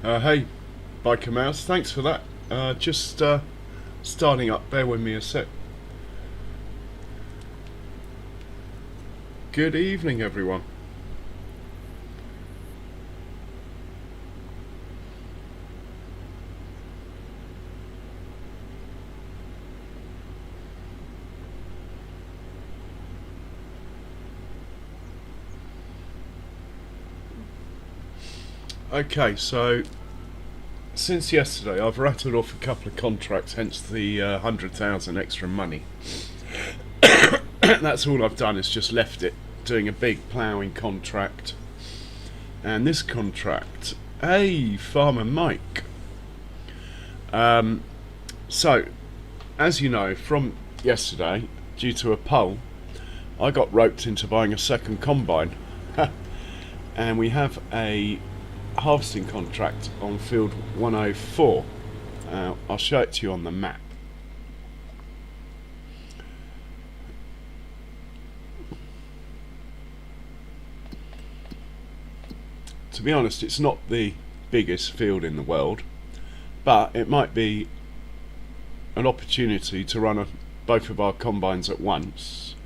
Hey, Biker Mouse, thanks for that. Just starting up, bear with me a sec. Good evening, everyone. Okay, so since yesterday I've rattled off a couple of contracts, hence the 100,000 extra money. That's all I've done, is just left it doing a big ploughing contract. And this contract, hey, Farmer Mike. So, as you know, from yesterday, due to a poll, I got roped into buying a second combine. And we have a harvesting contract on field 104. I'll show it to you on the map. To be honest, it's not the biggest field in the world, but it might be an opportunity to run both of our combines at once,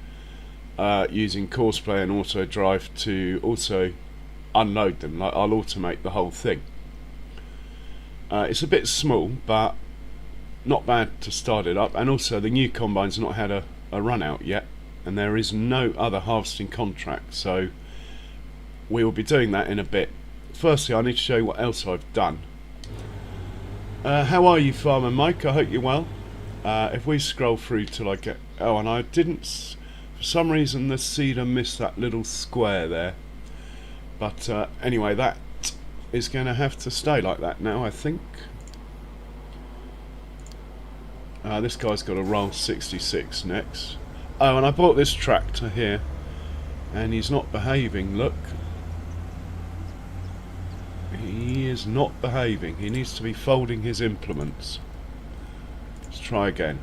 using Courseplay and auto drive to also unload them. Like, I'll automate the whole thing. It's a bit small, but not bad to start it up. And also, the new combine's not had a run out yet, and there is no other harvesting contract, so we will be doing that in a bit. Firstly, I need to show you what else I've done. How are you, Farmer Mike? I hope you're well. If we scroll through till I get... Oh, and I didn't... For some reason, the seeder missed that little square there. But anyway, that is going to have to stay like that now, I think. This guy's got a roll 66 next. Oh, and I bought this tractor here, and he's not behaving, look. He is not behaving. He needs to be folding his implements. Let's try again.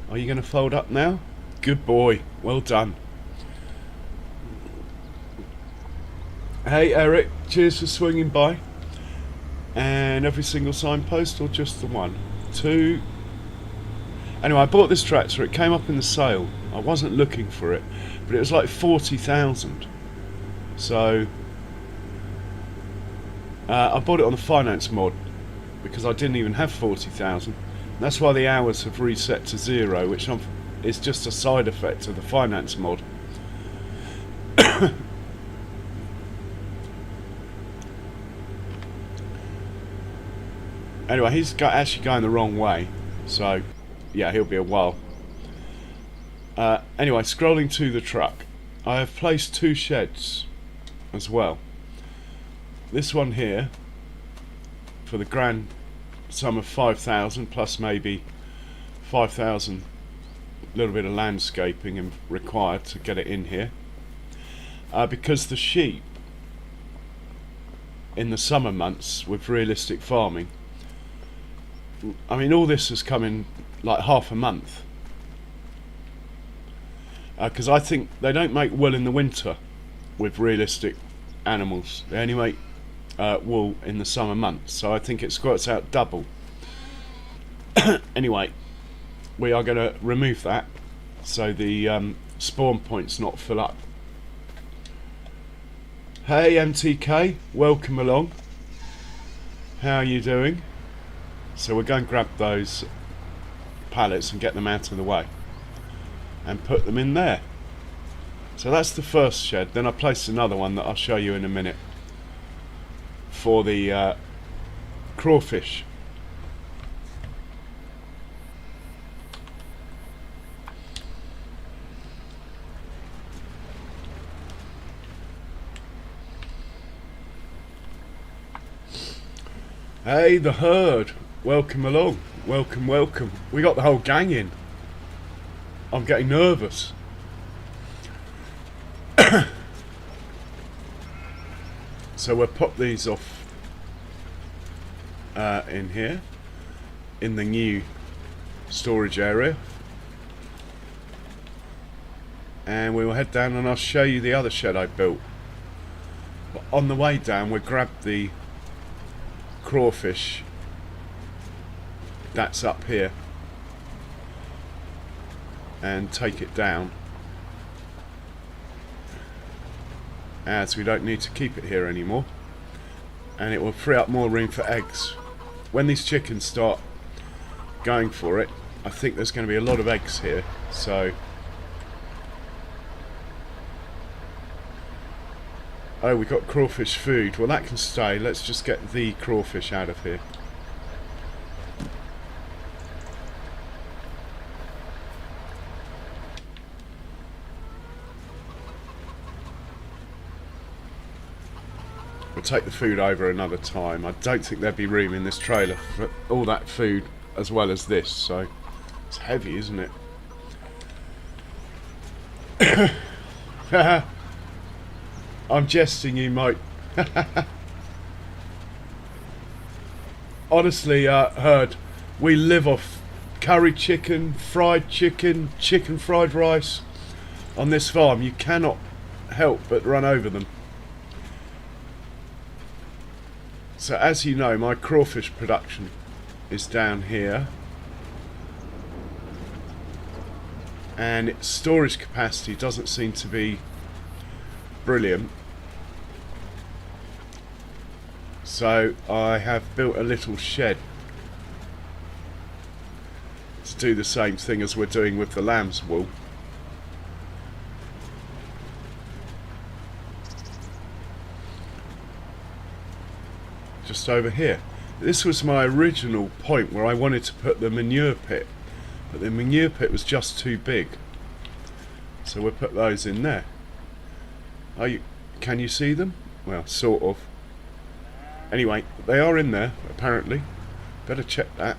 Are you going to fold up now? Good boy. Well done. Hey Eric, cheers for swinging by. And every single signpost, or just the one? Two. Anyway, I bought this tractor. It came up in the sale. I wasn't looking for it, but it was like 40,000. So I bought it on the finance mod because I didn't even have 40,000. That's why the hours have reset to 0, which is just a side effect of the finance mod. Anyway, he's actually going the wrong way, so yeah, he'll be a while. Anyway, scrolling to the truck, I have placed 2 sheds as well. This one here for the grand sum of 5,000 plus maybe 5,000, a little bit of landscaping required to get it in here, because the sheep in the summer months with realistic farming, I mean, all this has come in like half a month, because I think they don't make wool in the winter with realistic animals. They only make wool in the summer months, so I think it squirts out double. Anyway, we are going to remove that so the spawn points not fill up. Hey MTK, welcome along. How are you doing? So we're going to grab those pallets and get them out of the way and put them in there. So that's the first shed. Then I placed another one that I'll show you in a minute for the crawfish. Hey, the herd. Welcome along. Welcome, welcome. We got the whole gang in. I'm getting nervous. So we'll pop these off in here, in the new storage area. And we will head down and I'll show you the other shed I built. But on the way down, we'll grab the crawfish that's up here and take it down, as we don't need to keep it here anymore, and it will free up more room for eggs. When these chickens start going for it, I think there's going to be a lot of eggs here, so oh, we got crawfish food. Well, that can stay. Let's just get the crawfish out of here. We'll take the food over another time. I don't think there'd be room in this trailer for all that food as well as this, so it's heavy, isn't it? I'm jesting, you mate. Honestly, Herd, we live off curry chicken, fried chicken, chicken fried rice on this farm. You cannot help but run over them. So as you know, my crawfish production is down here, and its storage capacity doesn't seem to be brilliant. So I have built a little shed to do the same thing as we're doing with the lamb's wool. Just over here. This was my original point where I wanted to put the manure pit, but the manure pit was just too big, so we'll put those in there. Can you see them? Well, sort of. Anyway, they are in there apparently. Better check that.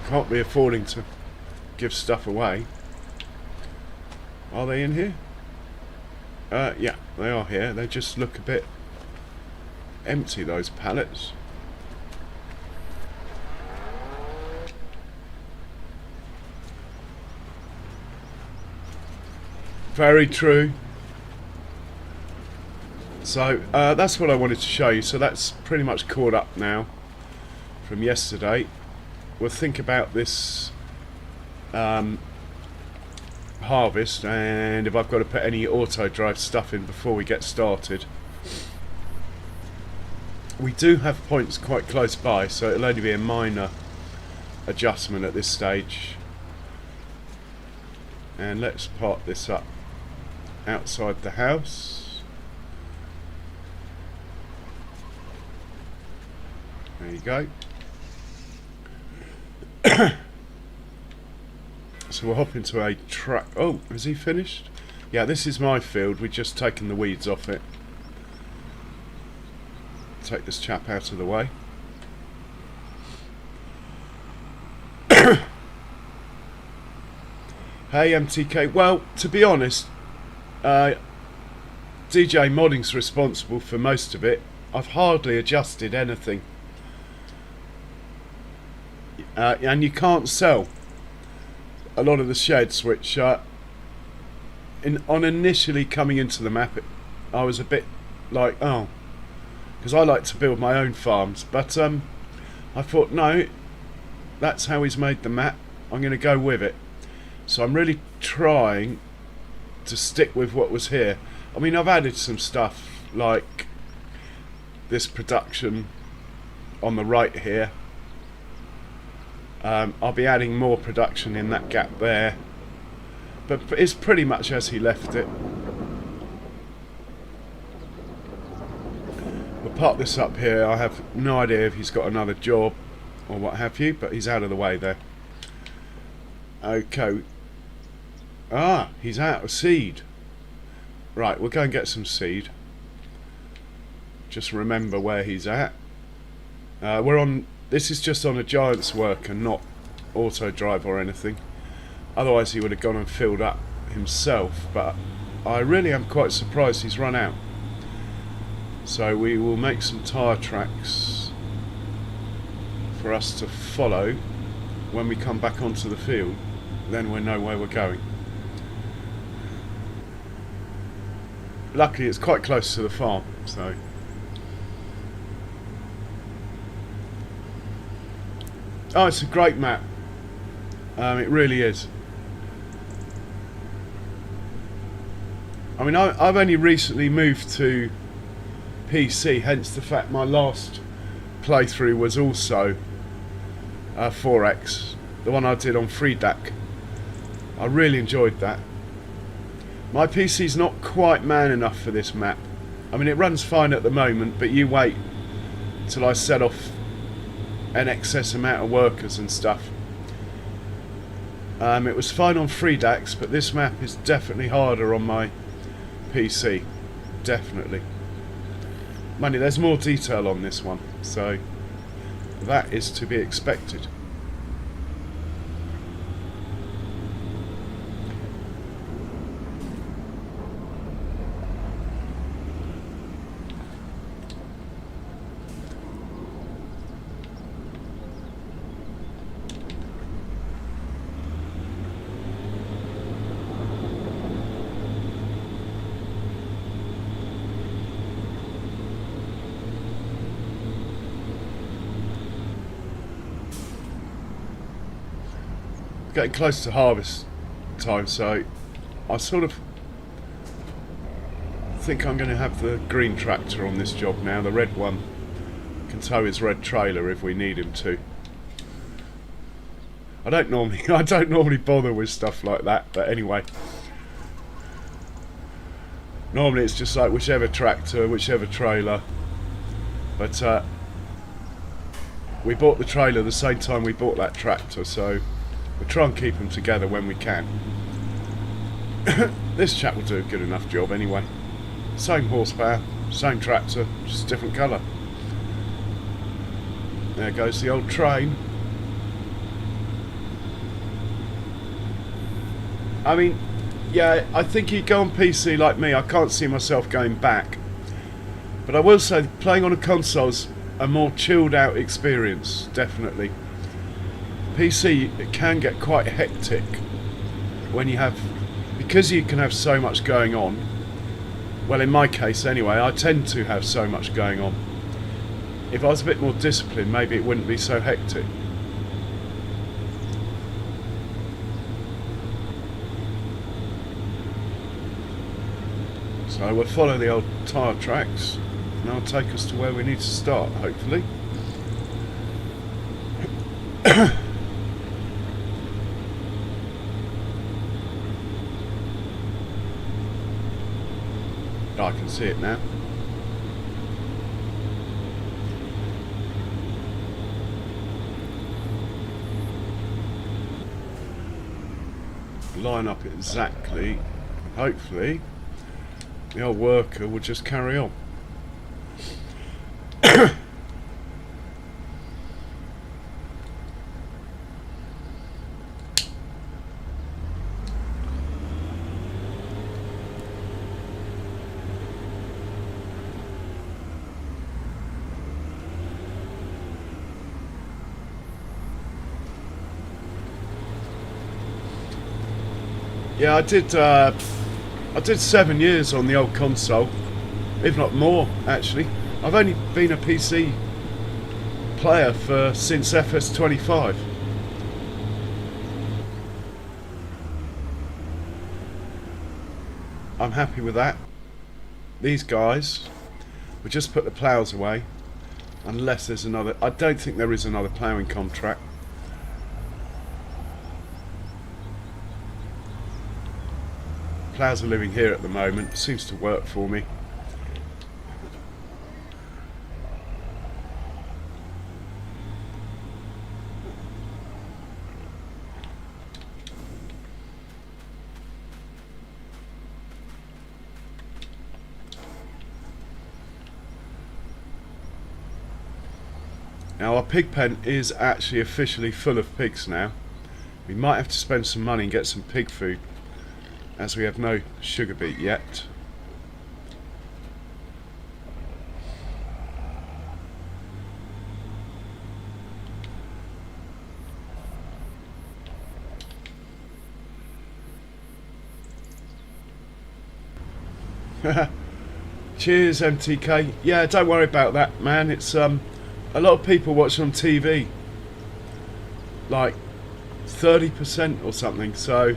Can't be affording to give stuff away. Are they in here? Yeah, they are here. They just look a bit empty, those pallets. Very true. So that's what I wanted to show you. So that's pretty much caught up now from yesterday. We'll think about this harvest, and if I've got to put any auto drive stuff in before we get started. We do have points quite close by, so it'll only be a minor adjustment at this stage. And let's park this up outside the house. There you go. So we'll hop into a truck. Oh, has he finished? Yeah, this is my field. We've just taken the weeds off it. Take this chap out of the way. Hey MTK, well, to be honest, DJ Modding's responsible for most of it. I've hardly adjusted anything. And you can't sell a lot of the sheds, which on initially coming into the map, I was a bit like, oh, because I like to build my own farms, but I thought, no, that's how he's made the map, I'm going to go with it. So I'm really trying to stick with what was here. I mean, I've added some stuff like this production on the right here. I'll be adding more production in that gap there, but it's pretty much as he left it. We'll park this up here. I have no idea if he's got another job or what have you, but he's out of the way there. Okay. Ah, he's out of seed. Right, we'll go and get some seed. Just remember where he's at. We're on. This is just on a Giant's work and not auto drive or anything. Otherwise he would have gone and filled up himself, but I really am quite surprised he's run out. So we will make some tyre tracks for us to follow when we come back onto the field. Then we'll know where we're going. Luckily it's quite close to the farm, so Oh, it's a great map. It really is. I mean, I've only recently moved to PC, hence the fact my last playthrough was also 4X, the one I did on FreeDAC. I really enjoyed that. My PC's not quite man enough for this map. I mean, it runs fine at the moment, but you wait till I set off an excess amount of workers and stuff. It was fine on FreeDAX, but this map is definitely harder on my PC. Definitely. Money, there's more detail on this one, so that is to be expected. Getting close to harvest time, so I sort of think I'm going to have the green tractor on this job now. The red one can tow his red trailer if we need him to. I don't normally bother with stuff like that, but anyway. Normally it's just like whichever tractor, whichever trailer. But we bought the trailer the same time we bought that tractor, so we'll try and keep them together when we can. This chap will do a good enough job anyway. Same horsepower, same tractor, just different colour. There goes the old train. I mean, yeah, I think you go on PC like me, I can't see myself going back. But I will say, playing on a console's a more chilled out experience, definitely. PC, it can get quite hectic when you have, because you can have so much going on. Well, in my case anyway, I tend to have so much going on. If I was a bit more disciplined, maybe it wouldn't be so hectic. So we'll follow the old tyre tracks and that'll take us to where we need to start, hopefully. I can see it now. Line up exactly. Hopefully the old worker will just carry on. Yeah, I did 7 years on the old console, if not more actually. I've only been a PC player since FS25. I'm happy with that. These guys, we just put the ploughs away, unless there's another. I don't think there is another ploughing contract. Ploughs are living here at the moment. Seems to work for me. Now our pig pen is actually officially full of pigs now. We might have to spend some money and get some pig food, as we have no sugar beet yet. Cheers, MTK. Yeah, don't worry about that, man. It's a lot of people watch on TV. like 30% or something. So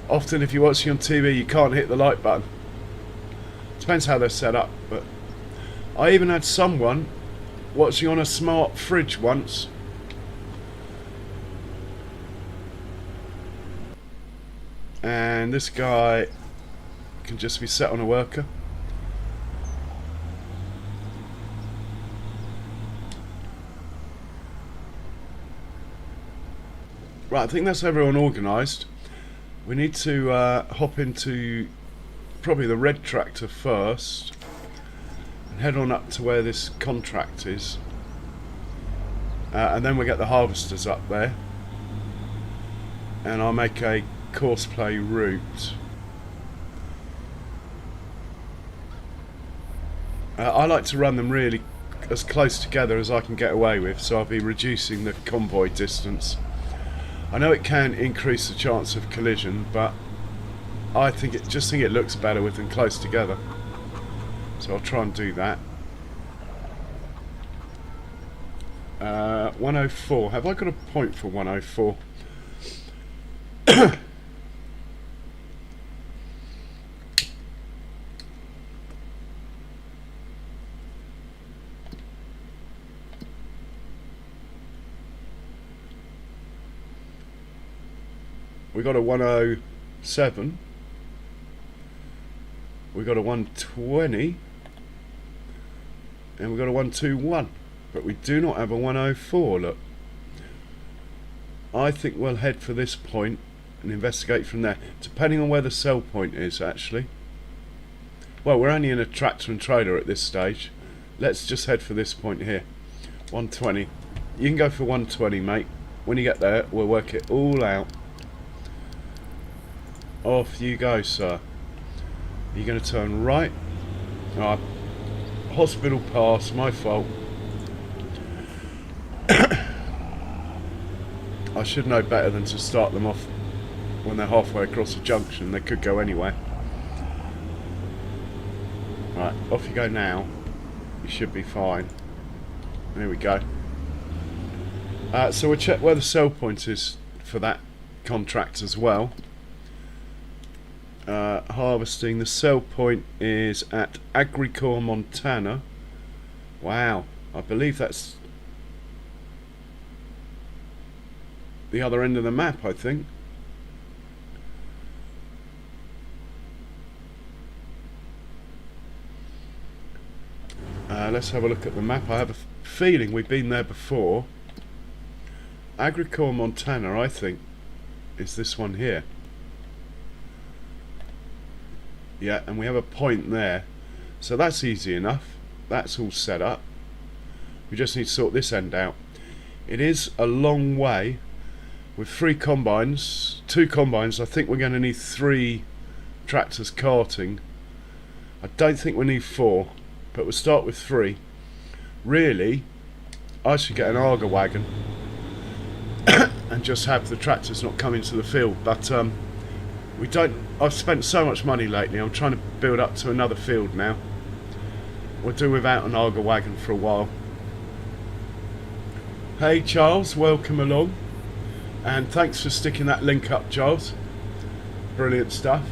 often if you're watching on TV you can't hit the like button. Depends how they're set up, but I even had someone watching on a smart fridge once. And this guy can just be set on a worker. Right, I think that's everyone organised. We need to hop into probably the red tractor first and head on up to where this contract is, and then we get the harvesters up there, and I'll make a course play route. I like to run them really as close together as I can get away with, so I'll be reducing the convoy distance. I know it can increase the chance of collision, but I think it looks better with them close together. So I'll try and do that. 104. Have I got a point for 104? We got a 107. We got a 120. And we got a 121. But we do not have a 104, look. I think we'll head for this point and investigate from there, depending on where the sell point is, actually. Well, we're only in a tractor and trailer at this stage. Let's just head for this point here. 120. You can go for 120, mate. When you get there, we'll work it all out. Off you go, sir. You're going to turn right. Alright. Hospital pass, my fault. I should know better than to start them off when they're halfway across the junction. They could go anywhere. Right, off you go now. You should be fine. There we go. So we'll check where the sell point is for that contract as well. Harvesting, the sell point is at Judith Montana. Wow, I believe that's the other end of the map, I think. Let's have a look at the map. I have a feeling we've been there before. Judith Montana, I think, is this one here. Yeah, and we have a point there. So that's easy enough. That's all set up. We just need to sort this end out. It is a long way. With 3 combines, 2 combines, I think we're going to need 3 tractors carting. I don't think we need 4, but we'll start with 3. Really, I should get an auger wagon and just have the tractors not come into the field, but we don't. I've spent so much money lately. I'm trying to build up to another field now. We'll do without an auger wagon for a while. Hey Charles, welcome along, and thanks for sticking that link up, Charles. Brilliant stuff.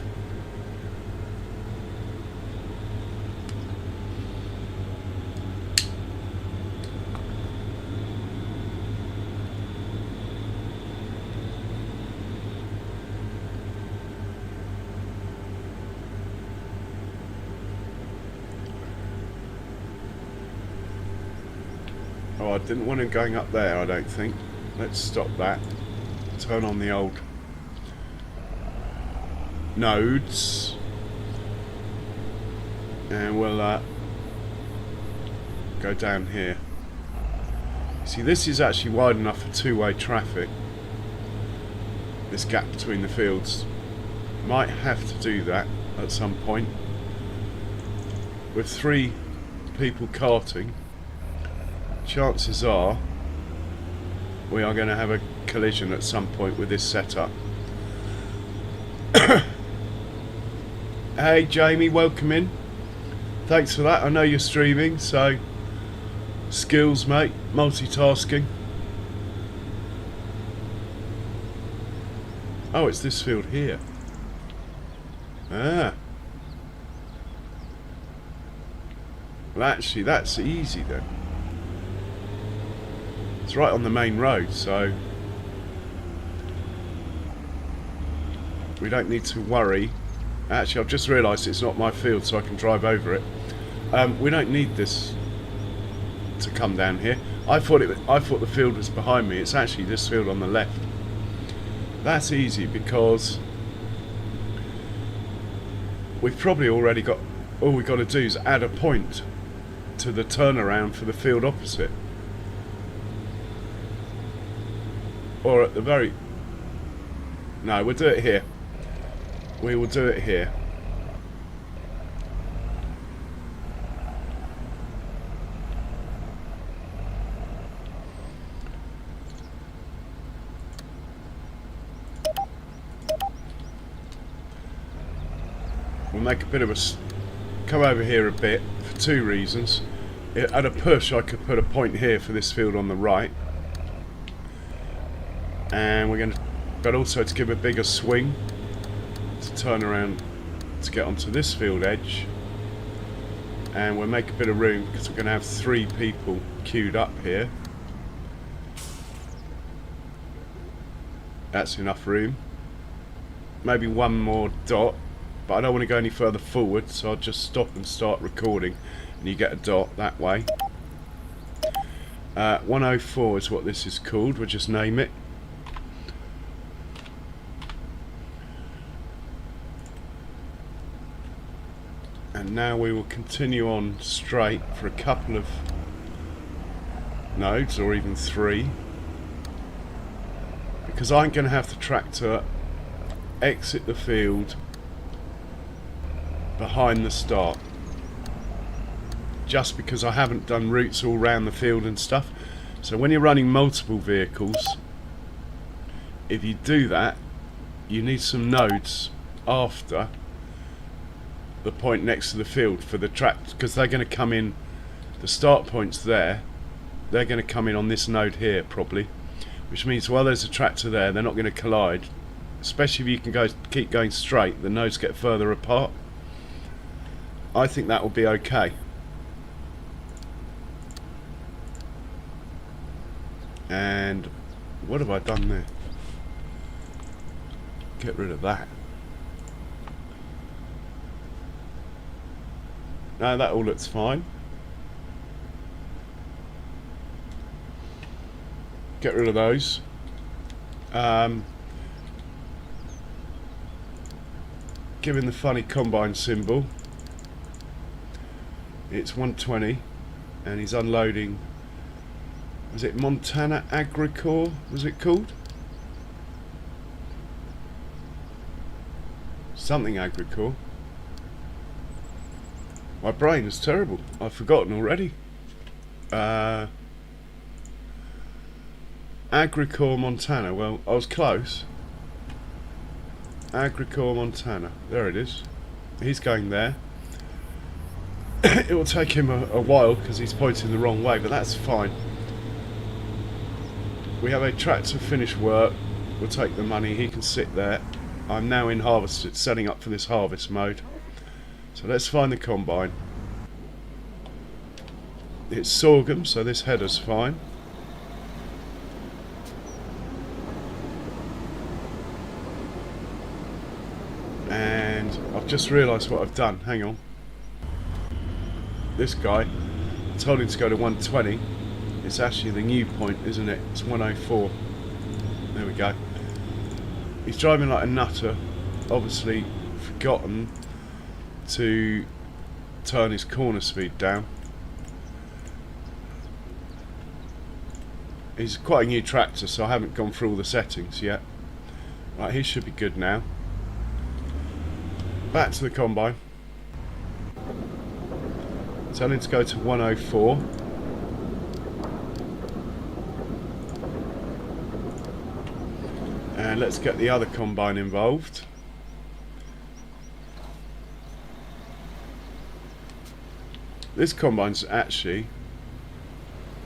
Oh, I didn't want him going up there, I don't think. Let's stop that. Turn on the old nodes. And we'll go down here. See, this is actually wide enough for two-way traffic. This gap between the fields. Might have to do that at some point. With 3 people carting, chances are we are going to have a collision at some point with this setup. Hey Jamie, welcome in. Thanks for that. I know you're streaming, so skills, mate, multitasking. Oh, it's this field here. Ah. Well, actually, that's easy then. It's right on the main road, so we don't need to worry. Actually, I've just realised it's not my field, so I can drive over it. We don't need this to come down here. I thought the field was behind me. It's actually this field on the left. That's easy because we've probably already got. All we've got to do is add a point to the turnaround for the field opposite, or at the very. No, we'll do it here. We will do it here. We'll make a bit of a come over here a bit for two reasons. At a push, I could put a point here for this field on the right, and we're going to, but also to give a bigger swing to turn around to get onto this field edge, and we'll make a bit of room because we're going to have 3 people queued up here. That's enough room. Maybe one more dot. But I don't want to go any further forward, so I'll just stop and start recording, and you get a dot that way. 104 is what this is called. We'll just name it. And now we will continue on straight for a couple of nodes, or even 3, because I'm going to have the tractor exit the field behind the start, just because I haven't done routes all around the field and stuff. So when you're running multiple vehicles, if you do that, you need some nodes after the point next to the field for the track, because they're going to come in, the start point's there, they're going to come in on this node here probably, which means while there's a tractor there, they're not going to collide, especially if you can keep going straight. The nodes get further apart. I think that will be okay. And what have I done there? Get rid of that. No, that all looks fine. Get rid of those. Given the funny combine symbol, it's 120, and he's unloading. Was it Montana Agricor? Was it called? Something Agricor. My brain is terrible. I've forgotten already. Agricor Montana. Well, I was close. Agricor Montana. There it is. He's going there. It will take him a while because he's pointing the wrong way, but that's fine. We have a tractor finish work. We'll take the money. He can sit there. I'm now in harvest, setting up for this harvest mode. So let's find the combine. It's sorghum, so this header's fine. And I've just realised what I've done. Hang on. This guy, I told him to go to 120. It's actually the new point, isn't it? It's 104. There we go. He's driving like a nutter. Obviously forgotten to turn his corner speed down. He's quite a new tractor, so I haven't gone through all the settings yet. Right, he should be good now. Back to the combine. Tell him to go to 104. And let's get the other combine involved. This combine's actually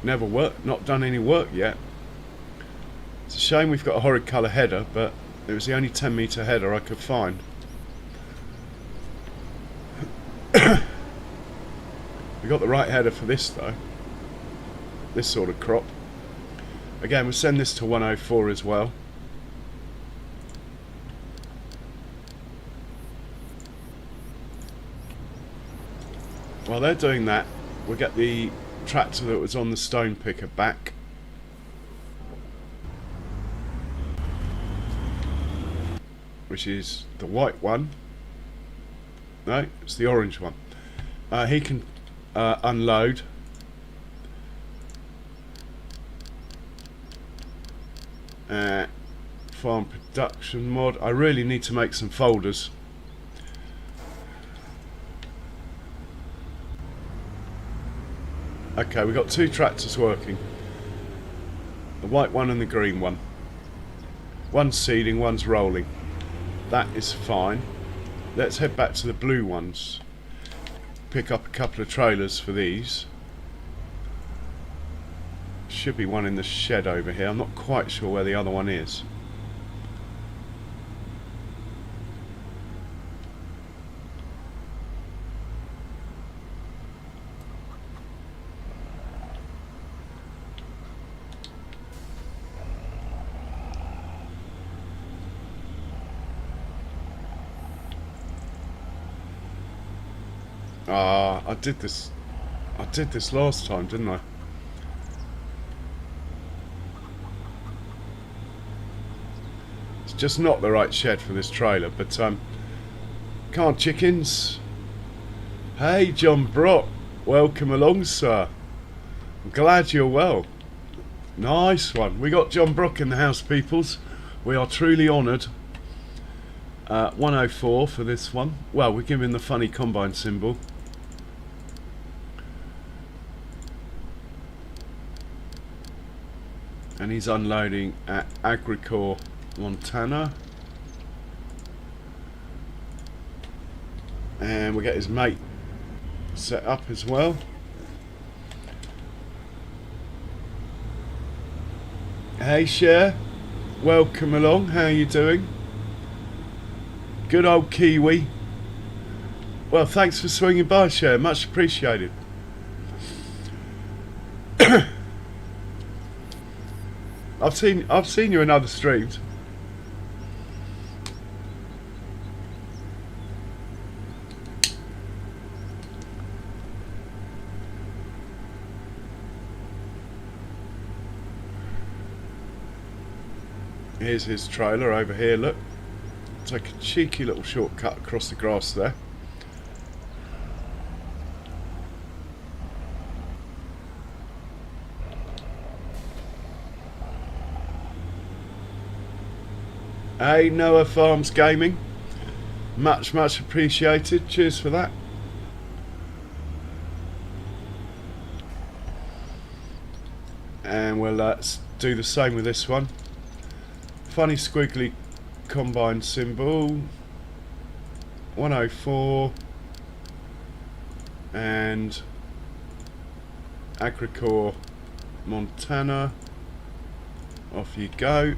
not done any work yet. It's a shame we've got a horrid colour header, but It was the only 10-metre header I could find. We got the right header for this though, this sort of crop. Again, we'll send this to 104 as well. While they're doing that, we'll get the tractor that was on the stone picker back. Which is the white one. No, it's the orange one. He can unload. Farm production mod. I really need to make some folders. Okay, we've got two tractors working. The white one and the green one. One's seeding, one's rolling. That is fine. Let's head back to the blue ones. Pick up a couple of trailers for these. Should be one in the shed over here. I'm not quite sure where the other one is. I did this last time, didn't I? It's just not the right shed for this trailer, but come on, chickens. Hey, John Brock, welcome along, sir. I'm glad you're well. Nice one. We got John Brock in the house, peoples. We are truly honoured. 104 for this one. Well, we're giving the funny combine symbol. And he's unloading at Montana. And we'll get his mate set up as well. Hey Cher, welcome along, how are you doing? Good old Kiwi. Well, thanks for swinging by, Cher, much appreciated. I've seen you in other streams. Here's his trailer over here, look. Take a cheeky little shortcut across the grass there. Hey, Noah Farms Gaming, much appreciated. Cheers for that. And we'll do the same with this one. Funny squiggly combine symbol. 104 and Montana. Off you go.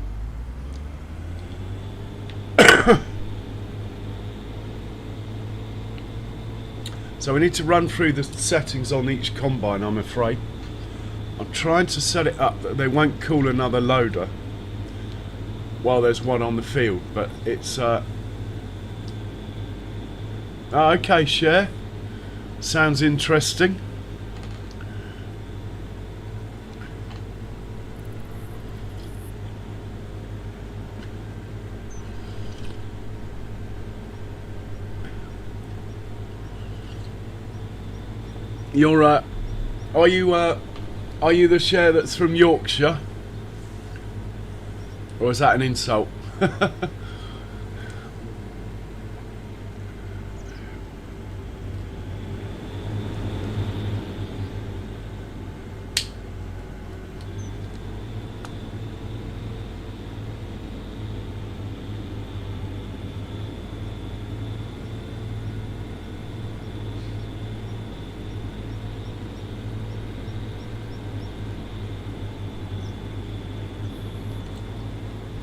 So we need to run through the settings on each combine, I'm afraid. I'm trying to set it up that they won't call another loader while there's one on the field, but it's okay, Cher. Sounds interesting. You're are you the Cher that's from Yorkshire? Or is that an insult?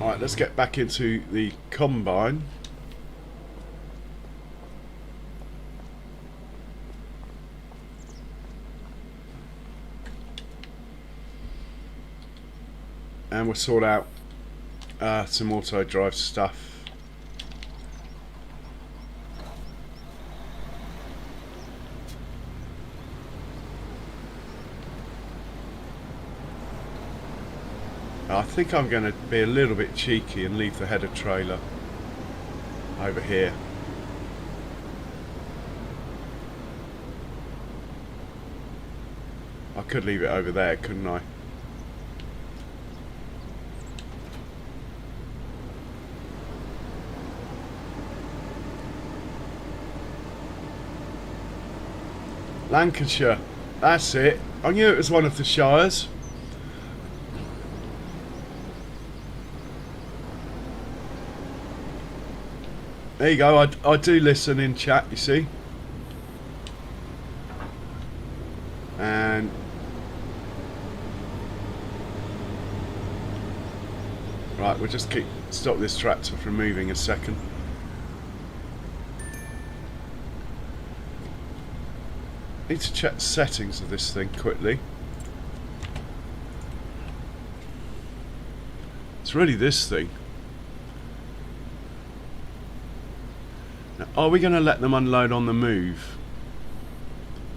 Alright, let's get back into the combine. And we'll sort out some auto drive stuff. I think I'm going to be a little bit cheeky and leave the header trailer over here. I could leave it over there, couldn't I? Lancashire, that's it. I knew it was one of the shires. There you go, I do listen in chat, you see. And right, we'll just stop this tractor from moving a second. Need to check the settings of this thing quickly. It's really this thing. Now, are we going to let them unload on the move?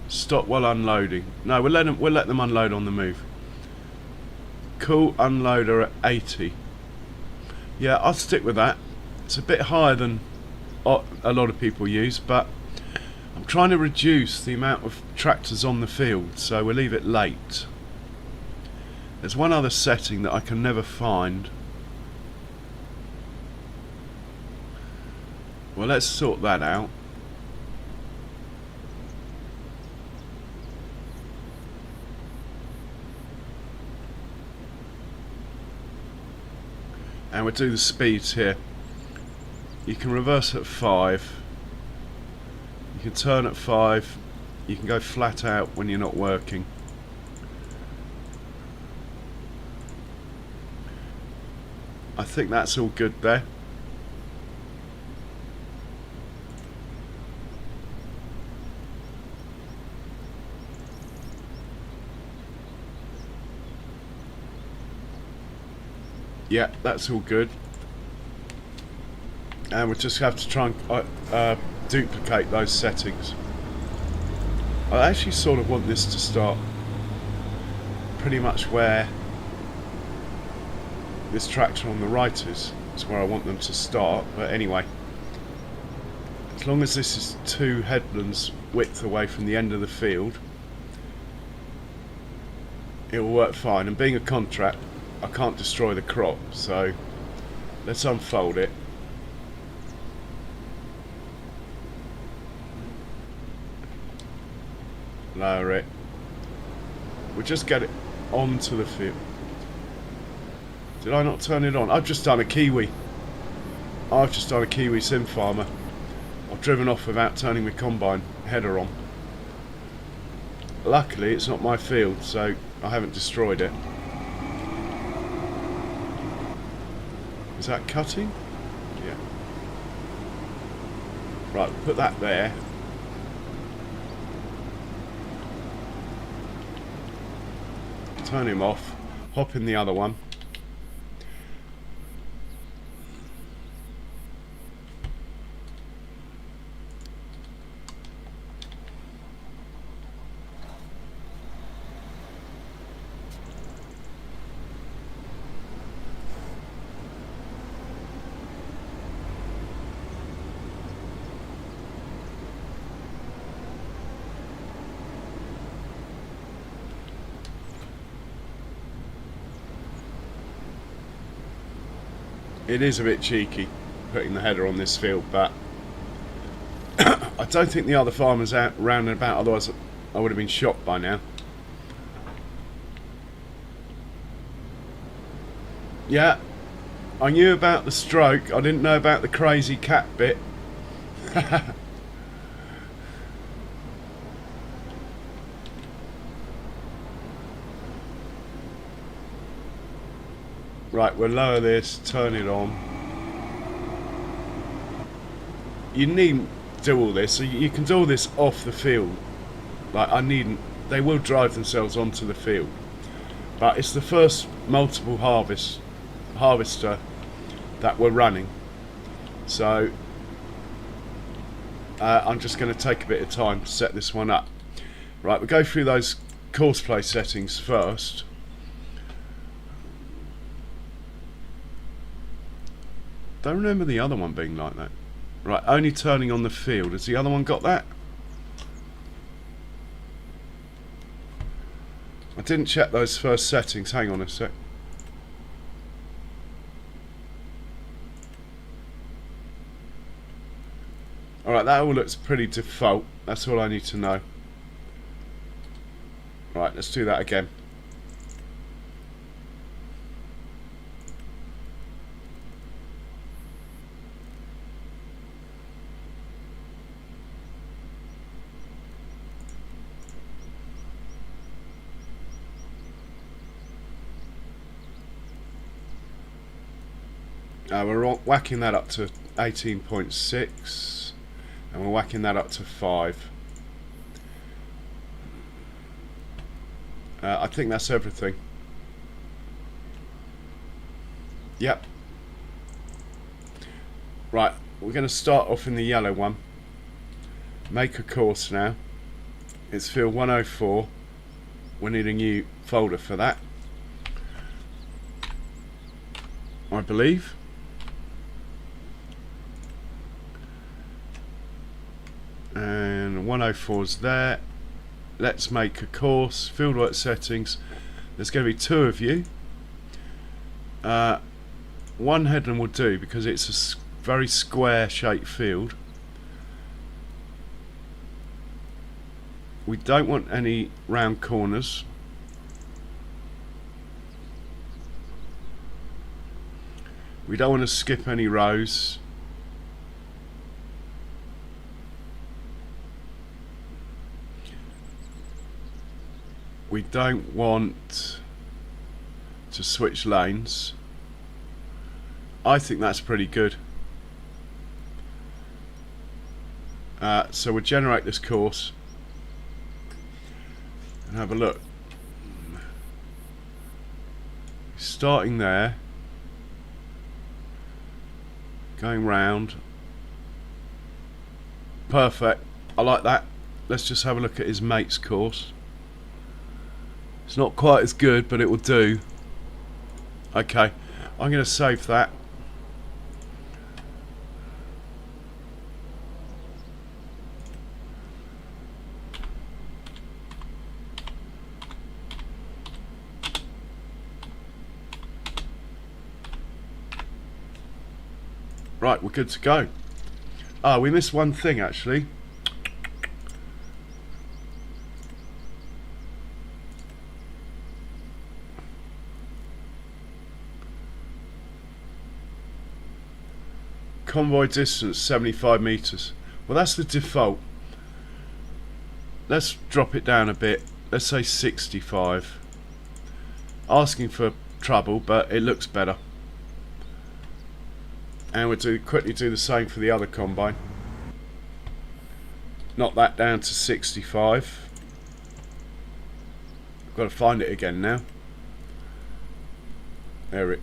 Stop while unloading. No, we'll let them unload on the move. Cool, unloader at 80. Yeah, I'll stick with that. It's a bit higher than a lot of people use, but I'm trying to reduce the amount of tractors on the field, so we'll leave it late. There's one other setting that I can never find. Well, let's sort that out. And we'll do the speeds here. You can reverse at 5. You can turn at 5. You can go flat out when you're not working. I think that's all good there. Yeah, that's all good. And we'll just have to try and duplicate those settings. I actually sort of want this to start pretty much where this tractor on the right is. That's where I want them to start, but anyway. As long as this is 2 headlands width away from the end of the field, it will work fine. And being a contract, I can't destroy the crop, so let's unfold it. Lower it. We'll just get it onto the field. Did I not turn it on? I've just done a Kiwi. I've just done a Kiwi sim farmer. I've driven off without turning the combine header on. Luckily it's not my field, so I haven't destroyed it. Is that cutting? Yeah. Right, put that there. Turn him off. Hop in the other one. It is a bit cheeky putting the header on this field, but I don't think the other farmers out round and about, otherwise I would have been shot by now. Yeah, I knew about the stroke, I didn't know about the crazy cat bit. Right, we'll lower this, turn it on. You needn't do all this, so you can do all this off the field. Like, they will drive themselves onto the field. But it's the first multiple harvester that we're running. So I'm just going to take a bit of time to set this one up. Right, we'll go through those course play settings first. Don't remember the other one being like that. Right, only turning on the field. Has the other one got that? I didn't check those first settings. Hang on a sec. Alright, that all looks pretty default. That's all I need to know. Right, let's do that again. We're whacking that up to 18.6 and we're whacking that up to 5. I think that's everything. Yep. Right, we're going to start off in the yellow one. Make a course now. It's field 104. We need a new folder for that, I believe. And 104 is there. Let's make a course. Fieldwork settings. There's going to be 2 of you. One headland will do because it's a very square shaped field. We don't want any round corners. We don't want to skip any rows. We don't want to switch lanes. I think that's pretty good. So we'll generate this course and have a look. Starting there, going round. Perfect. I like that. Let's just have a look at his mate's course. It's not quite as good, but it will do. Okay, I'm going to save that. Right, we're good to go. Ah, we missed one thing actually. Convoy distance 75 meters. Well, that's the default. Let's drop it down a bit. Let's say 65. Asking for trouble, but it looks better. And we'll quickly do the same for the other combine. Knock that down to 65. I've got to find it again now. There it.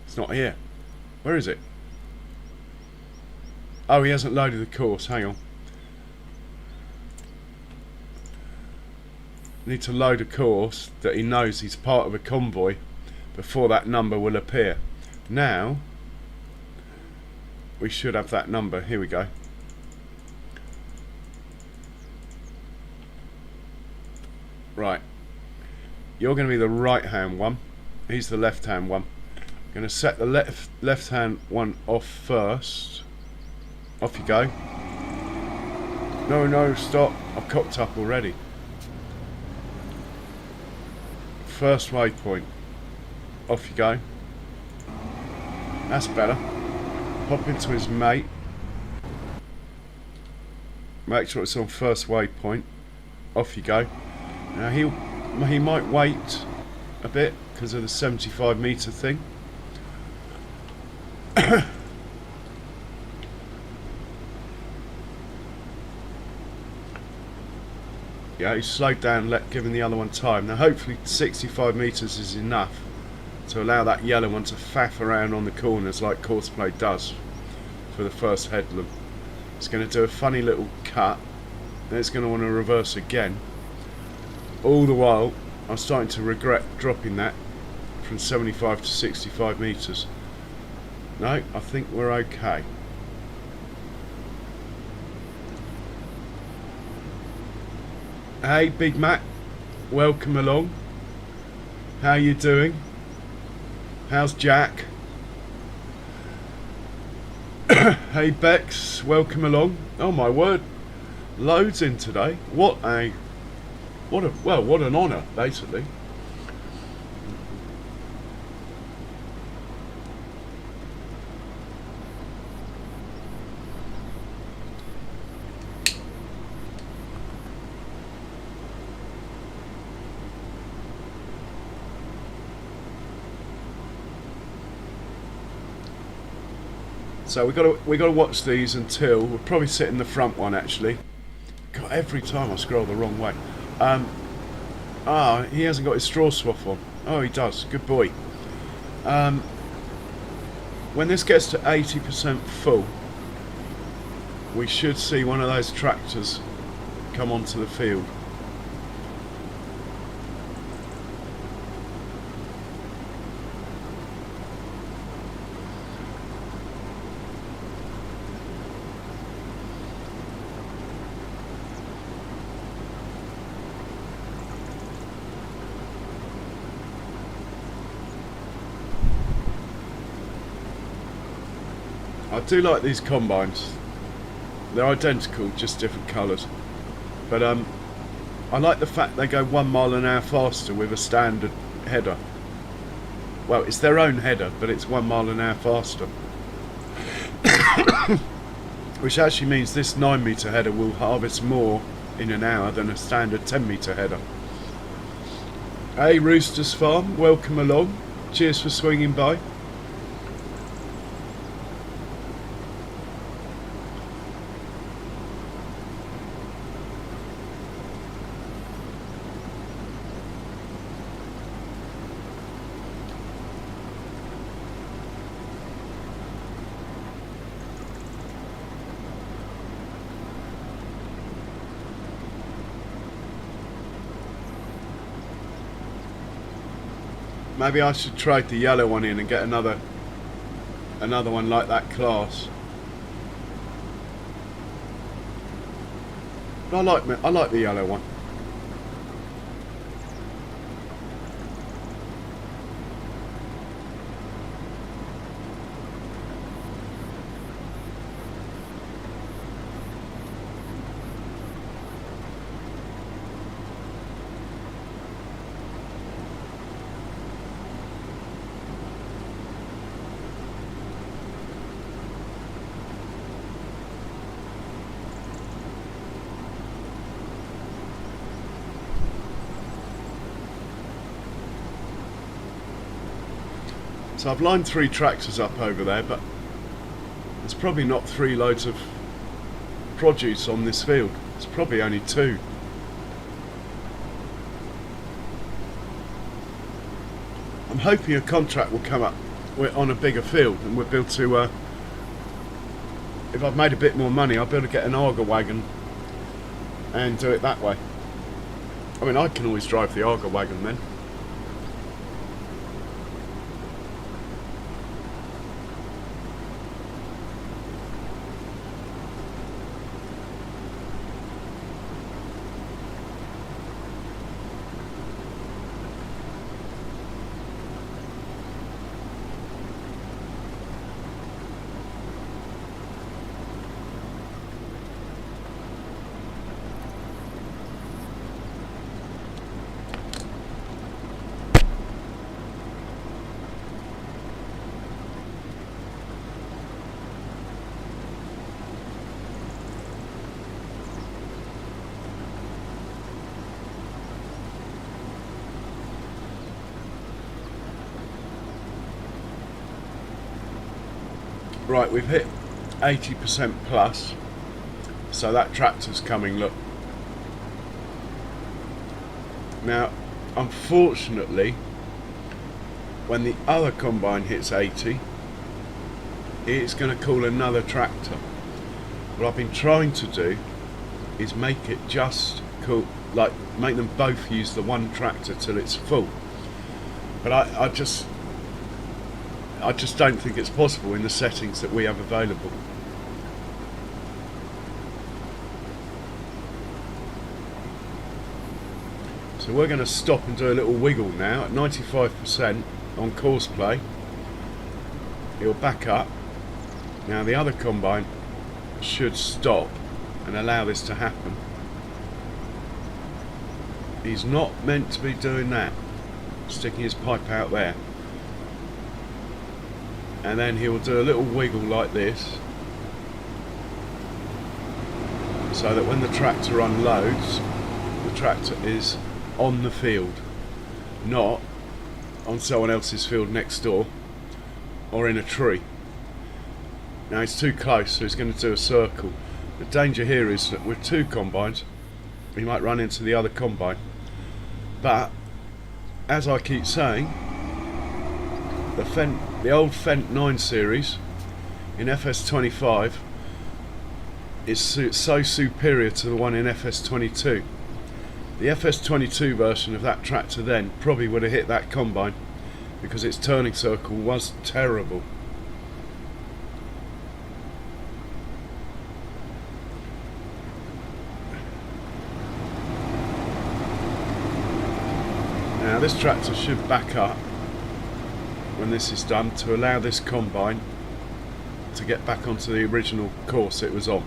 It's not here. Where is it? Oh, he hasn't loaded the course. Hang on. Need to load a course that he knows he's part of a convoy before that number will appear. Now we should have that number. Here we go. Right, you're going to be the right hand one, he's the left hand one. I'm going to set the left hand one off first. Off you go. No, stop, I've cocked up already. First waypoint. Off you go. That's better. Hop into his mate. Make sure it's on first waypoint. Off you go. Now he might wait a bit because of the 75 metre thing. Yeah, he slowed down, giving the other one time. Now hopefully 65 metres is enough to allow that yellow one to faff around on the corners like Courseplay does for the first headland. It's going to do a funny little cut, then it's going to want to reverse again. All the while I'm starting to regret dropping that from 75 to 65 metres. No, I think we're okay. Hey Big Mac, welcome along. How you doing? How's Jack? Hey Bex, welcome along. Oh my word, loads in today. What an honour, basically. So we got to watch these until we'll probably sit in the front one actually. God, every time I scroll the wrong way. He hasn't got his straw swath on. Oh, he does. Good boy. When this gets to 80% full, we should see one of those tractors come onto the field. I do like these combines. They're identical, just different colours. But I like the fact they go 1 mile an hour faster with a standard header. Well, it's their own header, but it's 1 mile an hour faster. Which actually means this 9 metre header will harvest more in an hour than a standard 10 metre header. Hey Roosters Farm, welcome along. Cheers for swinging by. Maybe I should trade the yellow one in and get another one like that class. But I like the yellow one. So I've lined 3 tractors up over there, but there's probably not 3 loads of produce on this field. It's probably only 2. I'm hoping a contract will come up on a bigger field and we'll be able to, if I've made a bit more money, I'll be able to get an auger wagon and do it that way. I mean, I can always drive the auger wagon then. Right, we've hit 80% plus, so that tractor's coming, look. Now, unfortunately, when the other combine hits 80, it's going to call another tractor. What I've been trying to do is make it just cool, like make them both use the one tractor till it's full. But I just don't think it's possible in the settings that we have available. So we're going to stop and do a little wiggle now at 95% on course play. It'll back up. Now the other combine should stop and allow this to happen. He's not meant to be doing that, sticking his pipe out there. And then he'll do a little wiggle like this, so that when the tractor unloads, the tractor is on the field, not on someone else's field next door or in a tree. Now it's too close, so he's going to do a circle. The danger here is that with two combines, he might run into the other combine. But as I keep saying, the old Fendt 9 series in FS25 is so superior to the one in FS22. The FS22 version of that tractor then probably would have hit that combine because its turning circle was terrible. Now this tractor should back up when this is done to allow this combine to get back onto the original course it was on.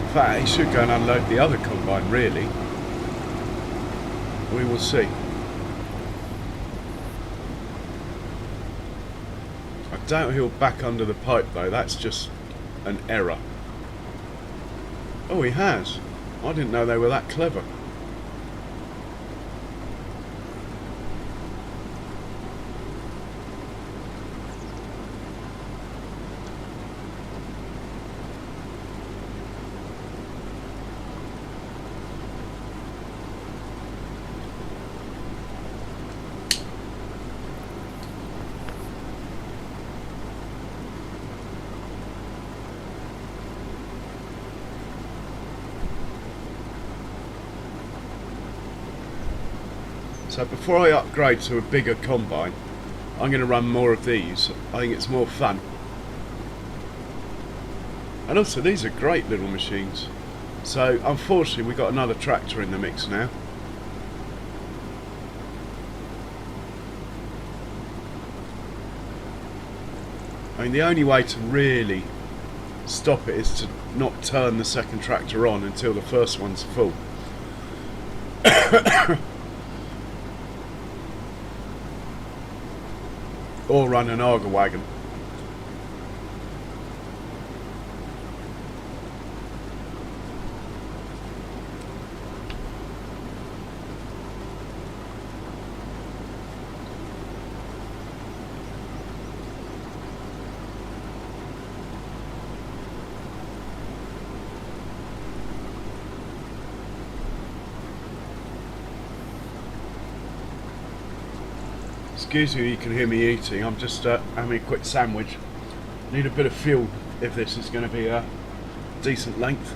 In fact, he should go and unload the other combine, really. We will see. I doubt he'll back under the pipe though, that's just an error. Oh, he has. I didn't know they were that clever. So before I upgrade to a bigger combine, I'm going to run more of these. I think it's more fun. And also these are great little machines. So unfortunately we've got another tractor in the mix now. I mean, the only way to really stop it is to not turn the second tractor on until the first one's full. Or run an auger wagon. Excuse me, you can hear me eating. I'm just having a quick sandwich. Need a bit of fuel if this is going to be a decent length.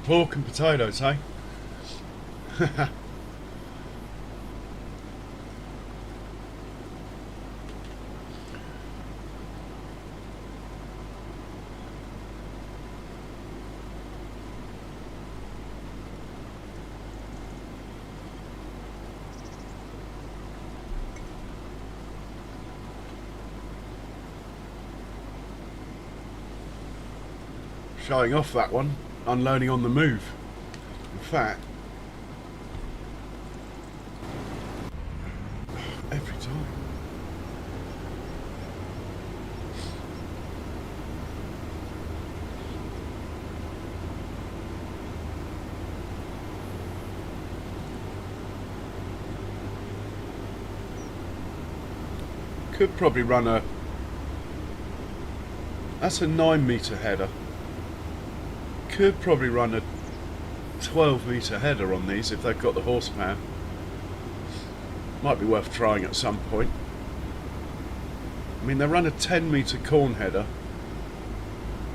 Pork and potatoes, eh? Showing off that one, unloading on the move. In fact, every time. Could probably run a, that's a 9-metre header. Could probably run a 12-metre header on these if they've got the horsepower. Might be worth trying at some point. I mean, they run a 10-metre corn header,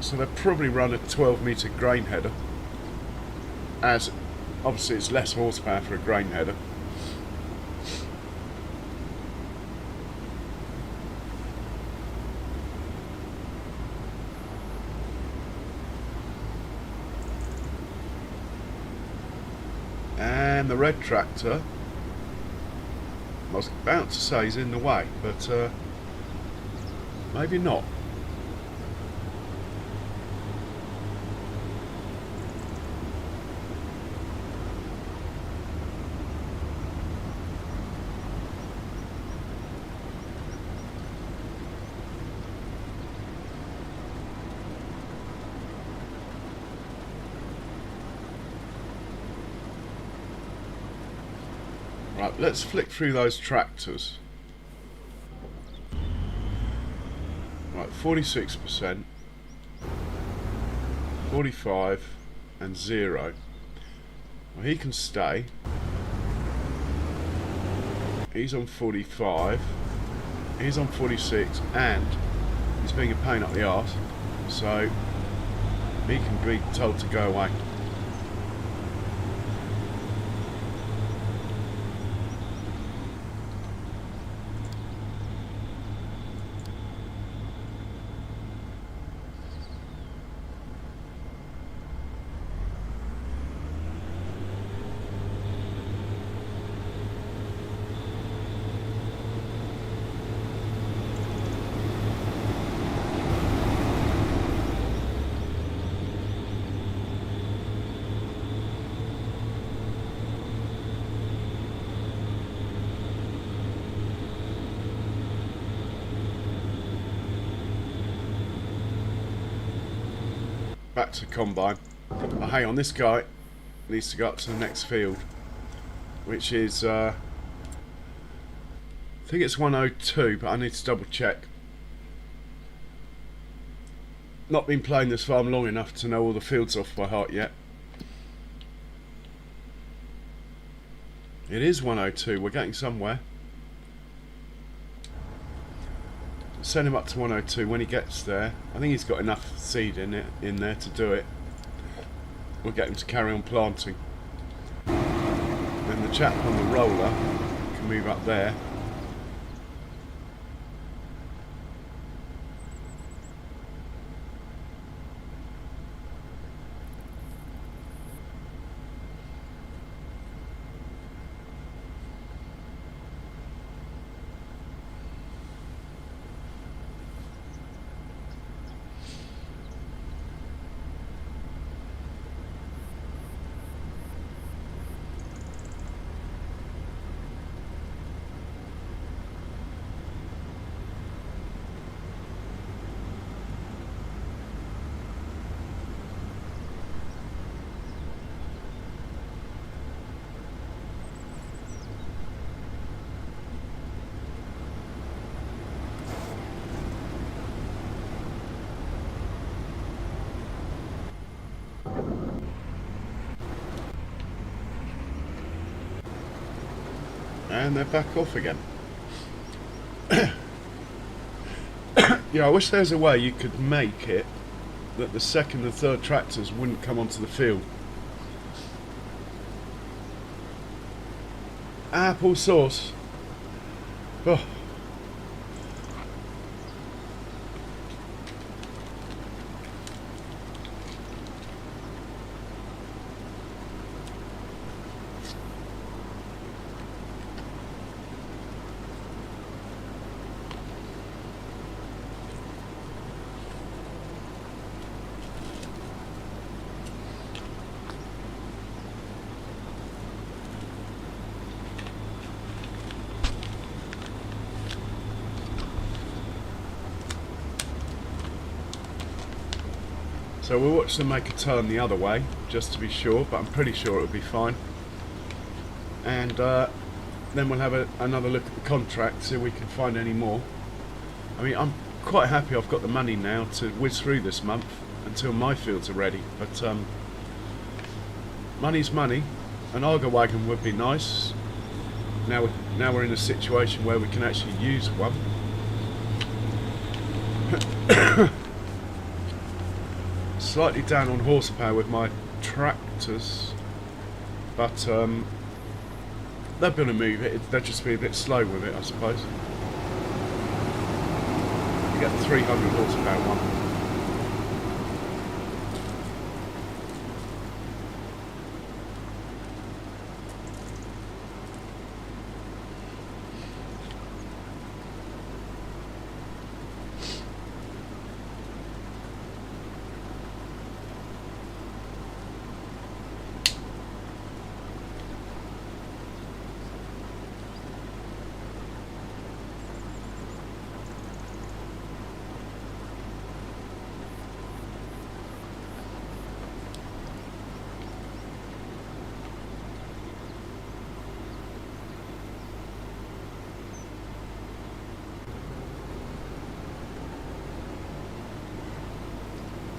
so they'll probably run a 12-metre grain header, as obviously it's less horsepower for a grain header. And the red tractor, I was about to say is in the way, but maybe not. Right, let's flick through those tractors. Right, 46%, 45 and 0. Well, he can stay. He's on 45, he's on 46, and he's being a pain up the arse, so he can be told to go away. Back to combine. Oh, hang on, this guy needs to go up to the next field, which is I think it's 102, but I need to double check. Not been playing this farm long enough to know all the fields off by heart yet. It is 102, we're getting somewhere. Send him up to 102 when he gets there. I think he's got enough seed in there to do it. We'll get him to carry on planting. Then the chap on the roller can move up there. And they're back off again. Yeah, I wish there was a way you could make it that the second and third tractors wouldn't come onto the field apple sauce. Oh. So we'll watch them make a turn the other way, just to be sure, but I'm pretty sure it'll be fine. And then we'll have another look at the contract, see if we can find any more. I mean, I'm quite happy I've got the money now to whiz through this month until my fields are ready, but money's money. An auger wagon would be nice. Now we're in a situation where we can actually use one. Slightly down on horsepower with my tractors, but they're going to move it. They'll just be a bit slow with it, I suppose. You get the 300 horsepower one.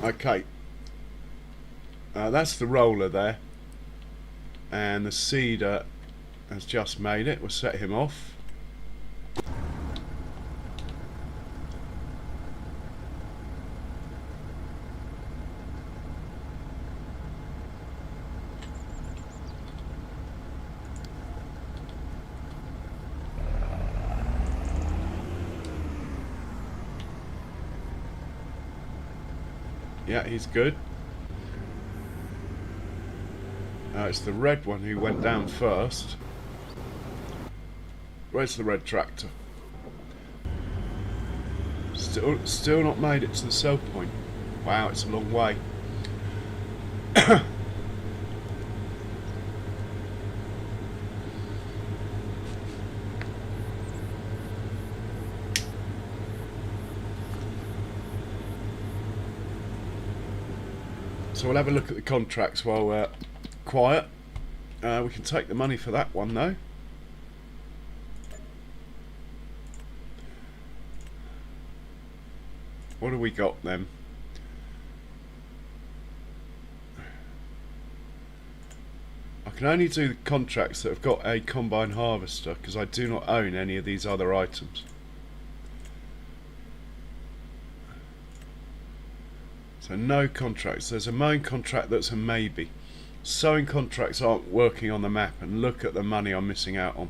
Okay, that's the roller there, and the seeder has just made it. We'll set him off. Yeah, he's good. It's the red one who went down first. Where's the red tractor? Still not made it to the sell point. Wow, it's a long way. So we'll have a look at the contracts while we're quiet. We can take the money for that one though. What have we got then? I can only do the contracts that have got a combine harvester because I do not own any of these other items. So no contracts. There's a mowing contract that's a maybe. Sowing contracts aren't working on the map, and look at the money I'm missing out on.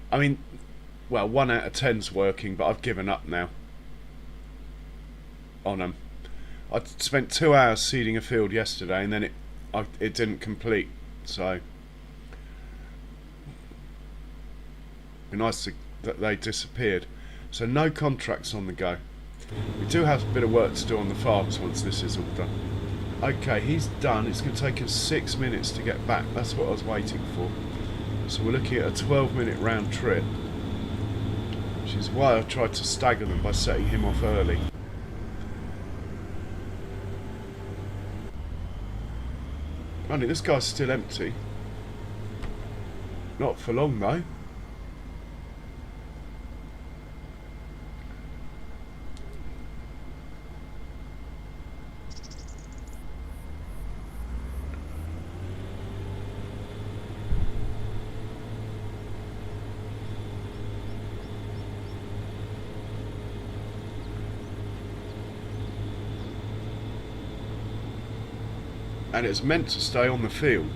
I mean, well, 1 out of 10's working, but I've given up now on them. I spent 2 hours seeding a field yesterday, and then it didn't complete. So it'd be nice that they disappeared. So no contracts on the go. We do have a bit of work to do on the farms once this is all done. Okay, he's done. It's going to take us 6 minutes to get back. That's what I was waiting for. So we're looking at a 12-minute round trip, which is why I tried to stagger them by setting him off early. Funny, this guy's still empty. Not for long though. And it's meant to stay on the field,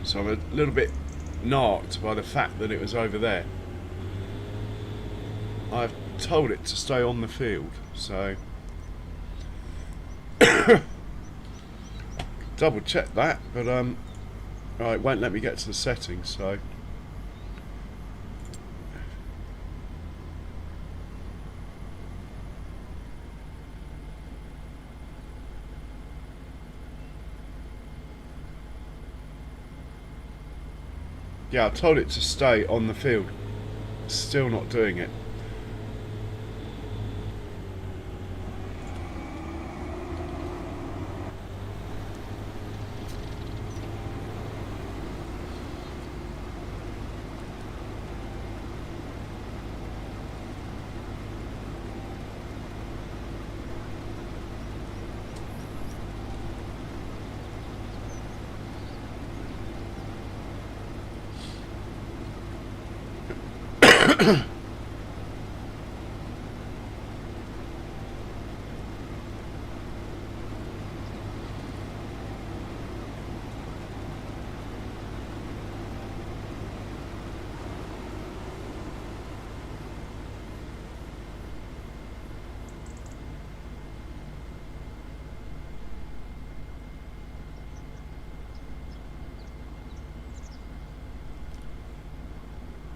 so I'm a little bit narked by the fact that it was over there. I've told it to stay on the field, so double check that, but right, it won't let me get to the settings, so yeah, I told it to stay on the field. Still not doing it.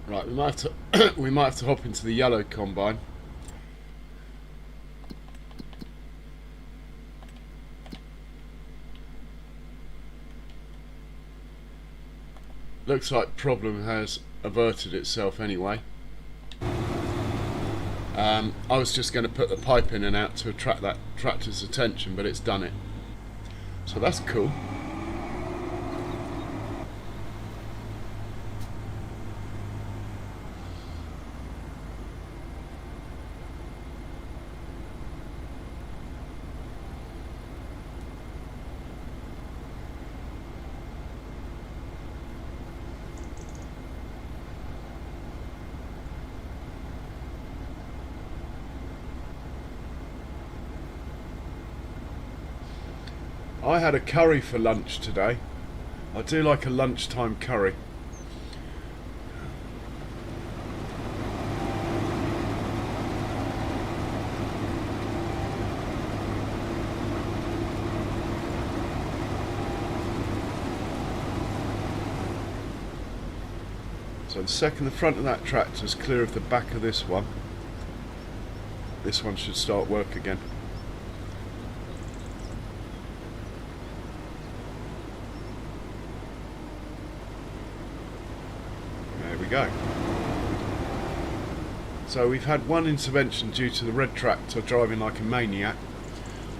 Right, we might have to we might have to hop into the yellow combine. Looks like problem has averted itself anyway. I was just going to put the pipe in and out to attract that tractor's attention, but it's done it. So that's cool. I had a curry for lunch today. I do like a lunchtime curry. So the second the front of that tractor is clear of the back of this one should start work again. Go. So we've had one intervention due to the red tractor driving like a maniac.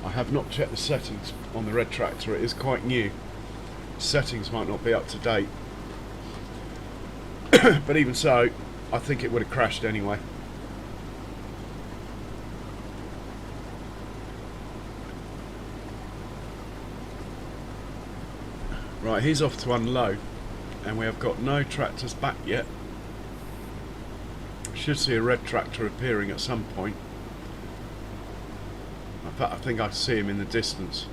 I have not checked the settings on the red tractor, it is quite new. Settings might not be up to date. But even so, I think it would have crashed anyway. Right, he's off to unload, and we have got no tractors back yet. Should see a red tractor appearing at some point. In fact, I think I see him in the distance.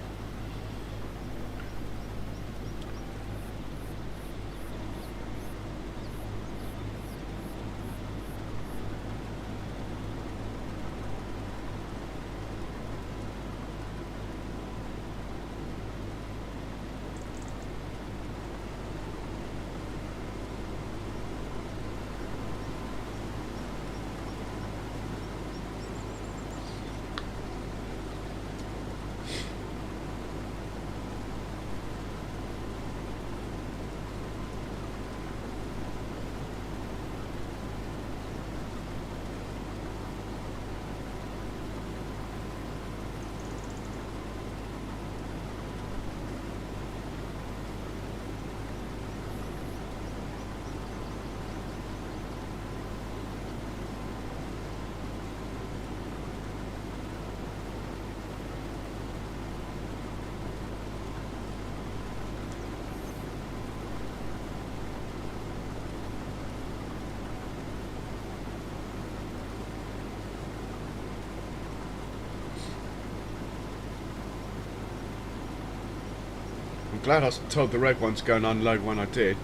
I'm glad I told the red one to go and unload when I did.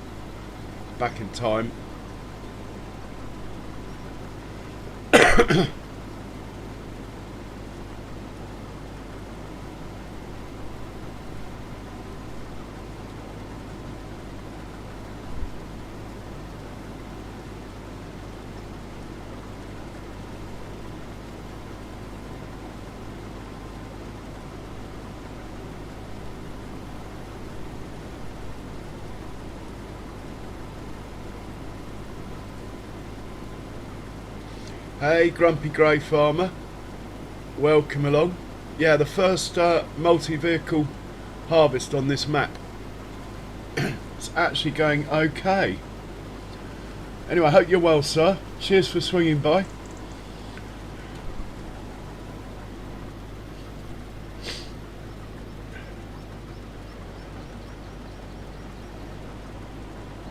back in time. Hey, Grumpy Grey Farmer, welcome along. Yeah, the first multi-vehicle harvest on this map. It's actually going okay. Anyway, I hope you're well, sir. Cheers for swinging by.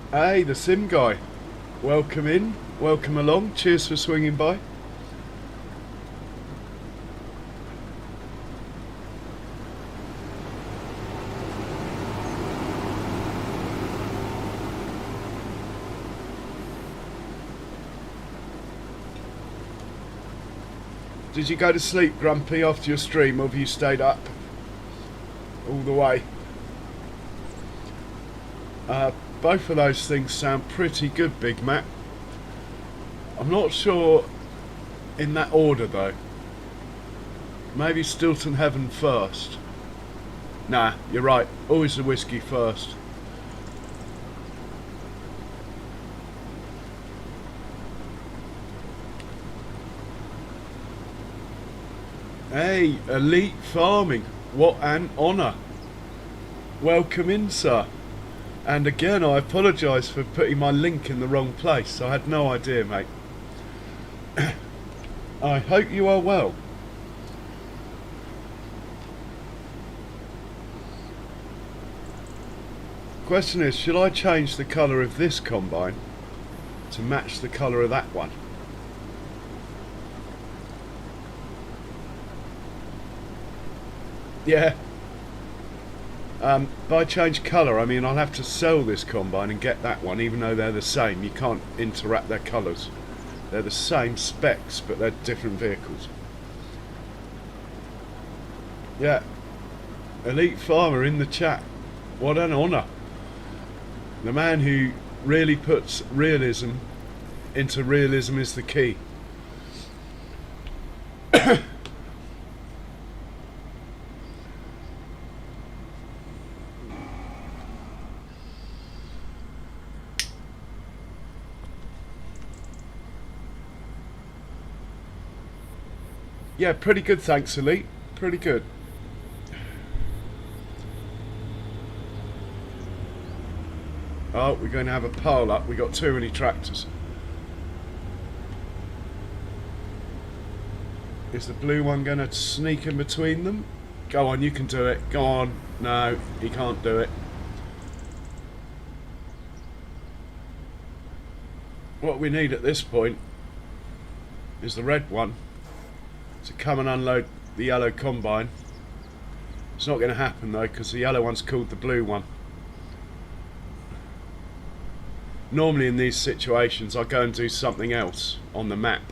Hey, the sim guy, welcome in. Welcome along, cheers for swinging by. Did you go to sleep, Grumpy, after your stream, or have you stayed up all the way? Both of those things sound pretty good, Big Mac. I'm not sure in that order though. Maybe Stilton Heaven first. Nah, you're right. Always the whiskey first. Hey, elite farming. What an honour. Welcome in, sir. And again, I apologise for putting my link in the wrong place. I had no idea, mate. I hope you are well. Question is, should I change the colour of this combine to match the colour of that one? Yeah. By change colour, I mean I'll have to sell this combine and get that one, even though they're the same. You can't interact their colours. They're the same specs, but they're different vehicles. Yeah. Elite Farmer in the chat. What an honour. The man who really puts realism into realism is the key. Yeah, pretty good, thanks, Elite. Pretty good. Oh, we're going to have a pile up. We've got too many tractors. Is the blue one going to sneak in between them? Go on, you can do it. Go on. No, he can't do it. What we need at this point is the red one to come and unload the yellow combine. It's not going to happen though, because the yellow one's called the blue one. Normally in these situations I go and do something else on the map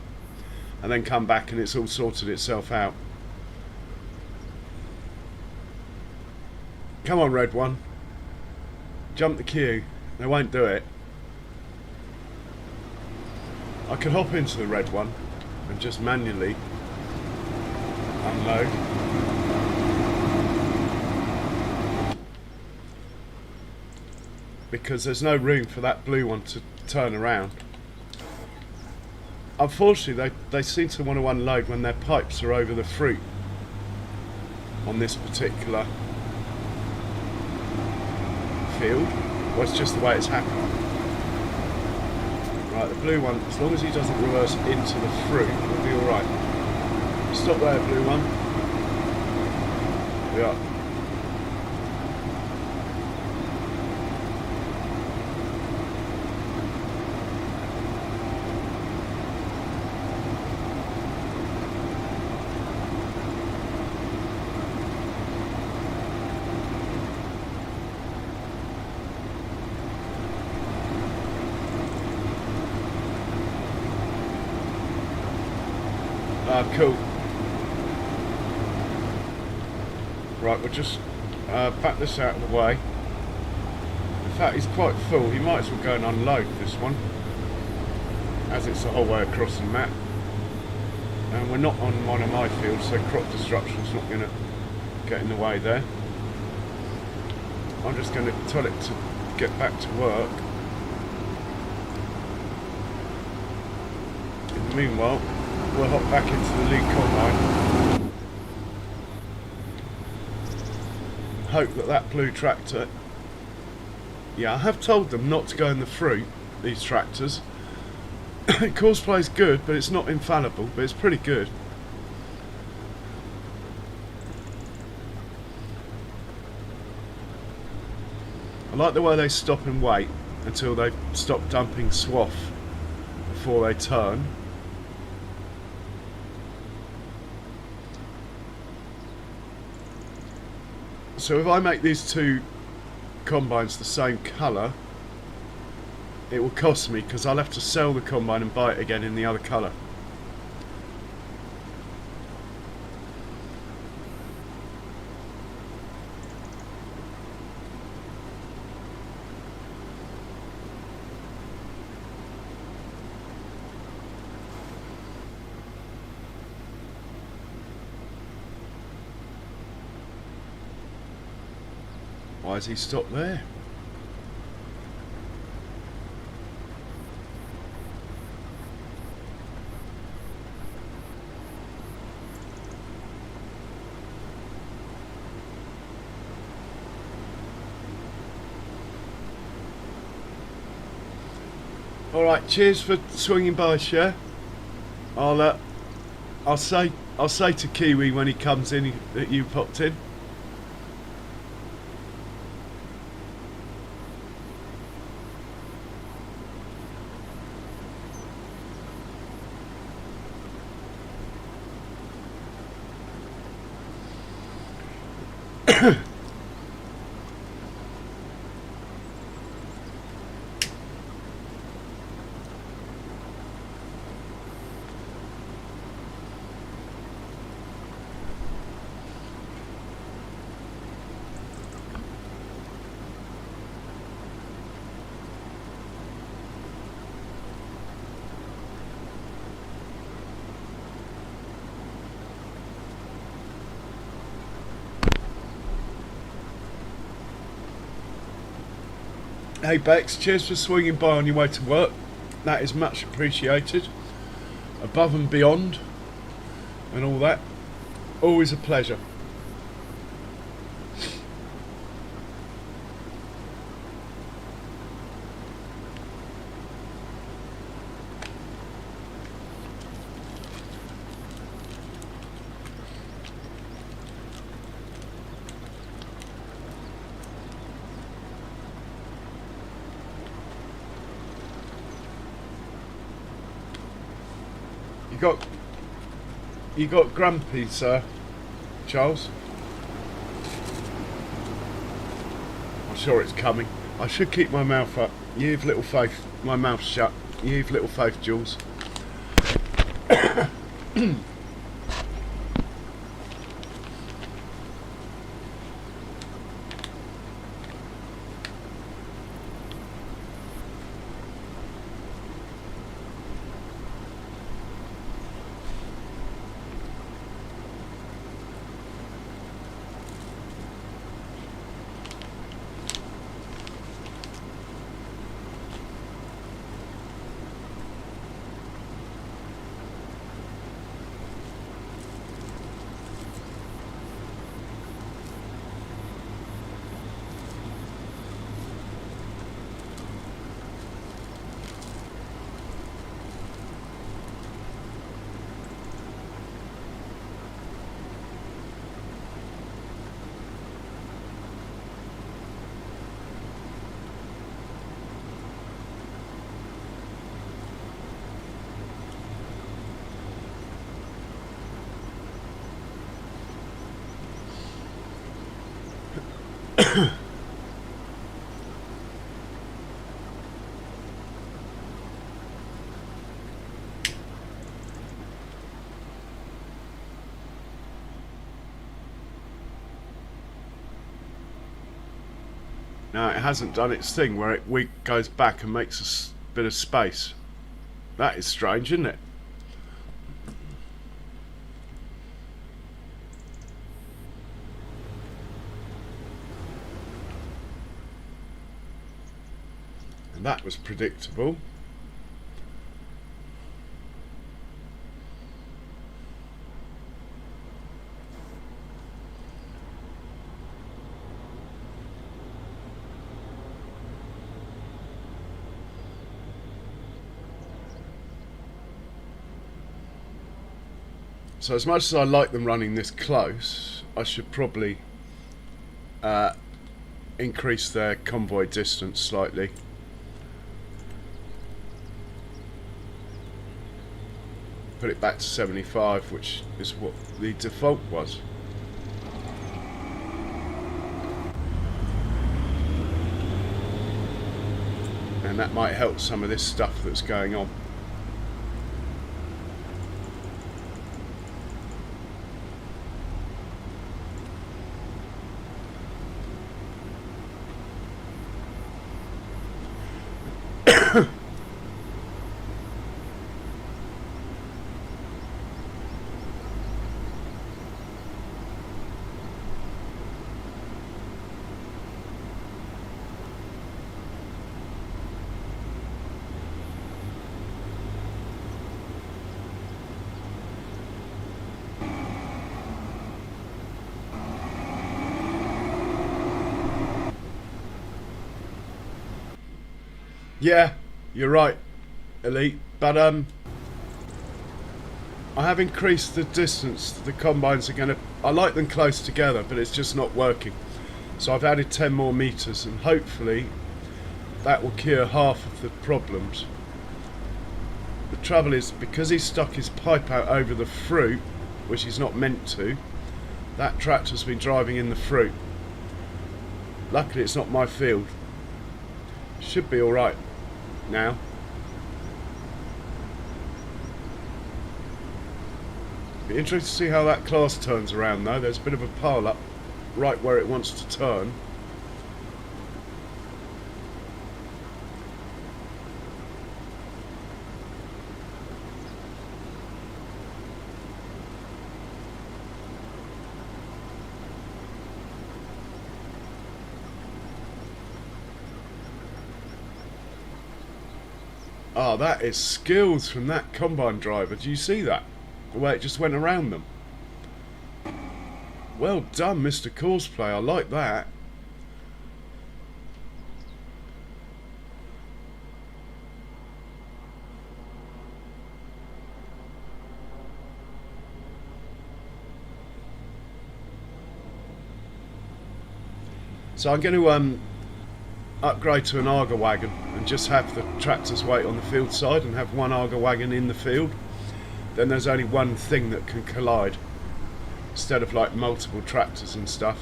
and then come back and it's all sorted itself out. Come on, red one, jump the queue. They won't do it. I could hop into the red one and just manually unload. Because there's no room for that blue one to turn around. Unfortunately, they seem to want to unload when their pipes are over the fruit on this particular field. Well, it's just the way it's happening. Right, the blue one, as long as he doesn't reverse into the fruit, we'll be alright. Stop there, blue one. We are. Cool. Right, we'll just back this out of the way. In fact, he's quite full. He might as well go and unload this one, as it's the whole way across the map. And we're not on one of my fields, so crop disruption's not going to get in the way there. I'm just going to tell it to get back to work. In the meanwhile, we'll hop back into the lead combine. Hope that that blue tractor... Yeah, I have told them not to go in the fruit, these tractors. Courseplay is good, but it's not infallible, but it's pretty good. I like the way they stop and wait until they stop dumping swath before they turn. So if I make these two combines the same colour, it will cost me, because I'll have to sell the combine and buy it again in the other colour. Why has he stopped there? All right, cheers for swinging by, Cher. I'll say to Kiwi when he comes in that you popped in. Hey Bex, cheers for swinging by on your way to work. That is much appreciated. Above and beyond and all that. Always a pleasure. You got grumpy, sir, Charles? I'm sure it's coming. I should keep my mouth up. You've little faith. My mouth's shut. You've little faith, Jules. Now it hasn't done its thing where it goes back and makes a bit of space. That is strange, isn't it? And that was predictable. So as much as I like them running this close, I should probably increase their convoy distance slightly. Put it back to 75, which is what the default was. And that might help some of this stuff that's going on. Yeah, you're right, Elite, but I have increased the distance. The combines are going to, I like them close together, but it's just not working. So I've added 10 more meters, and hopefully that will cure half of the problems. The trouble is, because he stuck his pipe out over the fruit, which he's not meant to, that tractor's been driving in the fruit. Luckily it's not my field. Should be alright now. Be interested to see how that class turns around though. There's a bit of a pile up right where it wants to turn. Oh, that is skills from that combine driver. Do you see that? The way it just went around them. Well done, Mr. Cosplay. I like that. So I'm going to upgrade to an auger wagon and just have the tractors wait on the field side and have one auger wagon in the field. Then there's only one thing that can collide instead of like multiple tractors and stuff.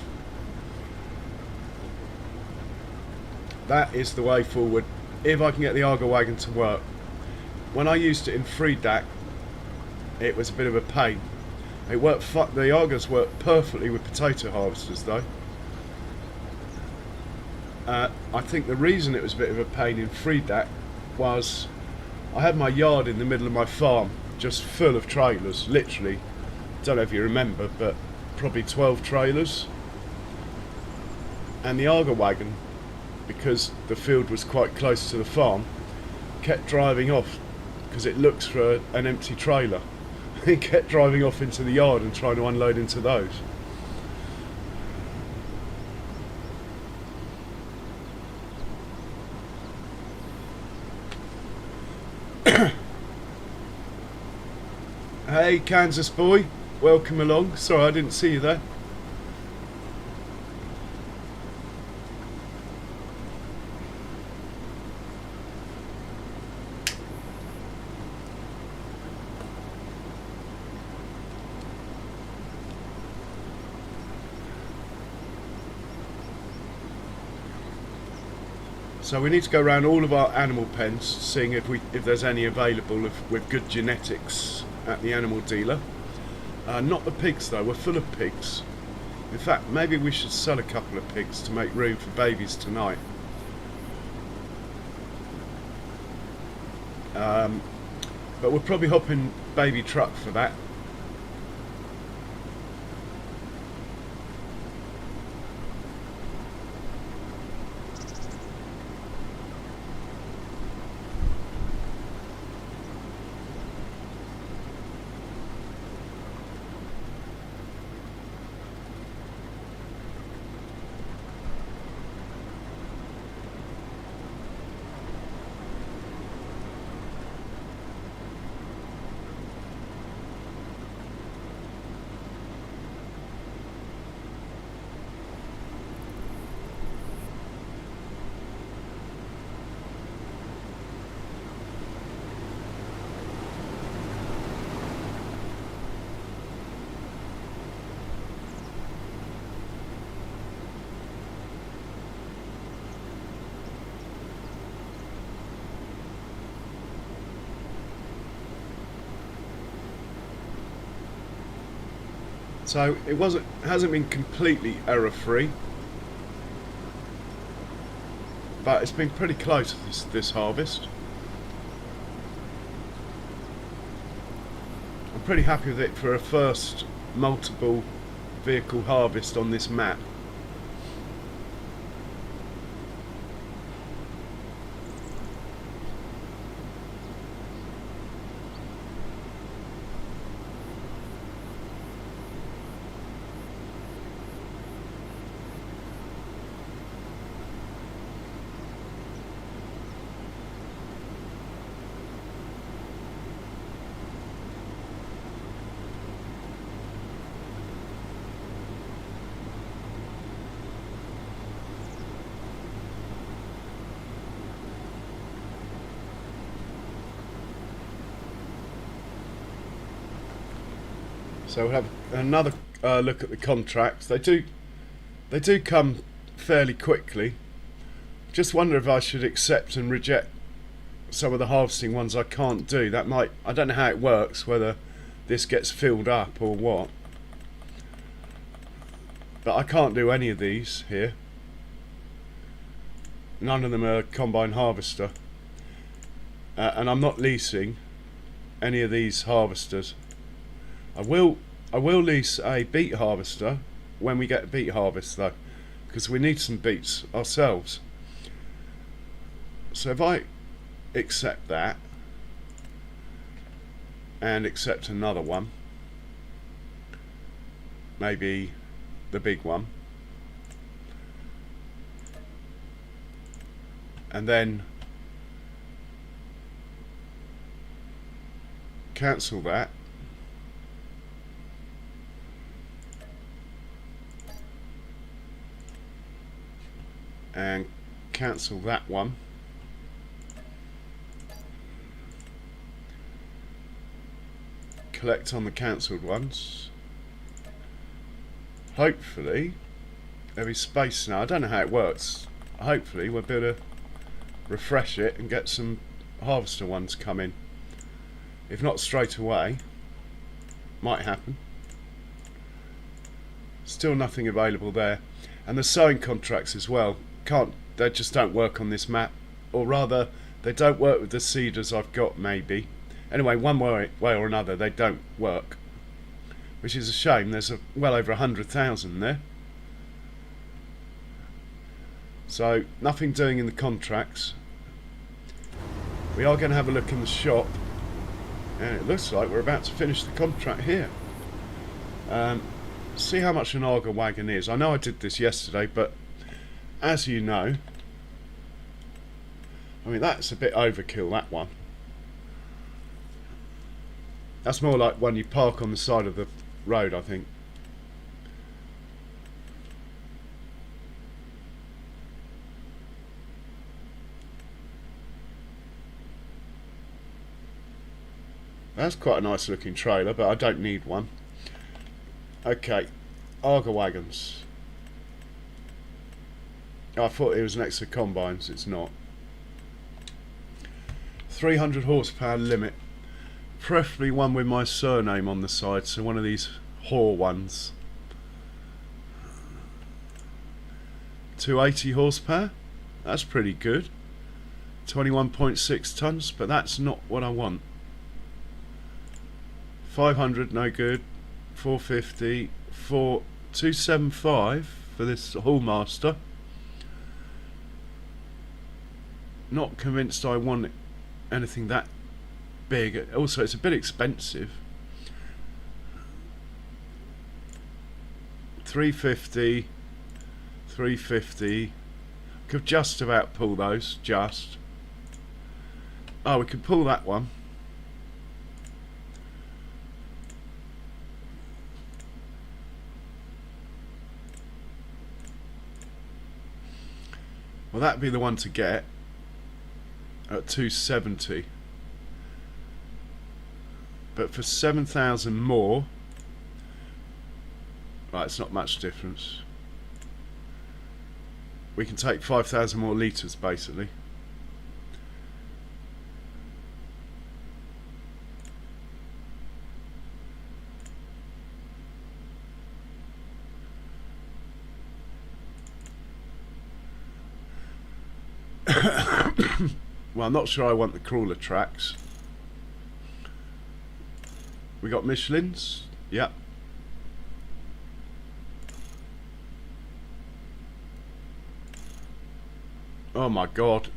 That is the way forward if I can get the auger wagon to work. When I used it in FreeDAC, it was a bit of a pain. It worked. The augers worked perfectly with potato harvesters though. I think the reason it was a bit of a pain in FreeDAC was I had my yard in the middle of my farm just full of trailers, literally, don't know if you remember, but probably 12 trailers. And the auger wagon, because the field was quite close to the farm, kept driving off because it looks for an empty trailer. It kept driving off into the yard and trying to unload into those. Hey Kansas boy, welcome along. Sorry I didn't see you there. So we need to go around all of our animal pens, seeing if there's any available with good genetics at the animal dealer. Not the pigs though, we're full of pigs. In fact, maybe we should sell a couple of pigs to make room for babies tonight. But we'll probably hop in baby truck for that. So it hasn't been completely error-free, but it's been pretty close this harvest. I'm pretty happy with it for a first multiple vehicle harvest on this map. So we'll have another look at the contracts. They do come fairly quickly. Just wonder if I should accept and reject some of the harvesting ones I can't do. That might, I don't know how it works, whether this gets filled up or what. But I can't do any of these here. None of them are combine harvester. And I'm not leasing any of these harvesters. I will lease a beet harvester when we get a beet harvest though, because we need some beets ourselves. So if I accept that and accept another one, maybe the big one, and then cancel that, and cancel that one, collect on the cancelled ones. Hopefully there'll be space now. I don't know how it works. Hopefully we'll be able to refresh it and get some harvester ones come in. If not straight away, might happen. Still nothing available there. And the sowing contracts as well, they just don't work on this map, or rather they don't work with the seeders I've got, maybe. Anyway, one way or another they don't work, which is a shame. There's well over 100,000 there. So nothing doing in the contracts. We are going to have a look in the shop, and it looks like we're about to finish the contract here. See how much an auger wagon is. I know I did this yesterday, but as you know, I mean, that's a bit overkill, that one. That's more like one you park on the side of the road, I think. That's quite a nice looking trailer, but I don't need one. Okay, auger wagons. I thought it was next to combines, it's not. 300 horsepower limit. Preferably one with my surname on the side, so one of these whore ones. 280 horsepower. That's pretty good. 21.6 tons, but that's not what I want. 500, no good. 450, 275 for this Hallmaster. Not convinced I want anything that big. Also, it's a bit expensive. 350, 350. Could just about pull those, just. Oh, we could pull that one. Well, that'd be the one to get at 270. But for 7,000 more, right, it's not much difference. We can take 5,000 more litres basically. Well, I'm not sure I want the crawler tracks. We got Michelin's, yep. Oh my god.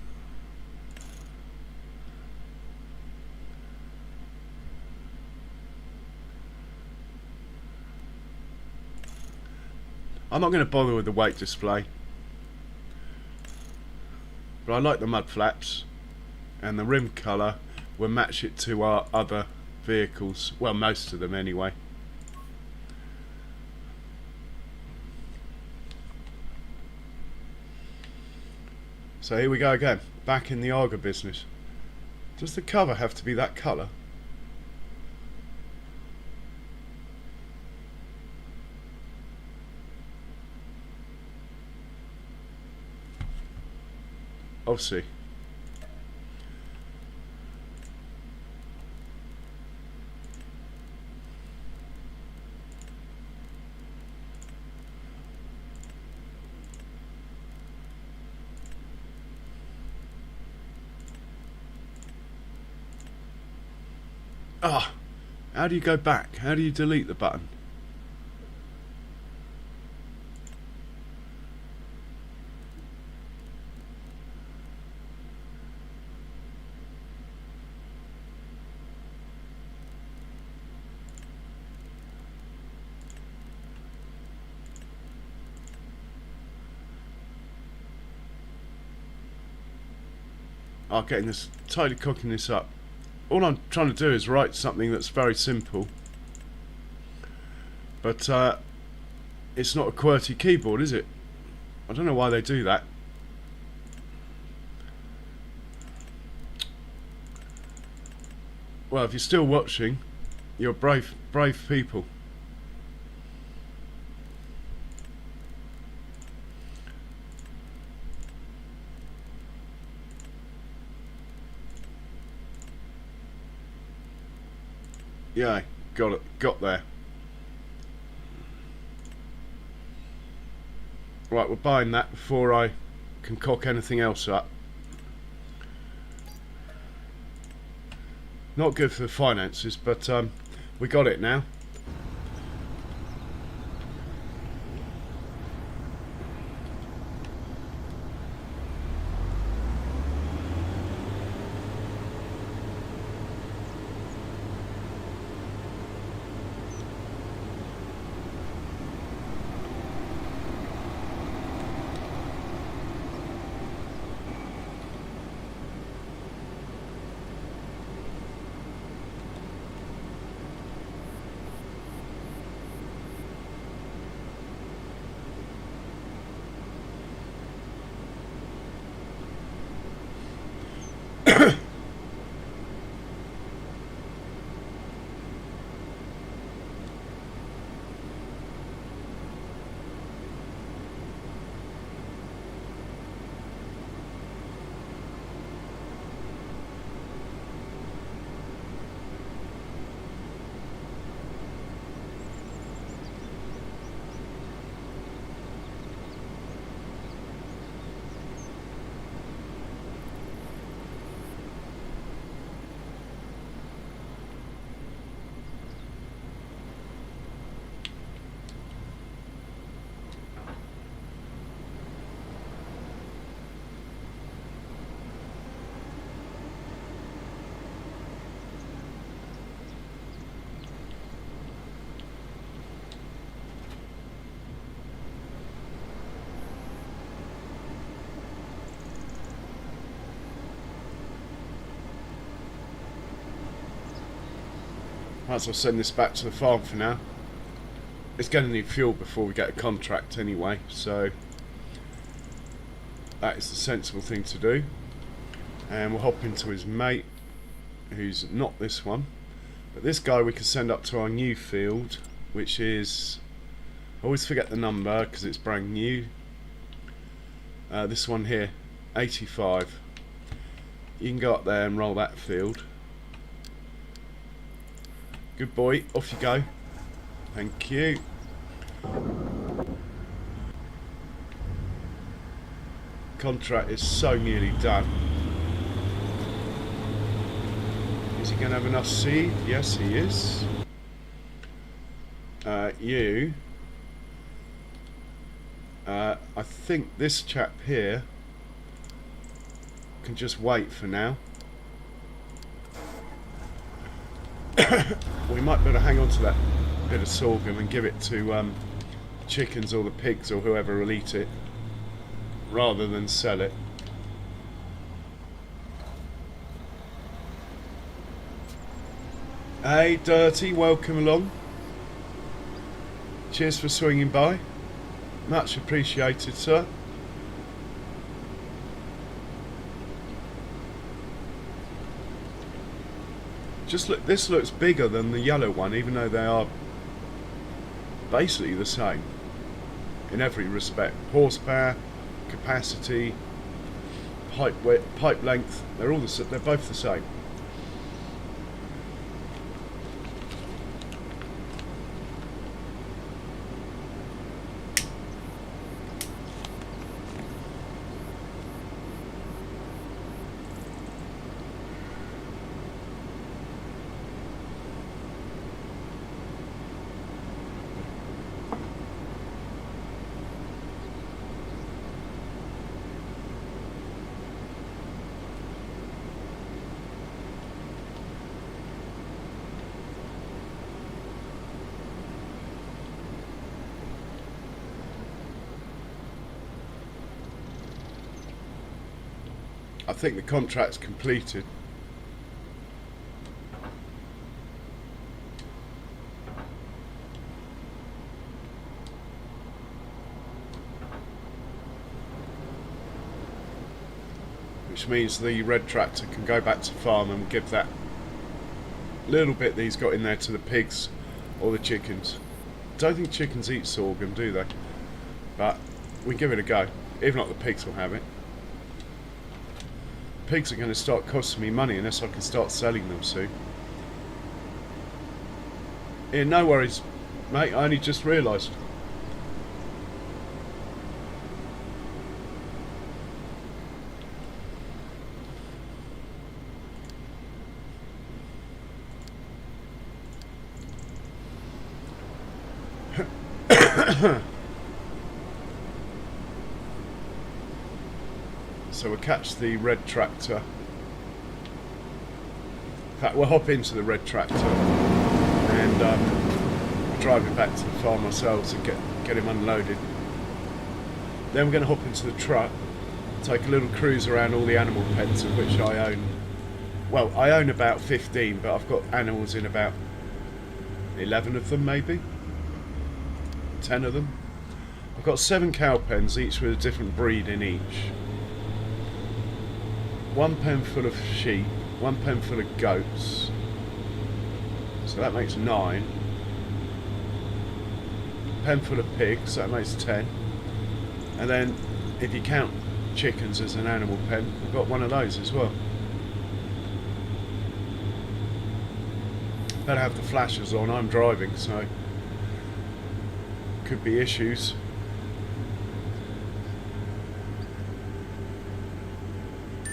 I'm not going to bother with the weight display. But I like the mud flaps. And the rim colour will match it to our other vehicles. Well, most of them anyway. So here we go again, back in the Arga business. Does the cover have to be that colour? Obviously. Ah, how do you go back? How do you delete the button? Oh, getting this, totally cocking this up. All I'm trying to do is write something that's very simple, but it's not a QWERTY keyboard, is it? I don't know why they do that. Well, if you're still watching, you're brave people. Yeah, got there. Right, we're buying that before I can cock anything else up. Not good for the finances, but we got it now. Might as well send this back to the farm for now. It's going to need fuel before we get a contract anyway, so that is the sensible thing to do. And we'll hop into his mate, who's not this one, but this guy we can send up to our new field, which is, I always forget the number because it's brand new. This one here, 85. You can go up there and roll that field. Good boy, off you go. Thank you. Contract is so nearly done. Is he going to have enough seed? Yes, he is. I think this chap here can just wait for now. We might be able to hang on to that bit of sorghum and give it to chickens or the pigs or whoever will eat it, rather than sell it. Hey Dirty, welcome along. Cheers for swinging by. Much appreciated, sir. Just look, this looks bigger than the yellow one, even though they are basically the same in every respect. Horsepower, capacity, pipe width, pipe length, they're both the same. I think the contract's completed. Which means the red tractor can go back to farm and give that little bit that he's got in there to the pigs or the chickens. Don't think chickens eat sorghum, do they? But we give it a go. If not, the pigs will have it. Pigs are going to start costing me money unless I can start selling them soon. Yeah, no worries, mate. I only just realised. So we'll catch the red tractor. In fact, we'll hop into the red tractor and drive it back to the farm ourselves and get him unloaded. Then we're going to hop into the truck, take a little cruise around all the animal pens, of which I own. Well, I own about 15, but I've got animals in about 11 of them, maybe 10 of them. I've got 7 cow pens, each with a different breed in each. 1 pen full of sheep, 1 pen full of goats, so that makes 9. Pen full of pigs, that makes 10. And then if you count chickens as an animal pen, I've got one of those as well. Better have the flashers on, I'm driving, so could be issues.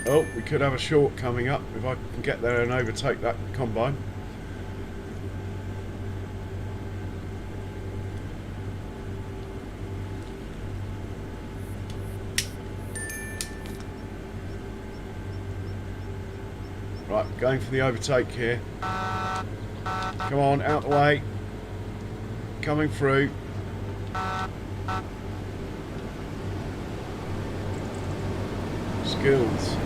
Oh, we could have a short coming up if I can get there and overtake that combine. Right, going for the overtake here. Come on, out the way. Coming through. Skills.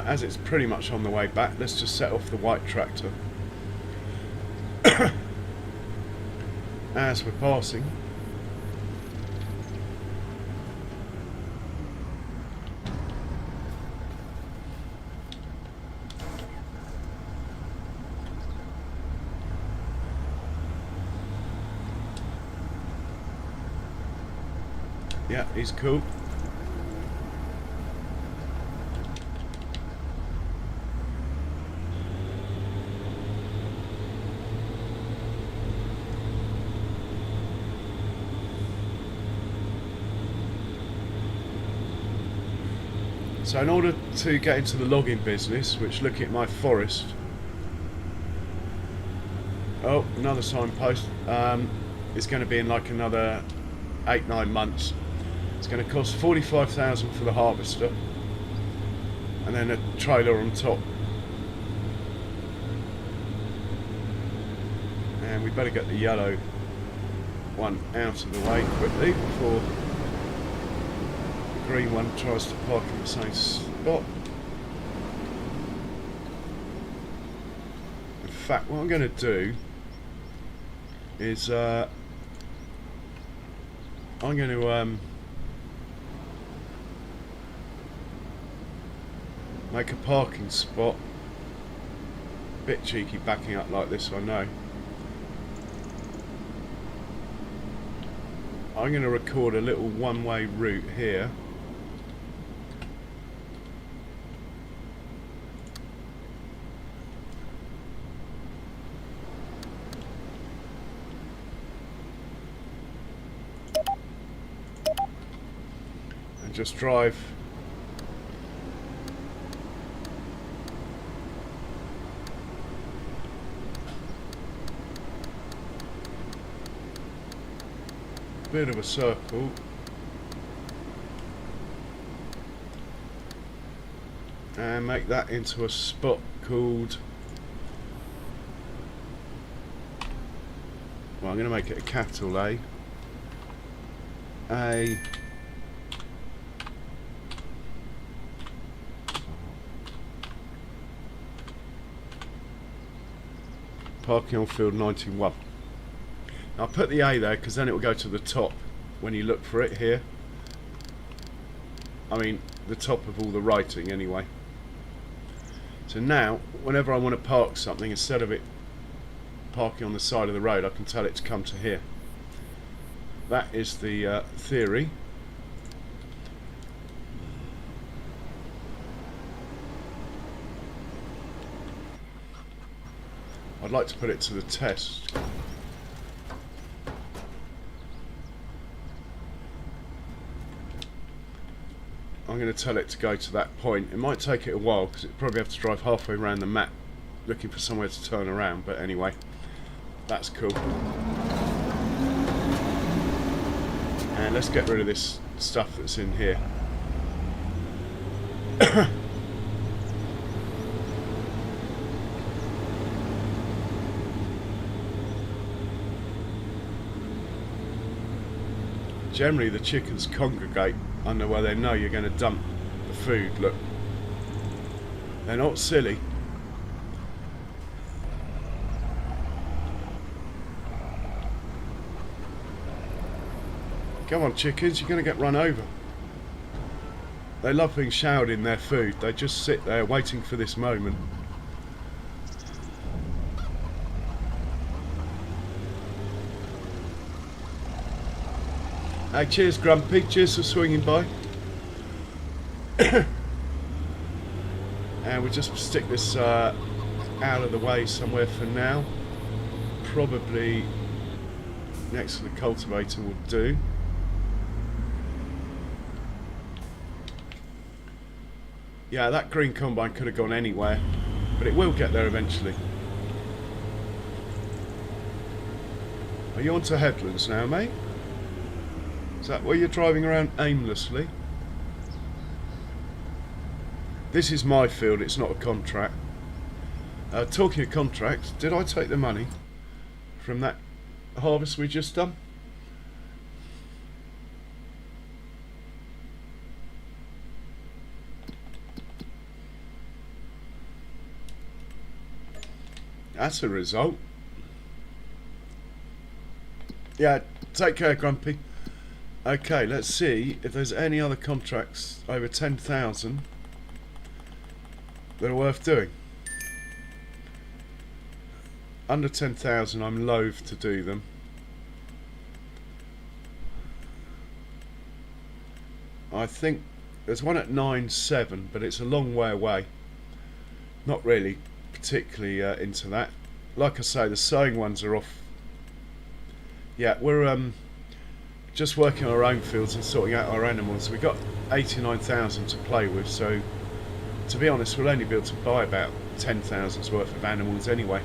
as it's pretty much on the way back, let's just set off the white tractor as we're passing. Yeah, he's cool. So in order to get into the logging business, which, looking at my forest, oh, another signpost, it's going to be in like another 8-9 months. It's going to cost 45,000 for the harvester, and then a trailer on top. And we better get the yellow one out of the way quickly before the green one tries to park in the same spot. In fact, what I'm going to do is I'm going to make a parking spot. Bit cheeky backing up like this, I know. I'm going to record a little one-way route here. And just drive bit of a circle, and make that into a spot called, well, I'm going to make it a capital A, parking on field 91. I'll put the A there because then it will go to the top when you look for it here. I mean, the top of all the writing anyway. So now, whenever I want to park something, instead of it parking on the side of the road, I can tell it to come to here. That is the theory. I'd like to put it to the test. I'm going to tell it to go to that point. It might take it a while because it'll probably have to drive halfway around the map looking for somewhere to turn around, but anyway, that's cool. And let's get rid of this stuff that's in here. Generally the chickens congregate under where they know you're going to dump the food. Look, they're not silly. Come on chickens, you're going to get run over. They love being showered in their food. They just sit there waiting for this moment. Hey, cheers Grumpy, cheers for swinging by. And we'll just stick this out of the way somewhere for now. Probably next to the cultivator will do. Yeah, that green combine could have gone anywhere, but it will get there eventually. Are you onto headlands now, mate? Is that where you're driving around aimlessly? This is my field, it's not a contract. Talking of contracts, did I take the money from that harvest we just done? That's a result. Yeah, take care, Grumpy. Okay, let's see if there's any other contracts over 10,000 that are worth doing. Under 10,000, I'm loath to do them. I think there's one at 9.7, but it's a long way away. Not really particularly into that. Like I say, the sowing ones are off. Yeah, we're just working our own fields and sorting out our animals. We've got 89,000 to play with, so to be honest, we'll only be able to buy about 10,000's worth of animals anyway,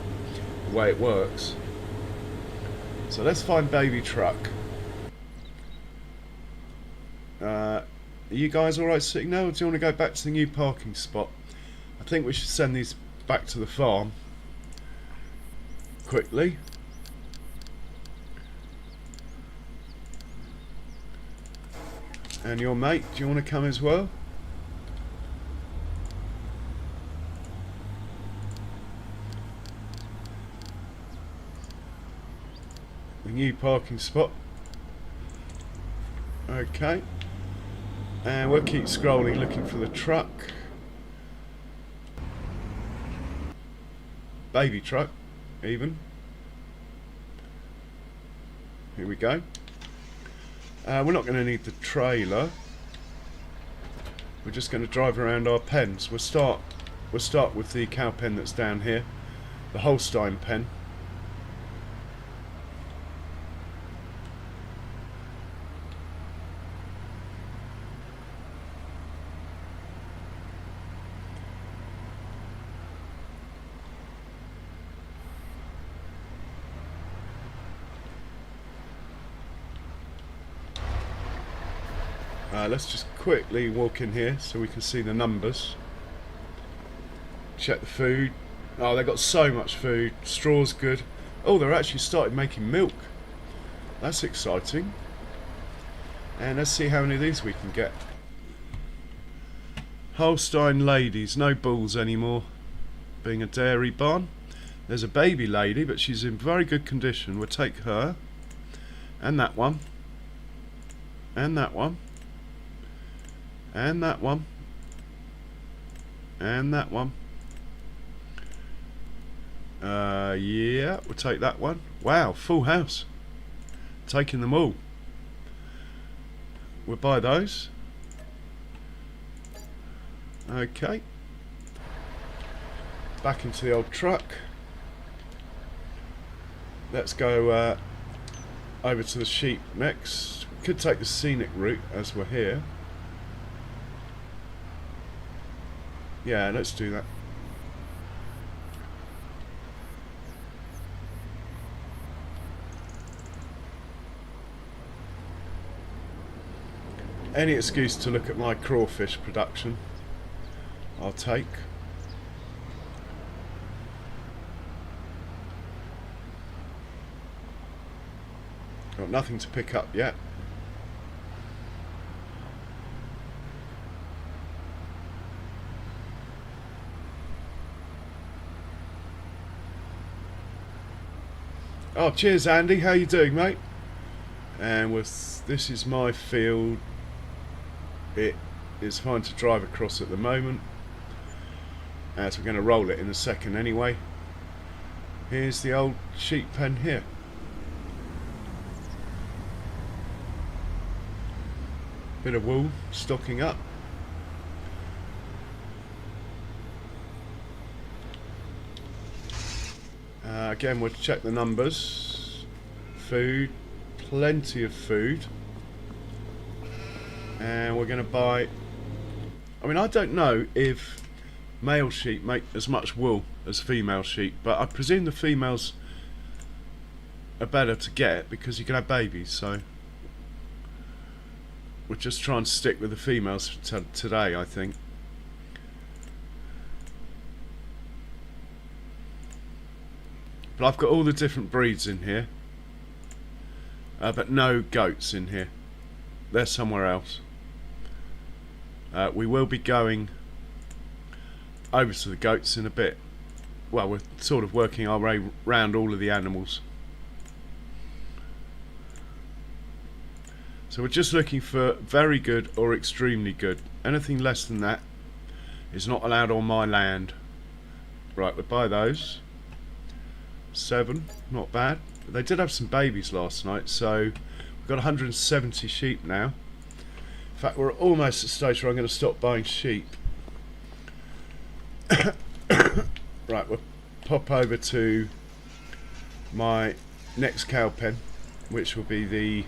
the way it works. So let's find baby truck. Are you guys alright sitting now, or do you want to go back to the new parking spot? I think we should send these back to the farm quickly. And your mate, do you want to come as well? The new parking spot. Okay. And we'll keep scrolling looking for the truck. Baby truck, even. Here we go. We're not going to need the trailer. We're just going to drive around our pens. We'll start with the cow pen that's down here, the Holstein pen. Let's just quickly walk in here so we can see the numbers. Check the food. Oh, they've got so much food. Straw's good. Oh, they're actually started making milk. That's exciting. And let's see how many of these we can get. Holstein ladies, no bulls anymore. Being a dairy barn. There's a baby lady, but she's in very good condition. We'll take her. And that one. And that one. And that one. And that one. Yeah, we'll take that one. Wow, full house. Taking them all. We'll buy those. Okay. Back into the old truck. Let's go over to the sheep next. We could take the scenic route as we're here. Yeah, let's do that. Any excuse to look at my crawfish production, I'll take. Got nothing to pick up yet. Oh, cheers Andy, how you doing, mate? And this is my field. It is fine to drive across at the moment, as we're going to roll it in a second anyway. Here's the old sheep pen here. Bit of wool stocking up. Again, we'll check the numbers. Food, plenty of food. And we're going to buy... I mean, I don't know if male sheep make as much wool as female sheep, but I presume the females are better to get because you can have babies, so... We'll just try and stick with the females today, I think. But I've got all the different breeds in here, but no goats in here. They're somewhere else. We will be going over to the goats in a bit. well, we're sort of working our way round all of the animals. So we're just looking for very good or extremely good. Anything less than that is not allowed on my land. Right, we'll buy those. 7, not bad. They did have some babies last night, so we've got 170 sheep now. In fact, we're almost at the stage where I'm going to stop buying sheep. Right, we'll pop over to my next cow pen, which will be the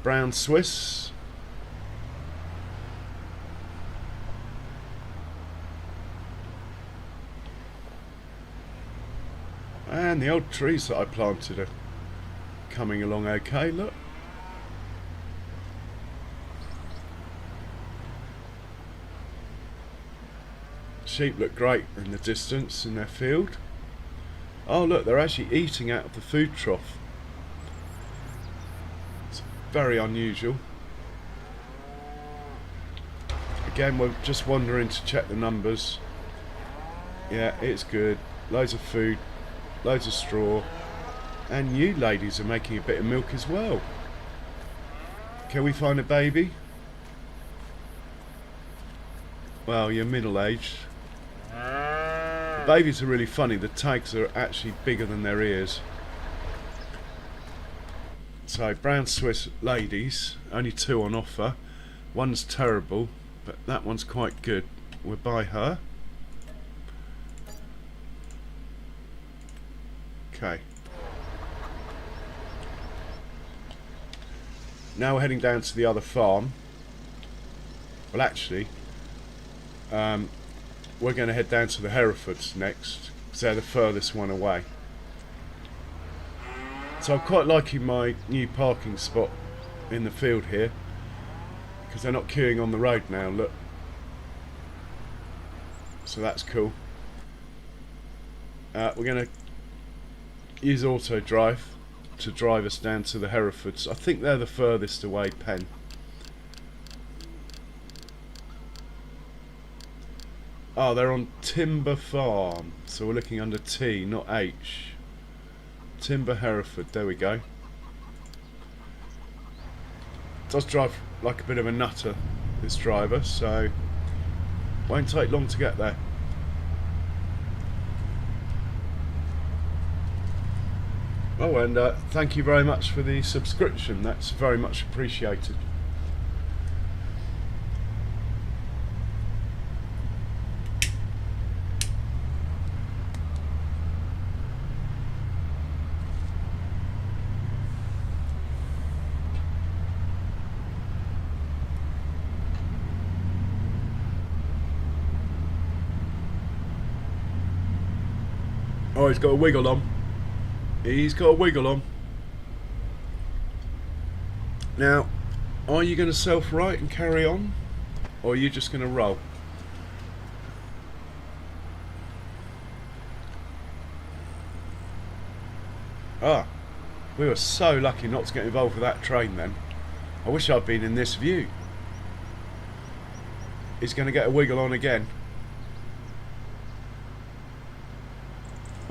brown Swiss. And the old trees that I planted are coming along okay, look. Sheep look great in the distance in their field. Oh look, they're actually eating out of the food trough. It's very unusual. Again, we're just wandering to check the numbers. Yeah, it's good. Loads of food, loads of straw. And you ladies are making a bit of milk as well. Can we find a baby? Well, you're middle-aged. The babies are really funny. The tags are actually bigger than their ears. So, brown Swiss ladies, only 2 on offer. One's terrible, but that one's quite good. We'll buy her. Okay. Now we're heading down to the other farm. Well, actually, we're going to head down to the Herefords next, because they're the furthest one away. So I'm quite liking my new parking spot in the field here, because they're not queuing on the road now, look. So that's cool. We're going to use auto drive to drive us down to the Herefords. I think they're the furthest away pen. Oh, they're on Timber Farm, so we're looking under T, not H. Timber Hereford, there we go. Does drive like a bit of a nutter, this driver, so won't take long to get there. Oh, and thank you very much for the subscription, that's very much appreciated. Oh, he's got a wiggle on. He's got a wiggle on. Now, are you going to self-right and carry on? Or are you just going to roll? Ah, we were so lucky not to get involved with that train then. I wish I'd been in this view. He's going to get a wiggle on again.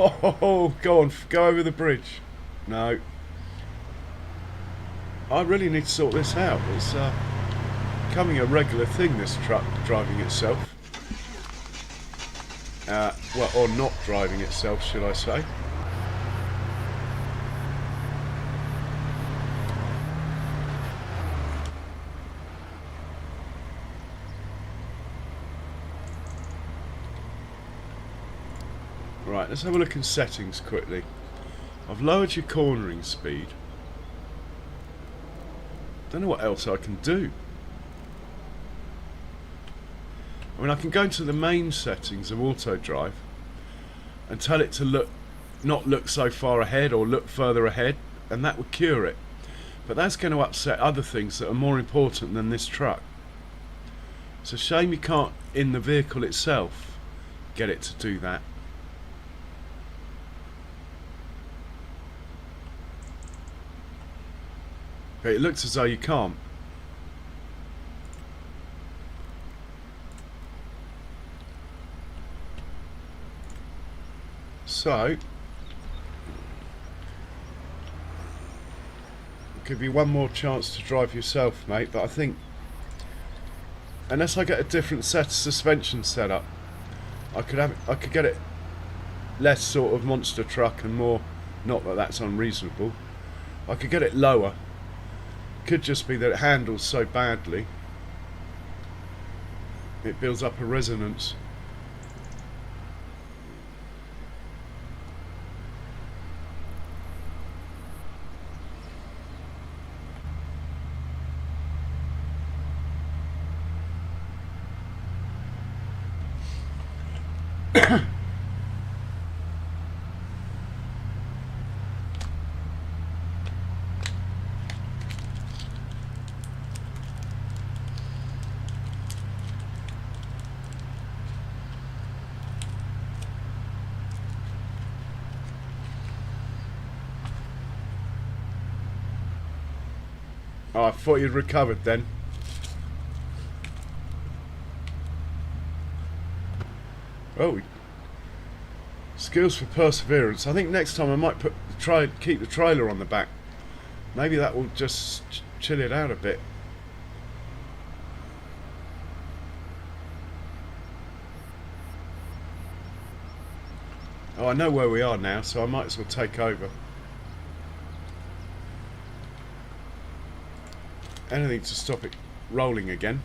Oh, go on, go over the bridge. No. I really need to sort this out. It's becoming a regular thing, this truck driving itself. Well, or not driving itself, should I say. Right, let's have a look in settings quickly. I've lowered your cornering speed. Don't know what else I can do. I mean, I can go into the main settings of auto drive and tell it to not look so far ahead or look further ahead, and that would cure it. But that's going to upset other things that are more important than this truck. It's a shame you can't, in the vehicle itself, get it to do that. But it looks as though you can't. So, I'll give you one more chance to drive yourself, mate, but I think unless I get a different set of suspension set up, I could get it less sort of monster truck and more, not that that's unreasonable, I could get it lower. Could just be that it handles so badly it builds up a resonance. Oh, I thought you'd recovered then. Oh, skills for perseverance. I think next time I might keep the trailer on the back. Maybe that will just chill it out a bit. Oh, I know where we are now, so I might as well take over. Anything to stop it rolling again.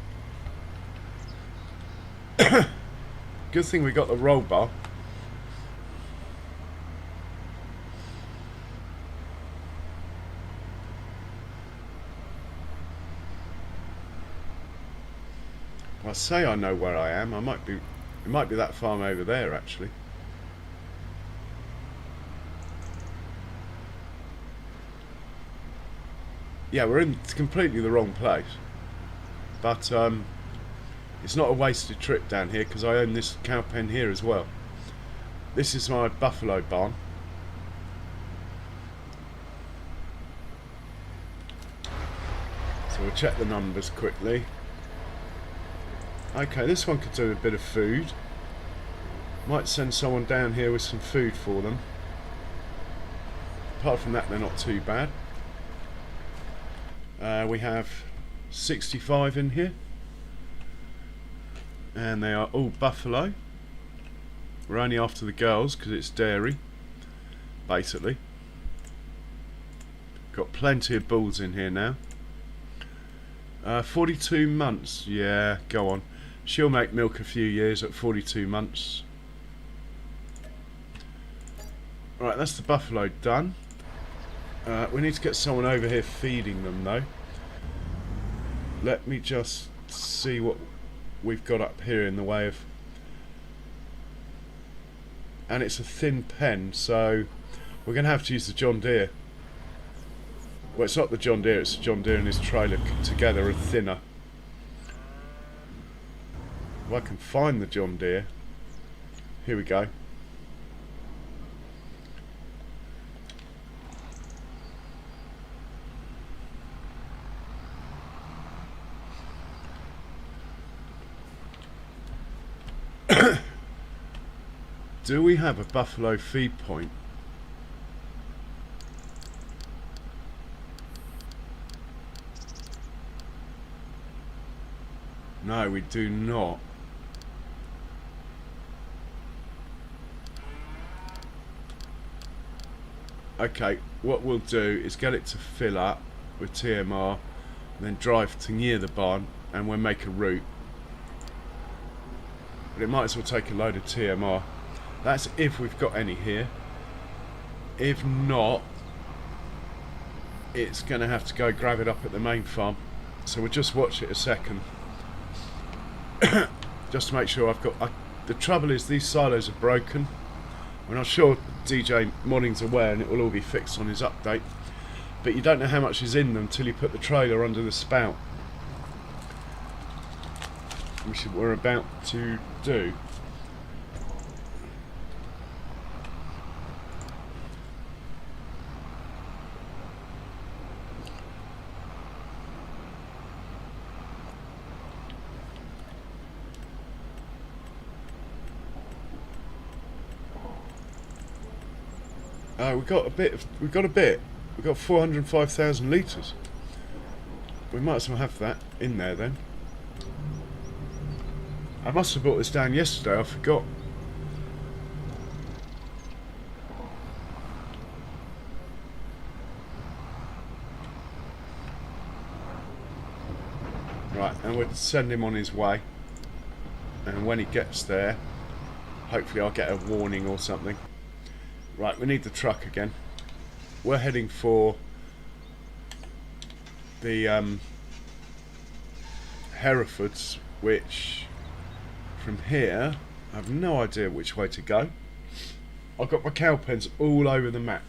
Good thing we got the roll bar. Well, I say I know where I am. It might be that farm over there actually. Yeah, we're in completely the wrong place, but it's not a wasted trip down here because I own this cow pen here as well. This is my buffalo barn. So we'll check the numbers quickly. Okay, this one could do a bit of food. Might send someone down here with some food for them. Apart from that, they're not too bad. We have 65 in here, and they are all buffalo. We're only after the girls because it's dairy, basically. Got plenty of bulls in here now. 42 months, yeah, go on. She'll make milk a few years at 42 months. Right, that's the buffalo done. We need to get someone over here feeding them though. Let me just see what we've got up here in the way of... And it's a thin pen, so we're going to have to use the John Deere. Well, it's not the John Deere, it's the John Deere and his trailer together are thinner. If I can find the John Deere. Here we go. Do we have a buffalo feed point? No, we do not. Okay, what we'll do is get it to fill up with TMR, and then drive to near the barn, and we'll make a route. But it might as well take a load of TMR. That's if we've got any here. If not, it's going to have to go grab it up at the main farm. So we'll just watch it a second. Just to make sure I've got... the trouble is these silos are broken. And I'm sure DJ Modding's aware and it will all be fixed on his update. But you don't know how much is in them till you put the trailer under the spout. Which is what we're about to do. We've got a bit. We've got 405,000 litres. We might as well have that in there then. I must have brought this down yesterday. I forgot. Right, and we'll send him on his way. And when he gets there, hopefully I'll get a warning or something. Right, we need the truck again. We're heading for the Herefords, which from here I have no idea which way to go. I've got my cow pens all over the map.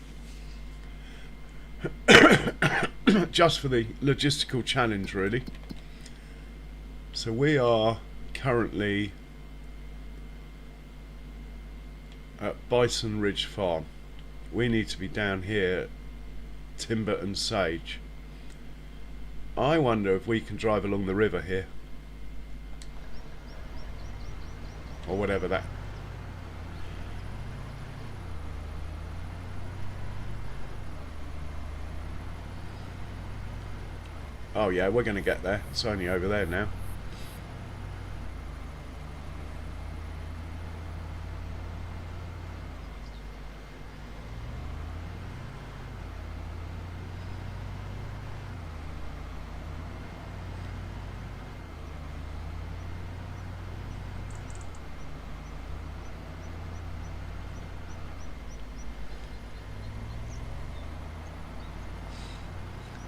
Just for the logistical challenge, really. So we are currently at Bison Ridge Farm. We need to be down here, Timber and Sage. I wonder if we can drive along the river here, or whatever that. Oh yeah, we're going to get there. It's only over there now.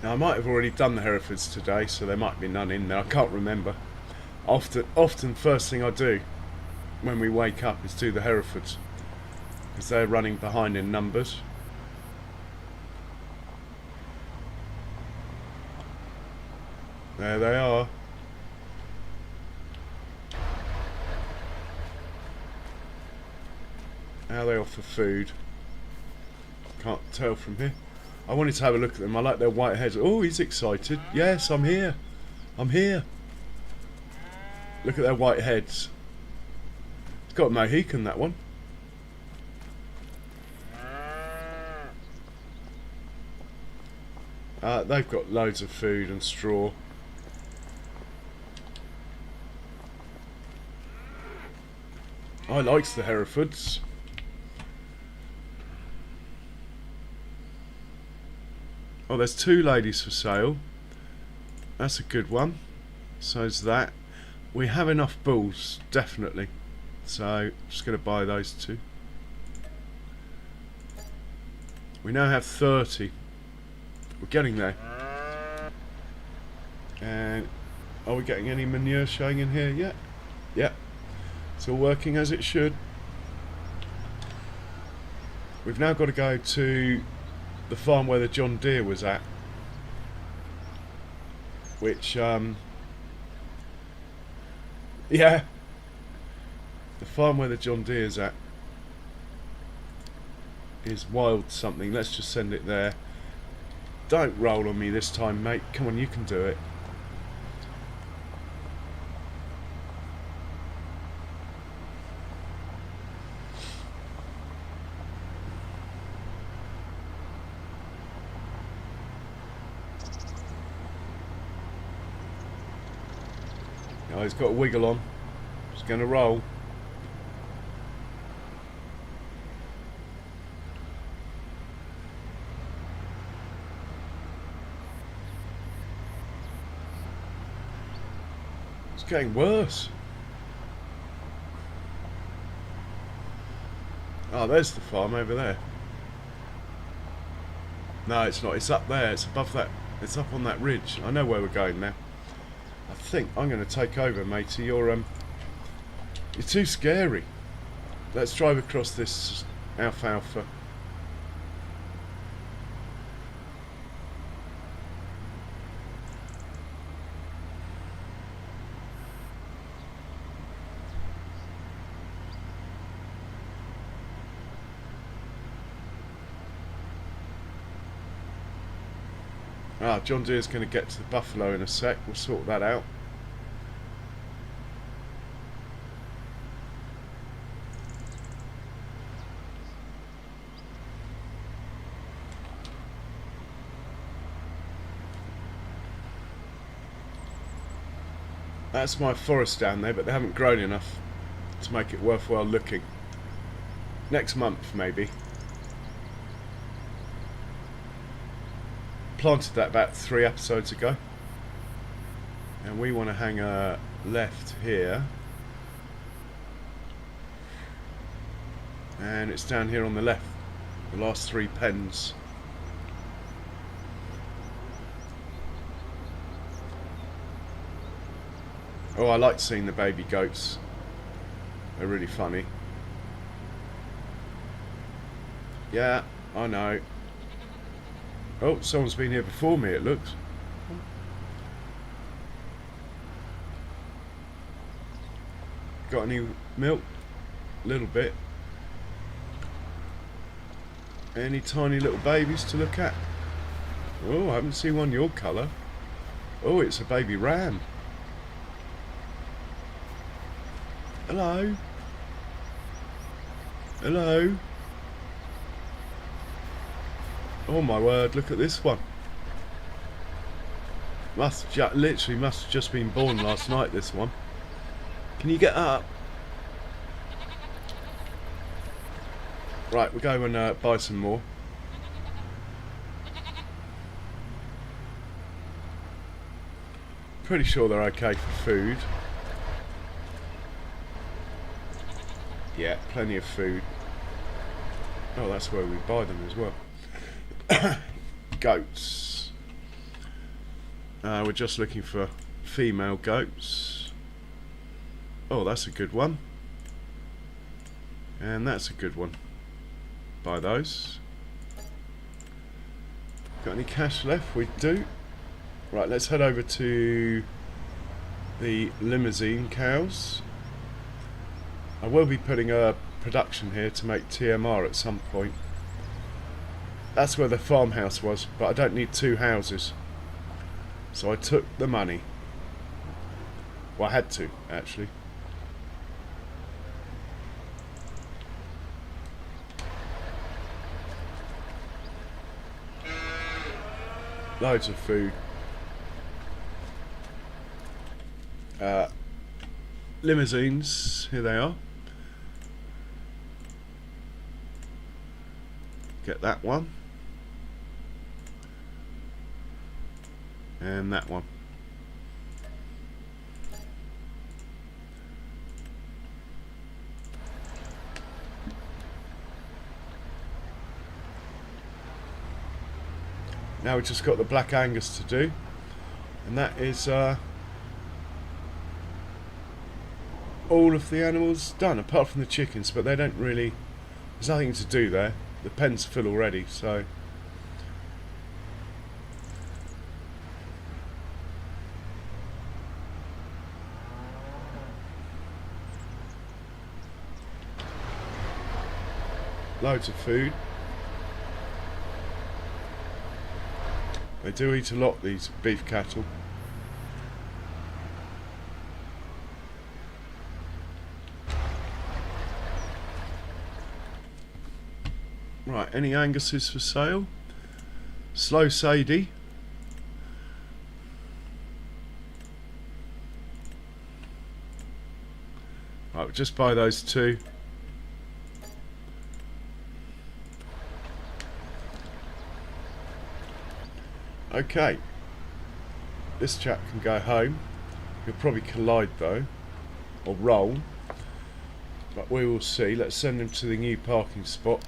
Now I might have already done the Herefords today, so there might be none in there. I can't remember. Often first thing I do when we wake up is do the Herefords, because they're running behind in numbers. There they are. How are they off for food? Can't tell from here. I wanted to have a look at them. I like their white heads. Oh, he's excited. Yes, I'm here. I'm here. Look at their white heads. It's got a Mohican, that one. They've got loads of food and straw. I likes the Herefords. Oh, there's two ladies for sale. That's a good one. So's that. We have enough bulls, definitely. So, I'm just going to buy those two. We now have 30. We're getting there. And are we getting any manure showing in here yet? Yeah. It's all working as it should. We've now got to go to the farm where the John Deere was at, which yeah, the farm where the John Deere's at is wild something. Let's just send it there. Don't roll on me this time, mate. Come on, you can do it. Oh, he's got a wiggle on. He's going to roll. It's getting worse. Oh, there's the farm over there. No, it's not. It's up there. It's above that. It's up on that ridge. I know where we're going now. I think I'm going to take over, matey. You're too scary. Let's drive across this alfalfa. Ah, John Deere's going to get to the buffalo in a sec. We'll sort that out. That's my forest down there, but they haven't grown enough to make it worthwhile looking. Next month, maybe. Planted that about 3 episodes ago. And we want to hang a left here. And it's down here on the left. The last 3 pens. Oh, I like seeing the baby goats. They're really funny. Yeah, I know. Oh, someone's been here before me, it looks. Got any milk? A little bit. Any tiny little babies to look at? Oh, I haven't seen one your colour. Oh, it's a baby ram. Hello? Hello? Oh my word, look at this one. Literally must have just been born last night, this one. Can you get up? Right, we'll go and buy some more. Pretty sure they're okay for food. Yeah, plenty of food. Oh, that's where we buy them as well. Goats. We're just looking for female goats. Oh, that's a good one. And that's a good one. Buy those. Got any cash left? We do. Right, let's head over to the limousine cows. I will be putting a production here to make TMR at some point. That's where the farmhouse was, but I don't need 2 houses. So I took the money. Well, I had to, actually. Loads of food. Limousines, here they are. Get that one. And that one. Now we've just got the Black Angus to do, and that is all of the animals done, apart from the chickens, but they don't really, there's nothing to do there. The pen's full already, so loads of food. They do eat a lot, these beef cattle. Right, any Anguses for sale? Slow Sadie. Right, we'll just buy those 2. Okay. This chap can go home. He'll probably collide though, or roll. But we will see. Let's send him to the new parking spot.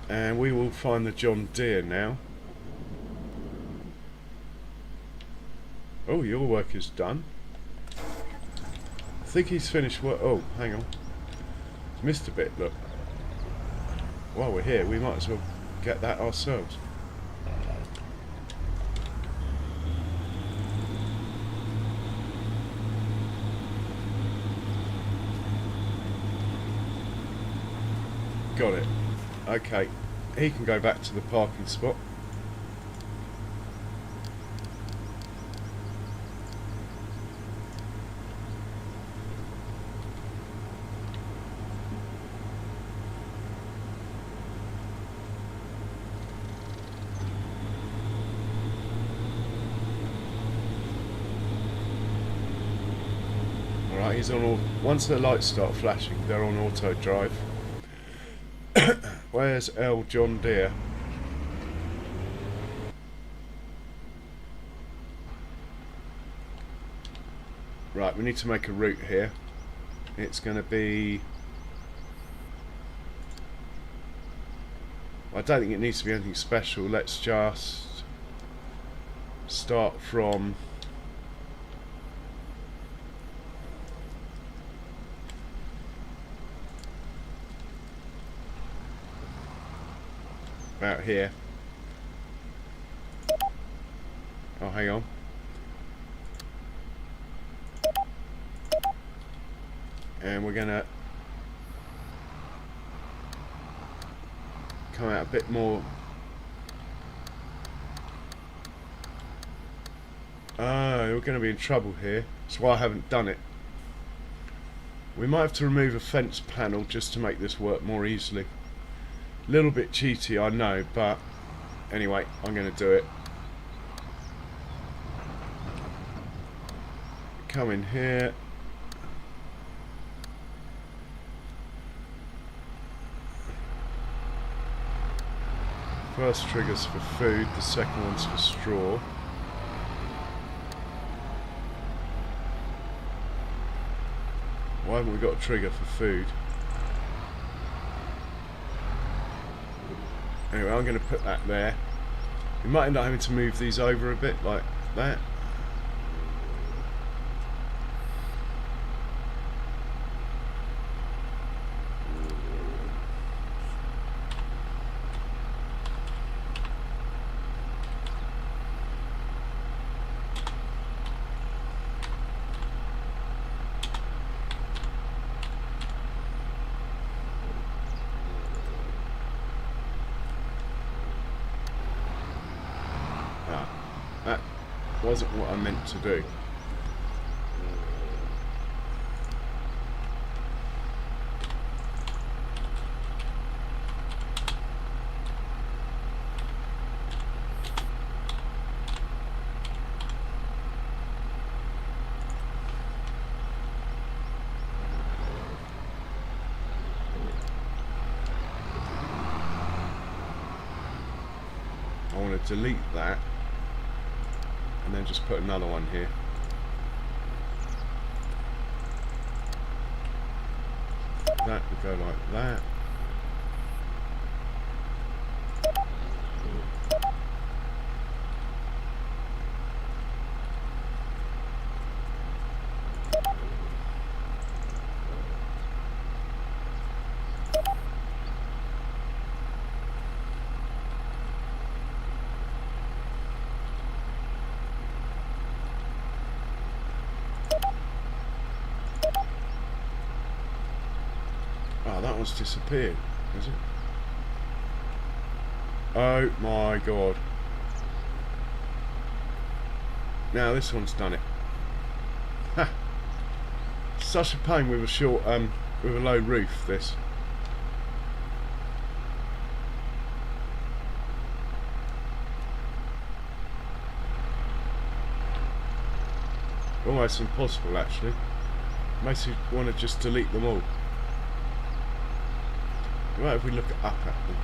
And we will find the John Deere now. Oh, your work is done. I think he's finished work. Oh, hang on. He's missed a bit, look. While we're here, we might as well get that ourselves. Got it. Okay, he can go back to the parking spot. is on all. Once the lights start flashing, they're on auto drive. Where's L John Deere? Right, we need to make a route here. It's going to be... I don't think it needs to be anything special. Let's just start from... about here. Oh, hang on. And we're gonna come out a bit more. Oh, we're gonna be in trouble here. That's why I haven't done it. We might have to remove a fence panel just to make this work more easily. A little bit cheaty, I know, but anyway, I'm gonna do it. Come in here. First trigger's for food, the second one's for straw. Why haven't we got a trigger for food? Anyway, I'm going to put that there. We might end up having to move these over a bit like that. That wasn't what I meant to do. I want to delete that. And then just put another one here. That would go like that. Oh, that one's disappeared, is it? Oh my god. Now this one's done it. Ha! Such a pain with a short, with a low roof, this. Almost impossible, actually. Makes you want to just delete them all. Right, if we look up at them.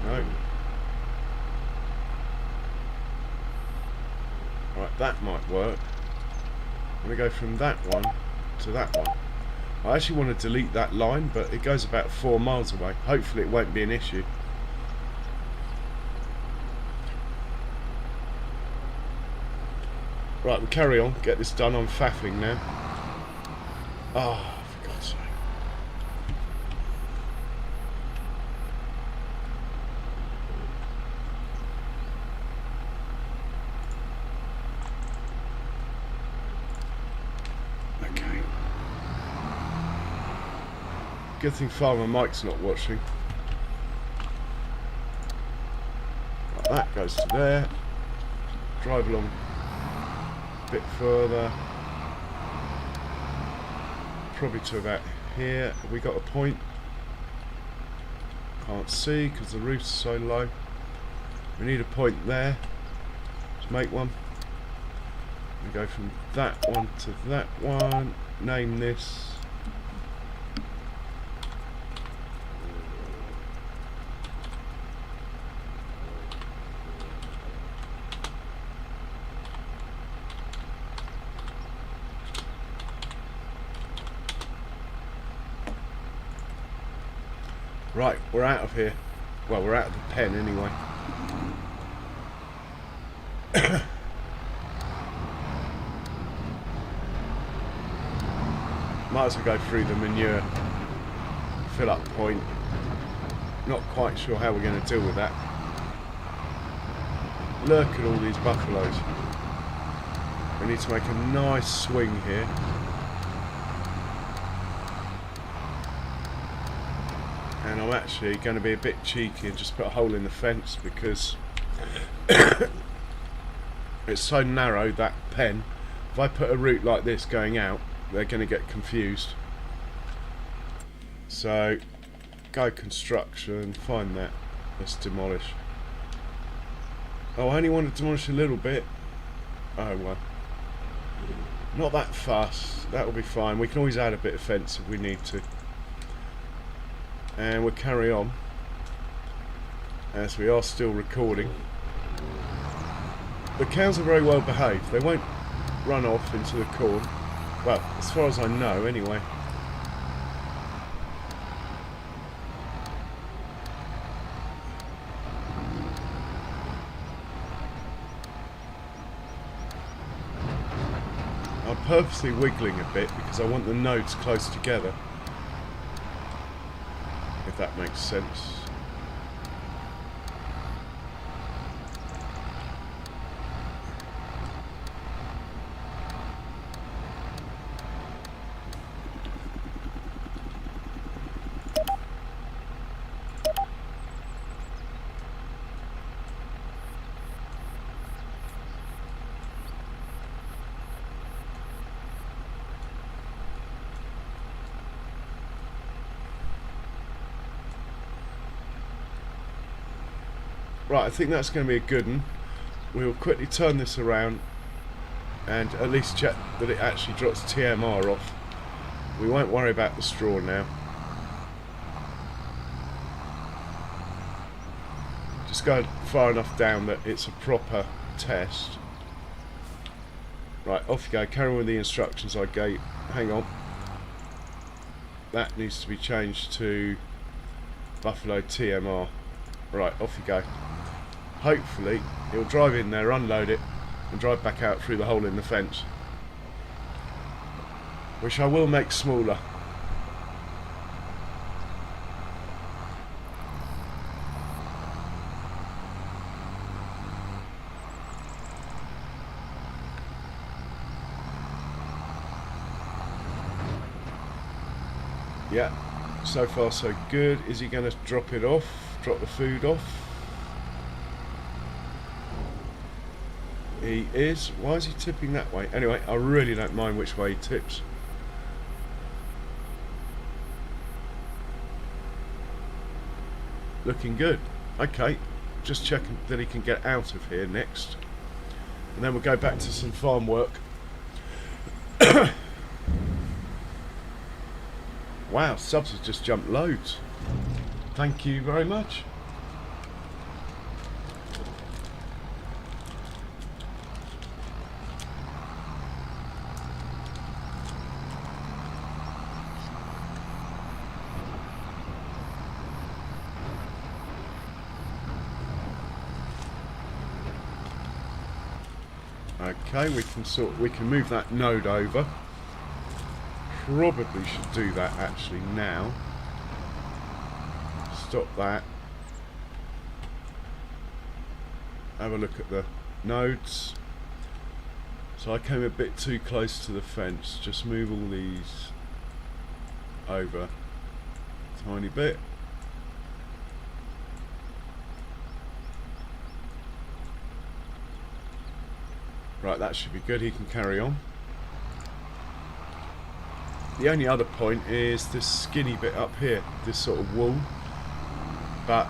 No. Right, that might work. I'm going to go from that one to that one. I actually want to delete that line, but it goes about 4 miles away. Hopefully it won't be an issue. Right, we'll carry on. Get this done. I'm faffing now. Ah. Oh, for God's sake. Good thing Farmer Mike's not watching. Right, that goes to there. Drive along a bit further. Probably to about here. Have we got a point? Can't see because the roof's so low. We need a point there. Let's make one. We go from that one to that one. name this. Right, we're out of here. Well, we're out of the pen anyway. Might as well go through the manure fill up point. Not quite sure how we're going to deal with that. Look at all these buffaloes. We need to make a nice swing here. And I'm actually going to be a bit cheeky and just put a hole in the fence because it's so narrow, that pen. If I put a route like this going out, they're going to get confused. So, go construction, find that. Let's demolish. Oh, I only want to demolish a little bit. Oh well. Not that fast. That'll be fine. We can always add a bit of fence if we need to. And we'll carry on as we are still recording. The cows are very well behaved. They won't run off into the corn. Well, as far as I know, anyway. I'm purposely wiggling a bit because I want the nodes close together. If that makes sense. Right, I think that's going to be a good one. We'll quickly turn this around and at least check that it actually drops TMR off. We won't worry about the straw now. Just go far enough down that it's a proper test. Right, off you go. Carry on with the instructions I gave. Hang on. That needs to be changed to Buffalo TMR. Right, off you go. Hopefully he'll drive in there, unload it and drive back out through the hole in the fence, which I will make smaller. Yeah, so far so good. Is he going to drop it off? Drop the food off? He is. Why is he tipping that way? Anyway, I really don't mind which way he tips. Looking good. Okay, just checking that he can get out of here next. And then we'll go back to some farm work. Wow, subs have just jumped loads. Thank you very much. Okay, we can move that node over. Probably should do that actually now. Stop that. Have a look at the nodes. So I came a bit too close to the fence. Just move all these over a tiny bit. Right, that should be good. He can carry on. The only other point is this skinny bit up here, this sort of wall, but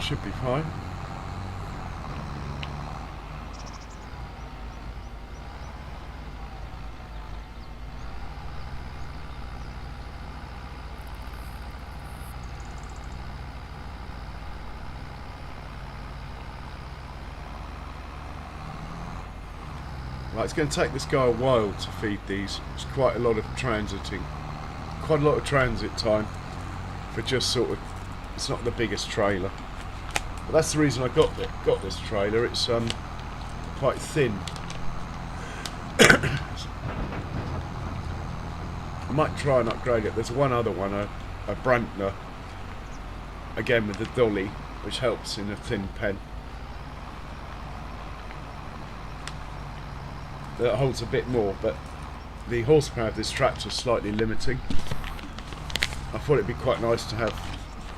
should be fine. It's going to take this guy a while to feed these. It's quite a lot of transiting, quite a lot of transit time for just sort of. It's not the biggest trailer, but that's the reason I got this trailer. It's quite thin. I might try and upgrade it. There's one other one, a Brantner, again with the dolly, which helps in a thin pen. That holds a bit more, but the horsepower of this tractor is slightly limiting. I thought it'd be quite nice to have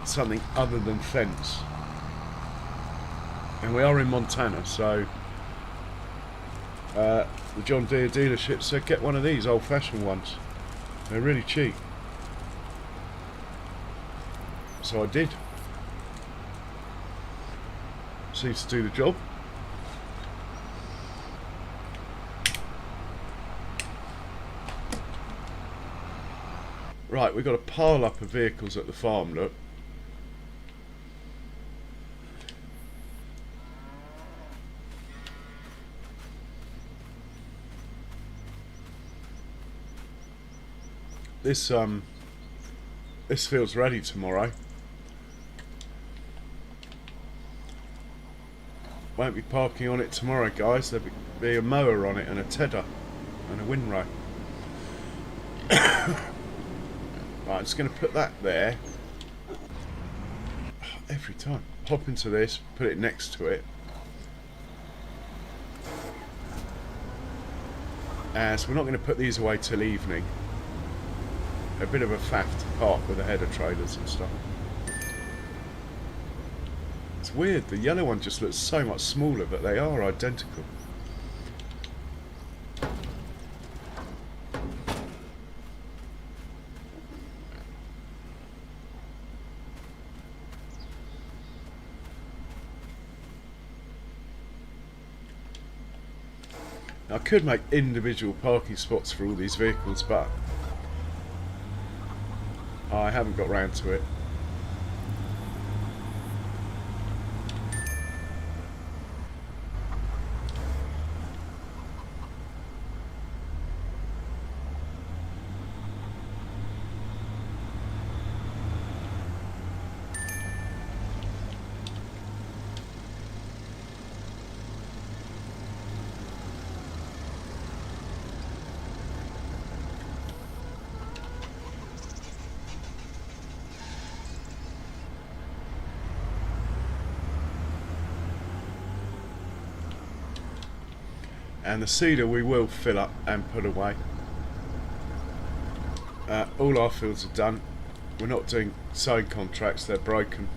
something other than fence. And we are in Montana, so the John Deere dealership said get one of these old-fashioned ones. They're really cheap. So I did. Seems to do the job. Right, we've got a pile up of vehicles at the farm, look. This field's ready tomorrow. Won't be parking on it tomorrow, guys. There'll be a mower on it and a tedder and a windrow. Right, I'm just going to put that there. Every time. Hop into this, put it next to it. So we're not going to put these away till evening. A bit of a faff to park with the header trailers and stuff. It's weird, the yellow one just looks so much smaller, but they are identical. I could make individual parking spots for all these vehicles, but I haven't got round to it. And the cedar we will fill up and put away. All our fields are done. We're not doing sowing contracts, they're broken.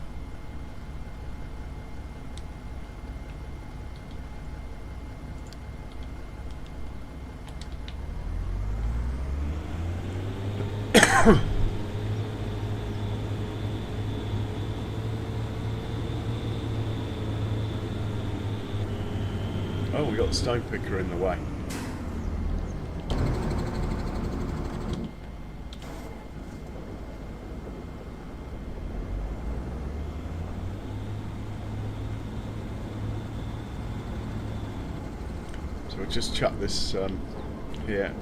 Oh, we got the stone picker in the way. So we'll just chuck this here.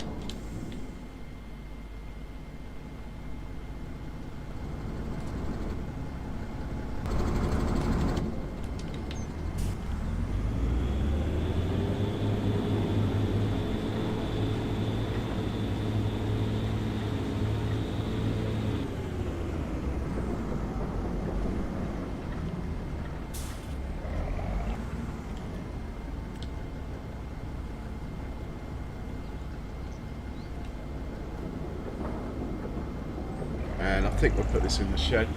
And I think we'll put this in the shed.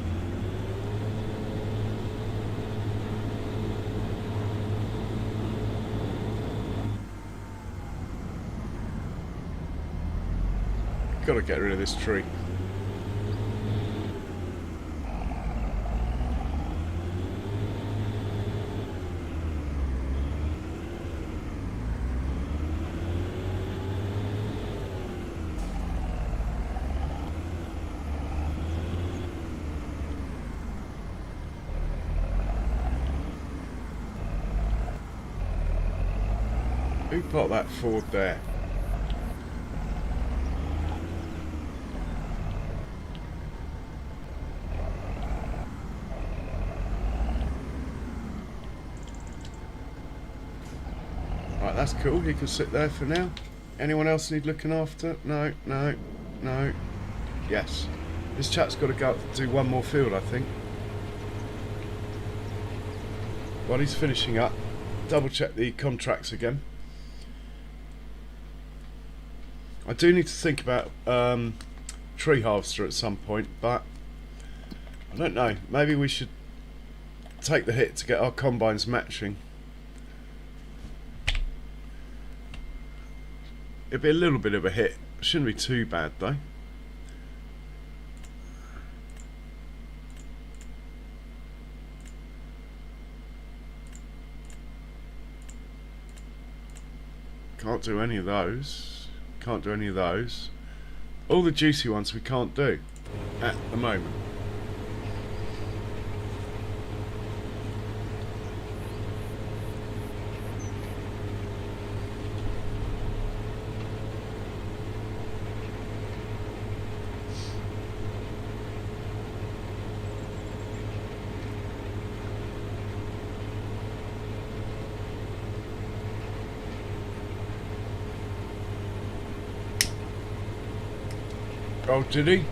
Got to get rid of this tree. Who put that forward there? Right, that's cool. He can sit there for now. Anyone else need looking after? No, no, no. Yes. This chap's got to go do one more field, I think. While he's finishing up, double check the contracts again. I do need to think about tree harvester at some point, but I don't know. Maybe we should take the hit to get our combines matching. It'd be a little bit of a hit. Shouldn't be too bad though. Can't do any of those. Can't do any of those. All the juicy ones we can't do at the moment. Oh, did he?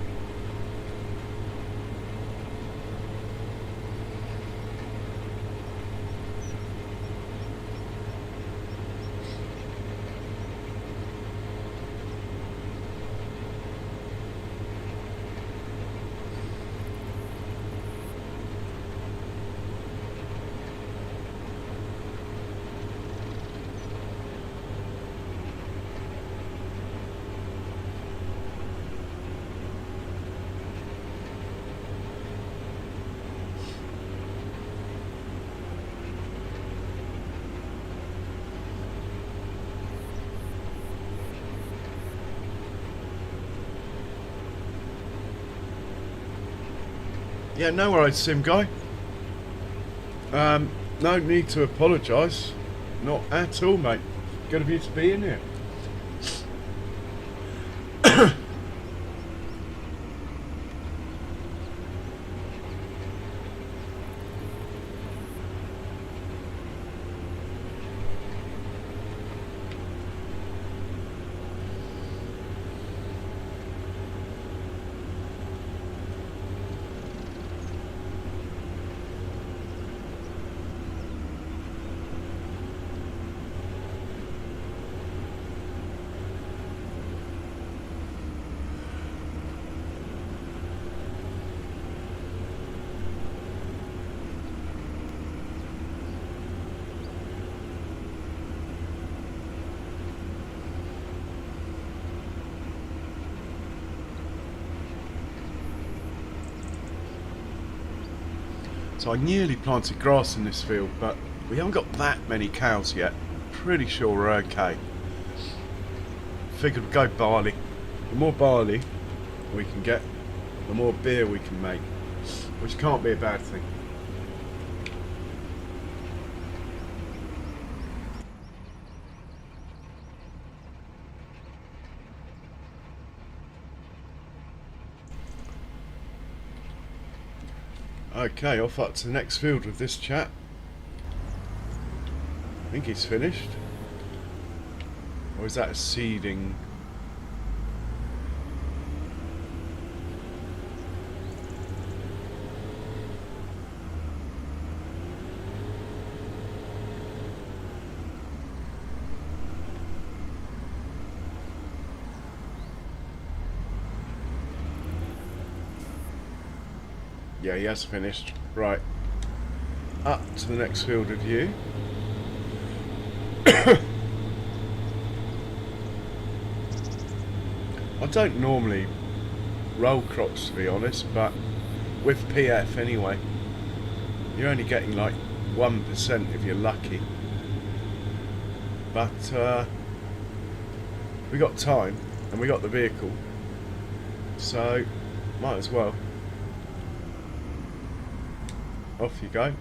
Yeah, no worries, Sim guy. No need to apologise. Not at all, mate. Good of you to be in here. So I nearly planted grass in this field, but we haven't got that many cows yet. Pretty sure we're okay. Figured we'd go barley. The more barley we can get, the more beer we can make, which can't be a bad thing. Okay, off up to the next field with this chap. I think he's finished. Or is that a seeding? Yeah, he has finished. Right. Up to the next field of view. I don't normally roll crops, to be honest, but with PF anyway, you're only getting like 1% if you're lucky. But we got time and we got the vehicle, so might as well. Off you go.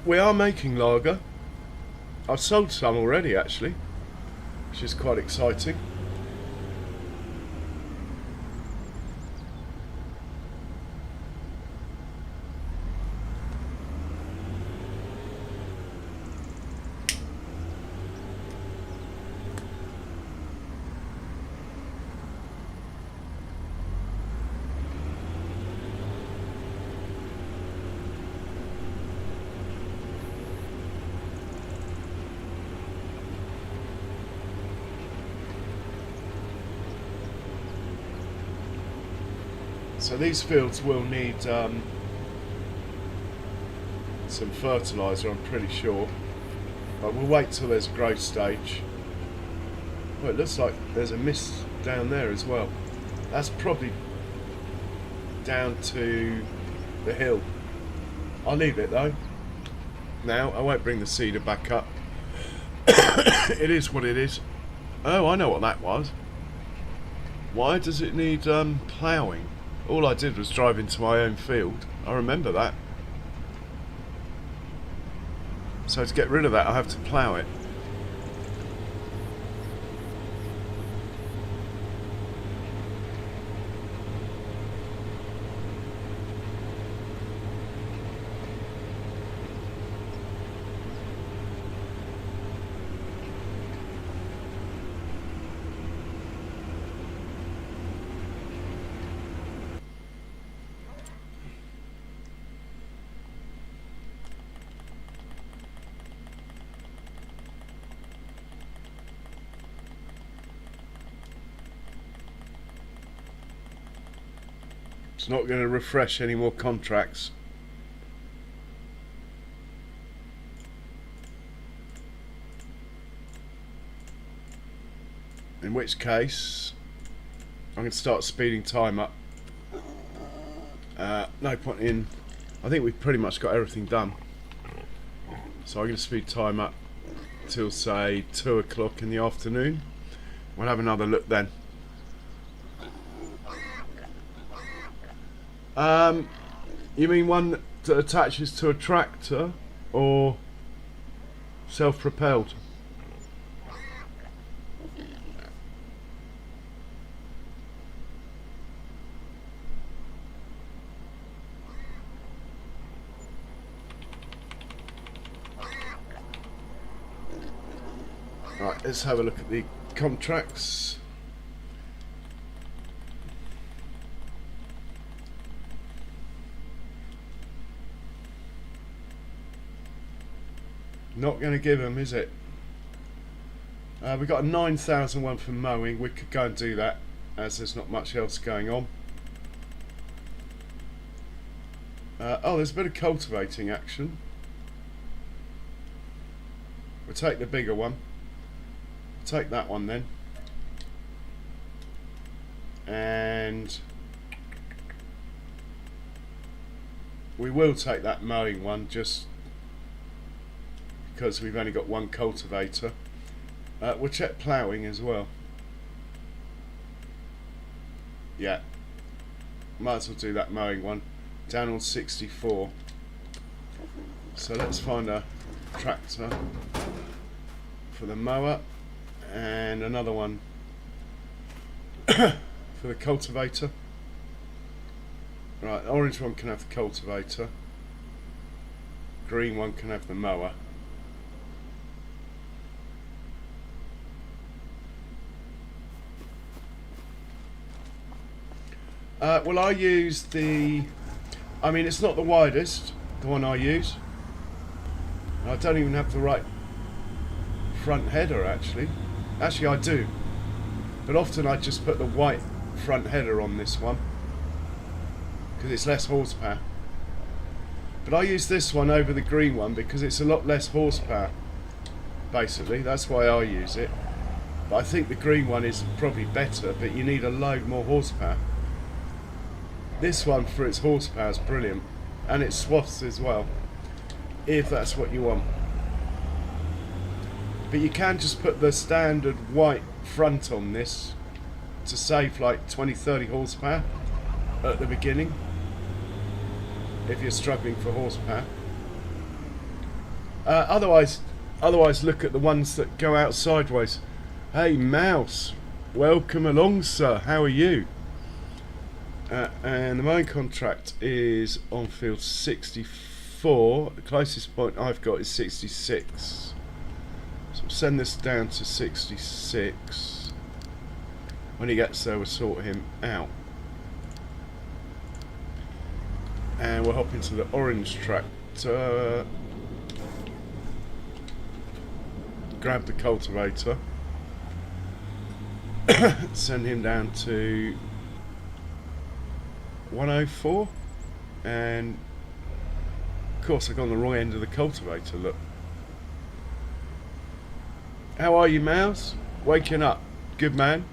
We are making lager. I've sold some already actually, which is quite exciting. So these fields will need some fertiliser, I'm pretty sure. But we'll wait till there's a growth stage. Well, it looks like there's a mist down there as well. That's probably down to the hill. I'll leave it though. Now, I won't bring the cedar back up. It is what it is. Oh, I know what that was. Why does it need ploughing? All I did was drive into my own field. I remember that. So to get rid of that, I have to plough it. It's not going to refresh any more contracts. In which case, I'm going to start speeding time up. No point in... I think we've pretty much got everything done. So I'm going to speed time up till, say, 2 o'clock in the afternoon. We'll have another look then. You mean one that attaches to a tractor or self-propelled? Right, let's have a look at the contracts. Not going to give them, is it? We've got a 9,000 one for mowing. We could go and do that, as there's not much else going on. Oh, there's a bit of cultivating action. We'll take the bigger one. Take that one then. And we will take that mowing one just because we've only got one cultivator. We'll check ploughing as well. Yeah, might as well do that mowing one. Down on 64. So let's find a tractor for the mower and another one for the cultivator. Right, the orange one can have the cultivator. Green one can have the mower. Well, I use the... I mean, it's not the widest, the one I use. I don't even have the right front header, actually. Actually, I do. But often I just put the white front header on this one, because it's less horsepower. But I use this one over the green one because it's a lot less horsepower, basically. That's why I use it. But I think the green one is probably better, but you need a load more horsepower. This one, for its horsepower, is brilliant, and it swaths as well, if that's what you want. But you can just put the standard white front on this to save like 20-30 horsepower at the beginning, if you're struggling for horsepower. Otherwise, look at the ones that go out sideways. Hey, Mouse, welcome along, sir. How are you? And the mowing contract is on field 64. The closest point I've got is 66. So we'll send this down to 66. When he gets there, we'll sort him out. And we'll hop into the orange tractor. Grab the cultivator. Send him down to 104. And of course I got on the wrong end of the cultivator, look. How are you, Mouse? Waking up. Good man.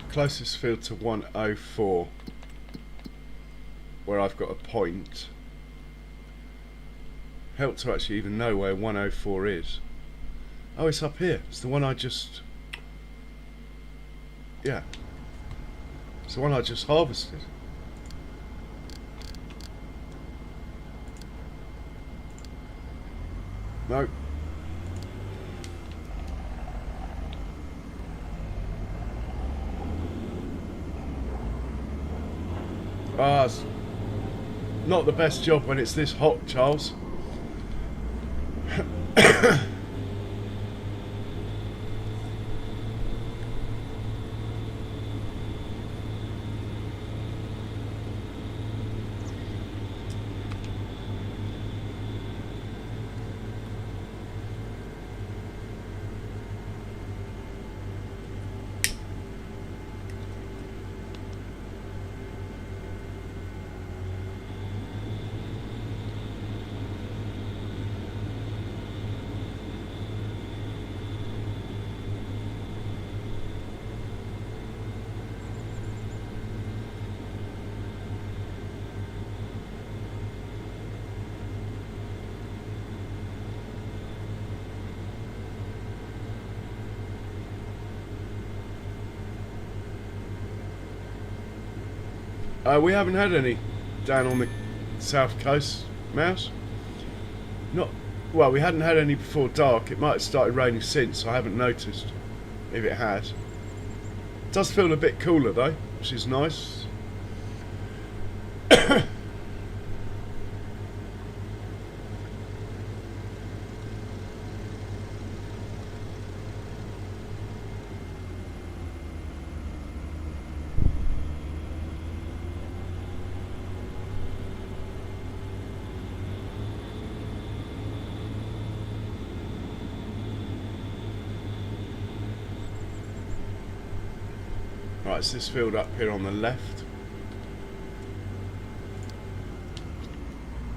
Closest field to 104, where I've got a point. Help to actually even know where 104 is. Oh, it's up here. It's the one I just... Yeah. It's the one I just harvested. No. Ah, it's not the best job when it's this hot, Charles. We haven't had any down on the south coast, Mouse. Not well. We hadn't had any before dark. It might have started raining since. I haven't noticed if it had. It does feel a bit cooler though, which is nice. Right, it's this field up here on the left.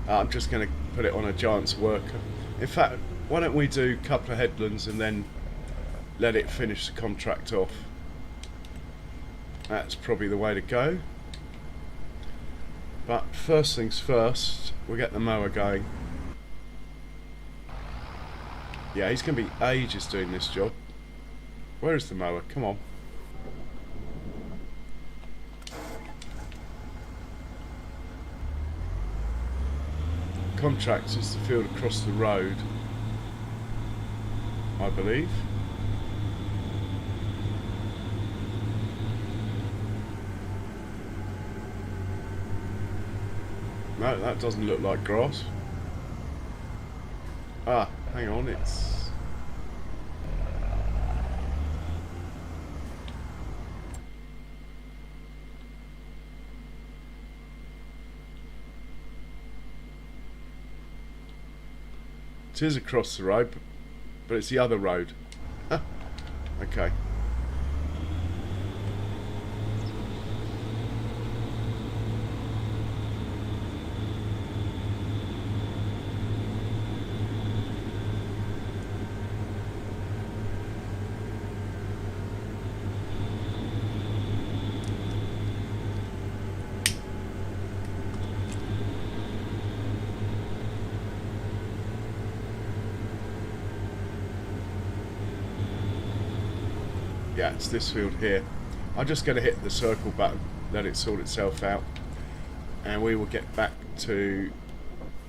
I'm just going to put it on a giant's worker. In fact, why don't we do a couple of headlands and then let it finish the contract off. That's probably the way to go. But first things first, we'll get the mower going. Yeah, he's going to be ages doing this job. Where is the mower? Come on. Contract is the field across the road, I believe. No, that doesn't look like grass. Ah, hang on, it's... It is across the road, but it's the other road. Okay. Yeah, it's this field here. I'm just going to hit the circle button, let it sort itself out, and we will get back to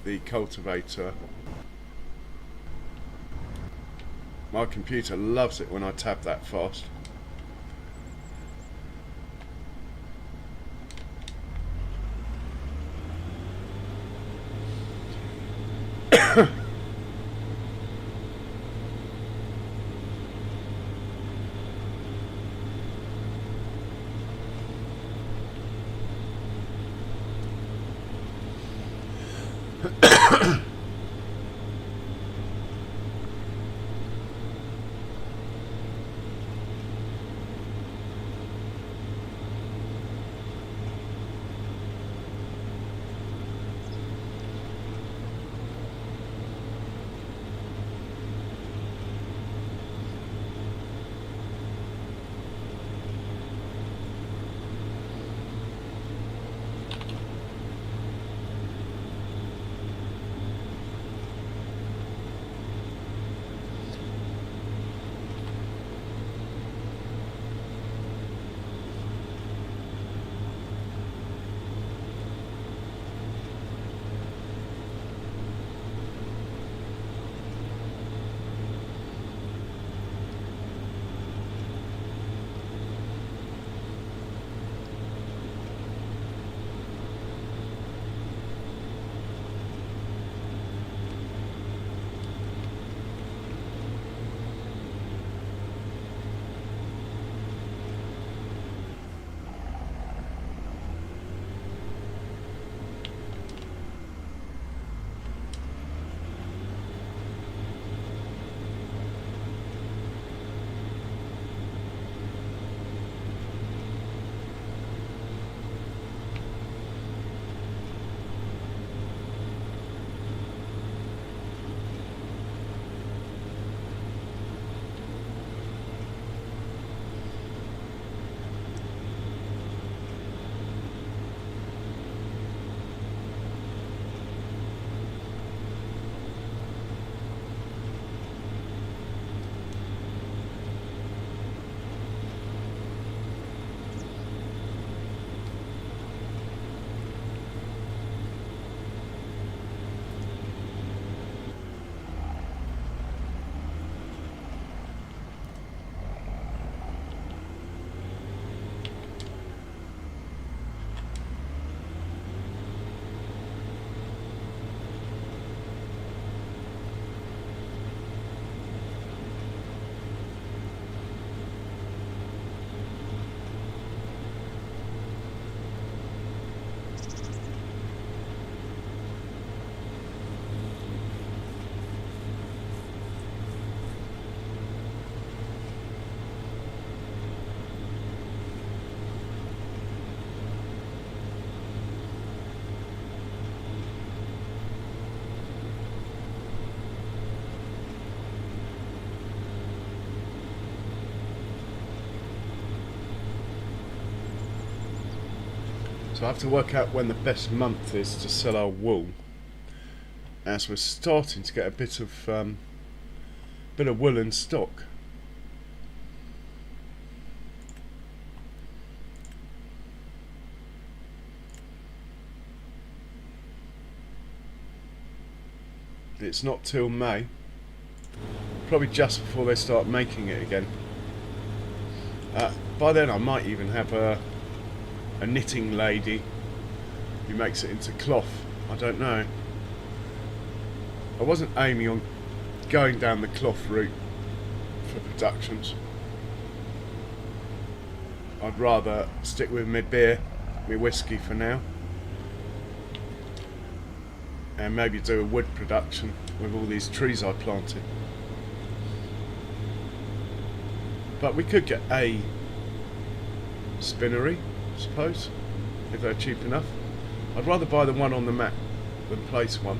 the cultivator. My computer loves it when I tab that fast. So I have to work out when the best month is to sell our wool, as we're starting to get a bit of wool in stock. It's not till May, probably just before they start making it again. By then I might even have a knitting lady who makes it into cloth. I don't know. I wasn't aiming on going down the cloth route for productions. I'd rather stick with my beer, my whisky for now, and maybe do a wood production with all these trees I planted. But we could get a spinnery, I suppose, if they're cheap enough. I'd rather buy the one on the map than place one.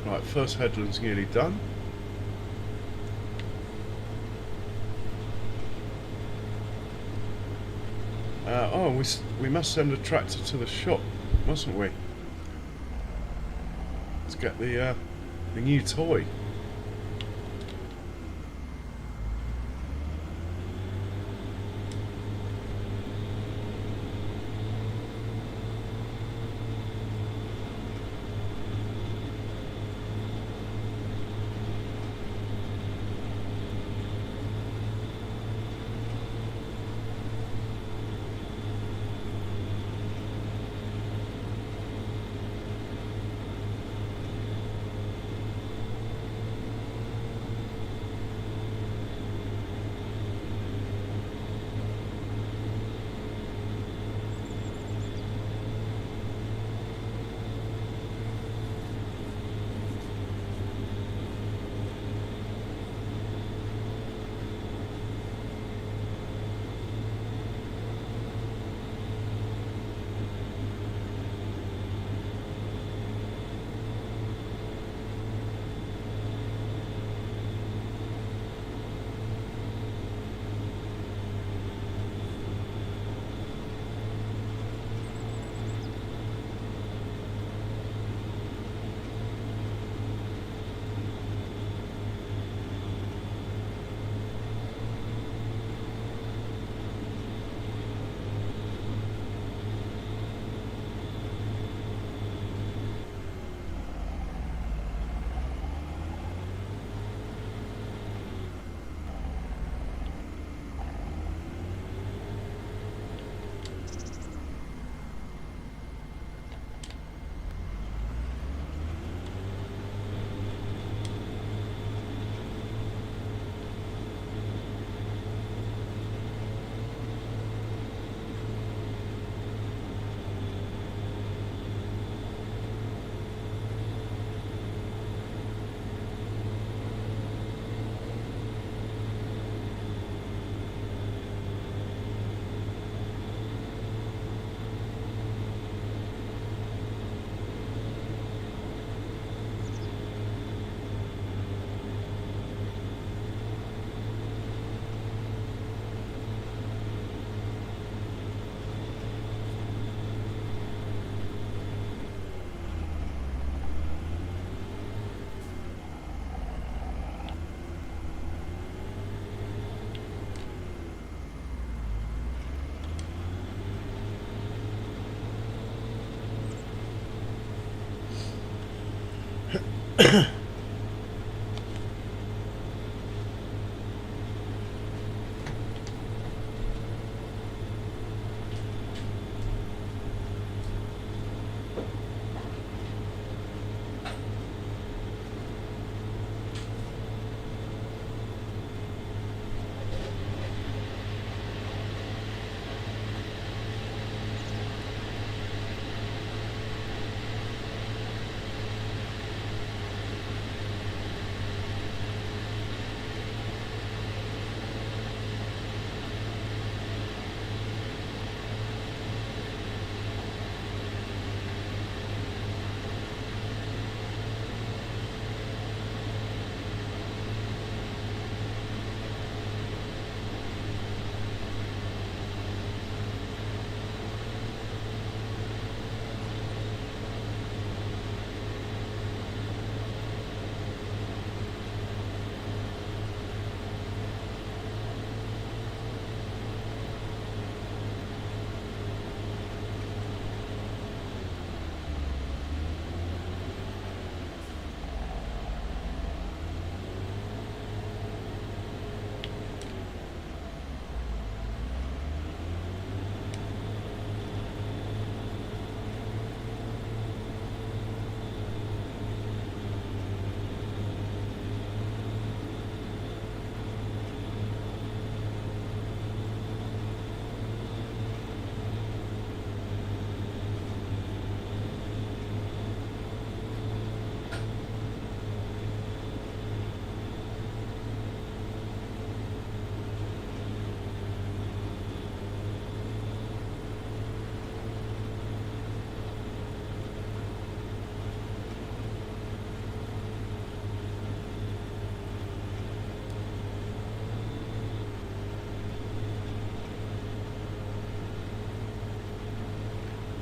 Right, first headland's nearly done. we must send a tractor to the shop, mustn't we? Let's get the new toy.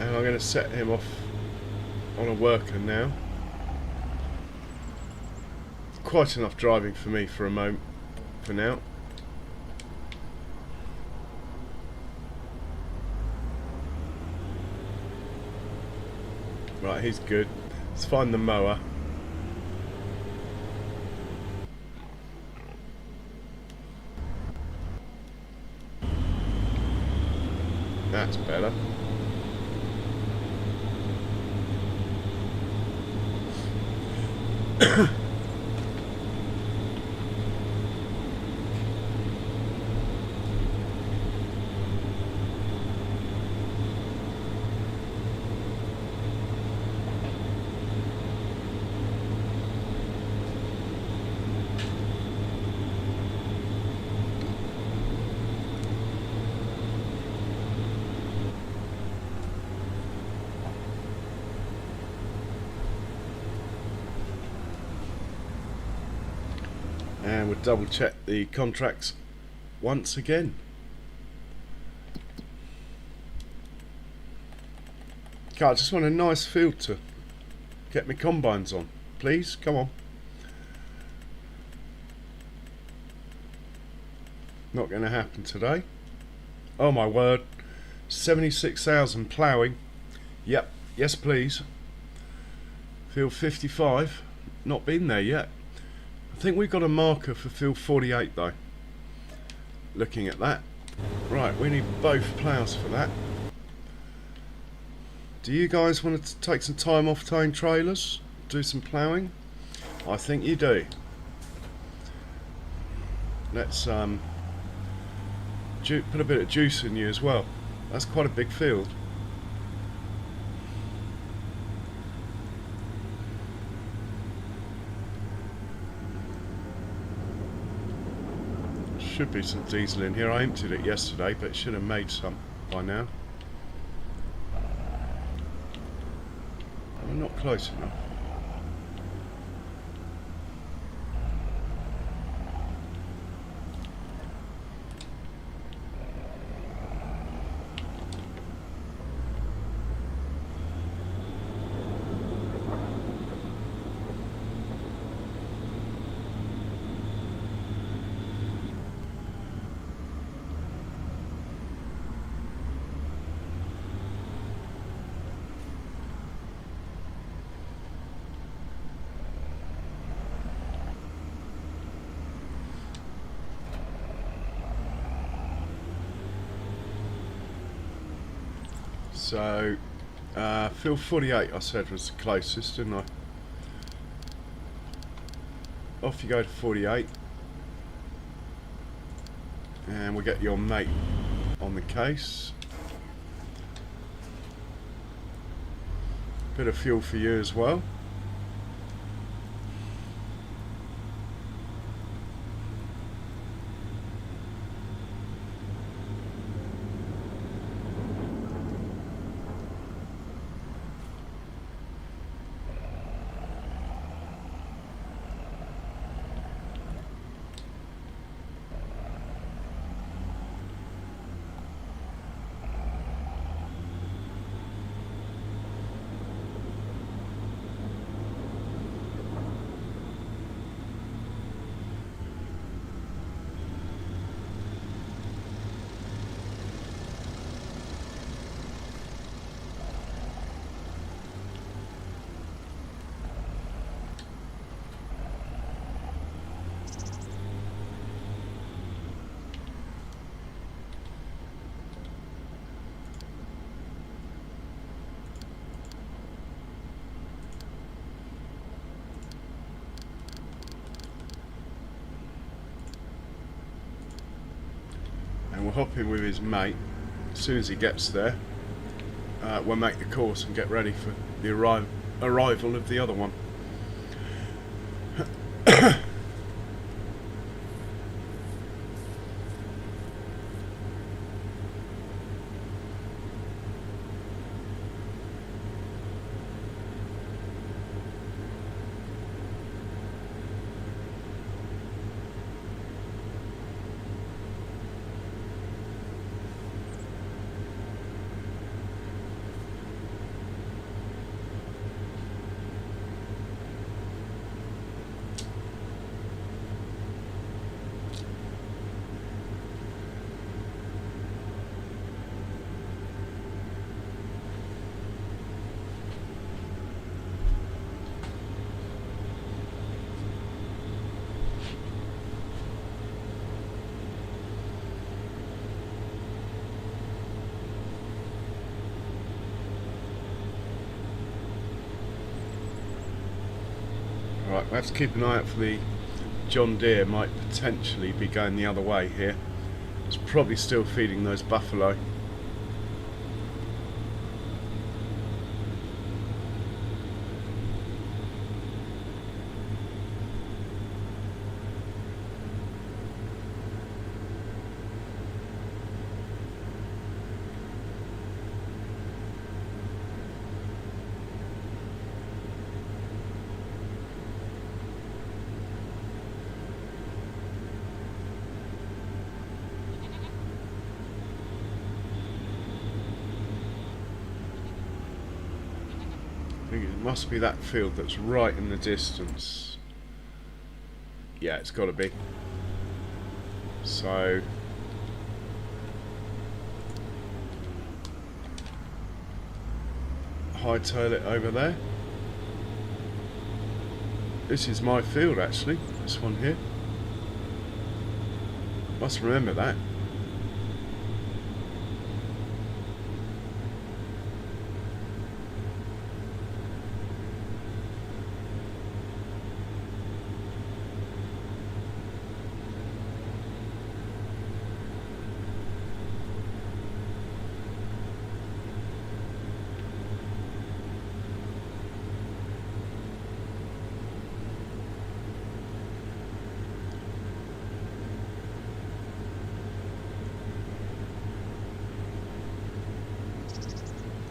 And I'm going to set him off on a worker now. Quite enough driving for me for a moment, for now. Right, he's good. Let's find the mower. That's better. And we'll double check the contracts once again. Okay, I just want a nice field to get my combines on. Please, come on. Not going to happen today. Oh my word. 76,000 ploughing. Yep, yes please. Field 55. Not been there yet. I think we've got a marker for field 48 though. Looking at that. Right, we need both ploughs for that. Do you guys want to take some time off towing trailers? Do some ploughing? I think you do. Let's put a bit of juice in you as well. That's quite a big field. Should be some diesel in here. I emptied it yesterday, but it should have made some by now. I'm not close enough. So, field 48 I said was the closest, didn't I? Off you go to 48. And we'll get your mate on the case. Bit of fuel for you as well. And we'll hop in with his mate. As soon as he gets there, we'll make the course and get ready for the arrival of the other one. Right, we have to keep an eye out for the John Deere. Might potentially be going the other way here. It's probably still feeding those buffalo. I think it must be that field that's right in the distance. Yeah, it's got to be. So hightail it over there. This is my field actually, this one here. Must remember that.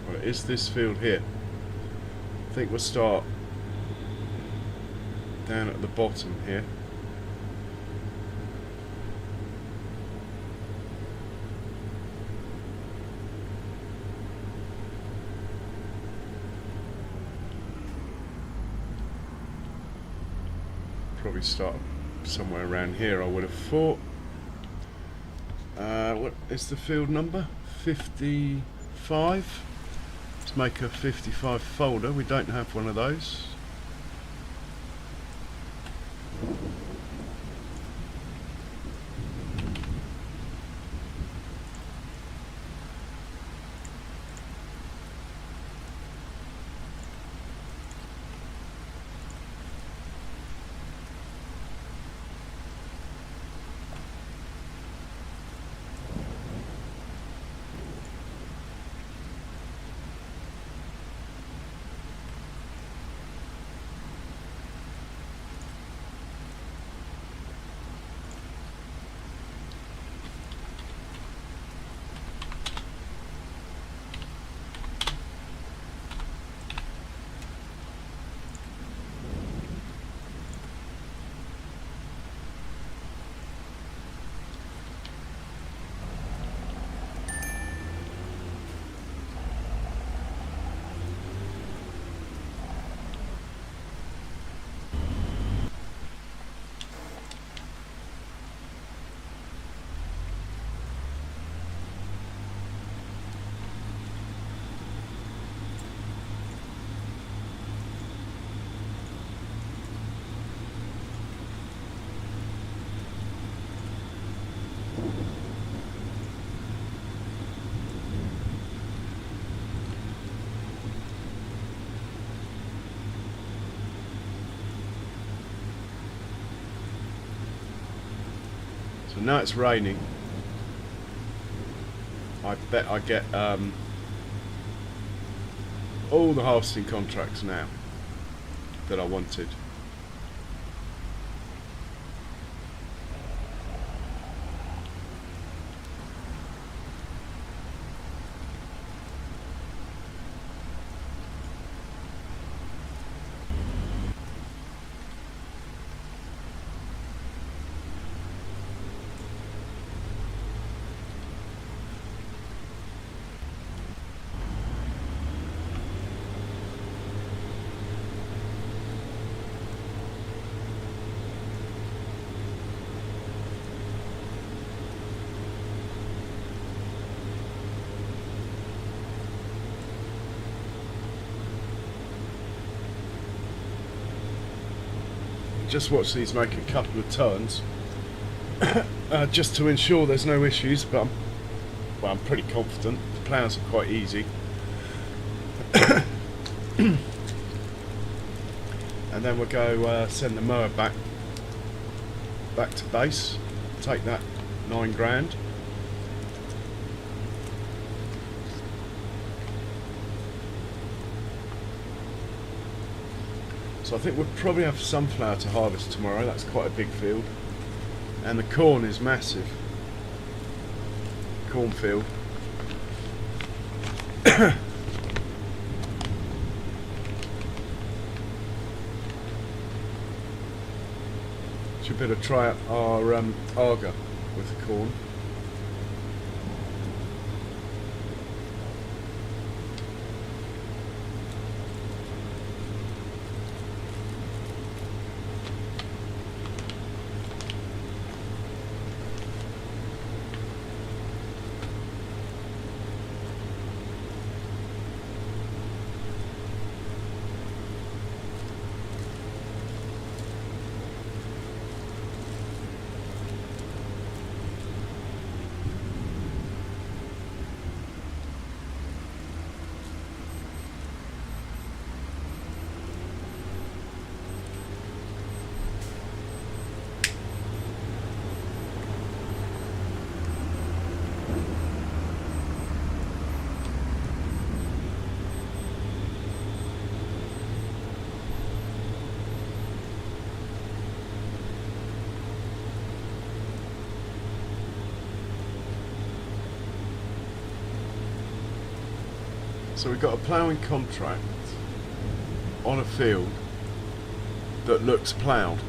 Well, it is this field here. I think we'll start down at the bottom here. Probably start somewhere around here, I would have thought. What is the field number? 55. Let's make a 55 folder. We don't have one of those. So now it's raining. I bet I get all the harvesting contracts now that I wanted. Just watch these make a couple of turns just to ensure there's no issues, but I'm pretty confident. The plows are quite easy. and then we'll go send the mower back to base, take that 9 grand. So I think we'll probably have sunflower to harvest tomorrow. That's quite a big field, and the corn is massive. Cornfield. Should better try out our Arga with the corn. So we've got a ploughing contract on a field that looks ploughed.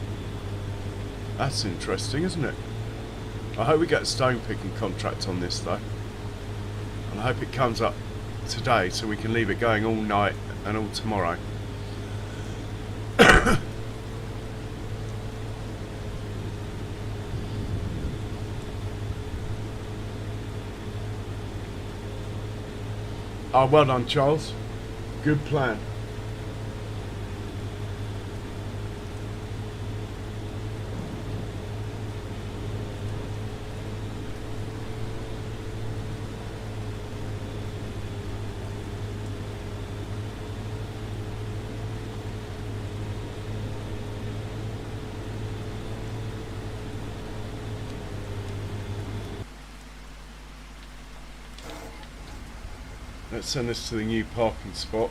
That's interesting, isn't it? I hope we get a stone picking contract on this though. And I hope it comes up today so we can leave it going all night and all tomorrow. Oh, well done, Charles. Good plan. Let's send this to the new parking spot.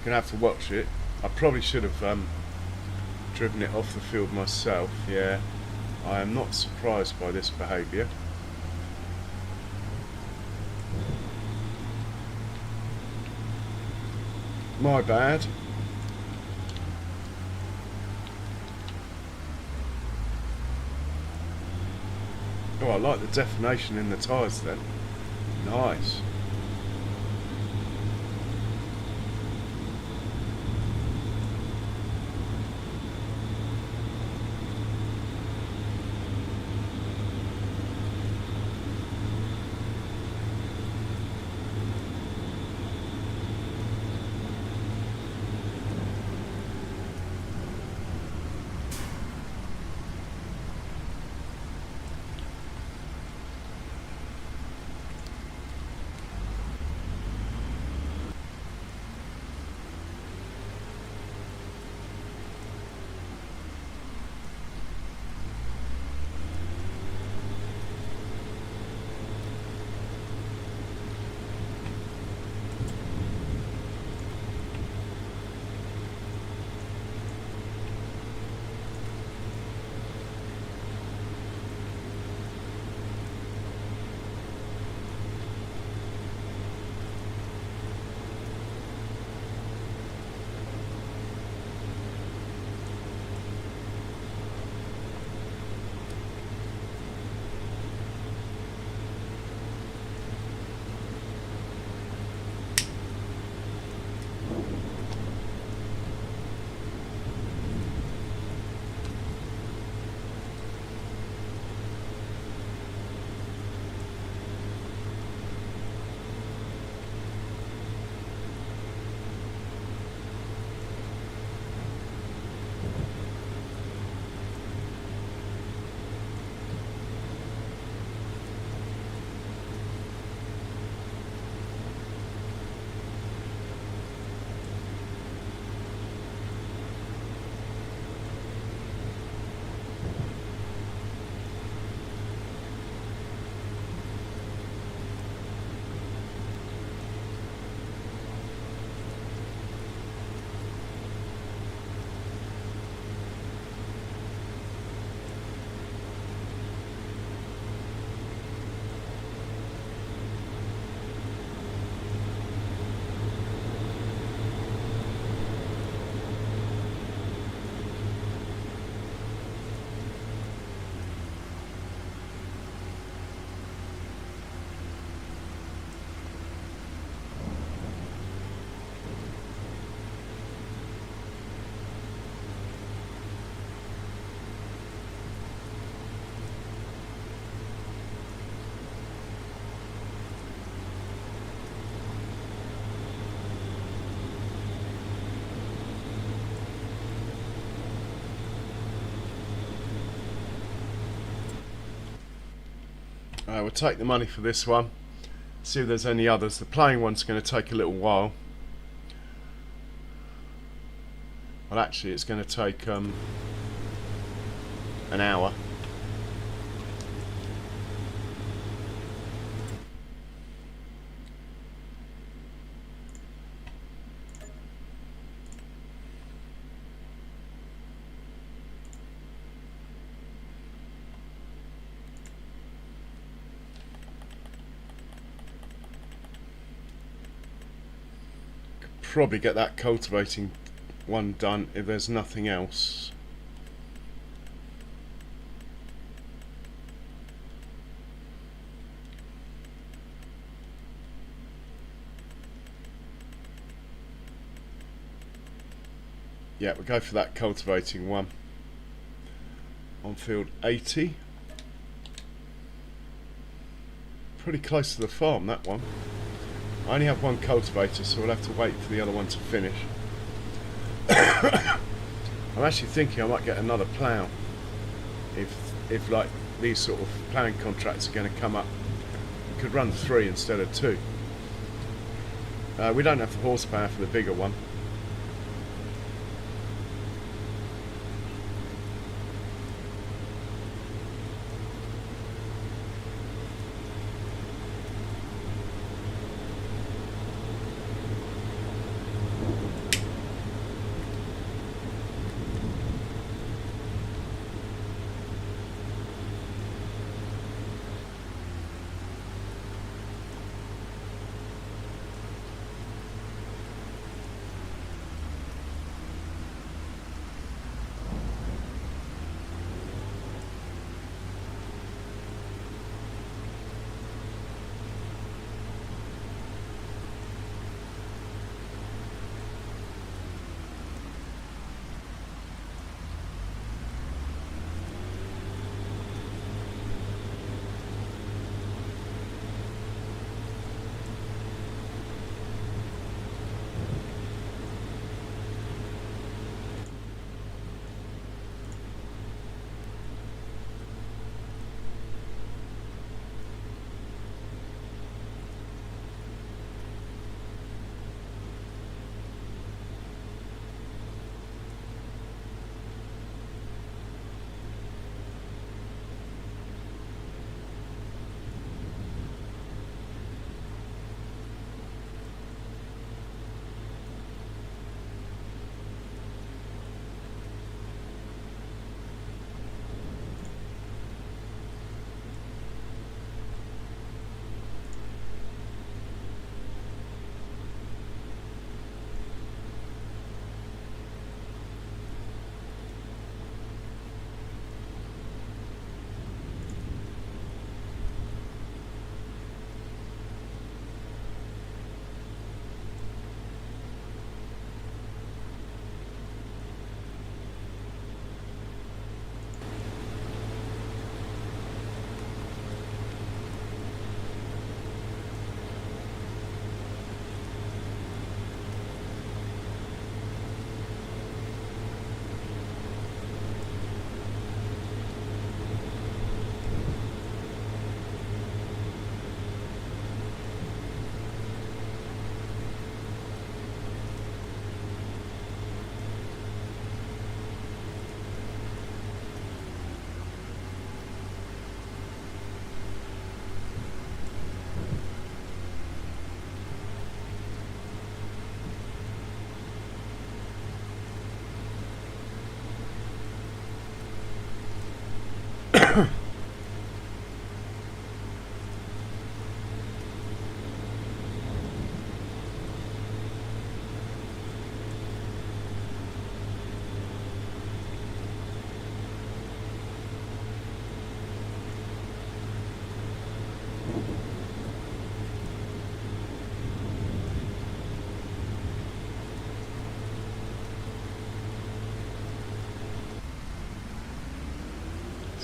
Gonna have to watch it. I probably should have driven it off the field myself. Yeah, I am not surprised by this behaviour. My bad. Oh, I like the definition in the tyres then. Nice. We'll take the money for this one, see if there's any others. The plowing one's going to take a little while. Well, actually it's going to take an hour. Probably get that cultivating one done if there's nothing else. Yeah, we'll go for that cultivating one on field 80. Pretty close to the farm, that one. I only have one cultivator, so we'll have to wait for the other one to finish. I'm actually thinking I might get another plough if like these sort of ploughing contracts are going to come up. We could run 3 instead of 2. We don't have the horsepower for the bigger one.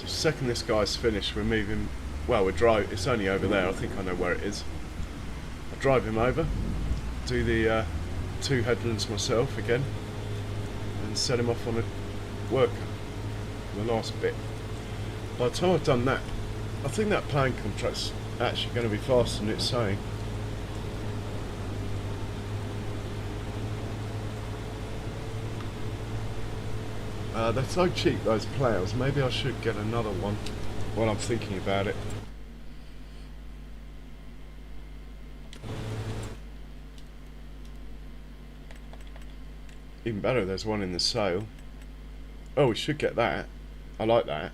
Second this guy's finished, we're moving. Well, we're drive. It's only over there. I think I know where it is. I'll drive him over, do the 2 headlands myself again, and set him off on a worker. The last bit. By the time I've done that, I think that plowing contract's actually going to be faster than it's saying. They're so cheap, those plows. Maybe I should get another one while I'm thinking about it. Even better, there's one in the sale. Oh, we should get that. I like that.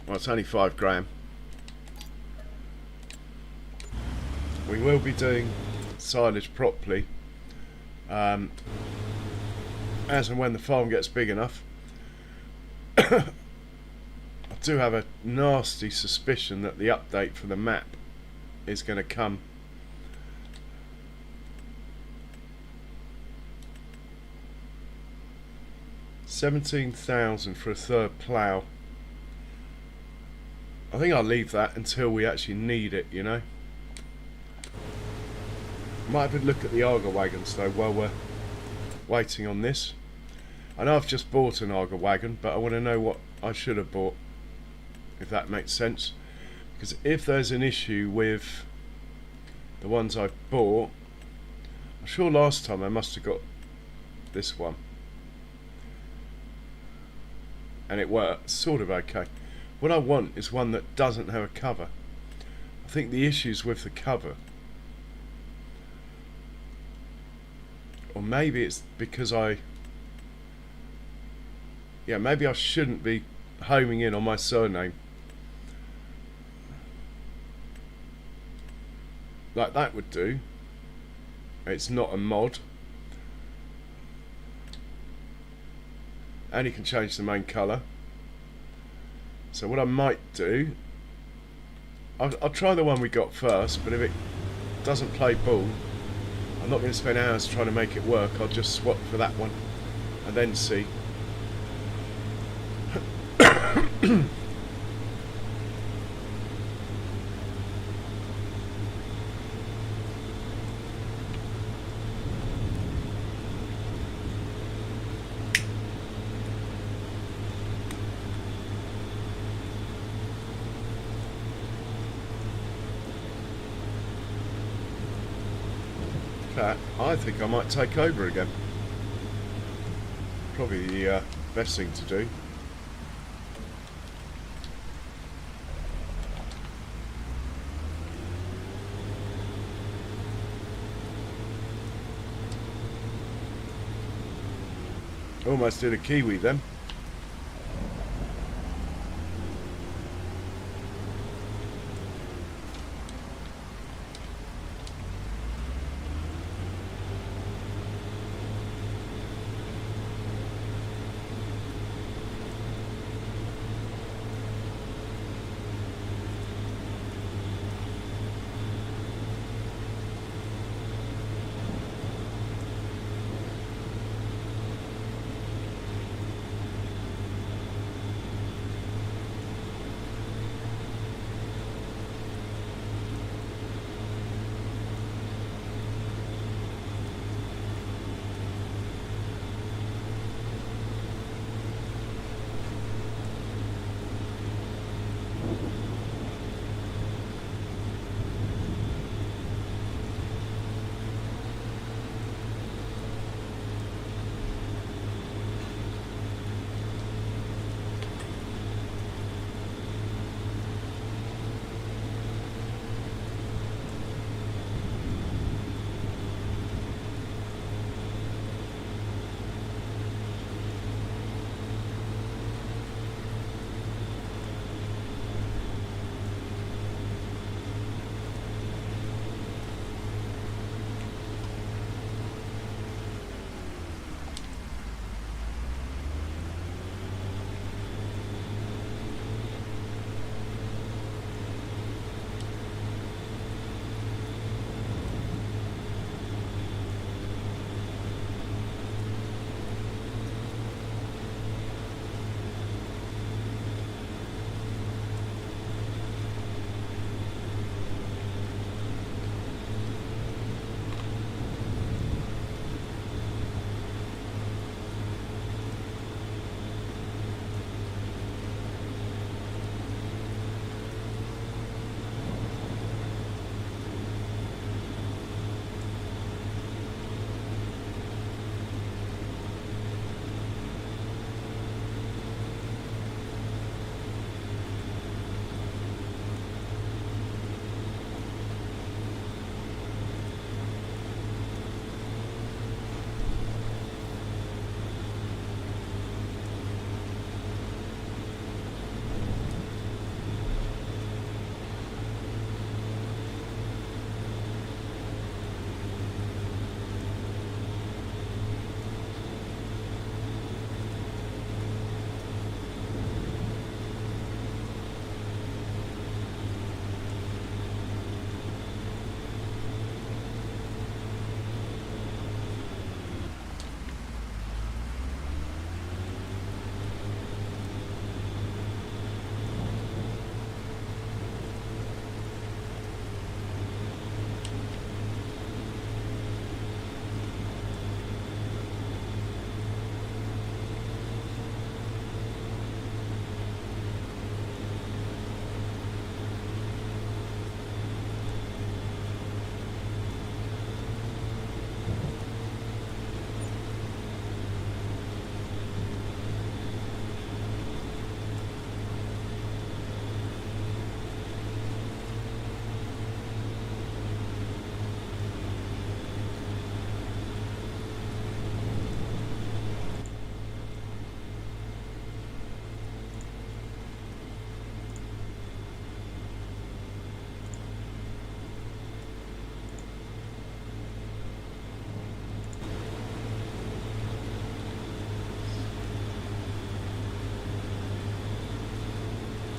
Well, it's only £5 grand. We will be doing silage properly as and when the farm gets big enough. I do have a nasty suspicion that the update for the map is going to come £17,000 for a third plough. I think I'll leave that until we actually need it, you know. Might have a look at the Arga wagons though while we're waiting on this. I know I've just bought an Arga wagon, but I want to know what I should have bought, if that makes sense. Because if there's an issue with the ones I bought, I'm sure last time I must have got this one and it worked sort of okay. What I want is one that doesn't have a cover. I think the issue's with the cover. Or maybe it's because maybe I shouldn't be homing in on my surname. Like that would do. It's not a mod. And you can change the main colour. So what I might do, I'll try the one we got first, but if it doesn't play ball, I'm not going to spend hours trying to make it work. I'll just swap for that one and then see. I think I might take over again. Probably the best thing to do. Almost did a Kiwi then.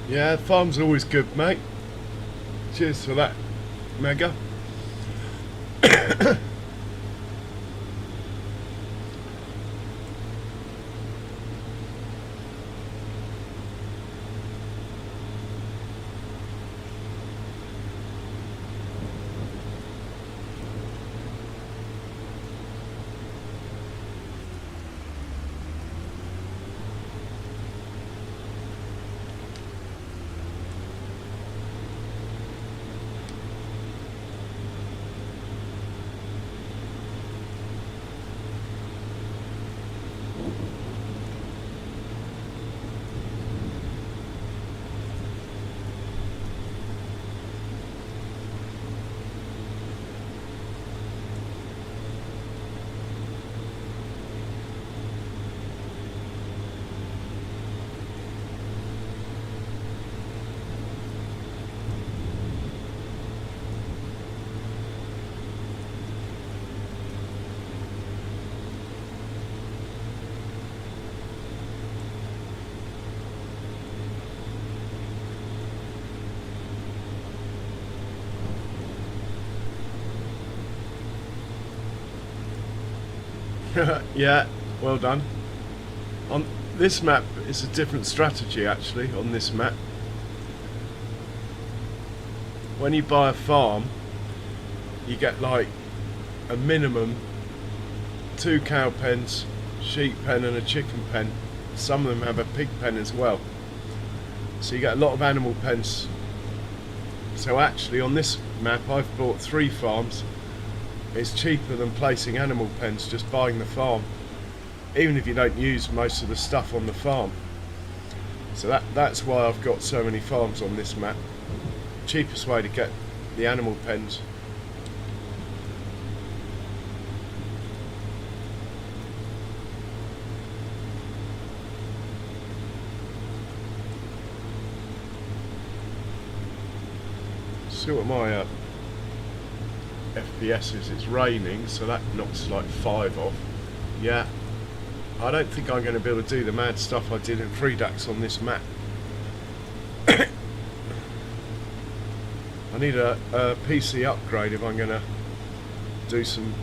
Yeah, farm's always good, mate. Cheers for that, Mega. Yeah, well done. On this map, it's a different strategy actually. On this map, when you buy a farm, you get like a minimum 2 cow pens, sheep pen and a chicken pen. Some of them have a pig pen as well, so you get a lot of animal pens. So actually on this map I've bought 3 farms. It's cheaper than placing animal pens, just buying the farm, even if you don't use most of the stuff on the farm. So that's why I've got so many farms on this map. Cheapest way to get the animal pens. See what my FPS is. It's raining, so that knocks like 5 off. Yeah, I don't think I'm going to be able to do the mad stuff I did in Freedax on this map. I need a PC upgrade if I'm going to do some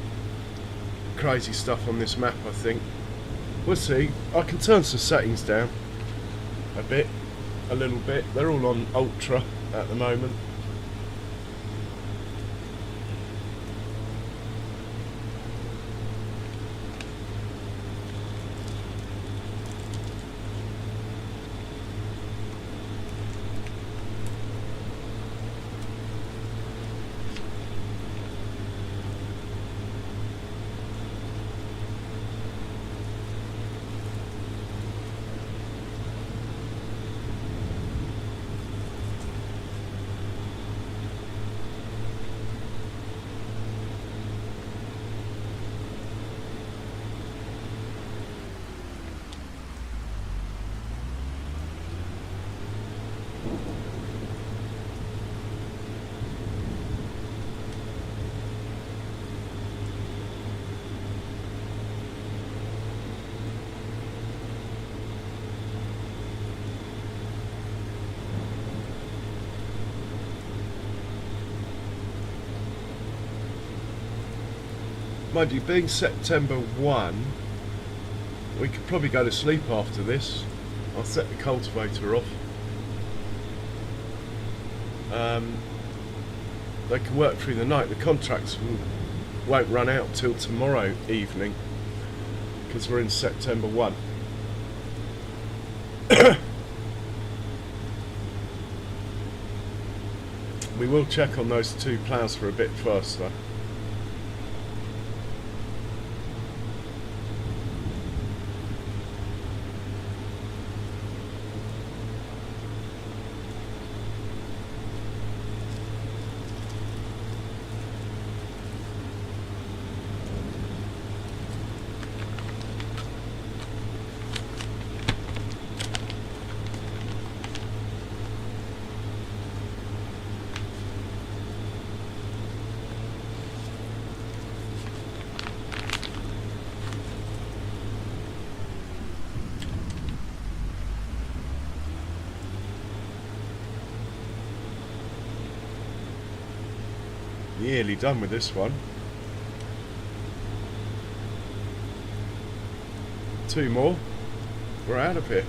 crazy stuff on this map, I think. We'll see. I can turn some settings down a little bit. They're all on ultra at the moment. Mind you, being September 1, we could probably go to sleep after this. I'll set the cultivator off. They can work through the night. The contracts won't run out till tomorrow evening because we're in September 1. We will check on those 2 ploughs for a bit first though. Nearly done with this one. 2 more. We're out of here.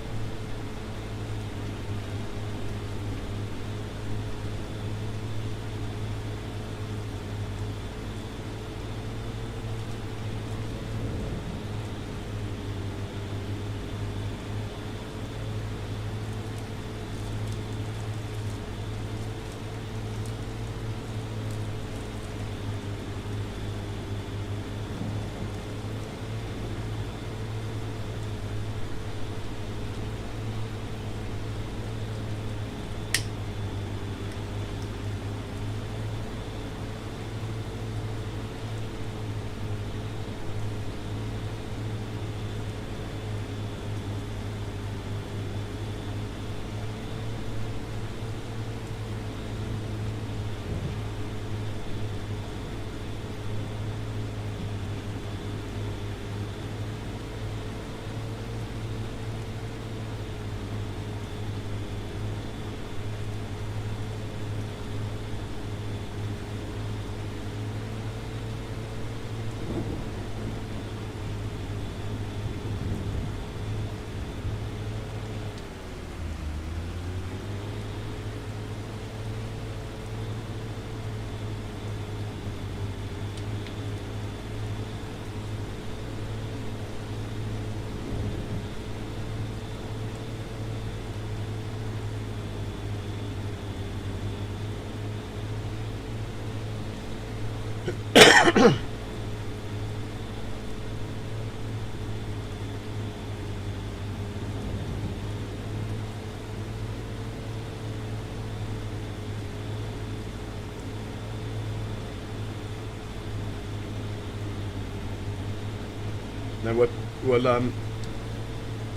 Now we'll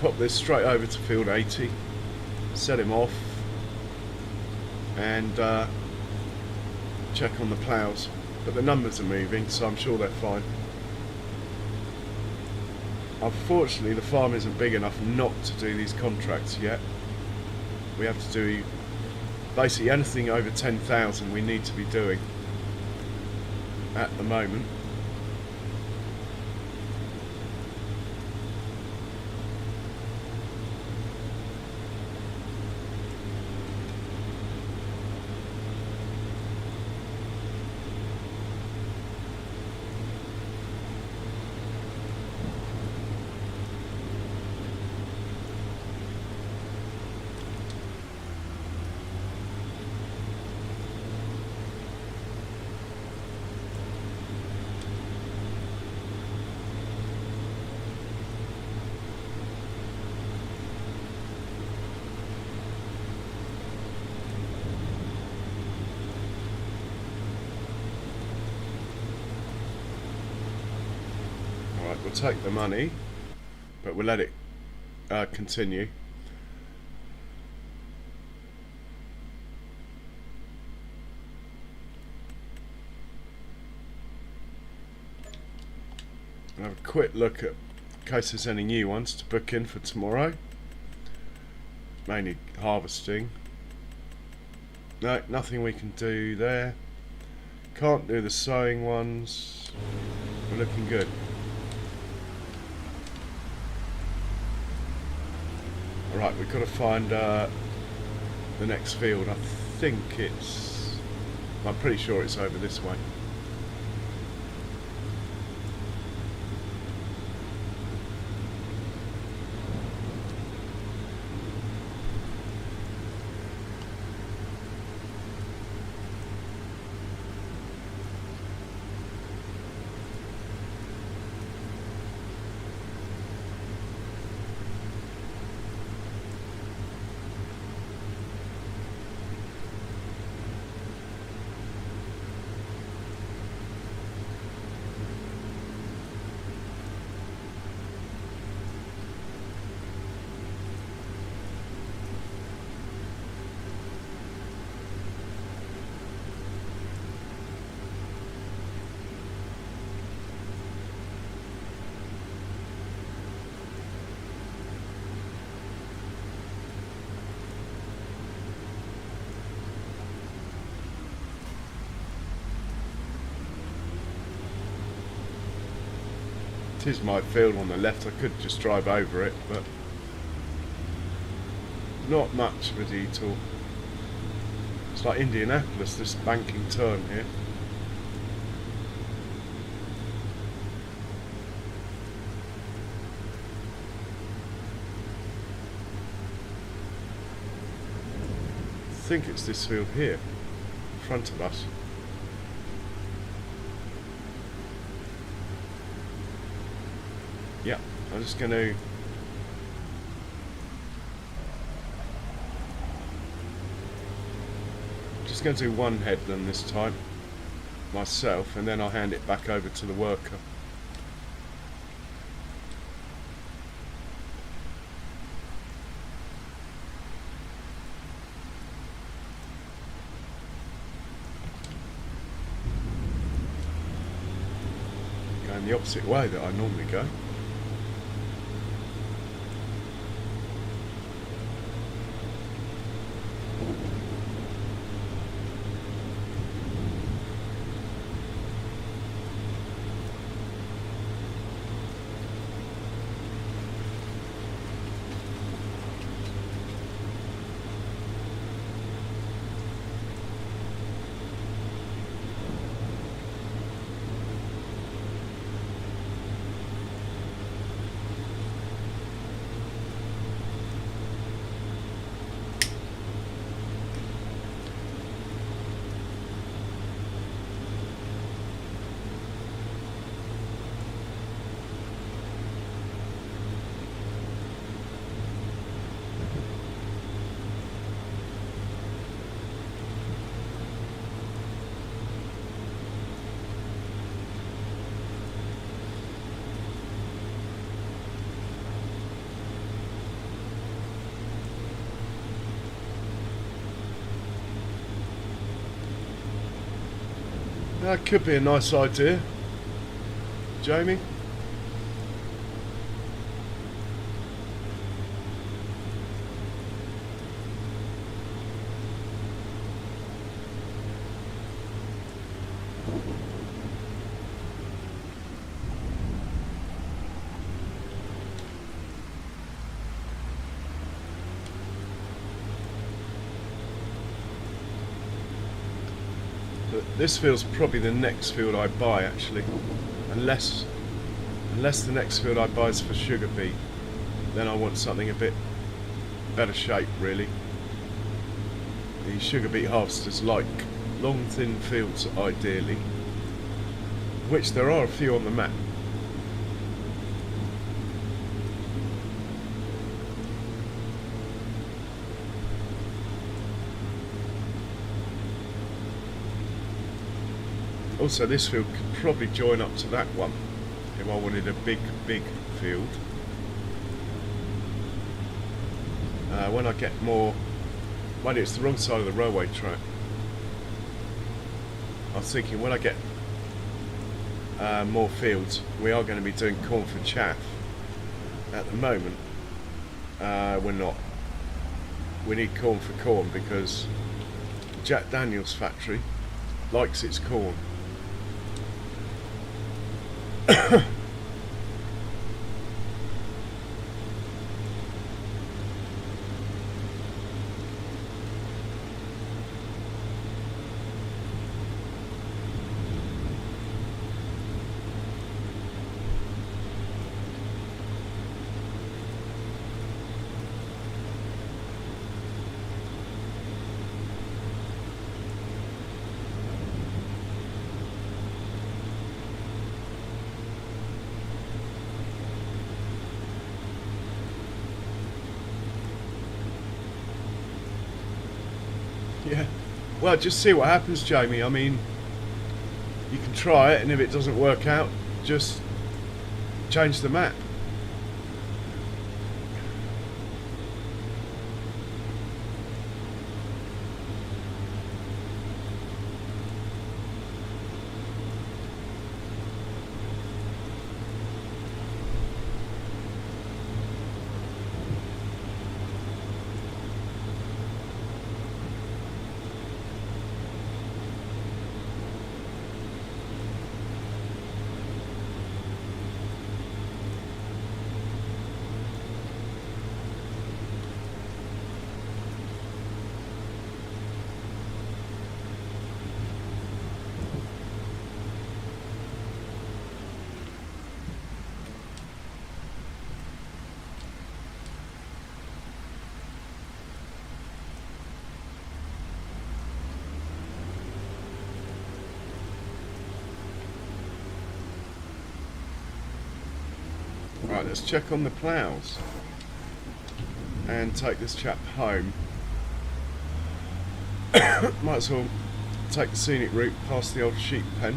pop this straight over to field 80, set him off, and check on the ploughs. But the numbers are moving, so I'm sure they're fine. Unfortunately, the farm isn't big enough not to do these contracts yet. We have to do basically anything over 10,000 we need to be doing at the moment. We'll take the money, but we'll let it continue. I'll have a quick look at in case there's any new ones to book in for tomorrow. Mainly harvesting. No, nothing we can do there. Can't do the sowing ones. We're looking good. Right, we've got to find the next field. I think I'm pretty sure it's over this way. It is my field on the left. I could just drive over it, but not much of a detour. It's like Indianapolis, this banking turn here. I think it's this field here, in front of us. Yeah, I'm just going to do one headland this time myself, and then I'll hand it back over to the worker. Going the opposite way that I normally go. That could be a nice idea, Jamie. This field's probably the next field I buy, actually, unless the next field I buy is for sugar beet. Then I want something a bit better shape, really. The sugar beet harvesters like long, thin fields, ideally, which there are a few on the map. Also, this field could probably join up to that one if I wanted a big field. When I get more... Mind you, it's the wrong side of the railway track. I was thinking when I get more fields, we are going to be doing corn for chaff. At the moment, we're not. We need corn for corn because Jack Daniel's factory likes its corn. Yeah, well, just see what happens, Jamie. I mean, you can try it, and if it doesn't work out, just change the map. Right, let's check on the ploughs and take this chap home. Might as well take the scenic route past the old sheep pen.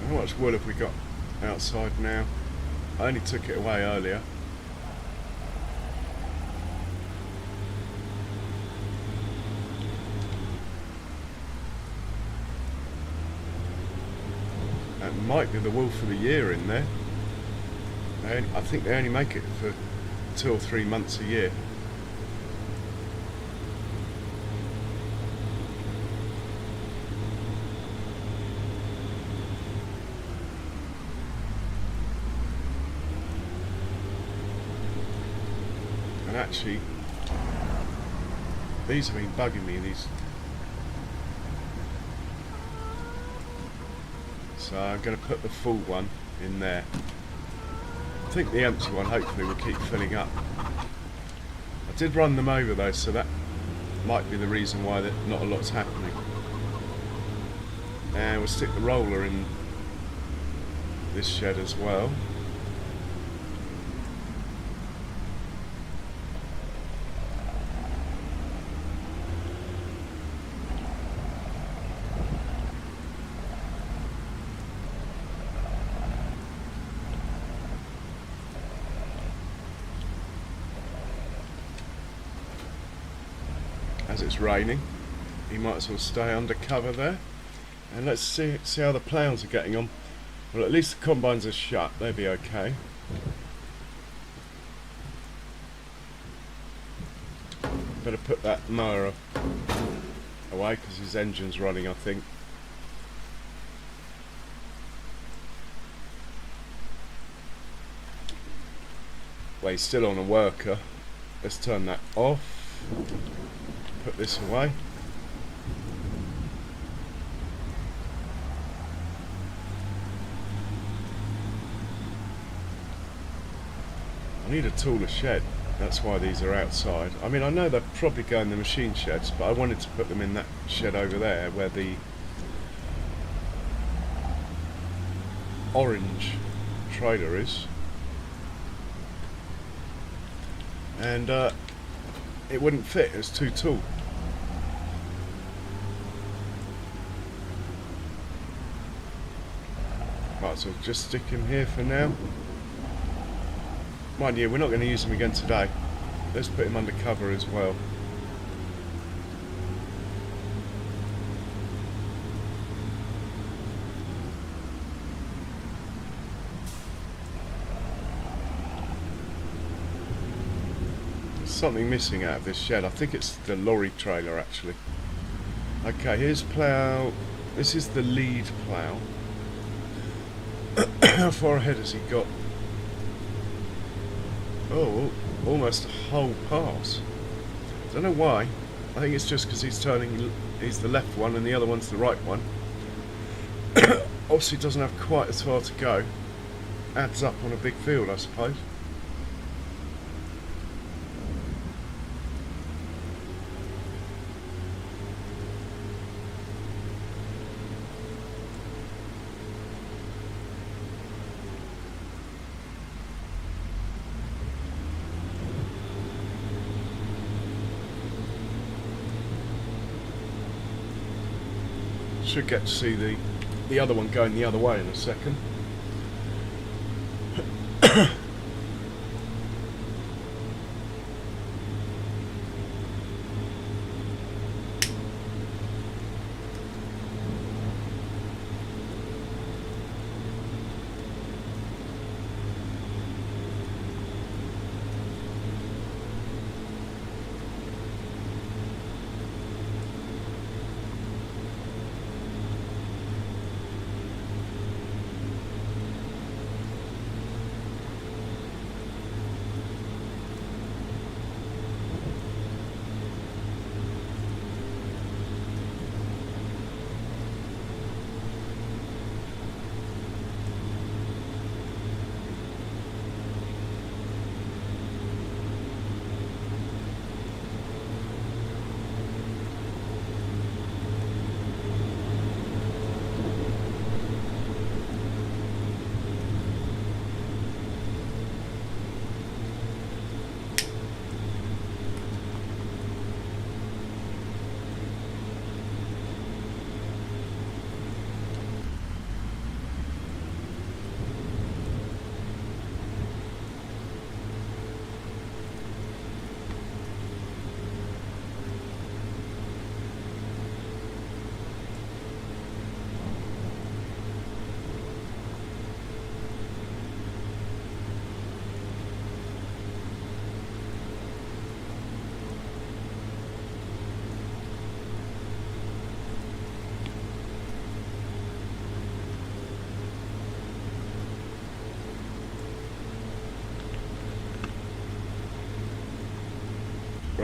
How much wool have we got outside now? I only took it away earlier. That might be the wool for the year in there. I think they only make it for 2 or 3 months a year. And actually, these have been bugging me, these. So I'm going to put the full one in there. I think the empty one hopefully will keep filling up. I did run them over though, so that might be the reason why not a lot's happening. And we'll stick the roller in this shed as well. As it's raining, he might as well stay under cover there. And let's see how the ploughs are getting on. Well, at least the combines are shut, they'll be okay. Better put that mower away because his engine's running, I think. Well, he's still on a worker. Let's turn that off. Put this away. I need a taller shed, that's why these are outside. I mean, I know they'll probably go in the machine sheds, but I wanted to put them in that shed over there where the orange trailer is. And it wouldn't fit, it's too tall. Right, so just stick him here for now. Mind you, we're not going to use him again today. Let's put him under cover as well. There's something missing out of this shed. I think it's the lorry trailer actually. Okay, here's plough. This is the lead plough. How far ahead has he got? Oh, almost a whole pass. Don't know why. I think it's just because he's the left one and the other one's the right one. Obviously doesn't have quite as far to go. Adds up on a big field, I suppose. Should get to see the other one going the other way in a second.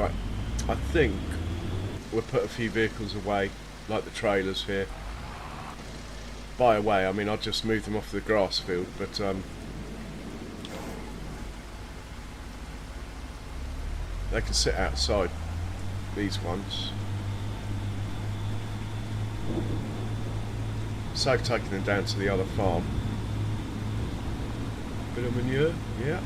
Right, I think we'll put a few vehicles away, like the trailers here. By away, I mean I'll just move them off the grass field, but they can sit outside, these ones. Save taking them down to the other farm. Bit of manure, yeah.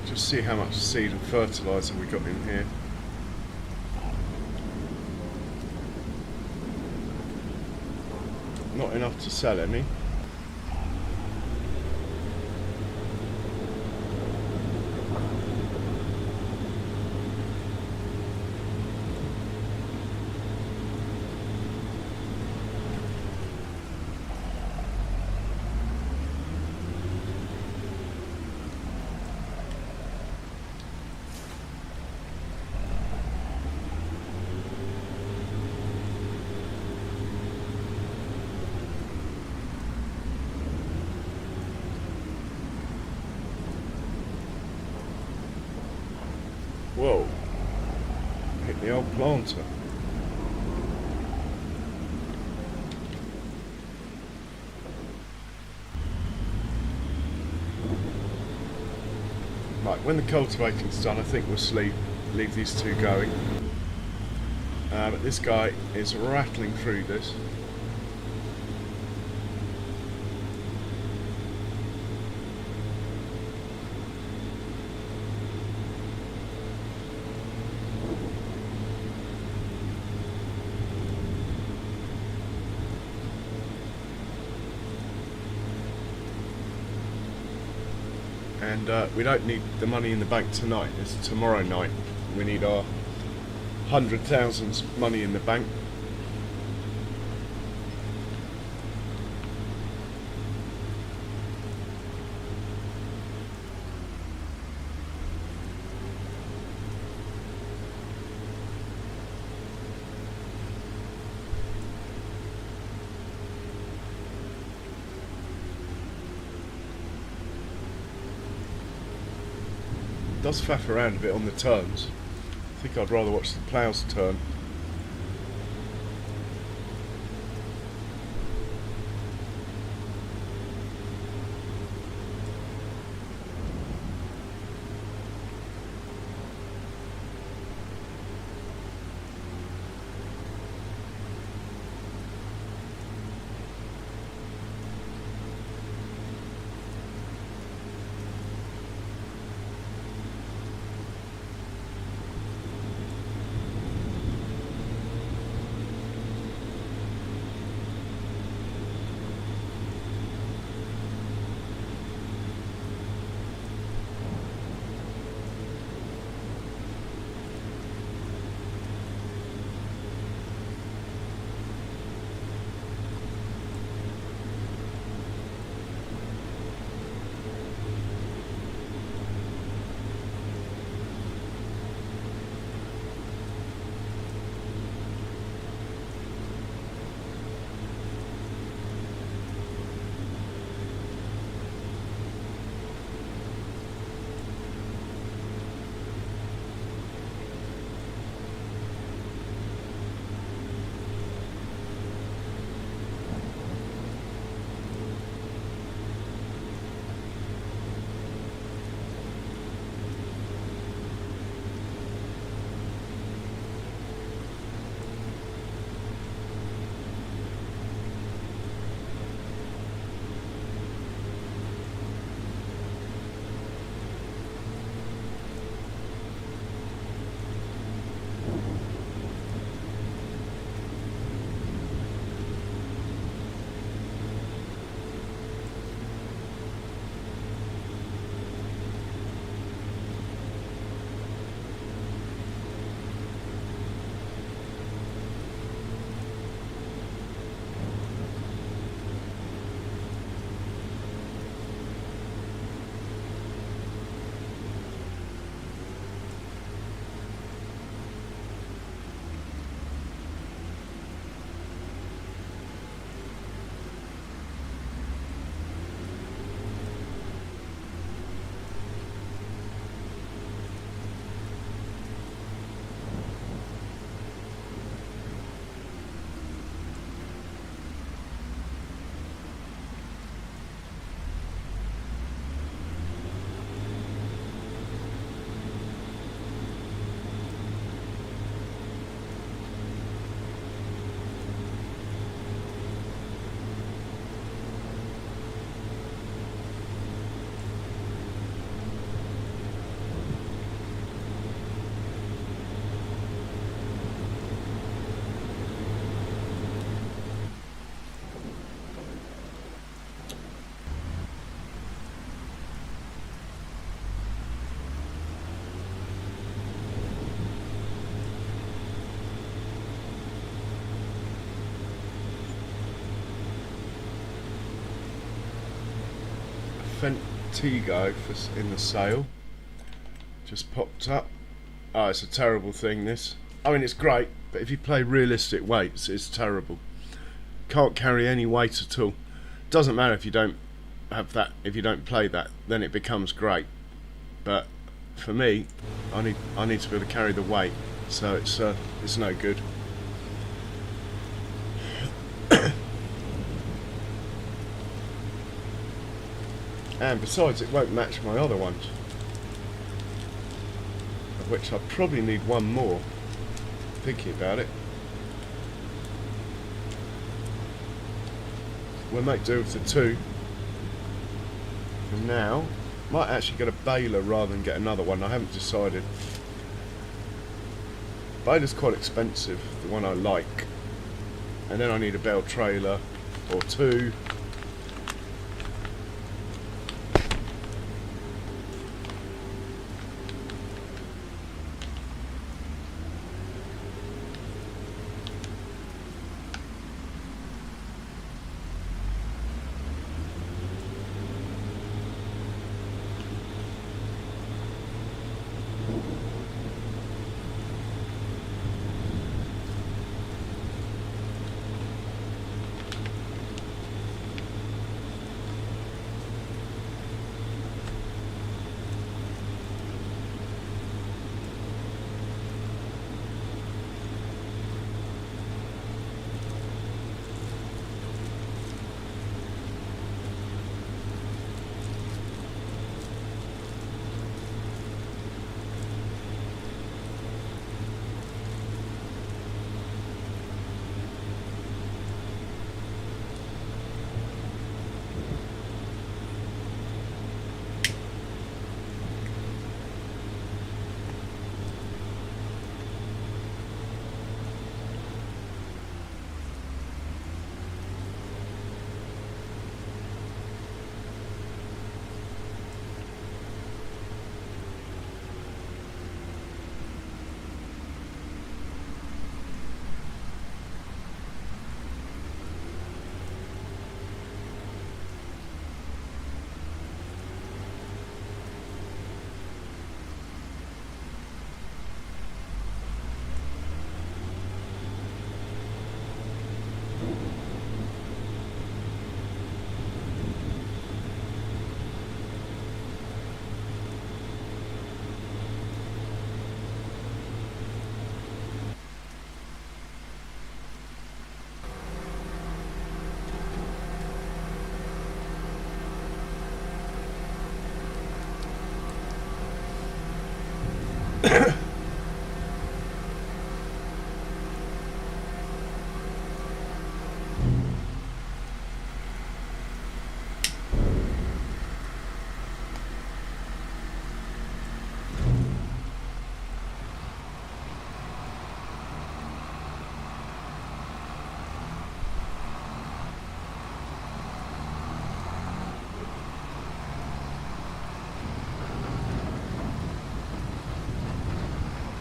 Just see how much seed and fertiliser we got in here. Not enough to sell any. Whoa, hit the old planter. Right, when the cultivating's done, I think we'll leave these two going. But this guy is rattling through this. And we don't need the money in the bank tonight, it's tomorrow night. We need our 100,000 money in the bank. Does faff around a bit on the turns. I think I'd rather watch the ploughs turn. Fentigo in the sale. Just popped up. Oh, it's a terrible thing, this. I mean, it's great, but if you play realistic weights, it's terrible. Can't carry any weight at all. Doesn't matter if you don't have that, if you don't play that, then it becomes great. But for me, I need to be able to carry the weight, so it's no good. And besides, it won't match my other ones, of which I probably need one more, thinking about it. We'll make do with the two for now. Might actually get a baler rather than get another one. I haven't decided. Baler's quite expensive, the one I like. And then I need a bale trailer or two.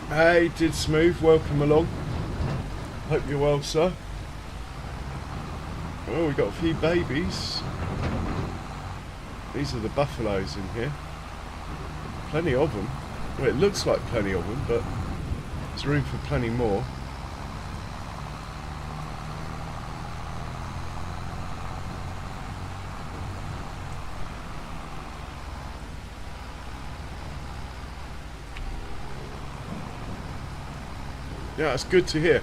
Hey, Did Smooth, welcome along. Hope you're well, sir. Oh, we got a few babies. These are the buffaloes in here. Plenty of them. Well, it looks like plenty of them, but there's room for plenty more. Yeah, that's good to hear.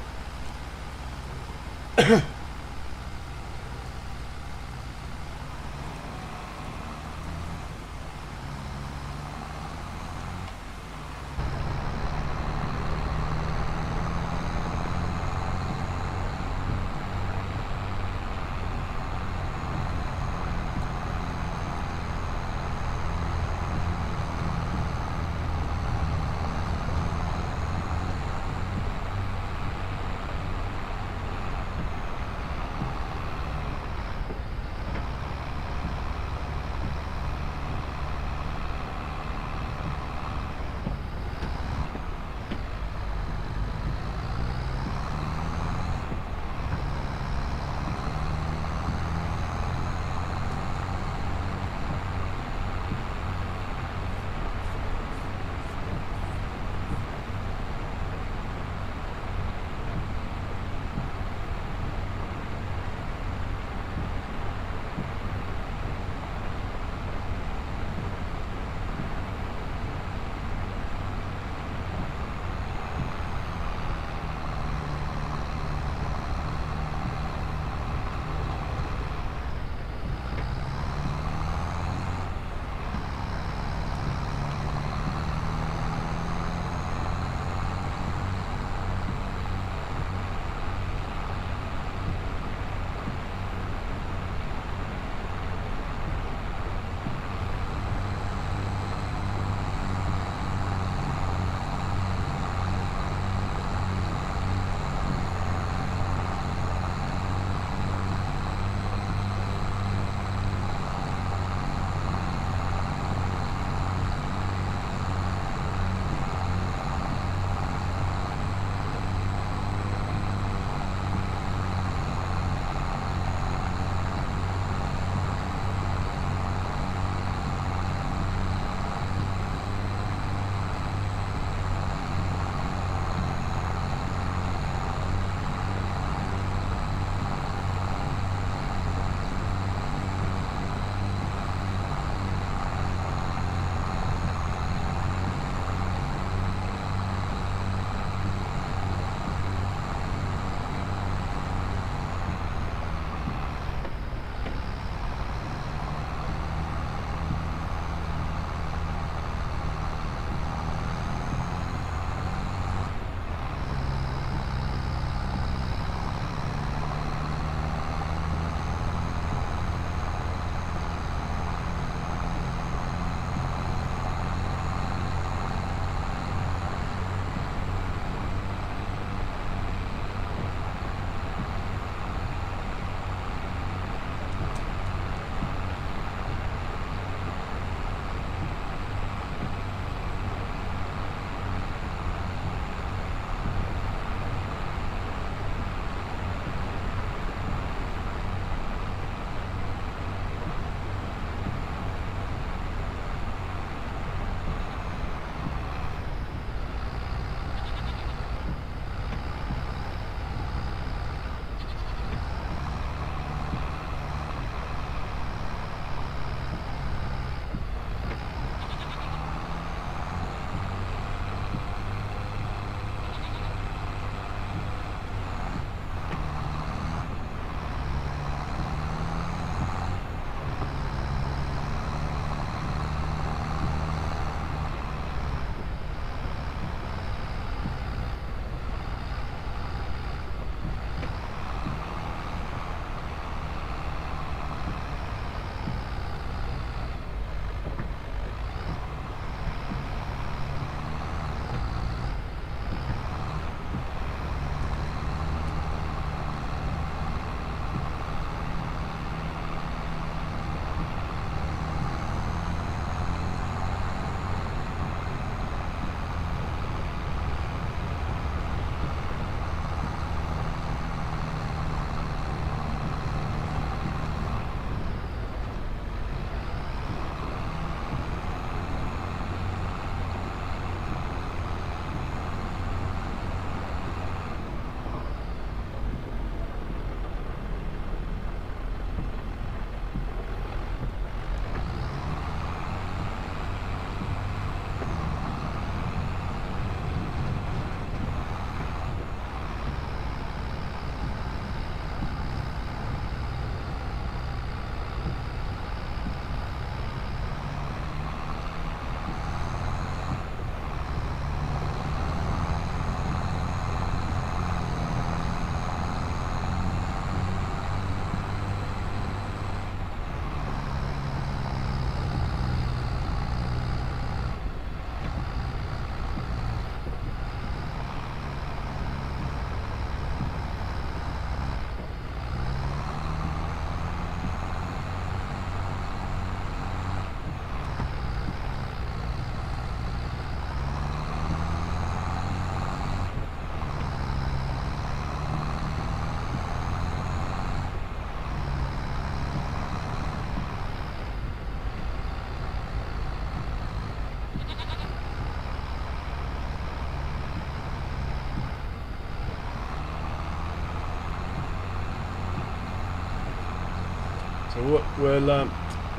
We'll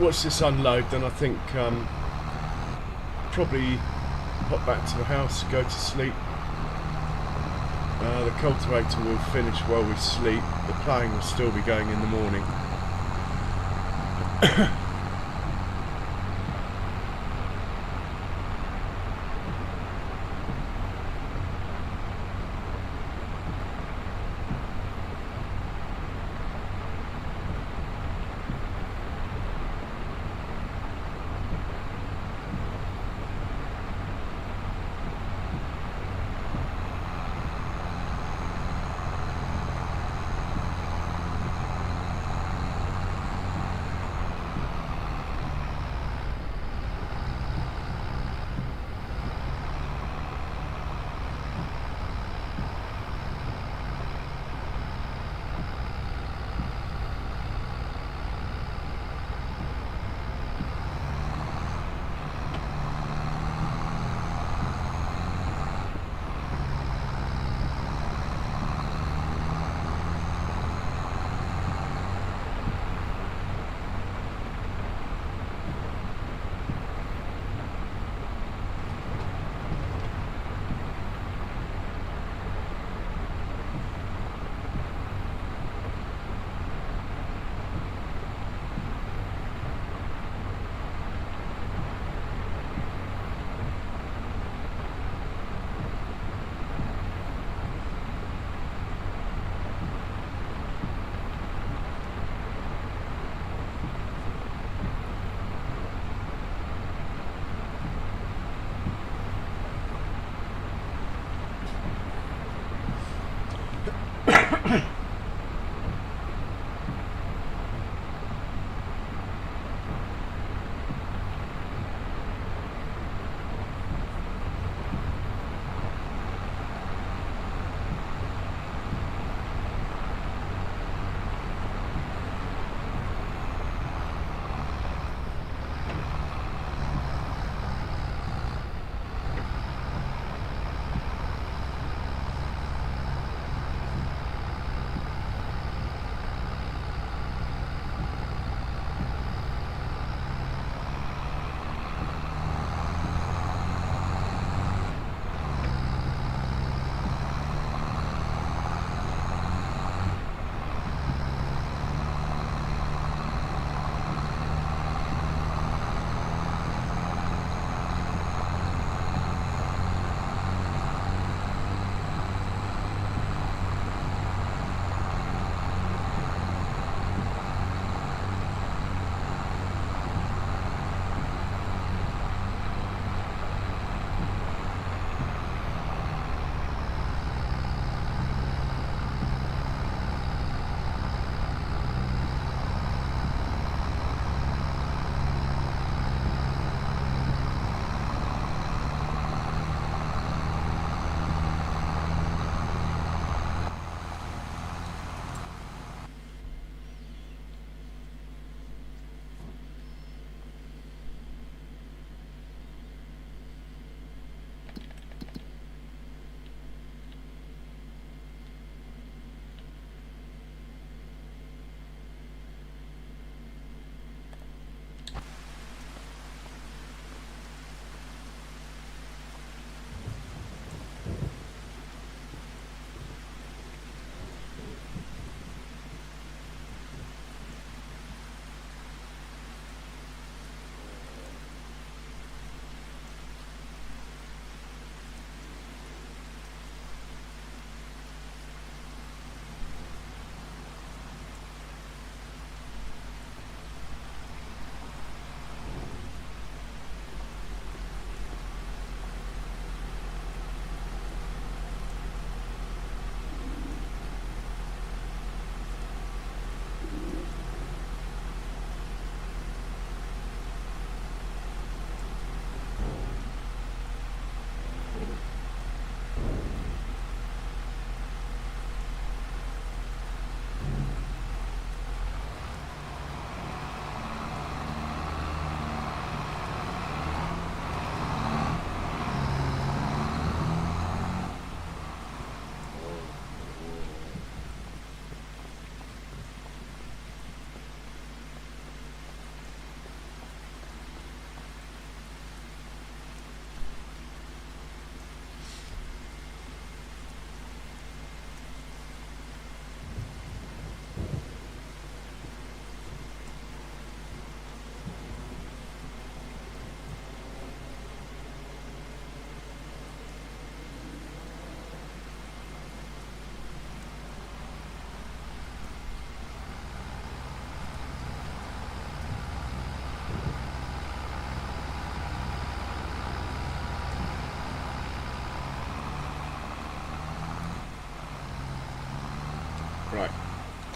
watch this unload, then I think probably pop back to the house, go to sleep. The cultivator will finish while we sleep. The ploughing will still be going in the morning.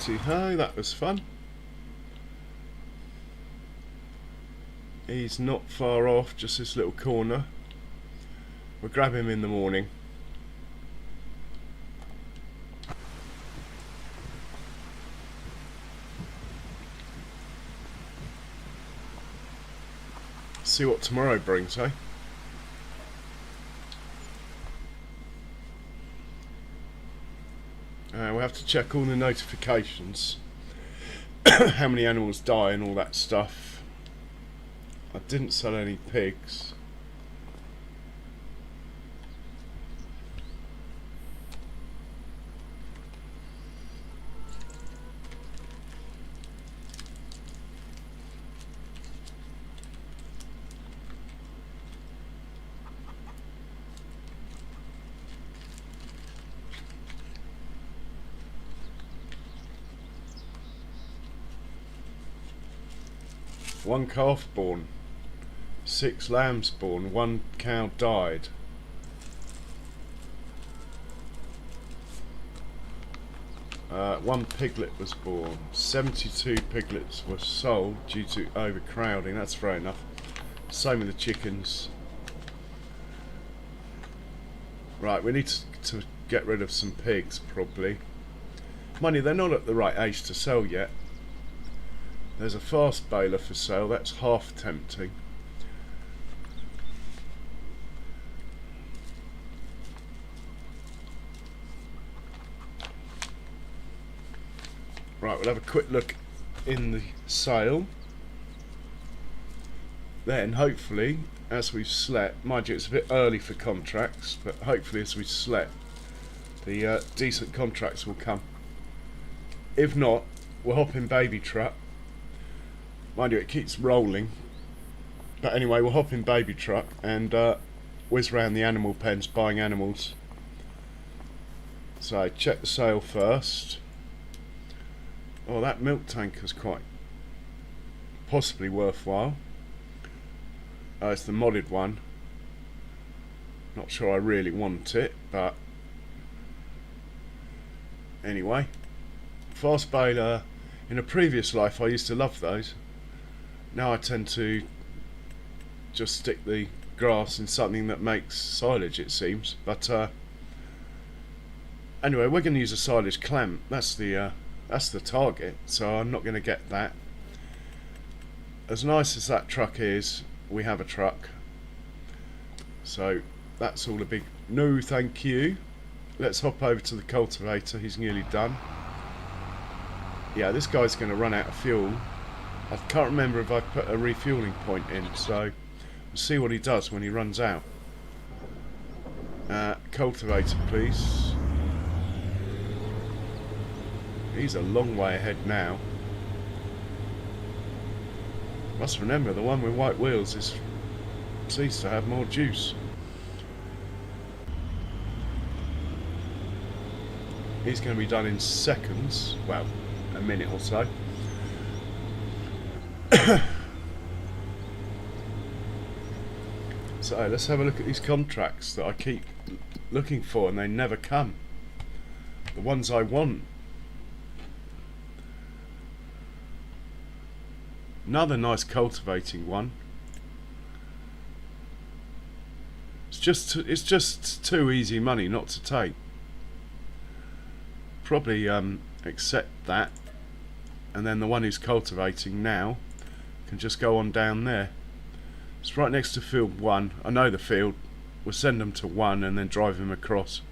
Righty-ho, that was fun. He's not far off, just this little corner. We'll grab him in the morning. See what tomorrow brings, eh? We'll have to check all the notifications, how many animals die and all that stuff. I didn't sell any pigs. One calf born, 6 lambs born, 1 cow died. One piglet was born. 72 piglets were sold due to overcrowding. That's fair enough. Same with the chickens. Right, we need to get rid of some pigs probably. Mind you, they're not at the right age to sell yet. There's a fast baler for sale, that's half tempting. Right, we'll have a quick look in the sale. Then, hopefully, as we've slept, mind you it's a bit early for contracts, but hopefully as we've slept, the decent contracts will come. If not, we'll hop in baby truck. Mind you, it keeps rolling. But anyway, we'll hop in baby truck and whiz round the animal pens buying animals. So, check the sale first. Oh, that milk tanker's quite possibly worthwhile. It's the modded one. Not sure I really want it, but anyway. Fast baler. In a previous life, I used to love those. Now I tend to just stick the grass in something that makes silage, it seems. But anyway, we're going to use a silage clamp. That's the target. So I'm not going to get that. As nice as that truck is, we have a truck. So that's all a big no, thank you. Let's hop over to the cultivator. He's nearly done. Yeah, this guy's going to run out of fuel. I can't remember if I put a refueling point in, so we'll see what he does when he runs out. Cultivator, please. He's a long way ahead now. Must remember, the one with white wheels seems to have more juice. He's going to be done in seconds. Well, a minute or so. So let's have a look at these contracts that I keep looking for and they never come. The ones I want. Another nice cultivating one. It's just too easy money not to take. Probably accept that, and then the one who's cultivating now can just go on down there. It's right next to field 1. I know the field. We'll send them to 1 and then drive them across.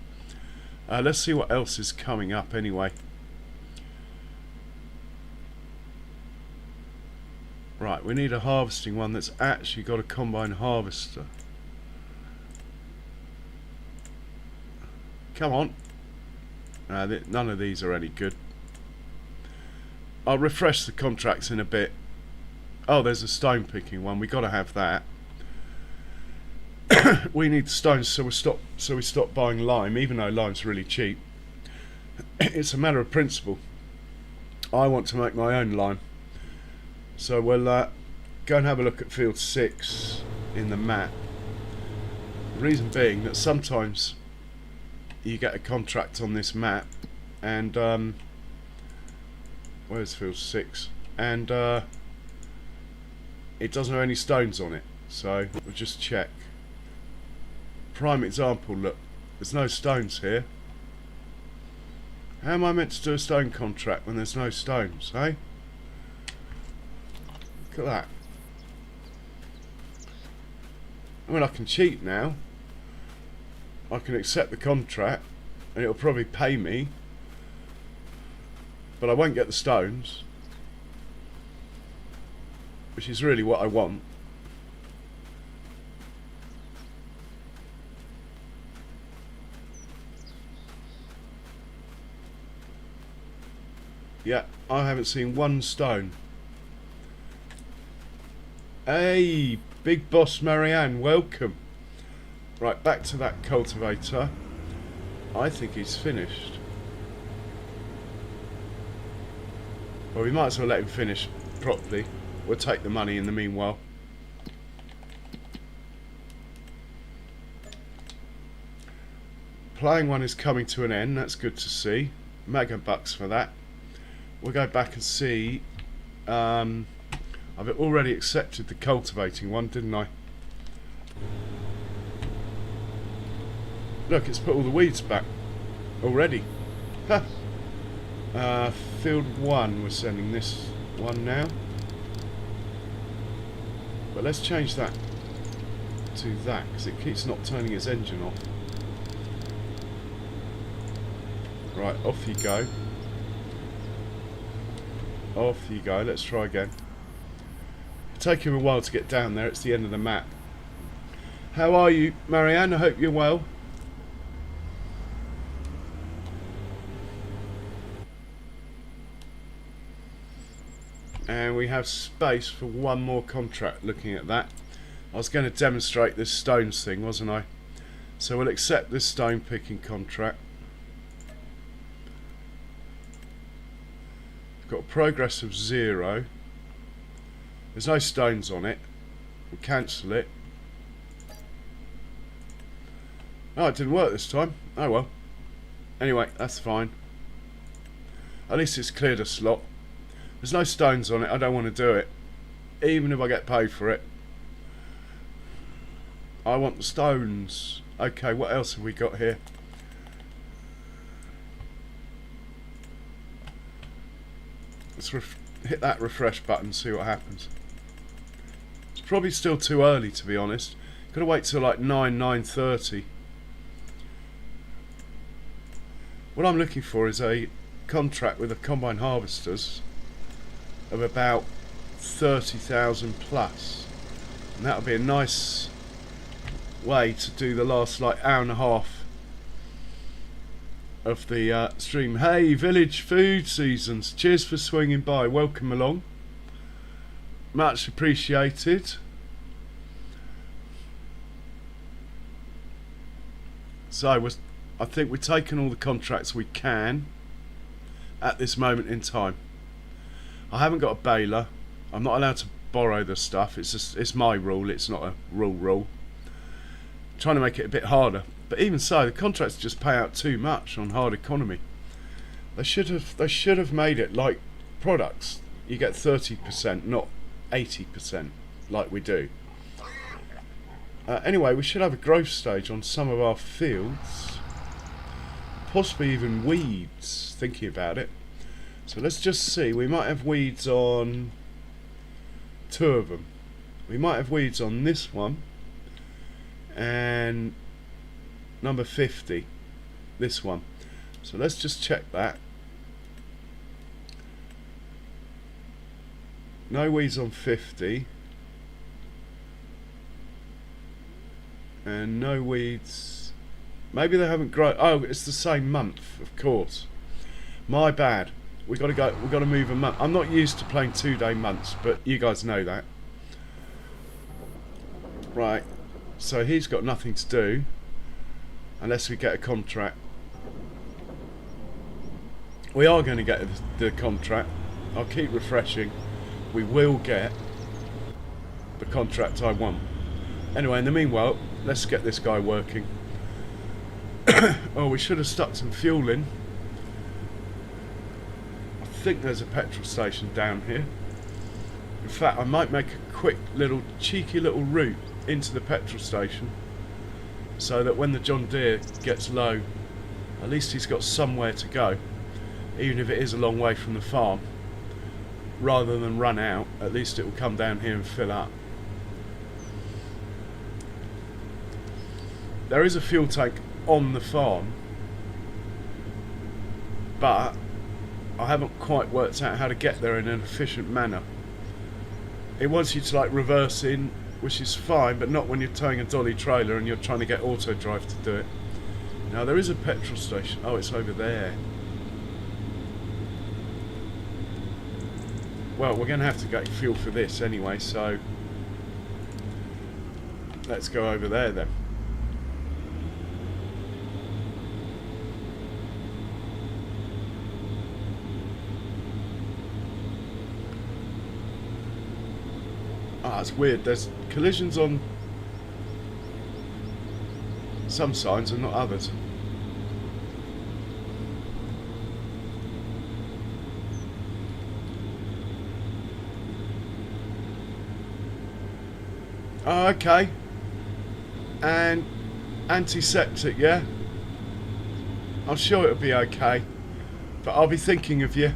Let's see what else is coming up anyway. Right, we need a harvesting one that's actually got a combine harvester. Come on. None of these are any good. I'll refresh the contracts in a bit. Oh, there's a stone picking one. We got to have that. We need stones, so we stop buying lime, even though lime's really cheap. It's a matter of principle. I want to make my own lime, so we'll go and have a look at field 6 in the map. The reason being that sometimes you get a contract on this map, and Where's field 6? And it doesn't have any stones on it, so we'll just check. Prime example, look, there's no stones here. How am I meant to do a stone contract when there's no stones, eh? Look at that. I mean, I can cheat now. I can accept the contract and it'll probably pay me, but I won't get the stones, which is really what I want. Yeah, I haven't seen one stone. Hey, Big Boss Marianne, welcome. Right, back to that cultivator. I think he's finished. Well, we might as well let him finish properly. We'll take the money in the meanwhile. Plowing one is coming to an end, that's good to see. Mega bucks for that. We'll go back and see. I've already accepted the cultivating one, didn't I? Look, it's put all the weeds back already. Huh. Field 1, we're sending this one now. But let's change that to that, because it keeps not turning its engine off. Right, off you go. Off you go, let's try again. It'll take him a while to get down there, it's the end of the map. How are you, Marianne? I hope you're well. And we have space for one more contract looking at that. I was going to demonstrate this stones thing, wasn't I? So we'll accept this stone picking contract. Got a progress of 0. There's no stones on it. We'll cancel it. Oh, it didn't work this time. Oh well. Anyway, that's fine. At least it's cleared a slot. There's no stones on it. I don't want to do it, even if I get paid for it. I want the stones. Okay, what else have we got here? Let's hit that refresh button, see what happens. It's probably still too early, to be honest. Gotta wait till like 9:30. What I'm looking for is a contract with the combine harvesters of about 30,000 plus, and that'll be a nice way to do the last like hour and a half of the stream. Hey, Village Food Seasons, cheers for swinging by, welcome along, much appreciated. So I think we've taken all the contracts we can at this moment in time. I haven't got a baler. I'm not allowed to borrow the stuff. It's my rule. It's not a rule. I'm trying to make it a bit harder. But even so, the contracts just pay out too much on hard economy. They should have made it like products. You get 30%, not 80% like we do. Anyway, we should have a growth stage on some of our fields. Possibly even weeds, thinking about it. So let's just see. We might have weeds on 2 of them. We might have weeds on this one. And number 50. This one. So let's just check that. No weeds on 50. And no weeds. Maybe they haven't grown. Oh, it's the same month, of course. My bad. We've got to move a month. I'm not used to playing 2-day months, but you guys know that. Right. So he's got nothing to do unless we get a contract. We are going to get the contract. I'll keep refreshing. We will get the contract I want. Anyway, in the meanwhile, let's get this guy working. Oh, we should have stuck some fuel in. I think there's a petrol station down here. In fact, I might make a quick little cheeky little route into the petrol station, so that when the John Deere gets low, at least he's got somewhere to go, even if it is a long way from the farm. Rather than run out, at least it will come down here and fill up. There is a fuel tank on the farm, but I haven't quite worked out how to get there in an efficient manner. It wants you to like reverse in, which is fine, but not when you're towing a dolly trailer and you're trying to get auto drive to do it. Now there is a petrol station. Oh, it's over there. Well, we're going to have to get fuel for this anyway, so let's go over there then. Ah, it's weird. There's collisions on some signs and not others. Oh, okay. And antiseptic, yeah? I'm sure it'll be okay. But I'll be thinking of you.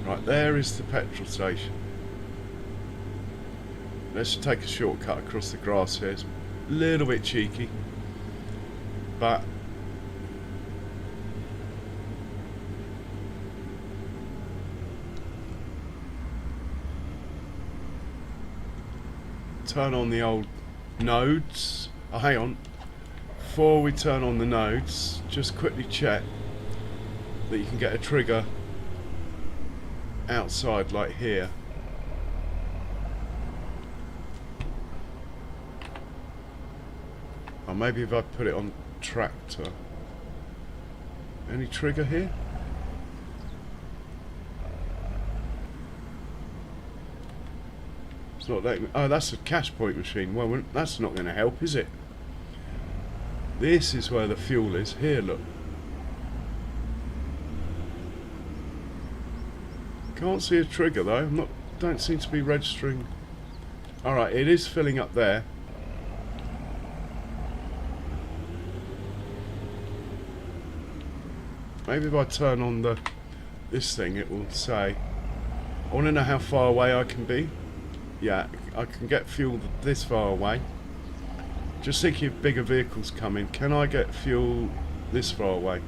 Right, there is the petrol station. Let's take a shortcut across the grass here. It's a little bit cheeky, but turn on the old nodes. Oh, hang on. Before we turn on the nodes, just quickly check that you can get a trigger outside like here. Or maybe if I put it on tractor. Any trigger here? It's not letting me. Oh, that's a cash point machine. Well, that's not going to help, is it? This is where the fuel is. Here, look. Can't see a trigger though. Don't seem to be registering. Alright, it is filling up there. Maybe if I turn on this thing, it will say. I want to know how far away I can be. Yeah, I can get fuel this far away. Just thinking if bigger vehicles come in. Can I get fuel this far away?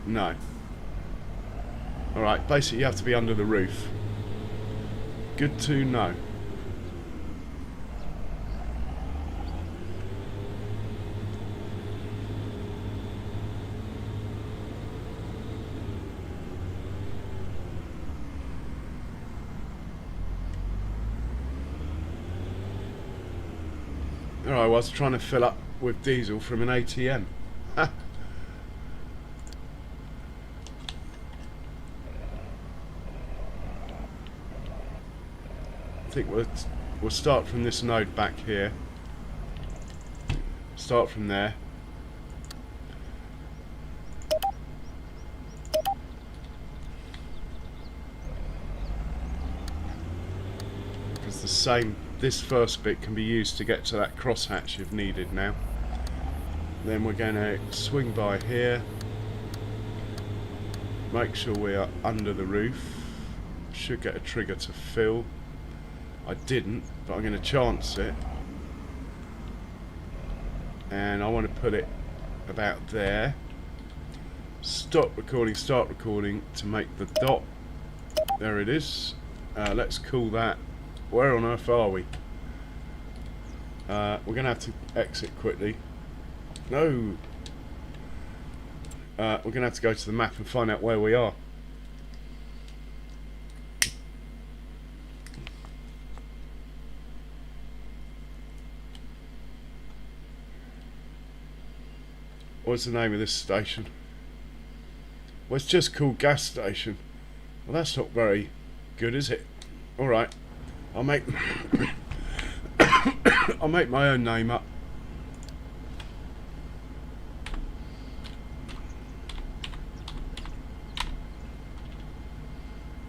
No. Alright, basically you have to be under the roof. Good to know. Alright, I was trying to fill up with diesel from an ATM. I think we'll start from this node back here. Start from there. Because this first bit can be used to get to that crosshatch if needed now. Then we're going to swing by here. Make sure we are under the roof. Should get a trigger to fill. I didn't, but I'm going to chance it. And I want to put it about there. Stop recording, start recording to make the dot. There it is. Let's call that. Where on earth are we? We're going to have to exit quickly. No. We're going to have to go to the map and find out where we are. What's the name of this station? Well, it's just called gas station. Well, that's not very good, is it? Alright, I'll make I'll make my own name up.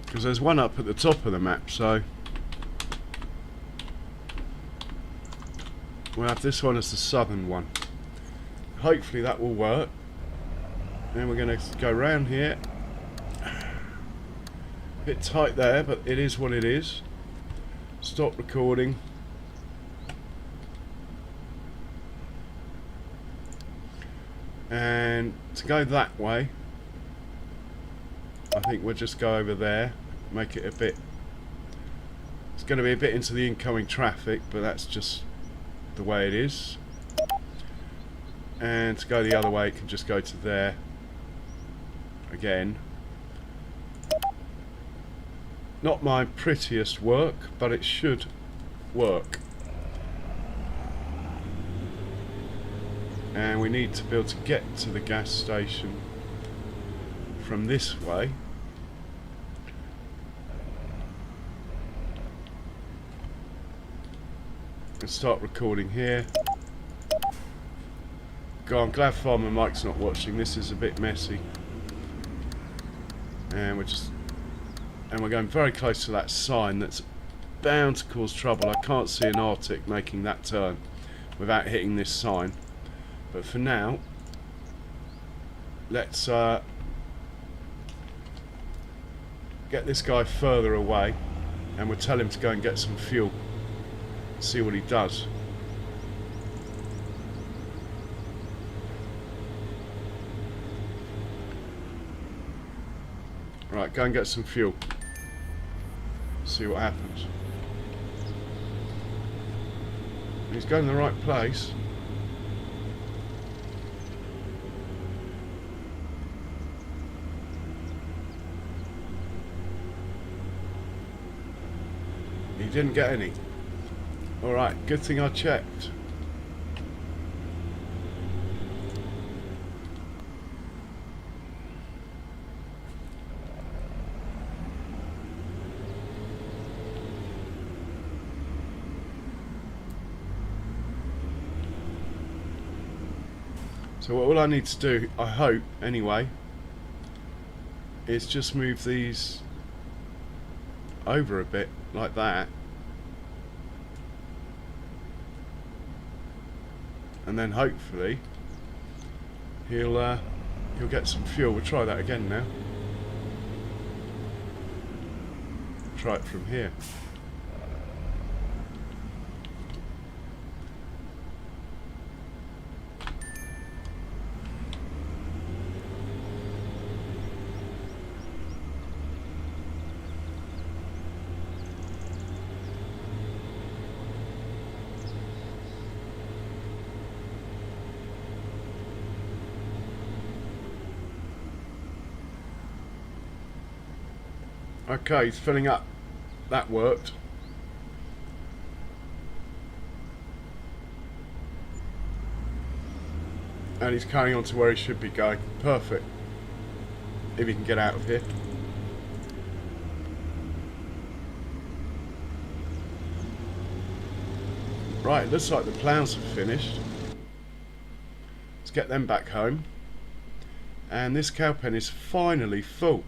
Because there's one up at the top of the map, so we'll have this one as the southern one. Hopefully that will work. Then we're going to go round here. Bit tight there, but it is what it is. Stop recording. And to go that way, I think we'll just go over there, make it a bit, it's going to be a bit into the incoming traffic, but that's just the way it is. And to go the other way, it can just go to there again. Not my prettiest work, but it should work. And we need to be able to get to the gas station from this way. And start recording here. God, I'm glad Farmer Mike's not watching. This is a bit messy. And we're going very close to that sign that's bound to cause trouble. I can't see an Arctic making that turn without hitting this sign. But for now, let's get this guy further away, and we'll tell him to go and get some fuel. See what he does. Right, go and get some fuel. See what happens. He's going to the right place. He didn't get any. Alright, good thing I checked. So all I need to do, I hope anyway, is just move these over a bit like that, and then hopefully he'll get some fuel. We'll try that again now. Try it from here. Okay, he's filling up. That worked. And he's carrying on to where he should be going. Perfect. If he can get out of here. Right, looks like the ploughs have finished. Let's get them back home. And this cow pen is finally full.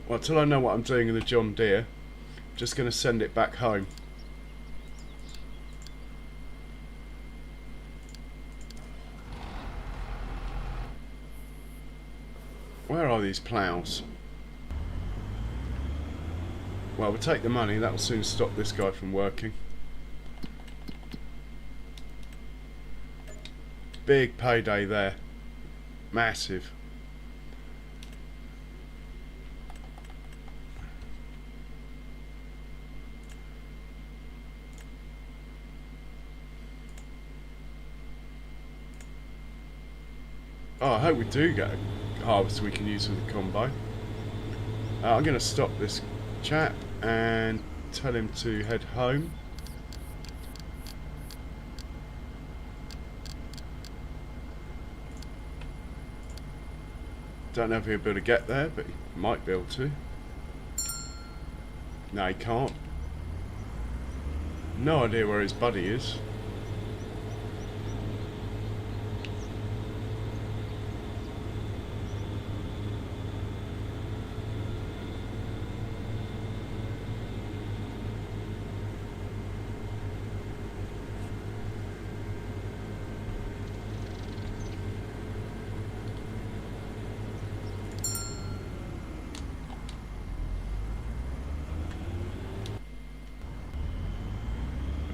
Well, till I know what I'm doing in the John Deere, I'm just going to send it back home. Where are these ploughs? Well, we'll take the money, that will soon stop this guy from working. Big payday there. Massive. Oh, I hope we do get a harvest we can use with the combine. I'm going to stop this chap and tell him to head home. Don't know if he'll be able to get there, but he might be able to. No, he can't. No idea where his buddy is.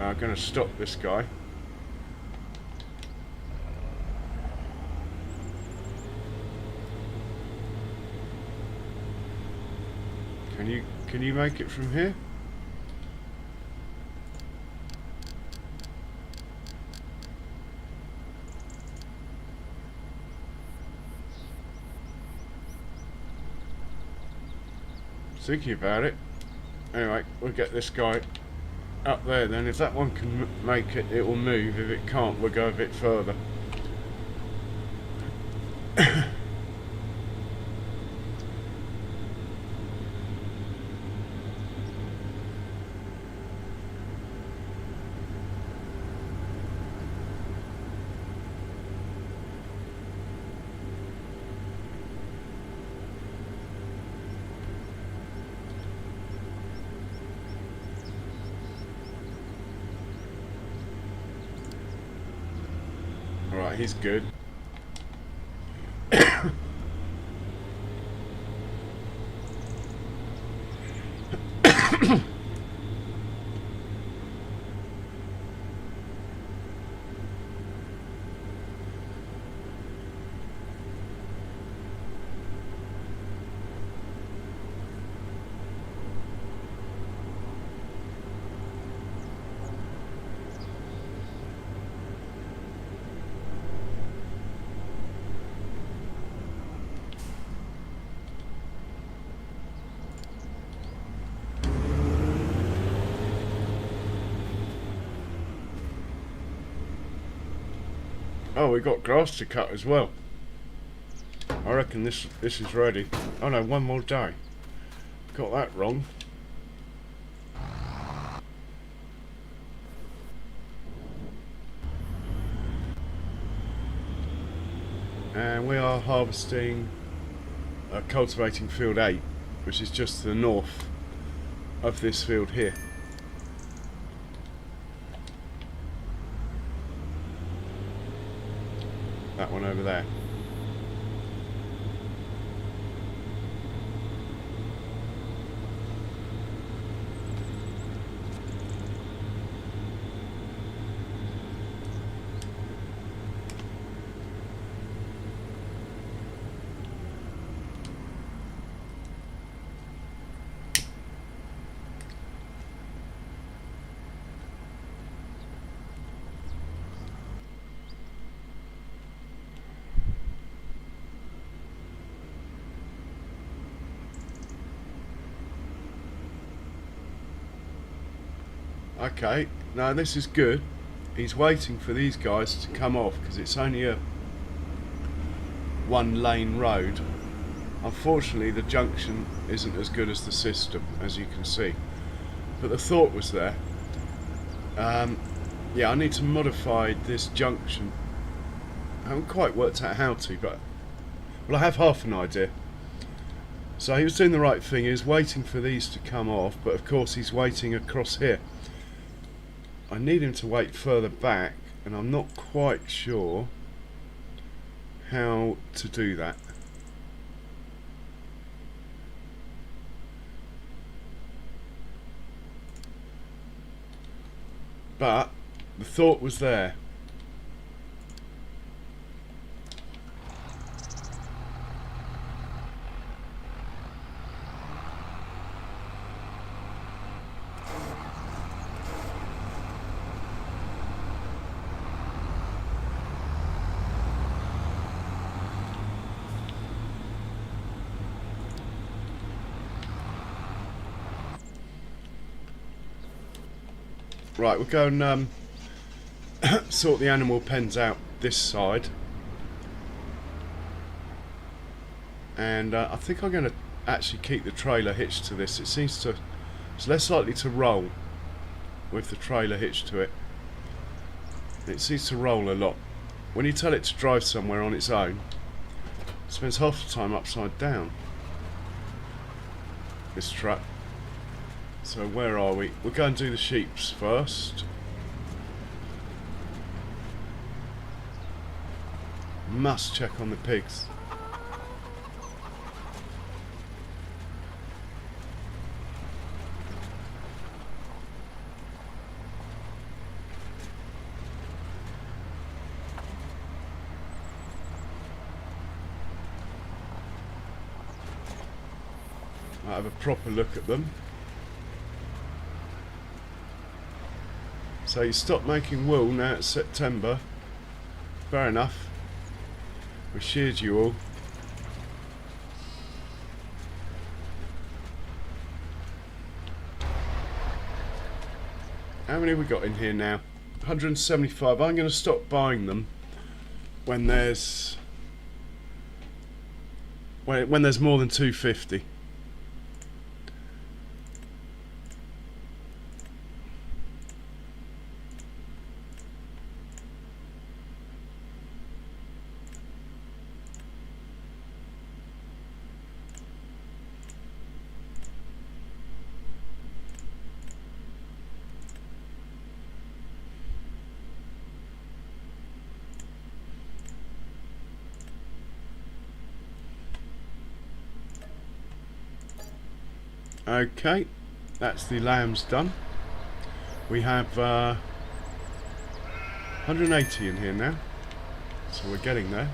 I'm going to stop this guy. Can you make it from here? Thinking about it. Anyway, we'll get this guy up there then. If that one can make it, it will move. If it can't, we'll go a bit further. Alright, he's good. Oh, we got grass to cut as well. I reckon this is ready. Oh no, one more day. Got that wrong. And we are harvesting, cultivating field 8, which is just to the north of this field here. That one over there. Okay, now this is good. He's waiting for these guys to come off because it's only a one lane road. Unfortunately the junction isn't as good as the system, as you can see, but the thought was there. Yeah, I need to modify this junction. I haven't quite worked out how to, but well, I have half an idea. So he was doing the right thing. He was waiting for these to come off, but of course he's waiting across here. I need him to wait further back, and I'm not quite sure how to do that. But the thought was there. Right, we'll go and sort the animal pens out this side, and I think I'm going to actually keep the trailer hitched to this. It's less likely to roll with the trailer hitched to it. It seems to roll a lot. When you tell it to drive somewhere on its own, it spends half the time upside down. This truck. So where are we? We'll go and do the sheeps first. Must check on the pigs. I'll have a proper look at them. So you stopped making wool, now it's September. Fair enough. We sheared you all. How many have we got in here now? 175. I'm going to stop buying them when there's more than 250. Okay, that's the lambs done. We have 180 in here now, so we're getting there.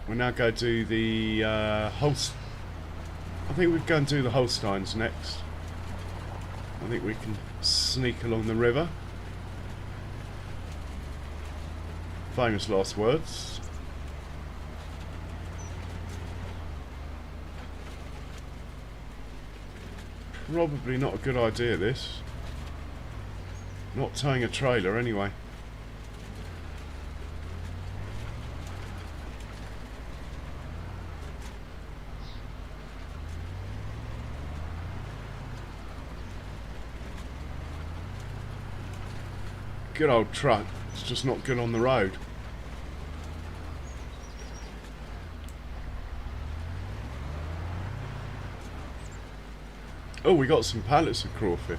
We'll now go do the I think we'll go and do the Holsteins next. I think we can sneak along the river. Famous last words. Probably not a good idea, this. Not towing a trailer anyway. Good old truck, it's just not good on the road. Oh, we got some pallets of crawfish.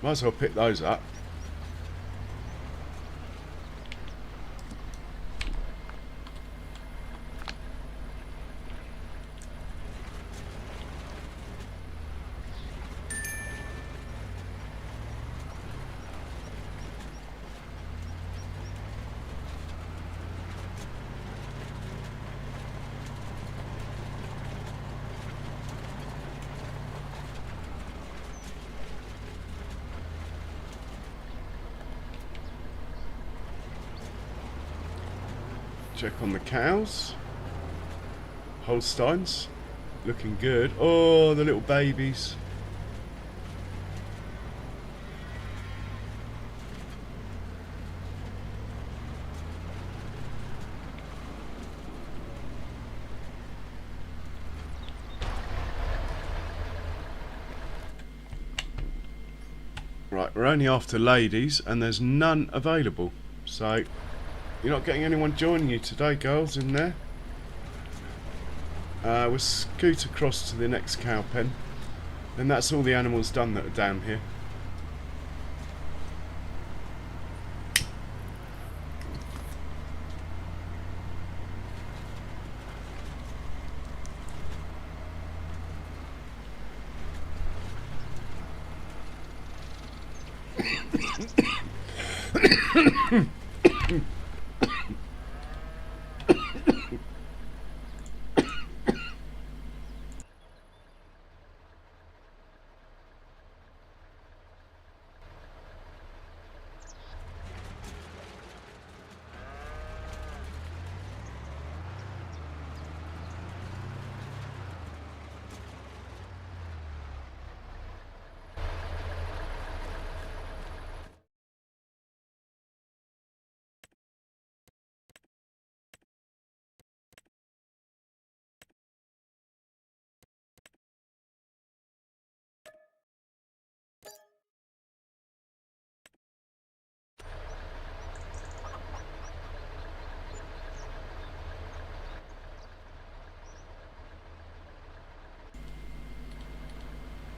Might as well pick those up. Check on the cows. Holsteins. Looking good. Oh, the little babies. Right, we're only after ladies and there's none available. So you're not getting anyone joining you today, girls, in there. We'll scoot across to the next cow pen. And that's all the animals done that are down here.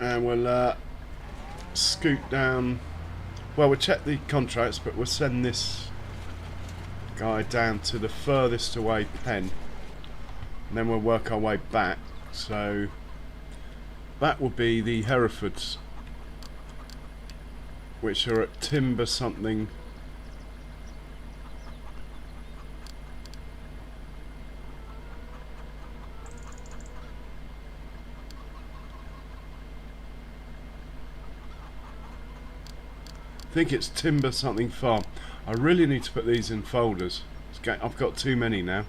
And we'll scoot down. Well, we'll check the contracts, but we'll send this guy down to the furthest away pen, and then we'll work our way back. So that will be the Herefords, which are at timber something. I think it's timber something farm. I really need to put these in folders. I've got too many now.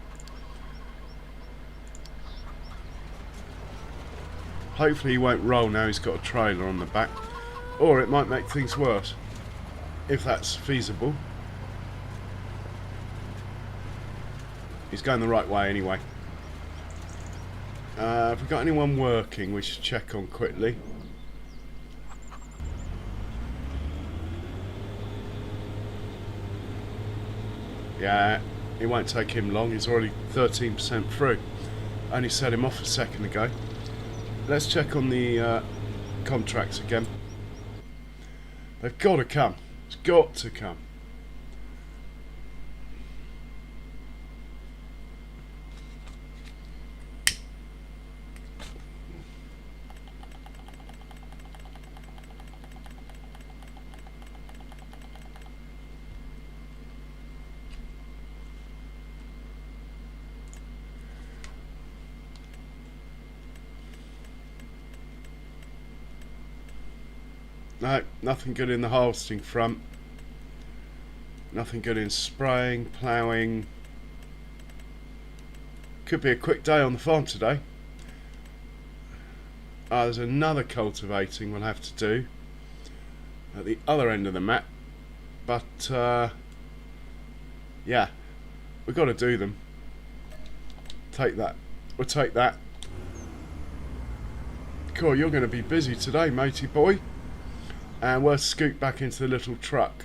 Hopefully he won't roll now he's got a trailer on the back. Or it might make things worse, if that's feasible. He's going the right way anyway. Have we got anyone working we should check on quickly? Yeah, it won't take him long. He's already 13% through. Only set him off a second ago. Let's check on the contracts again. They've got to come. It's got to come. No, nothing good in the harvesting front. Nothing good in spraying, ploughing. Could be a quick day on the farm today. There's another cultivating we'll have to do at the other end of the map. But, yeah, we've got to do them. Take that. We'll take that. Cool, you're going to be busy today, matey boy. And we'll scoot back into the little truck,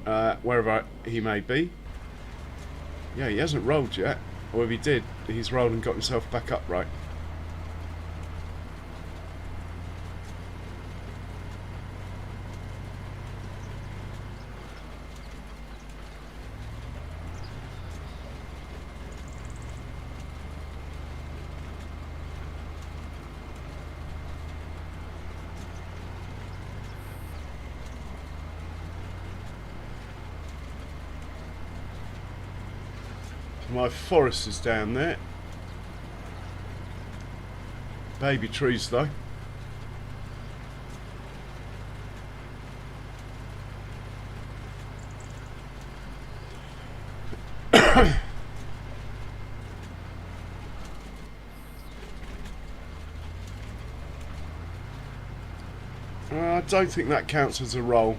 wherever he may be. Yeah, he hasn't rolled yet. Or if he did, he's rolled and got himself back upright. My forest is down there. Baby trees though. I don't think that counts as a roll.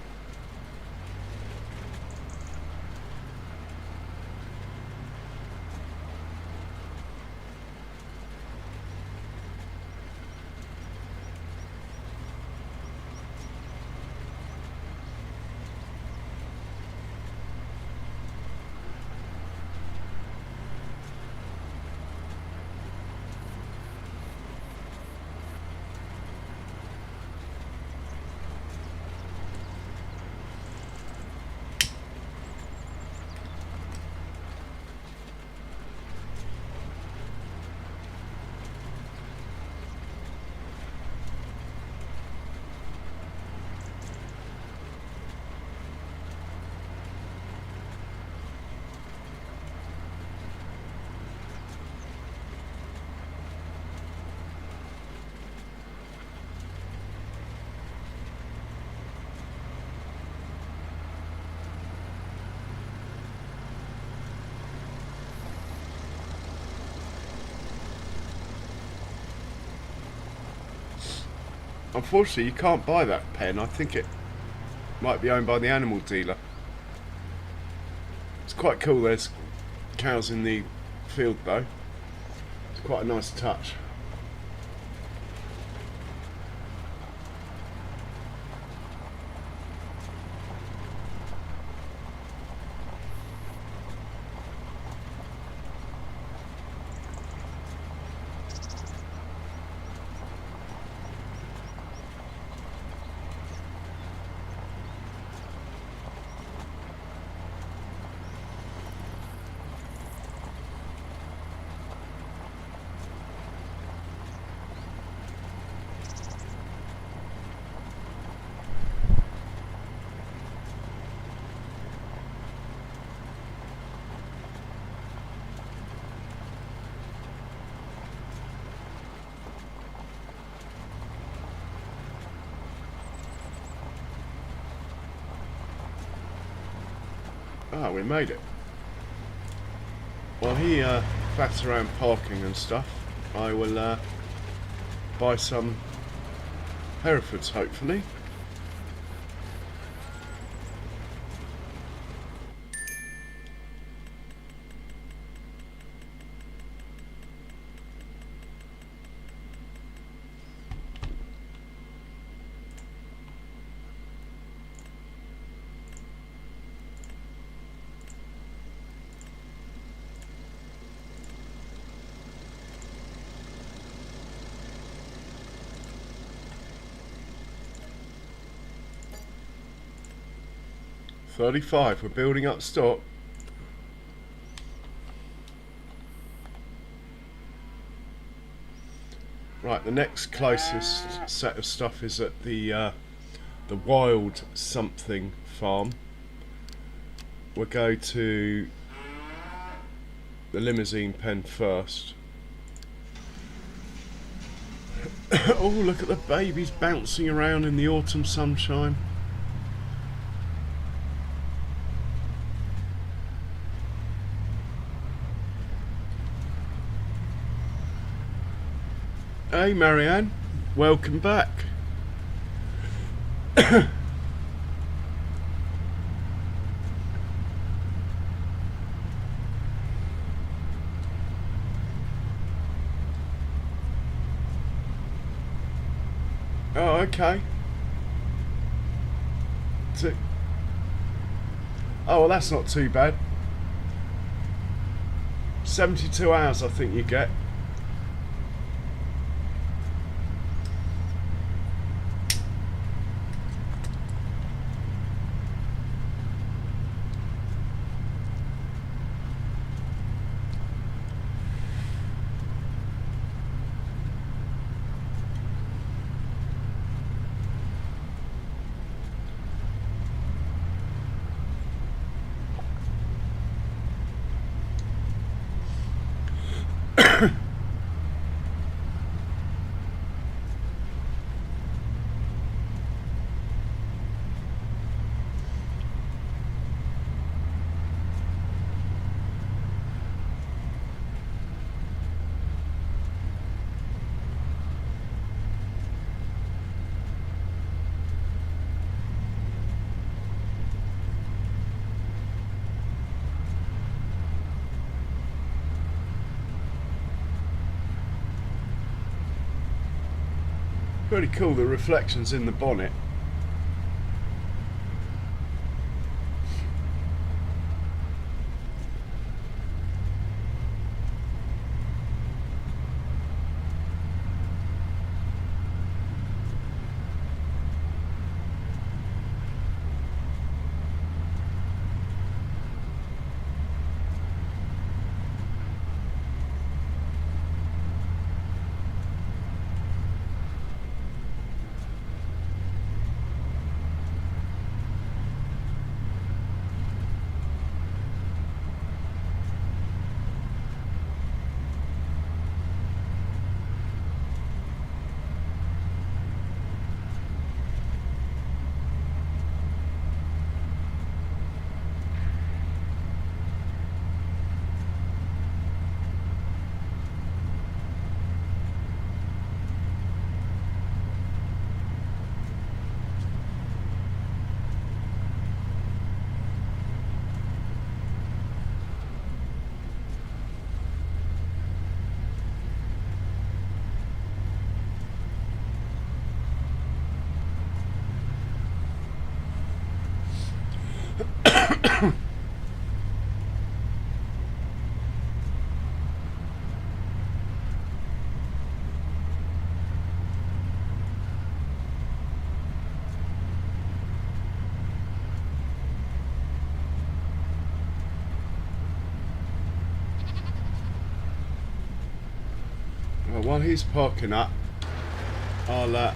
Unfortunately, you can't buy that pen. I think it might be owned by the animal dealer. It's quite cool. There's cows in the field though. It's quite a nice touch. Ah, we made it. While he fats around parking and stuff, I will buy some Herefords, hopefully. $35, we're building up stock. Right, the next closest set of stuff is at the wild something farm. We'll go to the limousine pen first. Oh, look at the babies bouncing around in the autumn sunshine. Hey Marianne, welcome back. Oh, okay. Oh, well, that's not too bad. 72 hours I think you get. Pretty cool, the reflections in the bonnet. Well, while he's parking up, I'll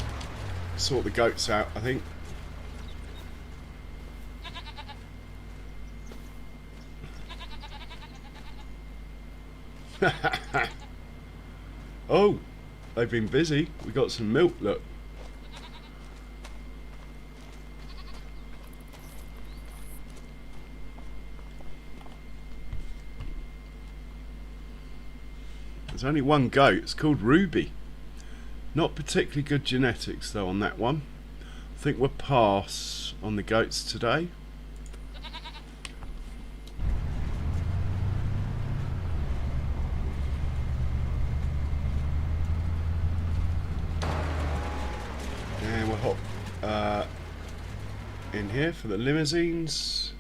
sort the goats out, I think. Oh, they've been busy. We got some milk, look. There's only one goat. It's called Ruby. Not particularly good genetics though on that one. I think we'll pass on the goats today. And we'll hop in here for the limousines.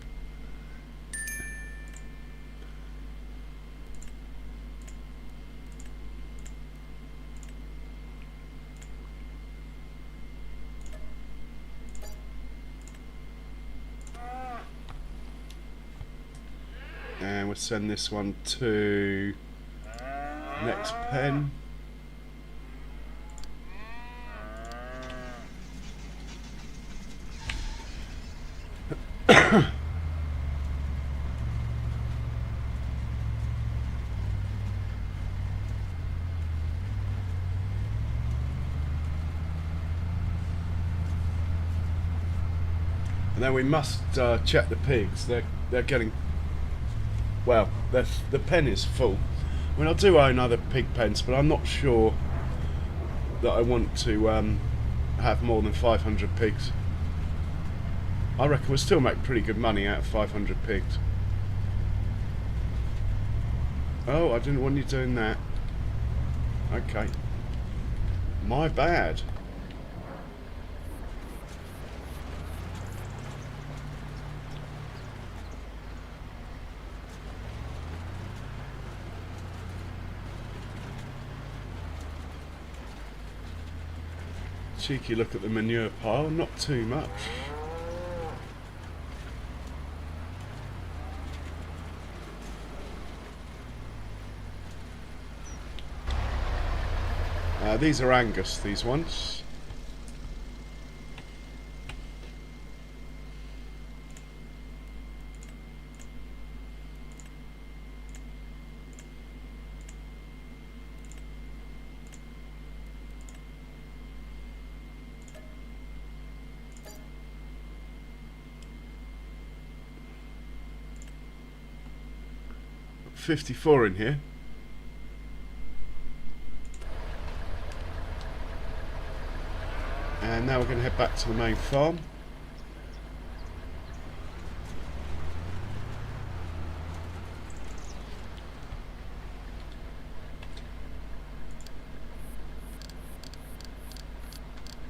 And we'll send this one to next pen. And then we must check the pigs. They're getting, well, the pen is full. I mean, I do own other pig pens, but I'm not sure that I want to have more than 500 pigs. I reckon we'll still make pretty good money out of 500 pigs. Oh, I didn't want you doing that. Okay. My bad. Cheeky look at the manure pile, not too much. These are Angus, these ones. Got 54 in here. And now we're going to head back to the main farm.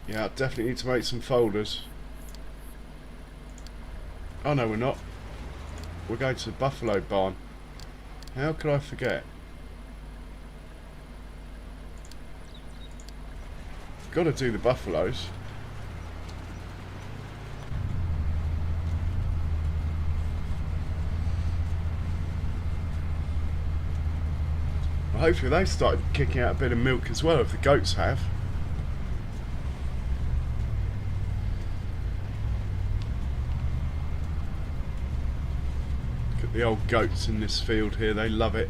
Yeah, I definitely need to make some folders. Oh no, we're not. We're going to the buffalo barn. How could I forget? Got to do the buffaloes. Well, hopefully they've started kicking out a bit of milk as well, if the goats have. Look at the old goats in this field here, they love it.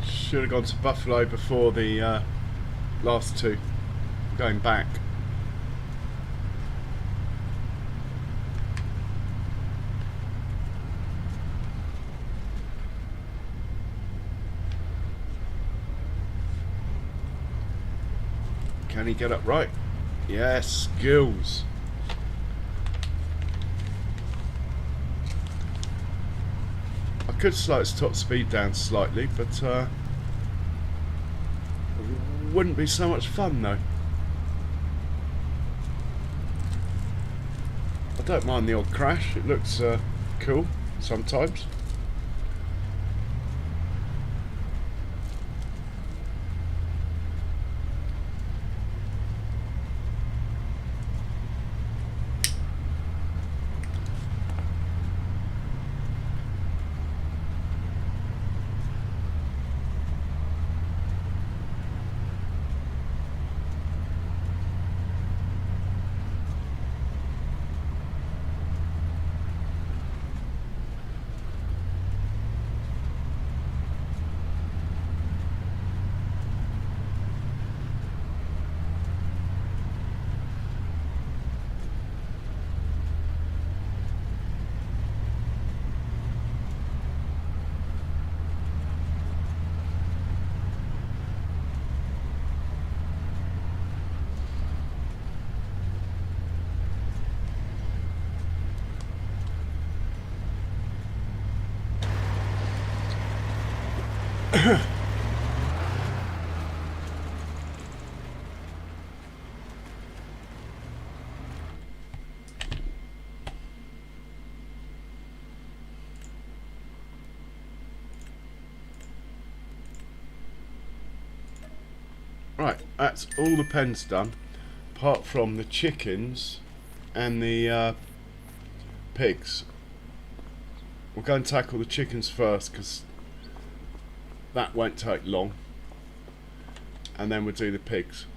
Should have gone to buffalo before the last two. Going back. Can he get up right? Yes, skills. I could slow its top speed down slightly, but wouldn't be so much fun though. don't mind the odd crash. It looks cool sometimes. Right, that's all the pens done, apart from the chickens and the pigs. We'll go and tackle the chickens first, because that won't take long, and then we'll do the pigs.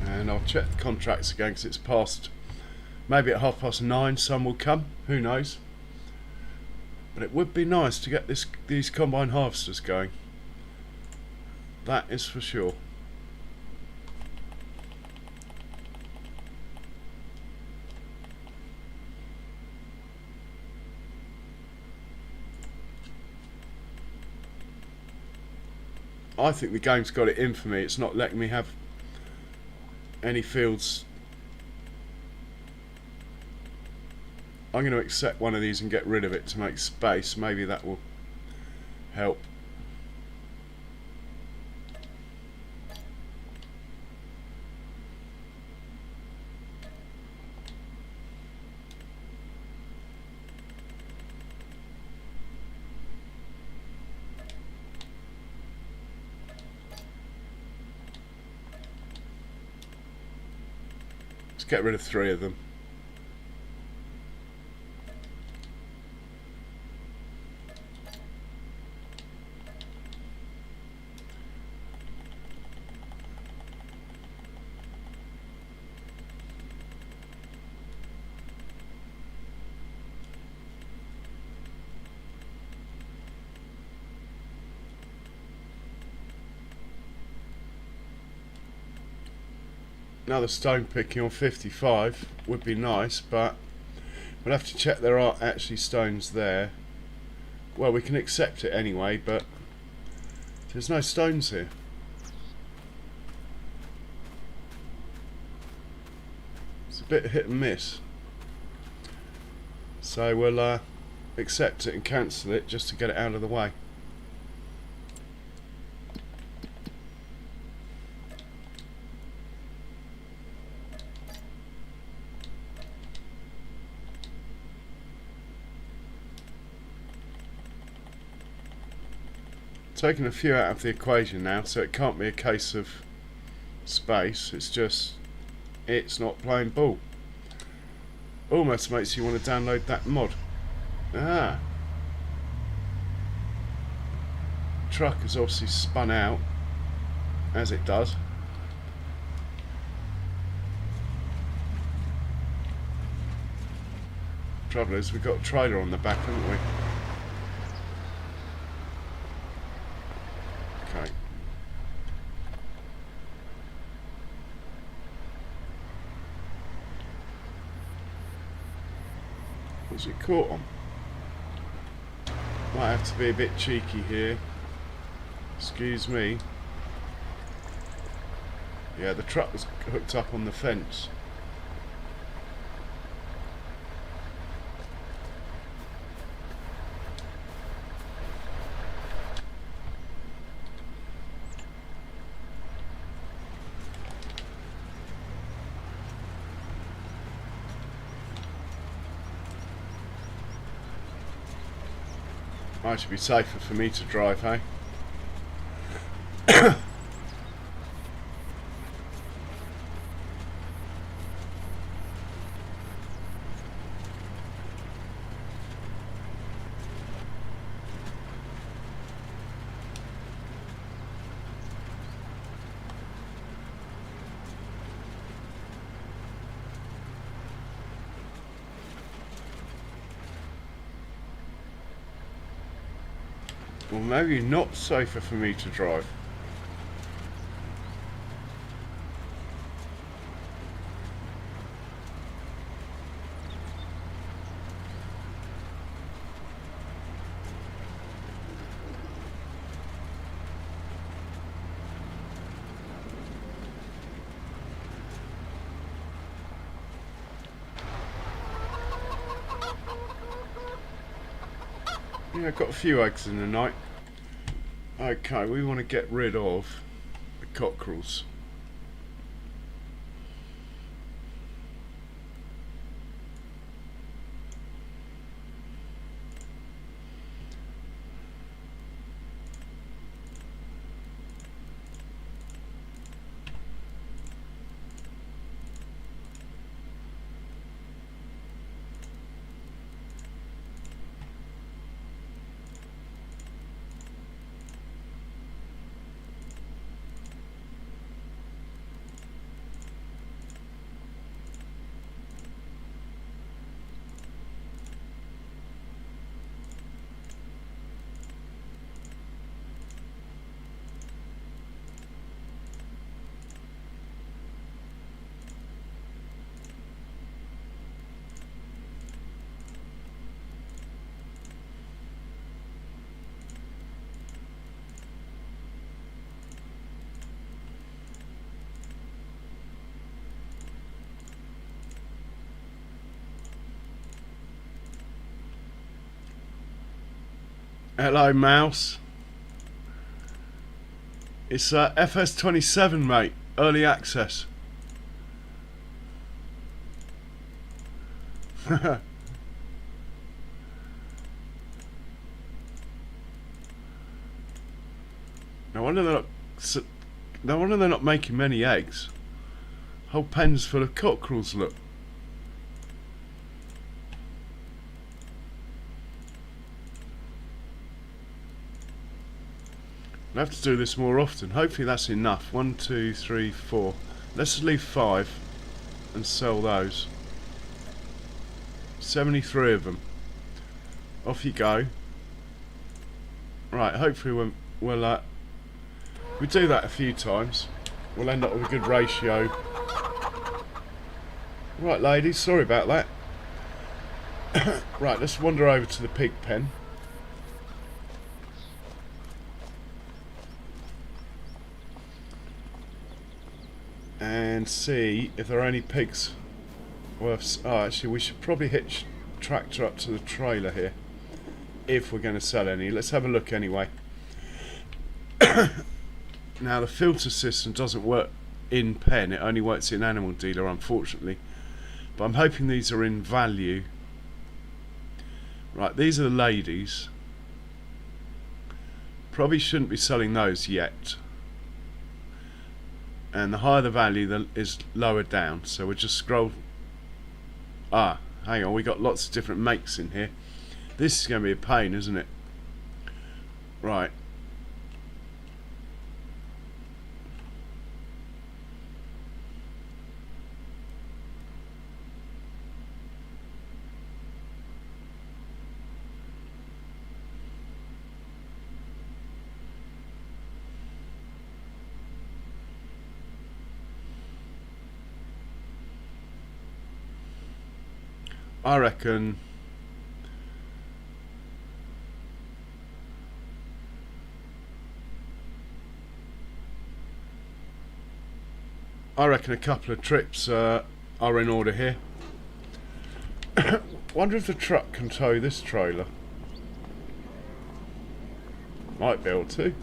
And I'll check the contracts again, because it's past, maybe at 9:30 some will come, who knows. But it would be nice to get these combine harvesters going, that is for sure. I think the game's got it in for me. It's not letting me have any fields. I'm going to accept one of these and get rid of it to make space. Maybe that will help. Let's get rid of 3 of them. Another stone picking on 55 would be nice, but we'll have to check there are actually stones there. Well, we can accept it anyway, but there's no stones here. It's a bit hit and miss. So we'll accept it and cancel it just to get it out of the way. Taking a few out of the equation now, so it can't be a case of space, it's just it's not playing ball. Almost makes you want to download that mod. Truck has obviously spun out, as it does. Trouble is, we've got a trailer on the back, haven't we? Okay. What's it caught on? Might have to be a bit cheeky here. Excuse me. Yeah, the truck was hooked up on the fence. Might should be safer for me to drive, hey? Well, maybe not safer for me to drive. Yeah, I've got a few eggs in the night. Okay, we want to get rid of the cockerels. Hello, mouse. It's FS27, mate. Early access. No wonder they're not. No wonder they're not making many eggs. Whole pens full of cockerels. Look. I have to do this more often. Hopefully that's enough. 1, 2, 3, 4. Let's leave 5 and sell those. 73 of them. Off you go. Right, hopefully we'll we do that a few times. We'll end up with a good ratio. Right, ladies, sorry about that. Right, let's wander over to the pig pen. And see if there are any pigs worth. Oh, actually, we should probably hitch tractor up to the trailer here if we're going to sell any. Let's have a look anyway. Now, the filter system doesn't work in pen, it only works in animal dealer, unfortunately. But I'm hoping these are in value. Right, these are the ladies. Probably shouldn't be selling those yet. And the higher the value, the is lower down. So we'll just scroll. Ah, hang on, we got lots of different makes in here. This is going to be a pain, isn't it? Right. I reckon a couple of trips are in order here. Wonder if the truck can tow this trailer. Might be able to.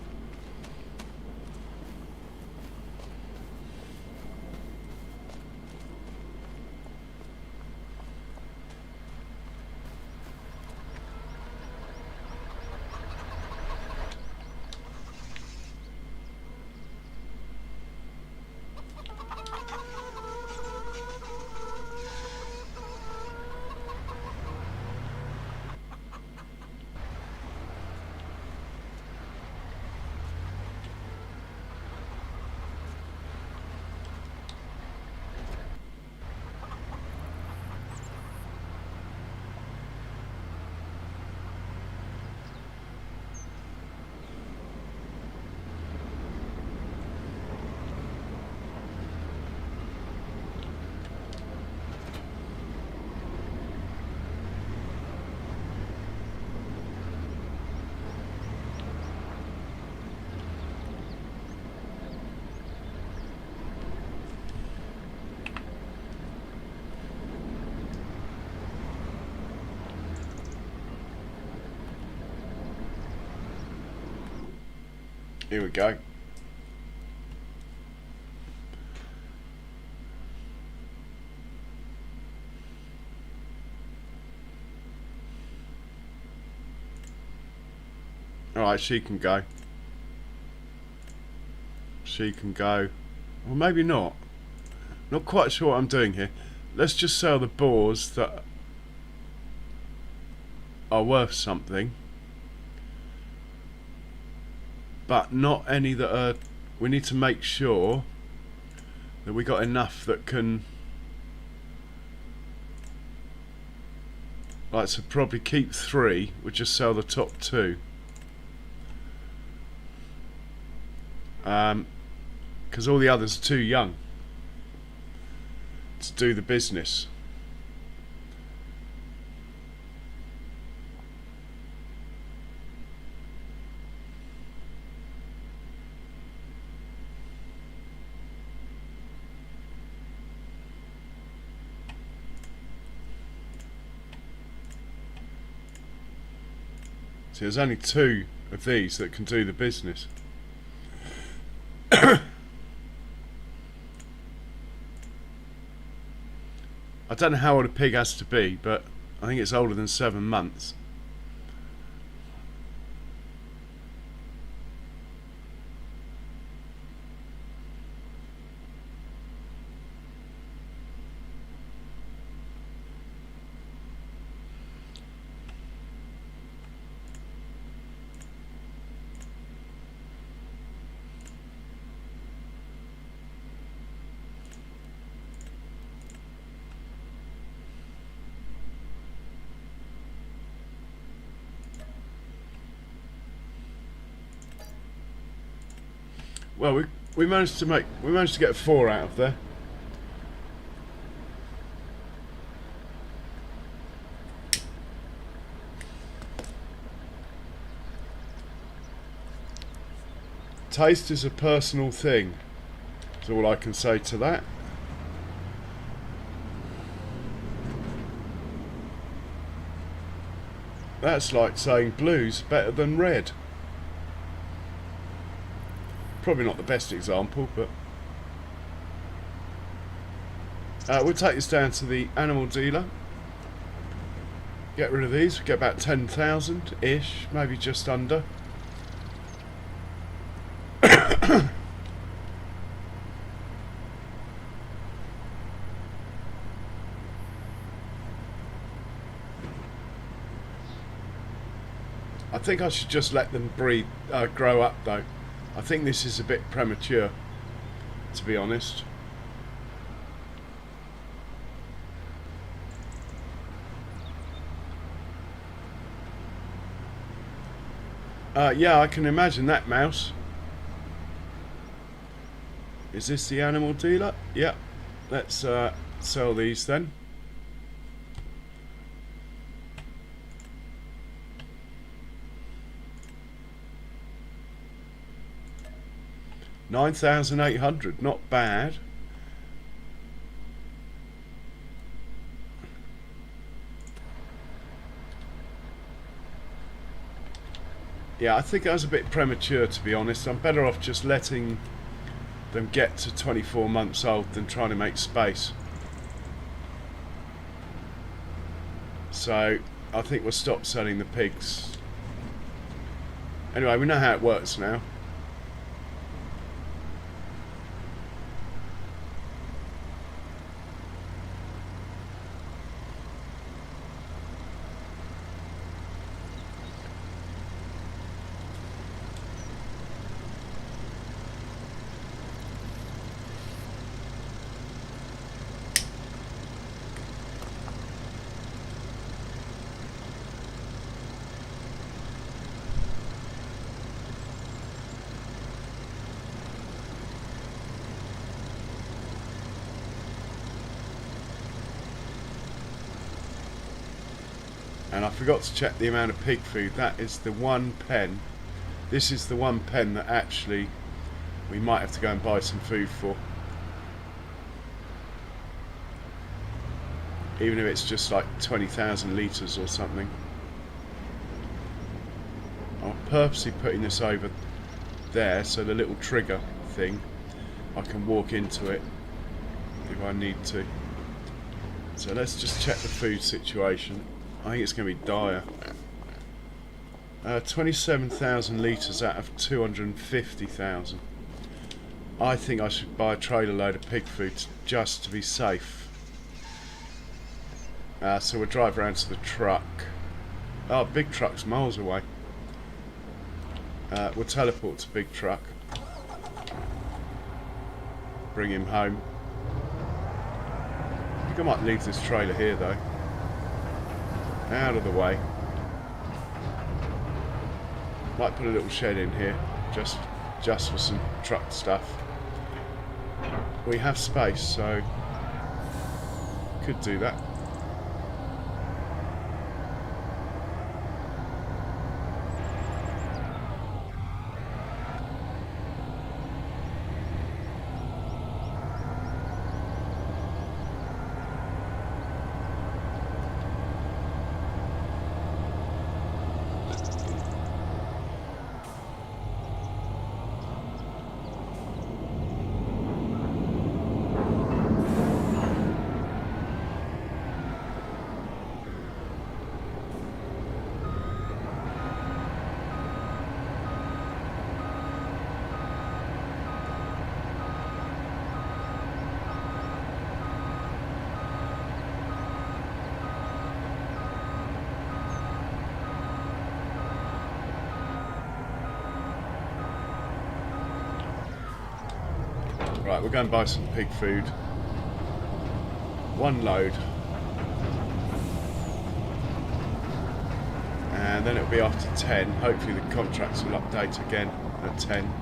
Here we go. Alright, she can go. She can go. Well, maybe not. Not quite sure what I'm doing here. Let's just sell the boars that are worth something. But not any that are... We need to make sure that we got enough that can... Like, so probably keep 3. We'll just sell the top 2. Because all the others are too young to do the business. See, there's only 2 of these that can do the business. I don't know how old a pig has to be, but I think it's older than 7 months. Well, we managed to get 4 out of there. Taste is a personal thing. That's all I can say to that. That's like saying blue's better than red. Probably not the best example, but we'll take this down to the animal dealer. Get rid of these. Get about 10,000 ish, maybe just under. I think I should just let them breed, grow up though. I think this is a bit premature, to be honest. Yeah, I can imagine that, Mouse. Is this the animal dealer? Yeah. Let's sell these then. $9,800, not bad. Yeah, I think that was a bit premature, to be honest. I'm better off just letting them get to 24 months old than trying to make space. So I think we'll stop selling the pigs. Anyway, we know how it works now. And I forgot to check the amount of pig food. That is the one pen. This is the one pen that actually we might have to go and buy some food for. Even if it's just like 20,000 litres or something. I'm purposely putting this over there so the little trigger thing, I can walk into it if I need to. So let's just check the food situation. I think it's going to be dire. 27,000 litres out of 250,000. I think I should buy a trailer load of pig food just to be safe. So we'll drive around to the truck. Oh, big truck's miles away. We'll teleport to big truck. Bring him home. I think I might leave this trailer here though. Out of the way. Might put a little shed in here, just for some truck stuff. We have space, so could do that. Right, we'll go and buy some pig food. One load. And then it'll be after 10. Hopefully the contracts will update again at 10.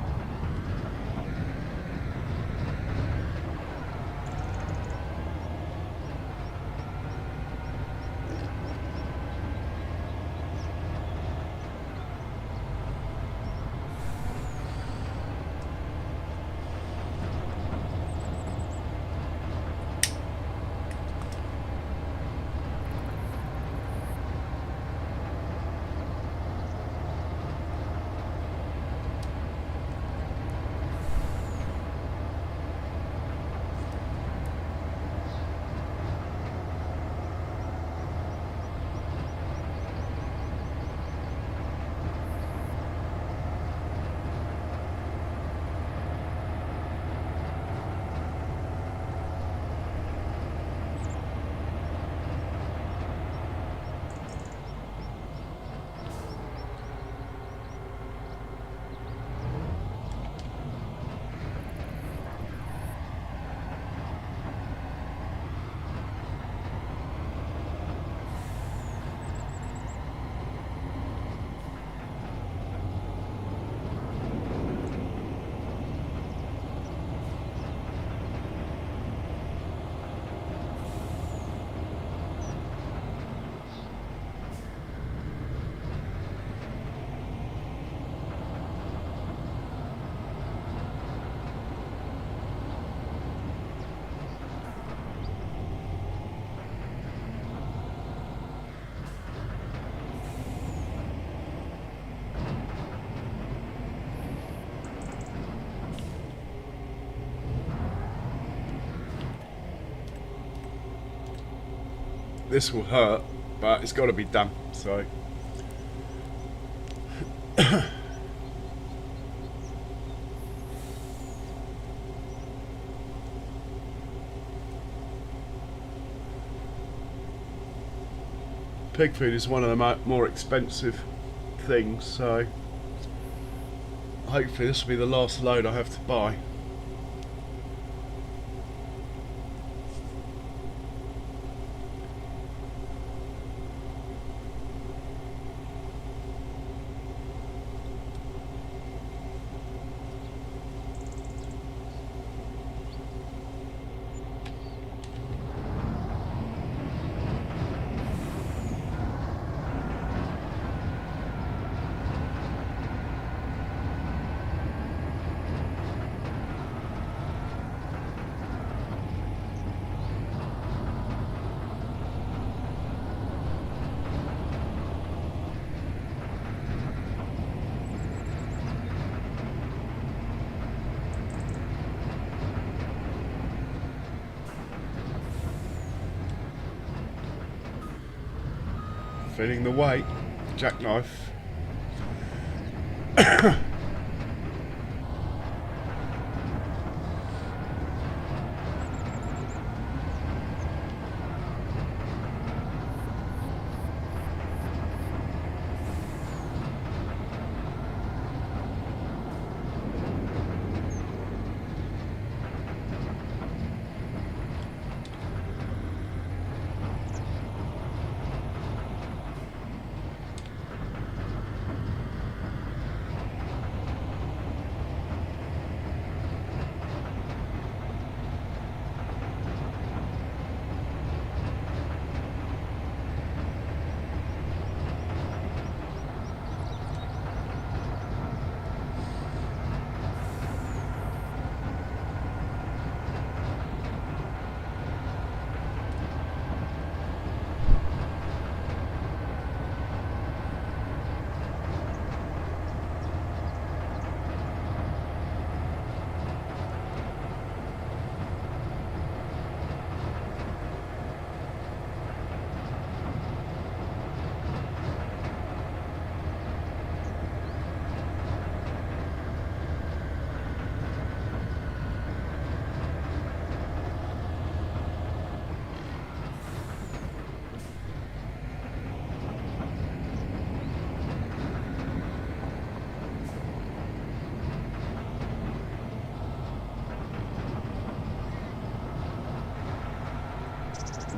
this will hurt, but it's got to be done. So pig food is one of the more expensive things, so hopefully this will be the last load I have to buy. Feeling the weight, jackknife.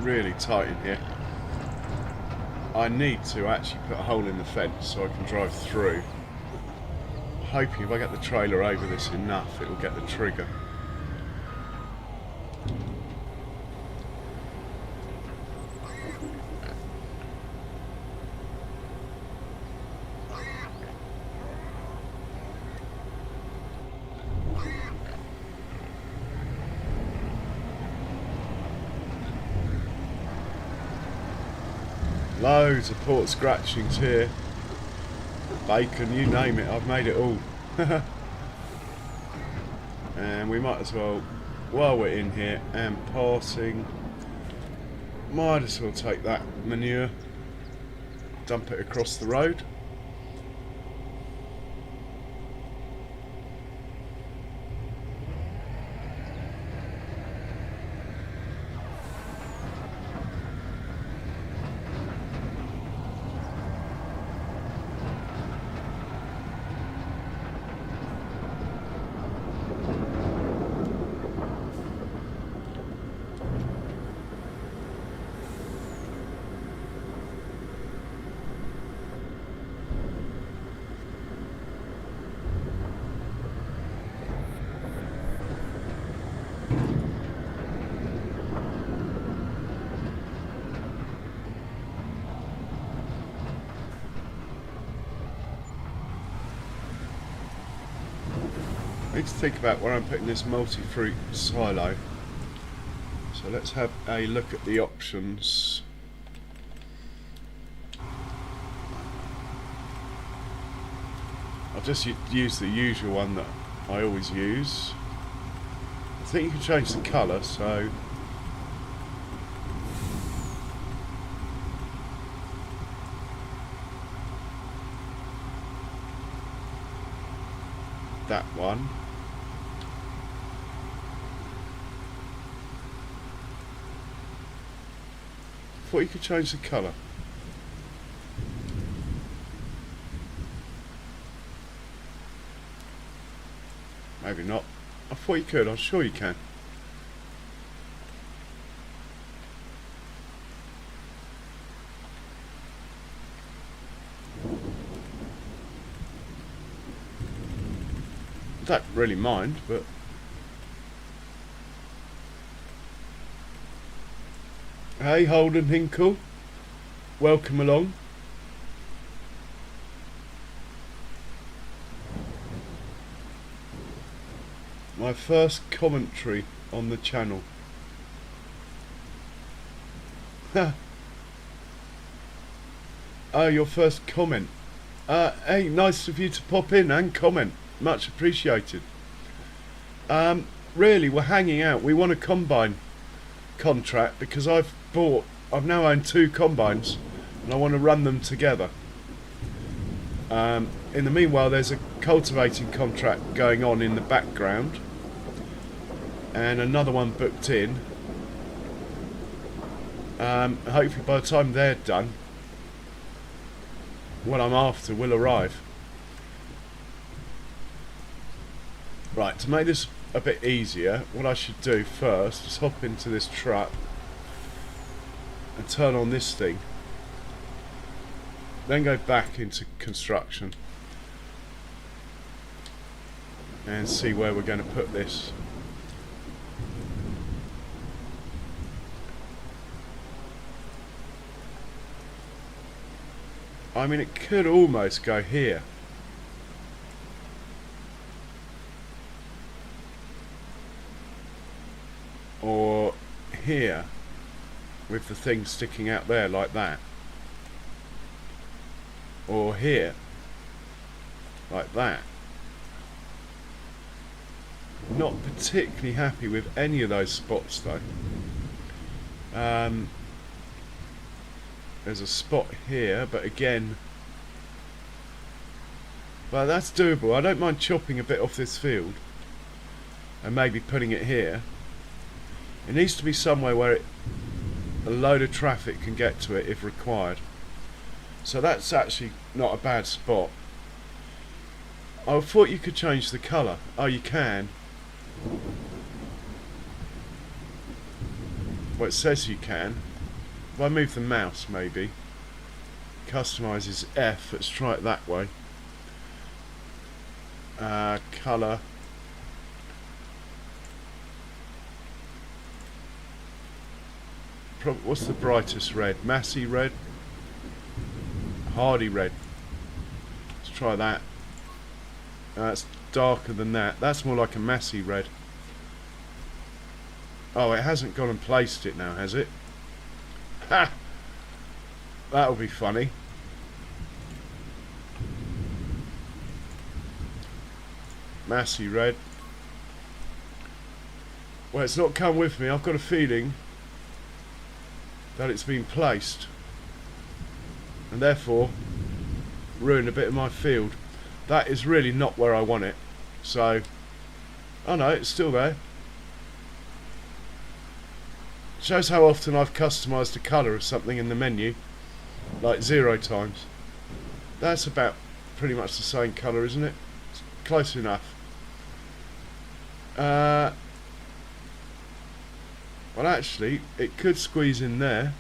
Really tight in here. I need to actually put a hole in the fence so I can drive through. Hoping if I get the trailer over this enough, it will get the trigger. Loads of port scratchings here. Bacon, you name it, I've made it all. And we might as well, while we're in here and passing, might as well take that manure, dump it across the road. I need to think about where I'm putting this multi-fruit silo. So let's have a look at the options. I'll just use the usual one that I always use. I think you can change the colour, so that one. Thought you could change the colour. Maybe not. I thought you could. I'm sure you can. I don't really mind, but hey, Holden Hinkle, welcome along. My first commentary on the channel. Oh, your first comment. Hey, nice of you to pop in and comment. Much appreciated. Really, we're hanging out. We want a combine contract because I've now owned 2 combines and I want to run them together. In the meanwhile, there's a cultivating contract going on in the background and another one booked in. Hopefully by the time they're done, what I'm after will arrive. Right, to make this a bit easier, what I should do first is hop into this truck and turn on this thing, then go back into construction and see where we're going to put this. I mean, it could almost go here. Or here, with the thing sticking out there like that. Or here, like that. Not particularly happy with any of those spots though. There's a spot here, but again, well, that's doable. I don't mind chopping a bit off this field and maybe putting it here. It needs to be somewhere where a load of traffic can get to it if required. So that's actually not a bad spot. I thought you could change the colour. Oh, you can. Well, it says you can. If I move the mouse, maybe. Customise is F. Let's try it that way. Colour. What's the brightest red? Massey red? Hardy red. Let's try that. That's darker than that. That's more like a Massey red. Oh, it hasn't gone and placed it now, has it? Ha! That'll be funny. Massey red. Well, it's not come with me. I've got a feeling that it's been placed and therefore ruined a bit of my field. That is really not where I want it. So, oh no, it's still there. Shows how often I've customised the colour of something in the menu, like 0 times. That's about pretty much the same colour, isn't it? It's close enough. Well, actually, it could squeeze in there.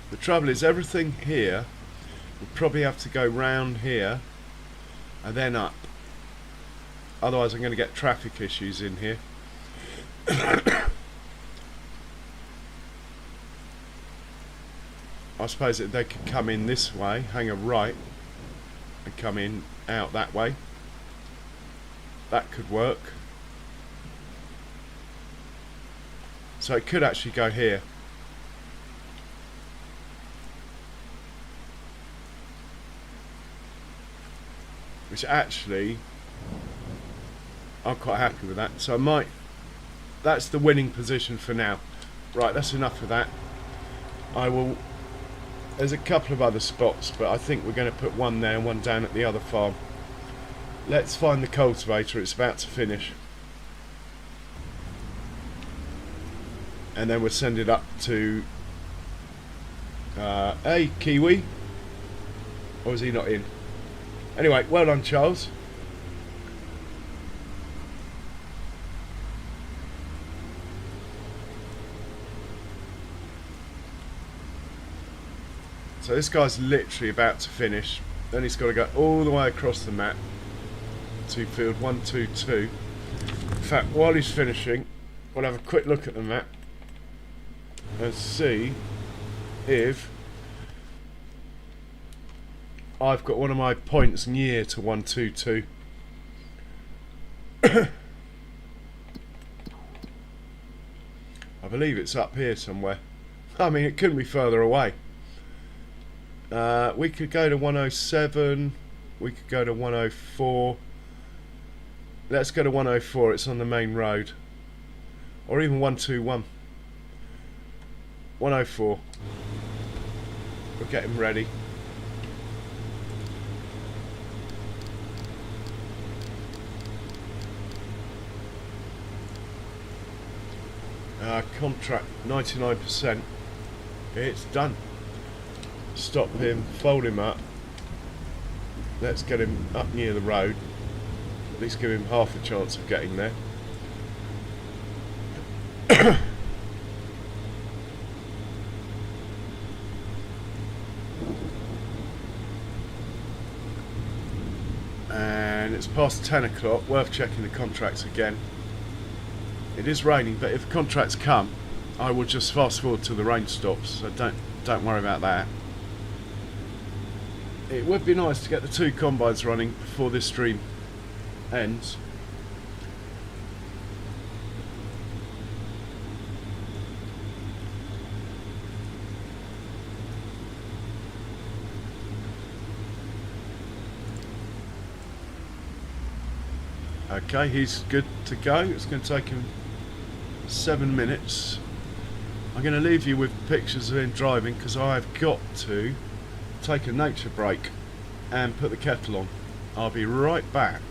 The trouble is, everything here would probably have to go round here and then up. Otherwise, I'm going to get traffic issues in here. I suppose that they could come in this way, hang a right, and come in out that way. That could work. So it could actually go here. which actually I'm quite happy with that. So I might, that's the winning position for now. Right, that's enough of that. I will, there's a couple of other spots, but I think we're going to put one there and one down at the other farm. Let's find the cultivator, it's about to finish. And then we'll send it up to hey, Kiwi, or is he not in? Anyway, well done, Charles. So this guy's literally about to finish. Then he's got to go all the way across the map to field 122. In fact, while he's finishing, we'll have a quick look at the map and see if I've got one of my points near to 122. I believe it's up here somewhere. I mean, it couldn't be further away. We could go to 107, we could go to 104. Let's go to 104, it's on the main road. Or even 121. 104. We'll get him ready. Contract 99%. It's done. Stop him, fold him up. Let's get him up near the road. At least give him half a chance of getting there. And it's past 10 o'clock, worth checking the contracts again. It is raining, but if the contracts come, I will just fast forward till the rain stops, so don't worry about that. It would be nice to get the 2 combines running before this stream ends. Okay, he's good to go. It's going to take him 7 minutes. I'm going to leave you with pictures of him driving because I've got to take a nature break and put the kettle on. I'll be right back.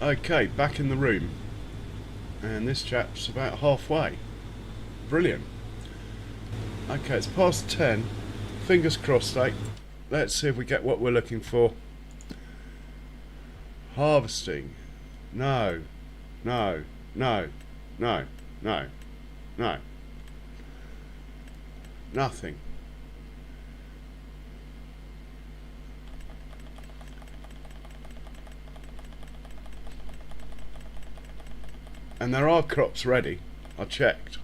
Okay, back in the room, and this chap's about halfway. Brilliant. Okay, it's past 10. Fingers crossed, eh? Let's see if we get what we're looking for. Harvesting. No. No. No. No. No. No. Nothing. And there are crops ready. I checked.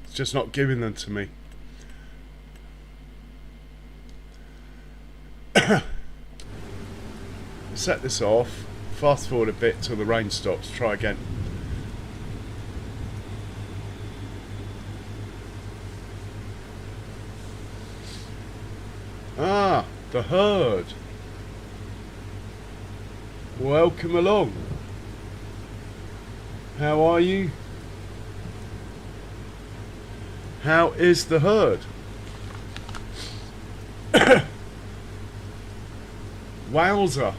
It's just not giving them to me. Set this off. Fast forward a bit till the rain stops. Try again. Ah, the herd. Welcome along. How are you? How is the herd? Wowza.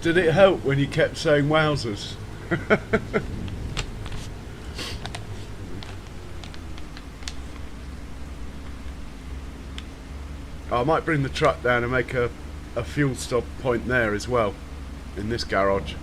Did it help when you kept saying wowzers? I might bring the truck down and make a fuel stop point there as well, in this garage.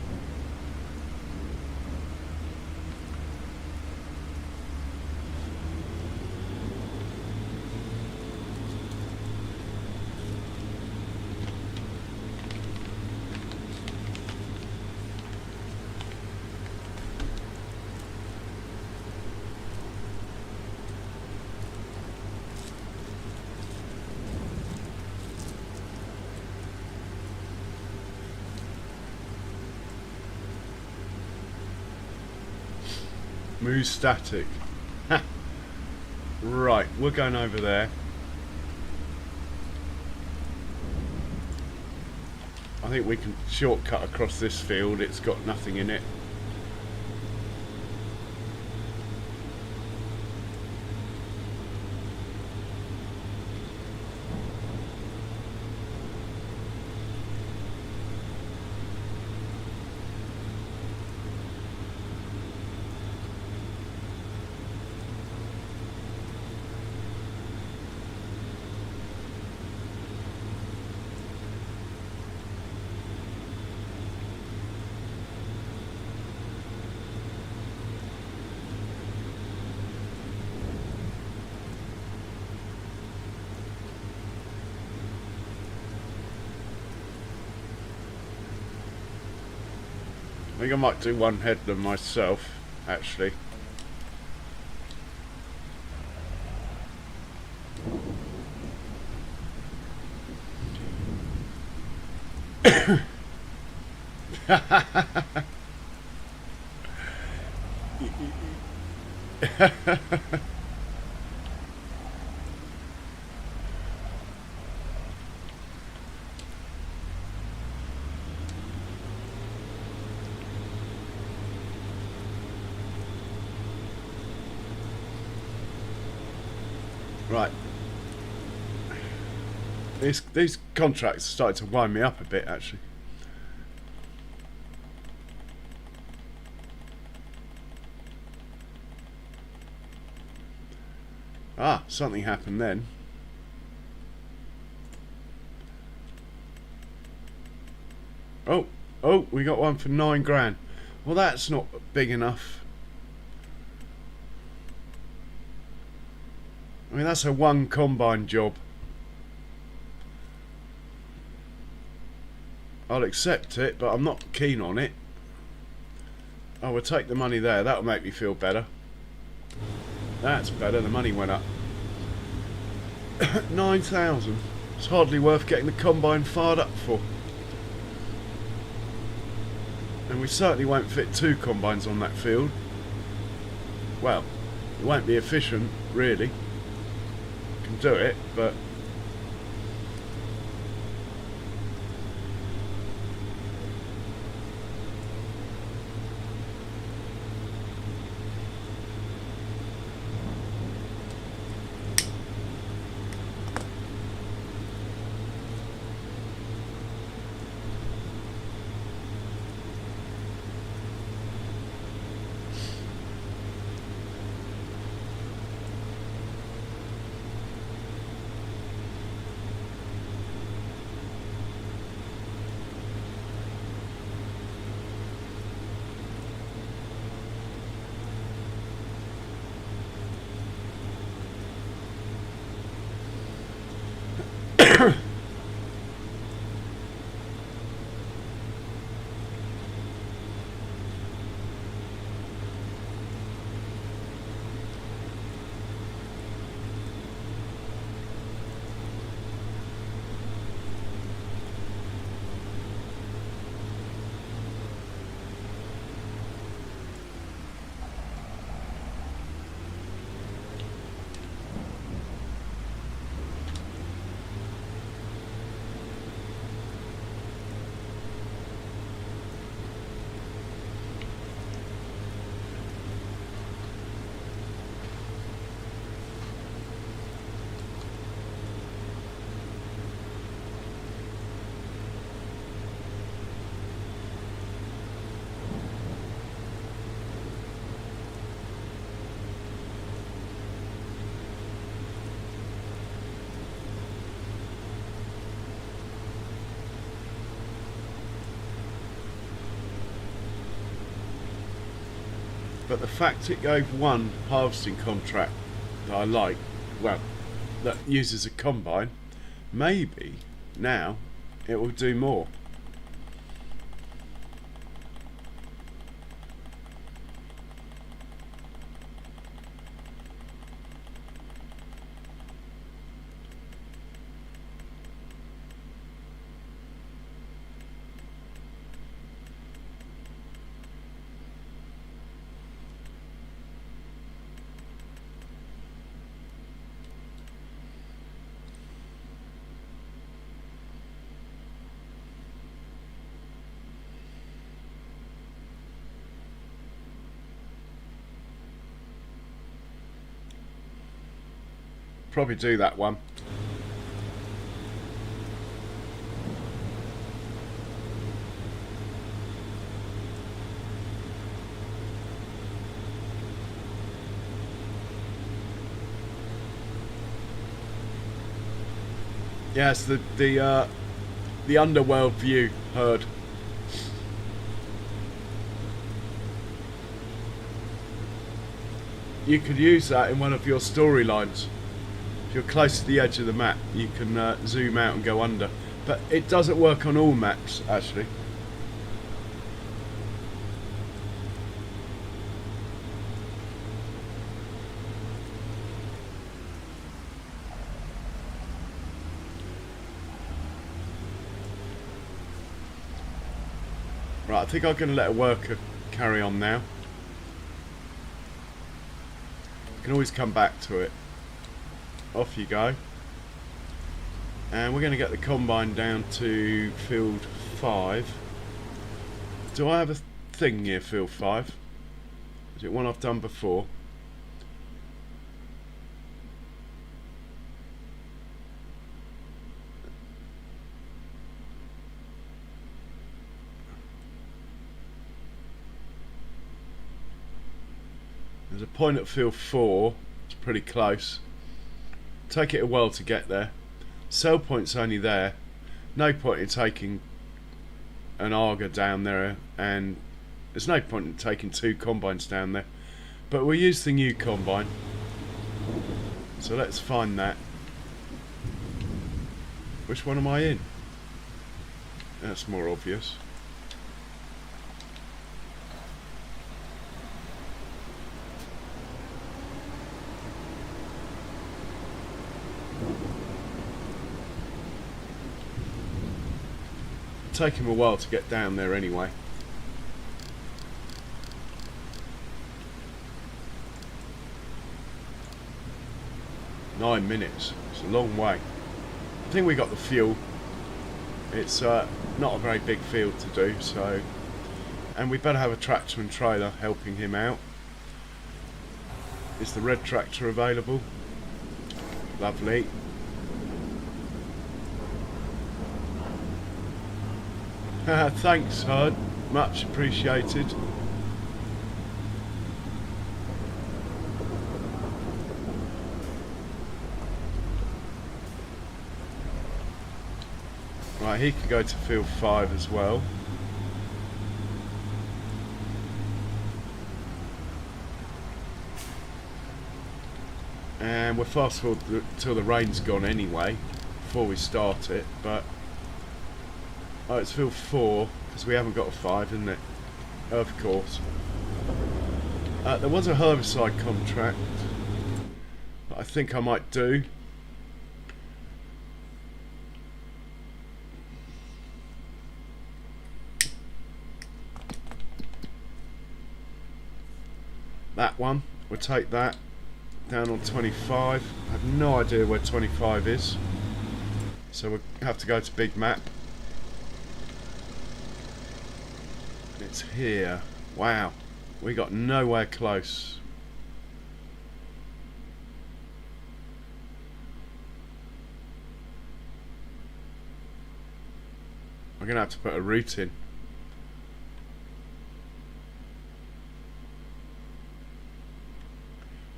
Move static. Right, we're going over there. I think we can shortcut across this field. It's got nothing in it. I think I might do one headland myself, actually. Right. These contracts started to wind me up a bit, actually. Ah, something happened then. Oh, we got one for 9 grand. Well, that's not big enough. I mean, that's a 1 combine job. I'll accept it, but I'm not keen on it. Oh, we'll take the money there. That'll make me feel better. That's better. The money went up. 9,000. It's hardly worth getting the combine fired up for. And we certainly won't fit 2 combines on that field. Well, it won't be efficient, really. Can do it, but the fact it gave one harvesting contract that I like, well, that uses a combine, maybe now it will do more. Probably do that one. Yes, the underworld view, heard. You could use that in one of your storylines. If you're close to the edge of the map, you can zoom out and go under. But it doesn't work on all maps, actually. Right, I think I'm going to let a worker carry on now. You can always come back to it. Off you go. And we're going to get the combine down to field 5. Do I have a thing near field 5? Is it one I've done before? There's a point at field 4. It's pretty close. Take it a while to get there. Sell point's only there. No point in taking an auger down there, and there's no point in taking 2 combines down there. But we'll use the new combine. So let's find that. Which one am I in? That's more obvious. take him a while to get down there anyway. $9 minutes. It's a long way. I think we got the fuel. It's not a very big field to do, so, and we better have a tractor and trailer helping him out. Is the red tractor available? Lovely. Thanks, Hud. Much appreciated. Right, he can go to field 5 as well. And we'll fast forward till the rain's gone anyway, before we start it, but... Oh, it's field 4, because we haven't got a 5, isn't it? Of course. There was a herbicide contract that I think I might do. That one, we'll take that down on 25. I have no idea where 25 is, so we'll have to go to big map. It's here. Wow, we got nowhere close. I'm gonna have to put a route in.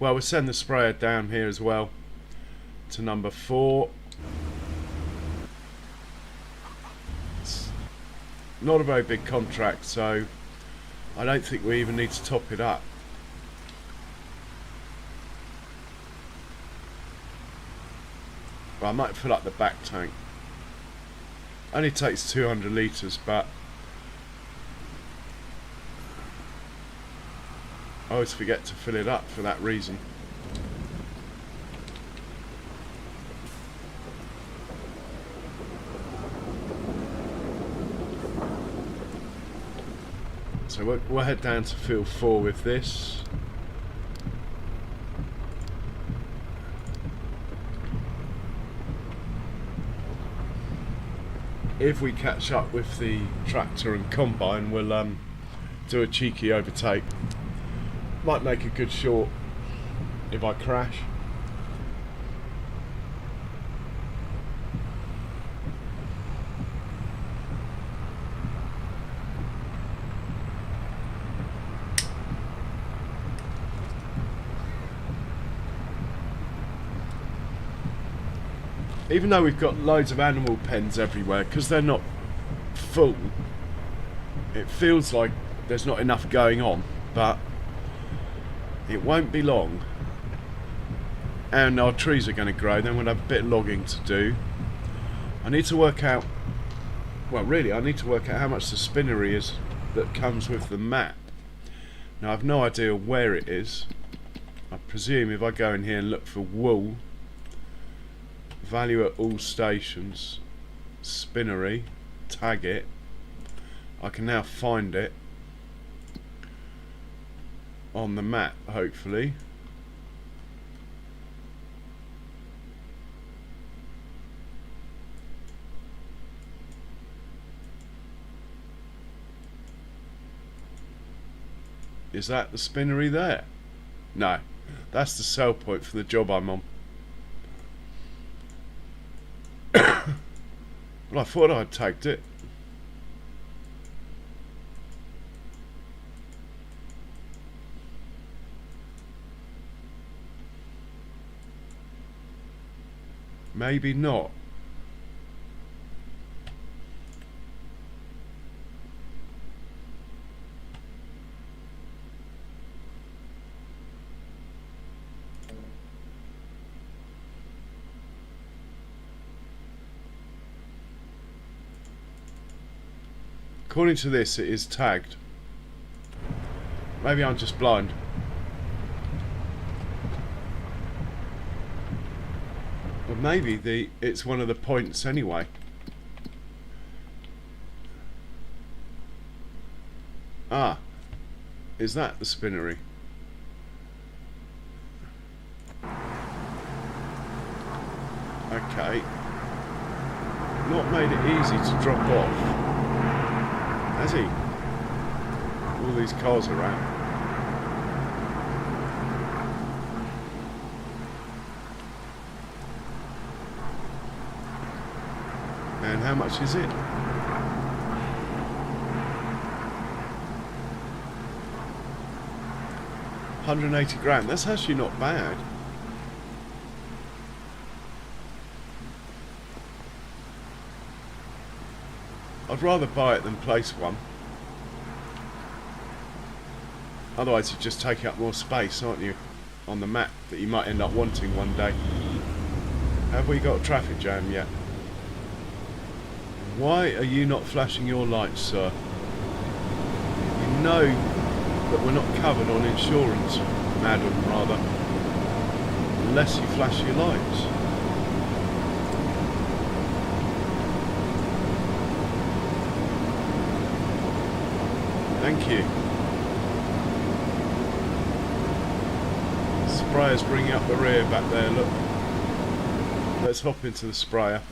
Well, we'll send the sprayer down here as well to number 4. It's not a very big contract, so I don't think we even need to top it up. Well, I might fill up the back tank. Only takes 200 litres, but I always forget to fill it up for that reason. So we'll head down to field 4 with this. If we catch up with the tractor and combine, we'll do a cheeky overtake. Might make a good short if I crash. Even though we've got loads of animal pens everywhere, because they're not full, it feels like there's not enough going on, but it won't be long, and our trees are going to grow. Then we'll have a bit of logging to do. I need to work out, well really I need to work out how much the spinnery is that comes with the map. Now I've no idea where it is. I presume if I go in here and look for wool, value at all stations, spinnery, tag it, I can now find it on the map, hopefully. Is that the spinnery there? No, that's the sell point for the job I'm on. Well, I thought I'd tagged it. Maybe not. According to this, it is tagged. Maybe I'm just blind. But maybe it's one of the points anyway. Is that the spinnery? Okay. Not made it easy to drop off, has he? All these cars around. And how much is it? £180. That's actually not bad. I'd rather buy it than place one. Otherwise you just take up more space, aren't you, on the map that you might end up wanting one day. Have we got a traffic jam yet? Why are you not flashing your lights, sir? You know that we're not covered on insurance, madam, rather, unless you flash your lights. Thank you. Sprayer's bringing up the rear back there, look. Let's hop into the sprayer.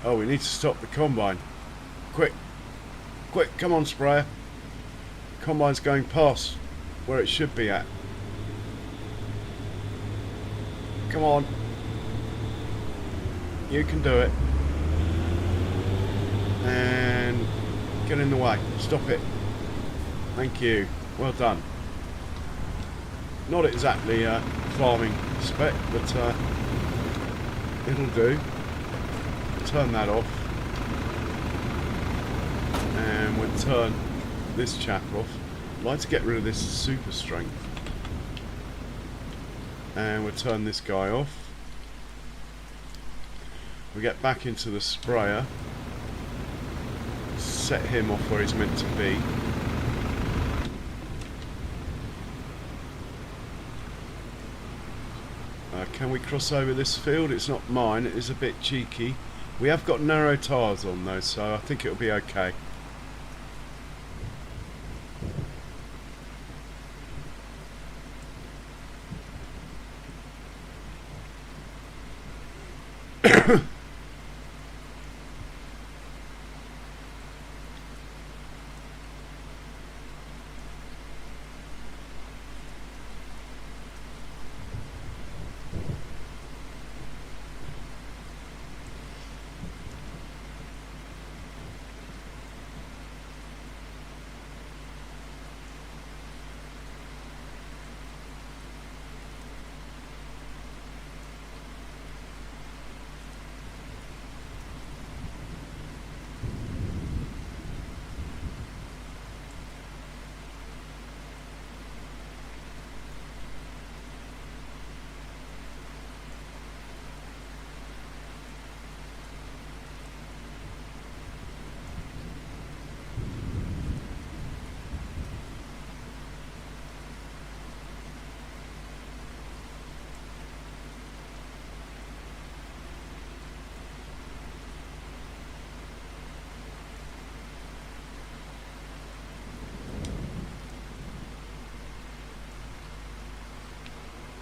Oh, we need to stop the combine. Quick, quick, come on, sprayer. Combine's going past where it should be at. Come on. You can do it. And get in the way. Stop it. Thank you. Well done. Not exactly a farming spec, but it'll do. Turn that off, and we'll turn this chap off. I'd like to get rid of this super strength, and we'll turn this guy off. We get back into the sprayer, set him off where he's meant to be. Can we cross over this field? It's not mine, it is a bit cheeky. We have got narrow tyres on though, so I think it'll be okay.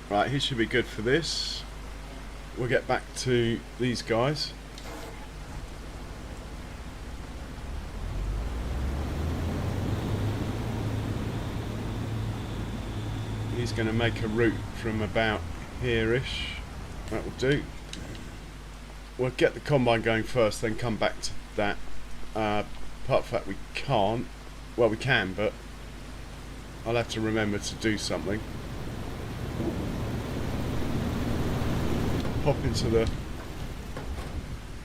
Right, he should be good for this. We'll get back to these guys. he's going to make a route from about here-ish. That will do. We'll get the combine going first, then come back to that. Apart from that, we can't. Well, we can, but I'll have to remember to do something. Pop into the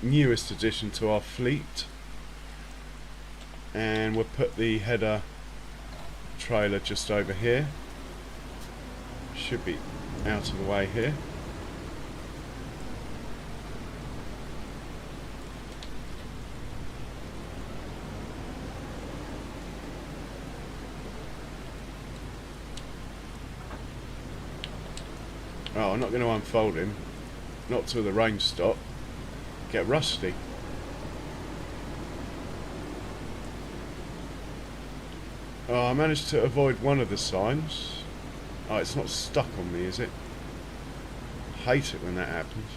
newest addition to our fleet, and we'll put the header trailer just over here. Should be out of the way here. Oh, I'm not going to unfold him. Not till the rain stop. Get rusty. Oh, I managed to avoid one of the signs. Oh, it's not stuck on me, is it? I hate it when that happens.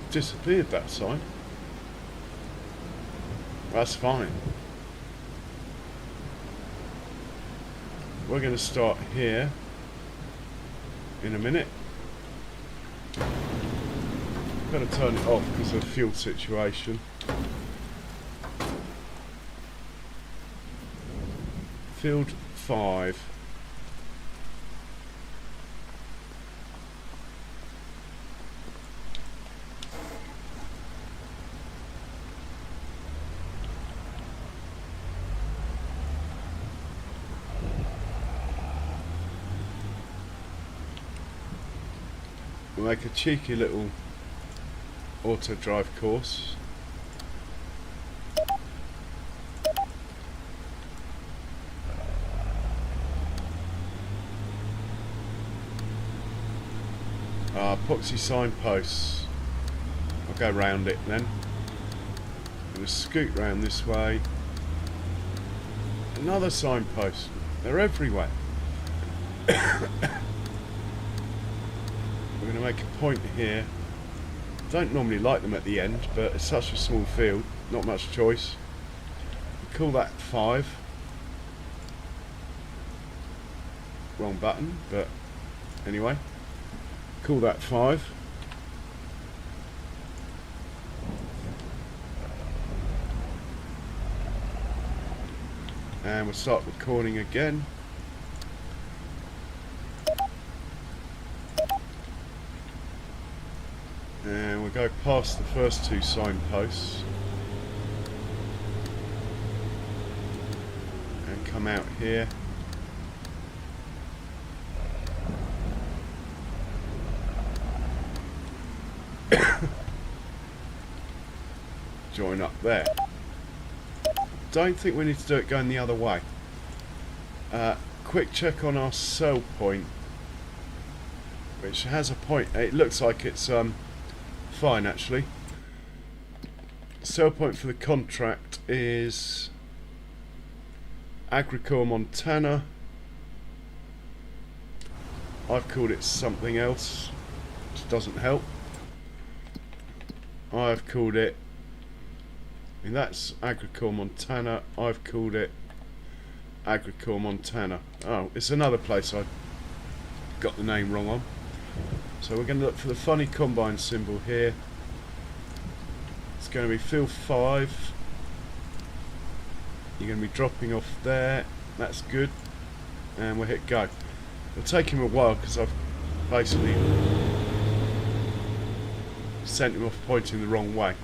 Disappeared, that sign. That's fine. We're going to start here in a minute. I'm going to turn it off because of the fuel situation. Field 5. We'll make a cheeky little auto drive course. Epoxy signposts. I'll go round it then. I'm going to scoot round this way. Another signpost. They're everywhere. We're going to make a point here. Don't normally like them at the end, but it's such a small field, not much choice. We'll call that 5. Wrong button, but anyway. Call that 5. And we'll start recording again. And we'll go past the first 2 signposts and come out here. Join up there. Don't think we need to do it going the other way. Quick check on our sell point, which has a point. It looks like it's fine actually. Sell point for the contract is Agricole, Montana. I've called it something else, which doesn't help. I've called it, and that's Agricole, Montana. I've called it Agricole, Montana. Oh, it's another place I got the name wrong on. So we're going to look for the funny combine symbol here. It's going to be field 5. You're going to be dropping off there. That's good. And we'll hit go. It'll take him a while because I've basically sent him off pointing the wrong way.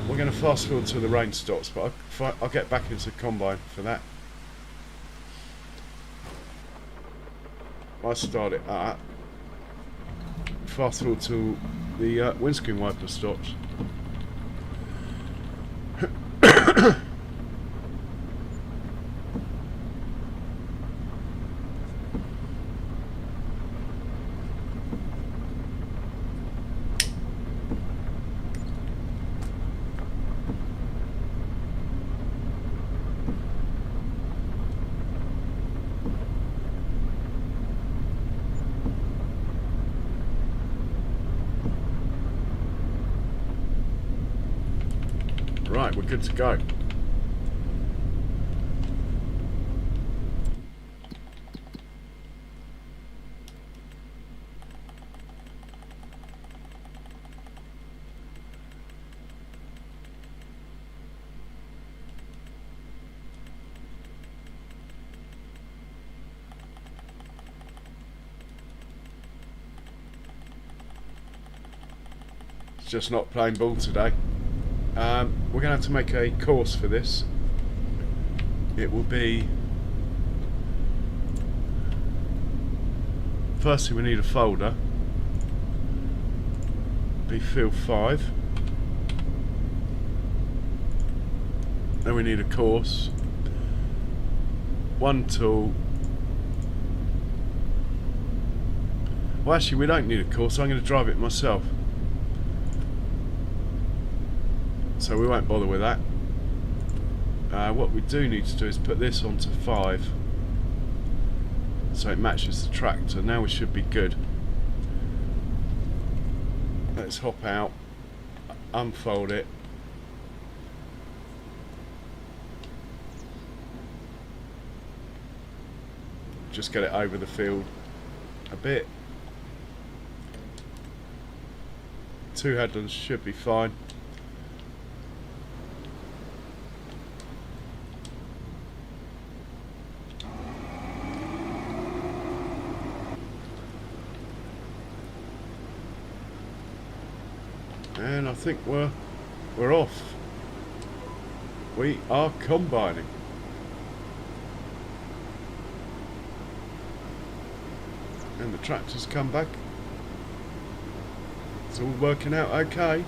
We're going to fast forward till the rain stops, but I'll get back into the combine for that. I start it at fast forward till the windscreen wiper stops. Right, we're good to go. just not playing ball today. We're going to have to make a course for this. It will be... Firstly we need a folder. Be field 5. Then we need a course. One tool. Well, actually we don't need a course, I'm going to drive it myself. So we won't bother with that. What we do need to do is put this onto 5 so it matches the tractor. Now we should be good. Let's hop out, unfold it. Just get it over the field a bit. 2 headlands should be fine. And I think we're off. We are combining. And the tractor's come back. It's all working out okay.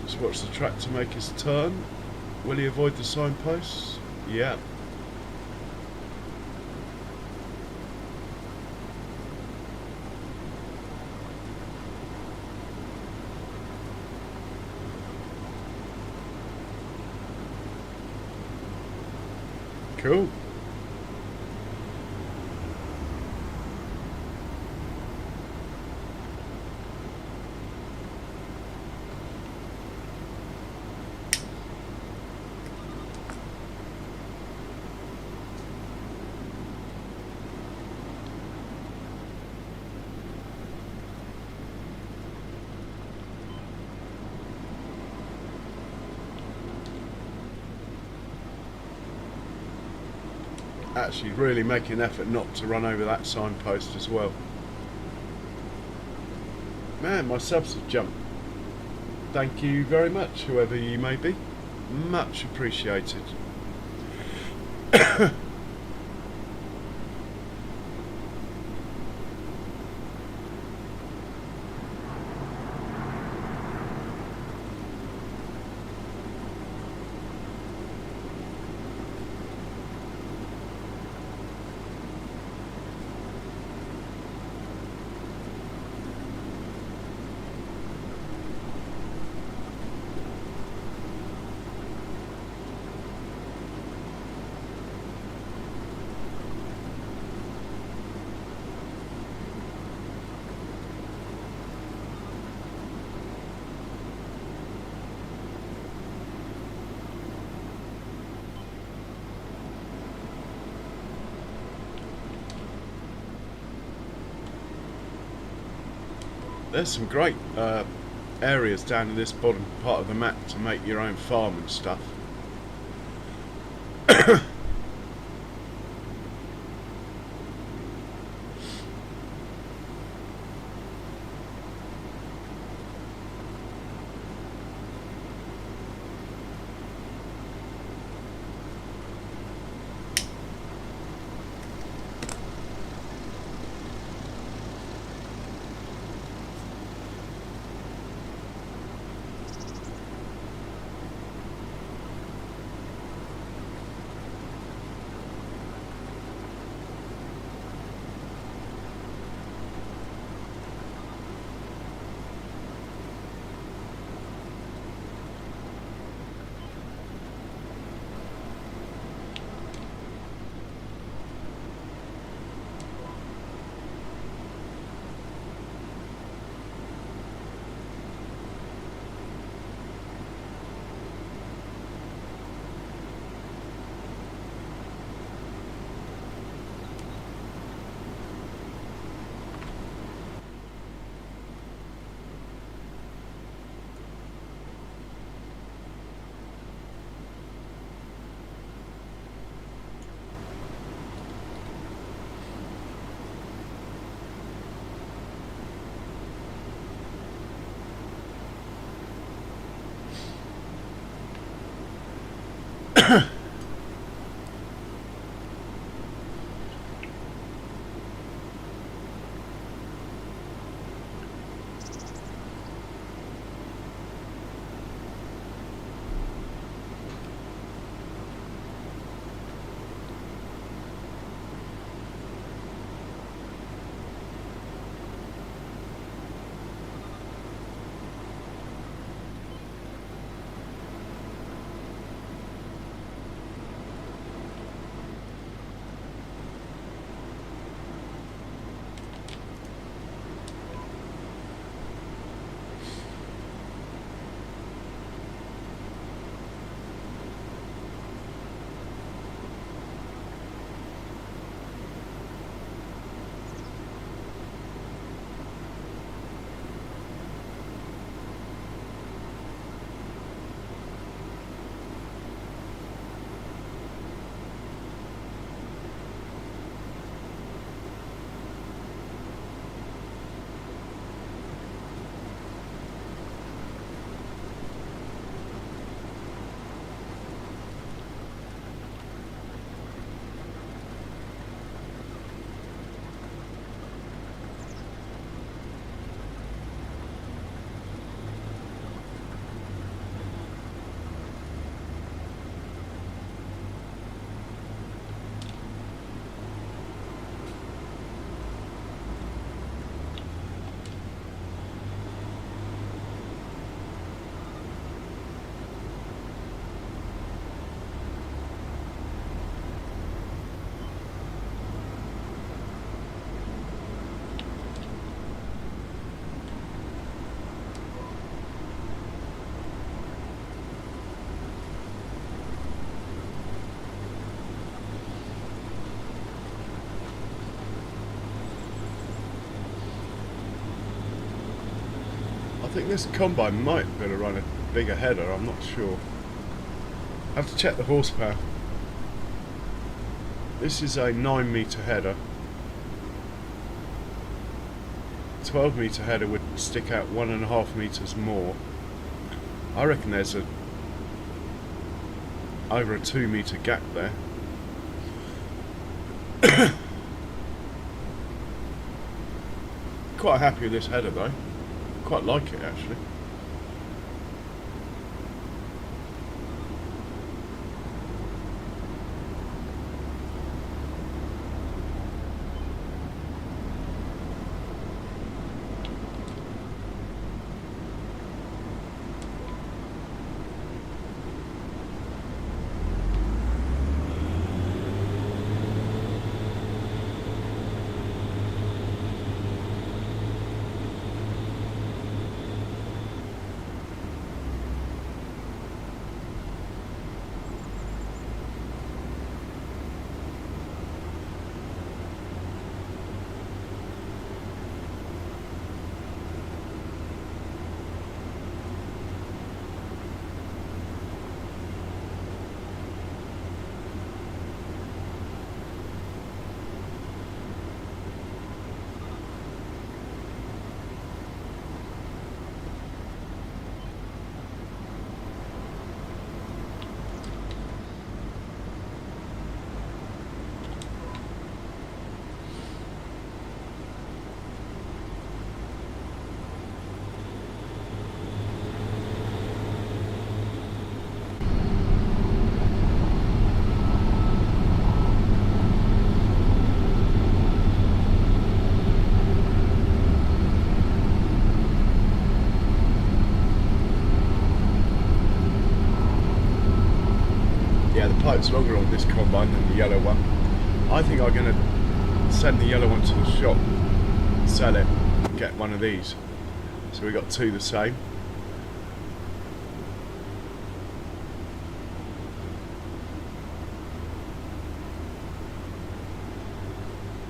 Just watch the tractor make his turn. Will he avoid the signposts? Yeah. Cool. Actually really making an effort not to run over that signpost as well. Man, my subs have jumped. Thank you very much, whoever you may be. Much appreciated. There's some great areas down in this bottom part of the map to make your own farm and stuff. I think this combine might be able to run a bigger header, I'm not sure. I have to check the horsepower. This is a 9-metre header. 12-metre header would stick out 1.5 metres more. I reckon there's over a 2-metre gap there. Quite happy with this header though. Quite like it actually. Pipe's longer on this combine than the yellow one. I think I'm going to send the yellow one to the shop, sell it, and get one of these. So we got two the same.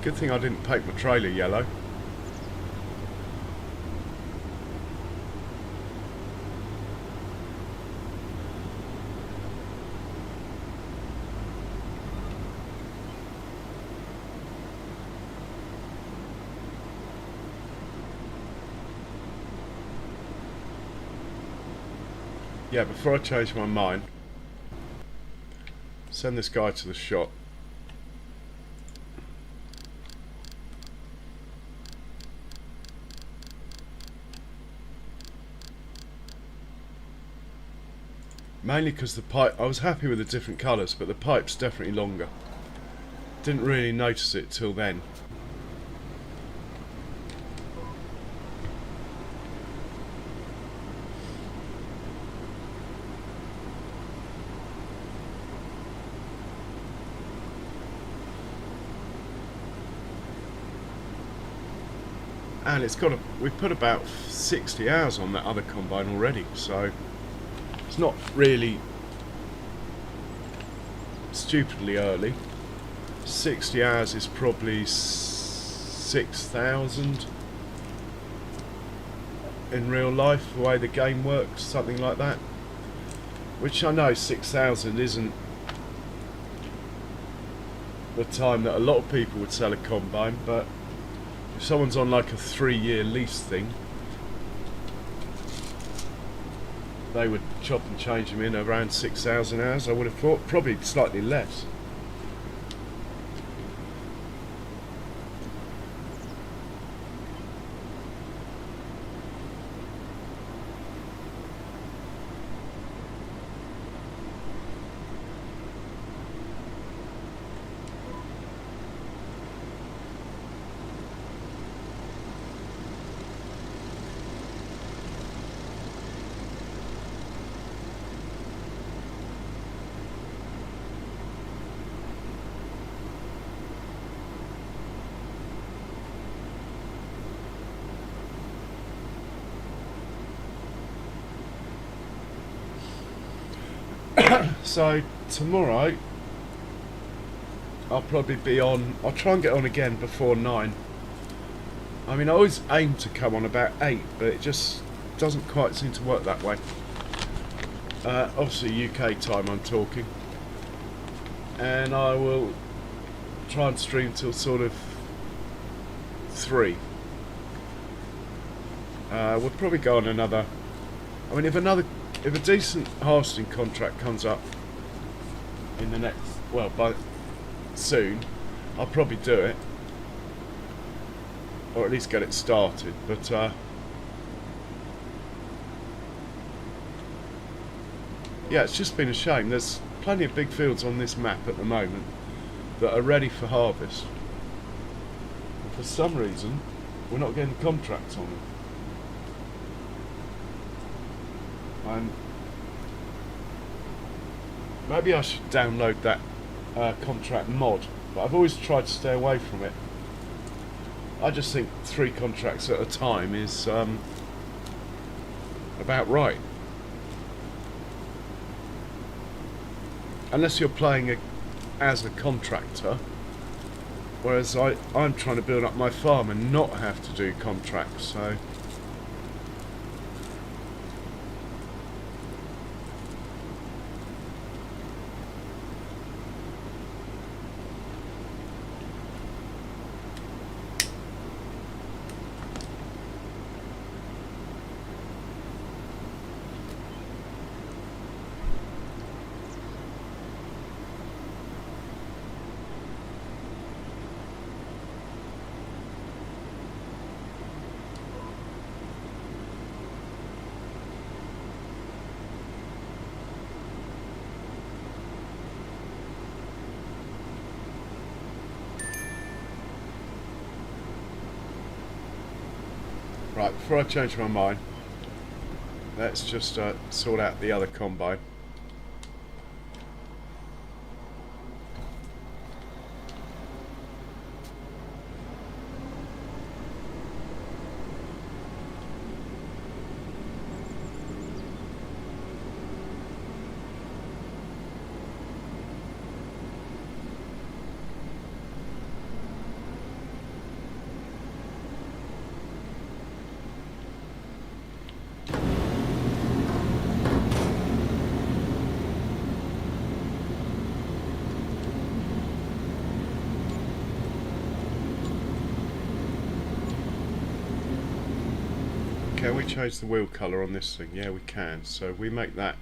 Good thing I didn't paint my trailer yellow. Yeah, before I change my mind, Send this guy to the shop. Mainly because the pipe, I was happy with the different colours, but the pipe's definitely longer. Didn't really notice it till then. And it's got we've put about 60 hours on that other combine already, so it's not really stupidly early. 60 hours is probably 6,000 in real life, the way the game works, something like that. Which I know 6,000 isn't the time that a lot of people would sell a combine, but if someone's on like a 3-year lease thing, they would chop and change them in around 6,000 hours, I would have thought. Probably slightly less. So tomorrow I'll probably be on, I'll try and get on again before 9. I mean, I always aim to come on about 8, but it just doesn't quite seem to work that way. Obviously UK time I'm talking, and I will try and stream till sort of 3. We'll probably go on another, I mean, if a decent harvesting contract comes up in the next, well, by soon, I'll probably do it, or at least get it started. But yeah, it's just been a shame. There's plenty of big fields on this map at the moment that are ready for harvest. For some reason, we're not getting contracts on them. And maybe I should download that contract mod, but I've always tried to stay away from it. I just think 3 contracts at a time is about right. Unless you're playing as a contractor, whereas I'm trying to build up my farm and not have to do contracts, so... Right, before I change my mind, let's just sort out the other combine. Can we change the wheel colour on this thing? Yeah, we can. So we make that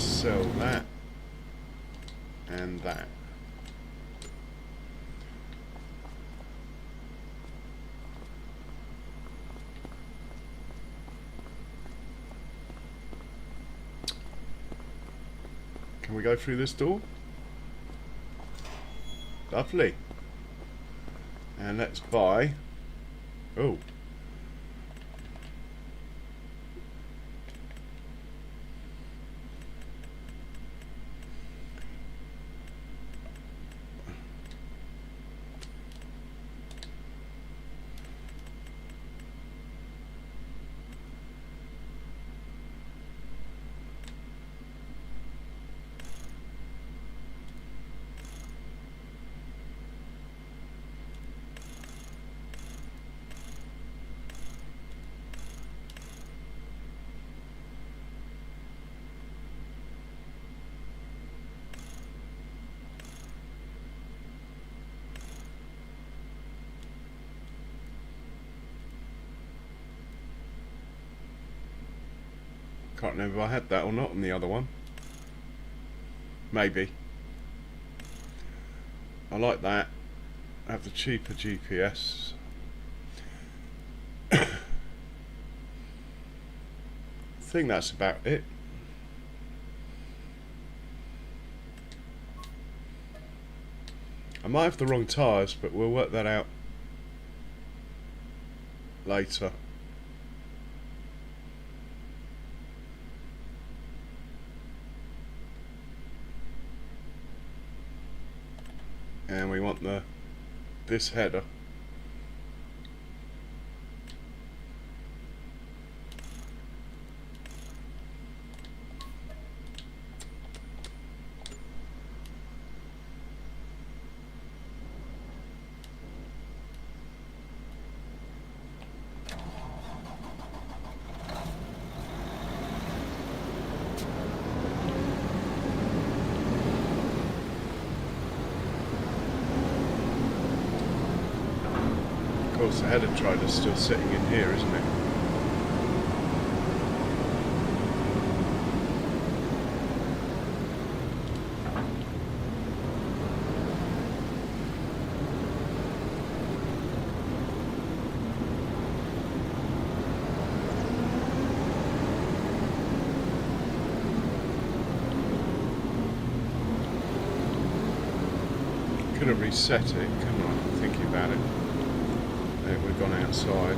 sell that and that. Can we go through this door? Lovely. And let's buy. Oh. Can't remember if I had that or not on the other one. Maybe. I like that. I have the cheaper GPS. I think that's about it. I might have the wrong tyres, but we'll work that out later. And we want this header. Of course, the header trailer's still sitting in here, isn't it? Could have reset it, couldn't I? Thinking about it. We've gone outside.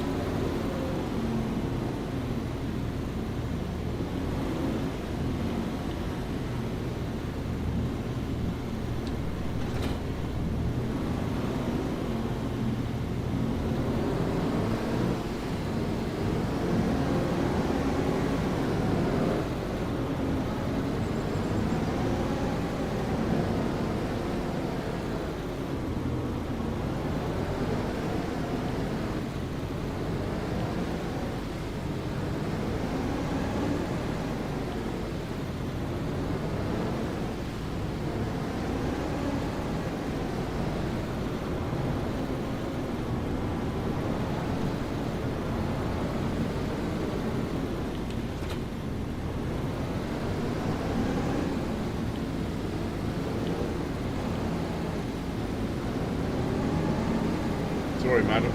Sorry, madam.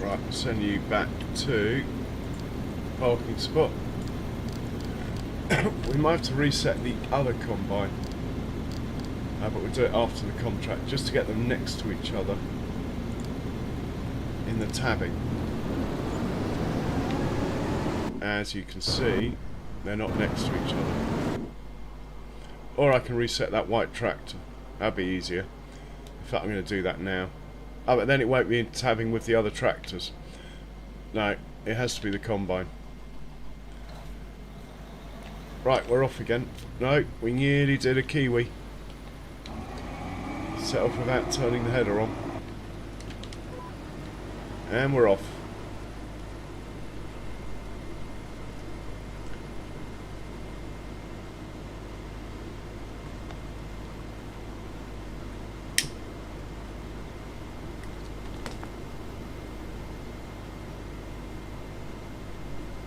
Right, I'll send you back to parking spot. We might have to reset the other combine. but we'll do it after the contract, just to get them next to each other in the tabbing. As you can see, they're not next to each other. Or I can reset that white tractor. That'd be easier. In fact, I'm going to do that now. Oh, but then it won't be tabbing with the other tractors. No, it has to be the combine. Right, we're off again. No, we nearly did a Kiwi. Set off without turning the header on. And we're off.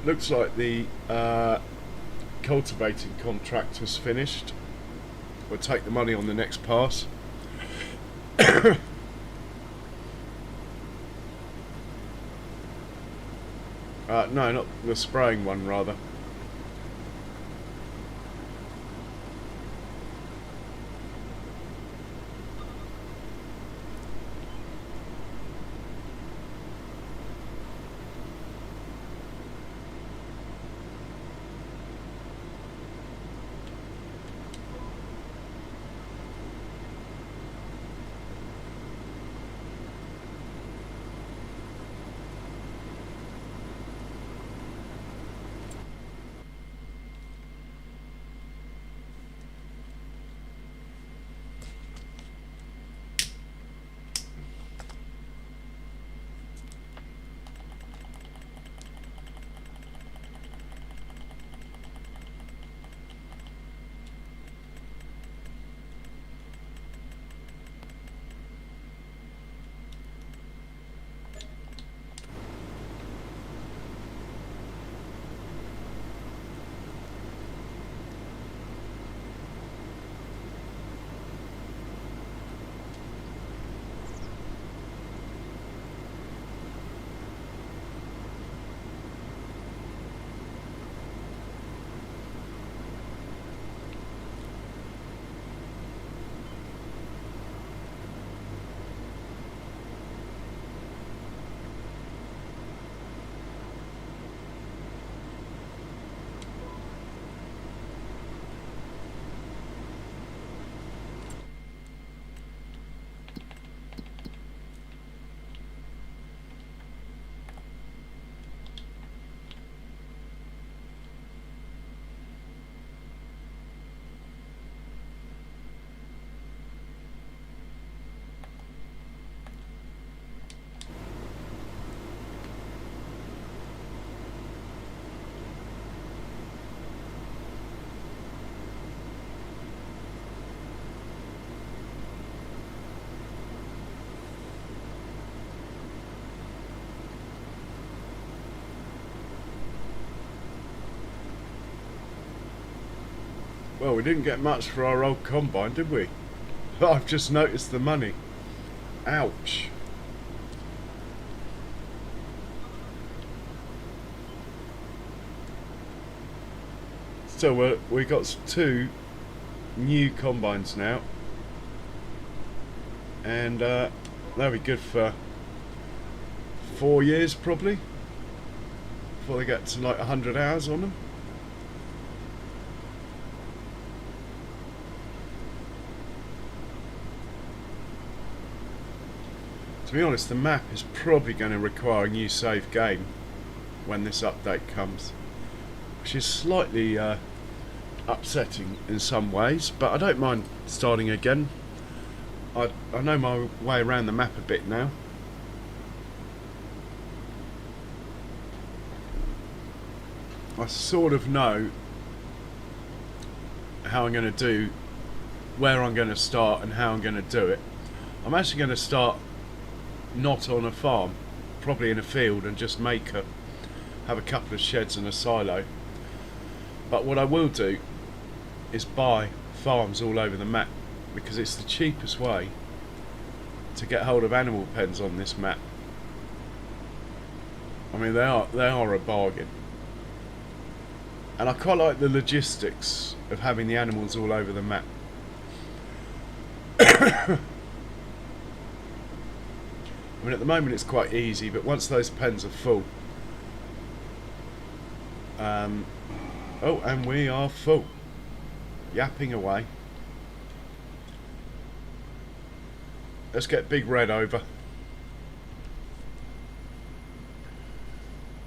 Looks like the cultivating contract has finished. We'll take the money on the next pass. No, not the spraying one, rather. Well, we didn't get much for our old combine, did we? I've just noticed the money. Ouch. So we got 2 new combines now, and they'll be good for 4 years probably, before they get to like 100 hours on them. To be honest, the map is probably going to require a new save game when this update comes, which is slightly upsetting in some ways, but I don't mind starting again. I know my way around the map a bit now. I sort of know how I'm going to do, where I'm going to start and how I'm going to do it. I'm actually going to start not on a farm, probably in a field, and just have a couple of sheds and a silo. But what I will do is buy farms all over the map, because it's the cheapest way to get hold of animal pens on this map. I mean, they are a bargain, and I quite like the logistics of having the animals all over the map. I mean, at the moment it's quite easy, but once those pens are full, oh, and we are full, yapping away. Let's get Big Red over.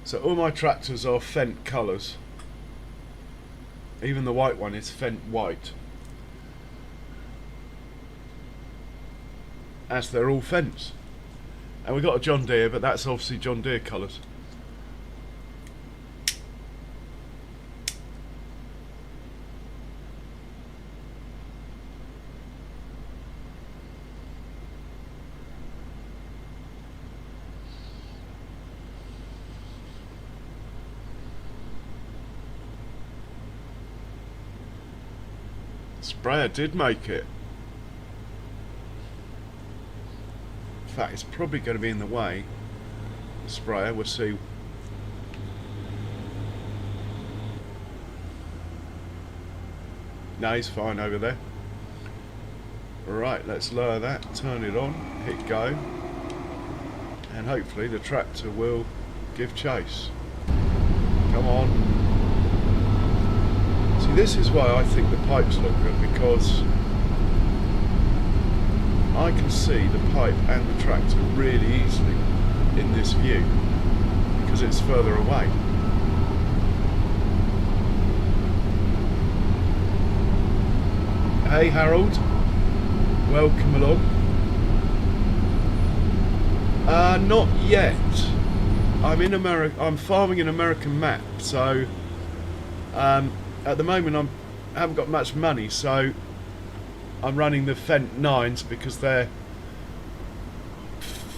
So all my tractors are Fendt colours. Even the white one is Fendt white, as they're all Fendts. And we got a John Deere, but that's obviously John Deere colours. Sprayer did make it. In fact, it's probably going to be in the way. The sprayer, we'll see. No, he's fine over there. Right, let's lower that, turn it on, hit go, and hopefully the tractor will give chase. Come on. See, this is why I think the pipes look good, because I can see the pipe and the tractor really easily in this view, because it's further away. Hey Harold, welcome along. Not yet. I'm in America. I'm farming an American map, so at the moment I haven't got much money, so I'm running the Fendt 9s because they're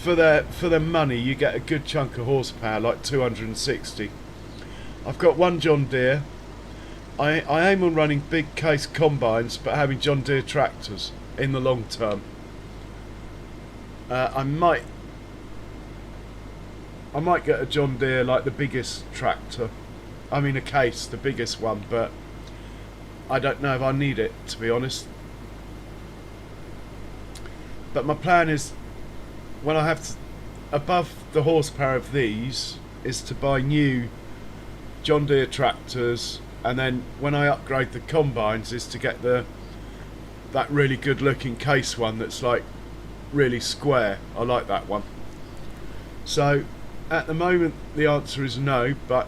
for their money you get a good chunk of horsepower, like 260. I've got one John Deere. I aim on running big case combines, but having John Deere tractors in the long term. I might get a John Deere, like the biggest tractor. I mean a case, the biggest one, but I don't know if I need it, to be honest. But my plan is, when I have to, above the horsepower of these, is to buy new John Deere tractors, and then when I upgrade the combines is to get that really good looking case one that's like really square. I like that one. So at the moment the answer is no, but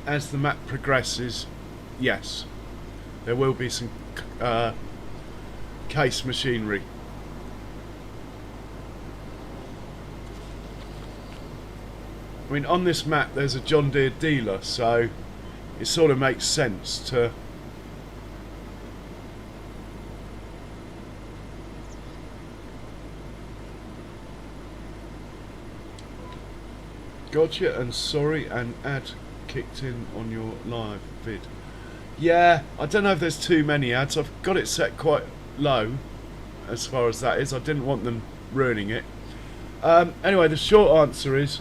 as the map progresses, yes, there will be some case machinery. I mean, on this map there's a John Deere dealer, so it sort of makes sense to gotcha, and sorry, an ad kicked in on your live vid. Yeah, I don't know if there's too many ads. I've got it set quite low as far as that is. I didn't want them ruining it. Anyway, the short answer is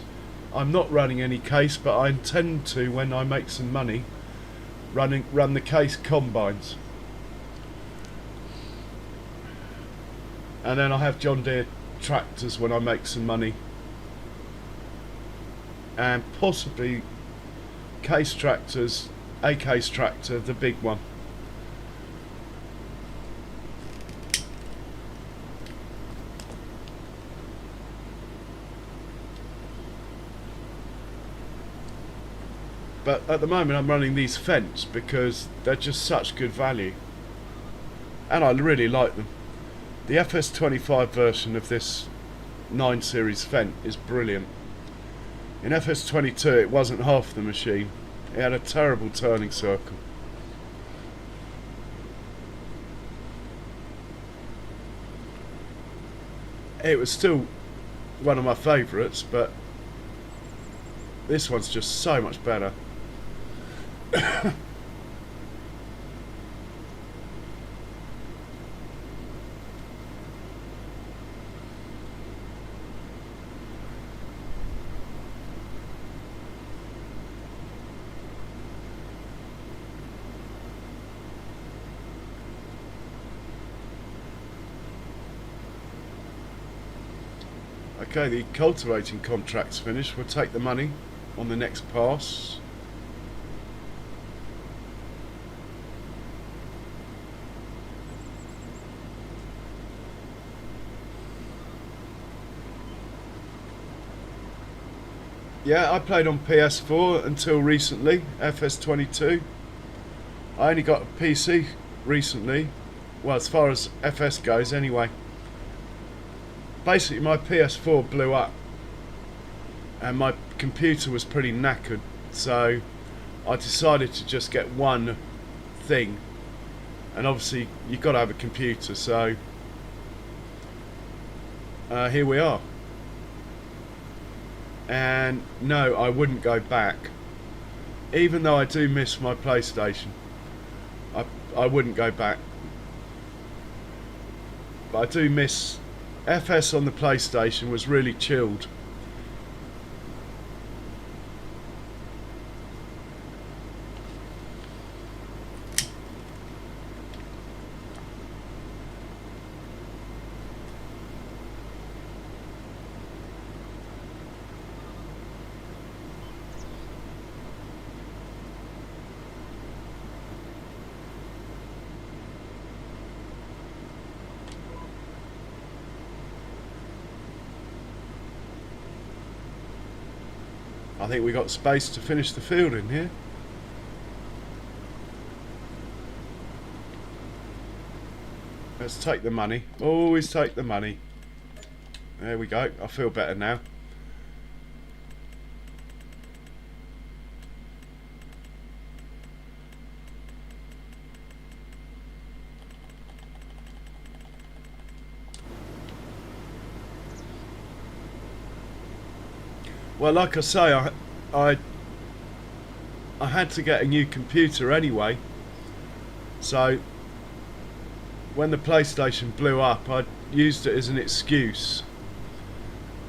I'm not running any case, but I intend to, when I make some money, run the case combines. And then I have John Deere tractors when I make some money. And possibly case tractors, a case tractor, the big one. But at the moment I'm running these Fendts because they're just such good value, and I really like them. The FS25 version of this 9 series Fendt is brilliant. In FS22 it wasn't half the machine. It had a terrible turning circle. It was still one of my favourites, but this one's just so much better. Okay, the cultivating contract's finished. We'll take the money on the next pass. Yeah, I played on PS4 until recently, FS22. I only got a PC recently, well, as far as FS goes anyway. Basically my PS4 blew up and my computer was pretty knackered, so I decided to just get one thing, and obviously you've got to have a computer, so here we are. And no, I wouldn't go back, even though I do miss my PlayStation. I wouldn't go back, but I do miss FS on the PlayStation. Was really chilled. I think we got space to finish the field in here. Let's take the money. Always take the money. There we go. I feel better now. Well, like I say, I had to get a new computer anyway, so when the PlayStation blew up, I used it as an excuse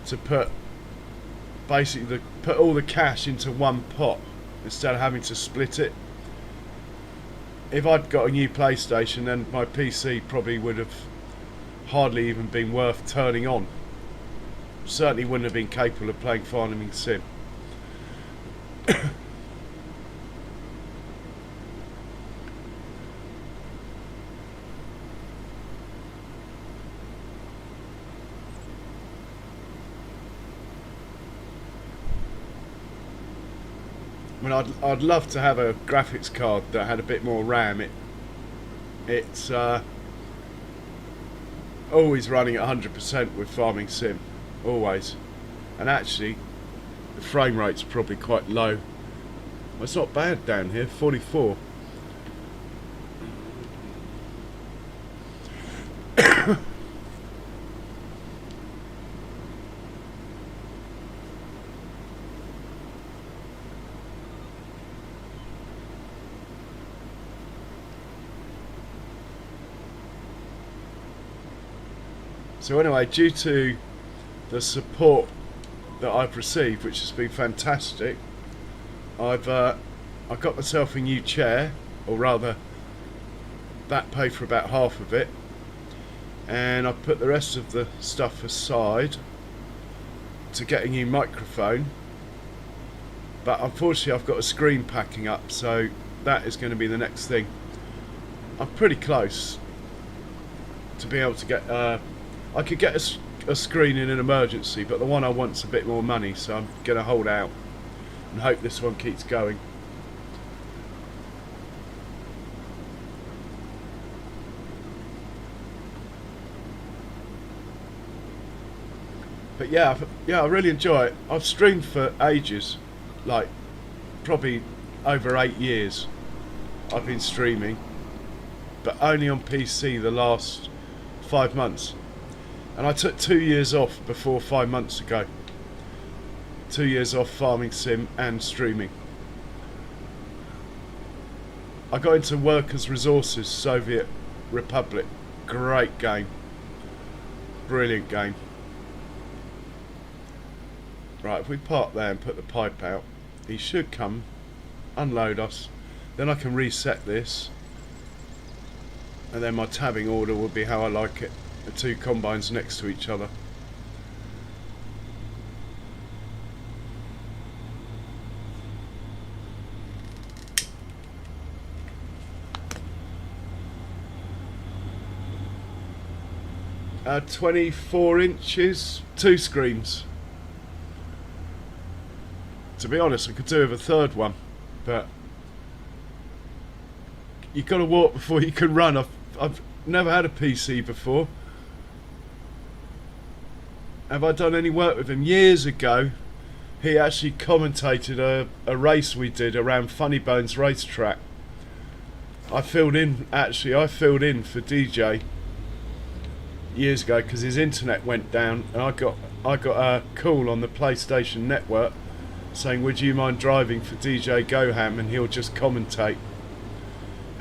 to put all the cash into one pot instead of having to split it. If I'd got a new PlayStation, then my PC probably would have hardly even been worth turning on. Certainly wouldn't have been capable of playing Farming Sim. I mean, I'd love to have a graphics card that had a bit more RAM. It's always running at 100% with Farming Sim. Always. And actually the frame rate's probably quite low. Well, it's not bad down here, 44. So anyway, due to the support that I've received, which has been fantastic, I got myself a new chair, or rather that paid for about half of it, and I put the rest of the stuff aside to get a new microphone. But unfortunately I've got a screen packing up, so that is going to be the next thing. I'm pretty close to be able to get I could get a screen in an emergency, but the one I want's a bit more money, so I'm going to hold out and hope this one keeps going. But yeah, I really enjoy it. I've streamed for ages, like probably over 8 years I've been streaming, but only on PC the last 5 months. And I took 2 years off before 5 months ago. 2 years off Farming Sim and streaming. I got into Workers' Resources, Soviet Republic. Great game. Brilliant game. Right, if we park there and put the pipe out, he should come, unload us. Then I can reset this. And then my tabbing order will be how I like it. The two combines next to each other. 24 inches, 2 screens. To be honest, I could do with a third one, but you've got to walk before you can run. I've never had a PC before. Have I done any work with him? Years ago, he actually commentated a race we did around Funny Bones racetrack. I filled in for DJ years ago because his internet went down, and I got a call on the PlayStation network saying, would you mind driving for DJ Goham and he'll just commentate.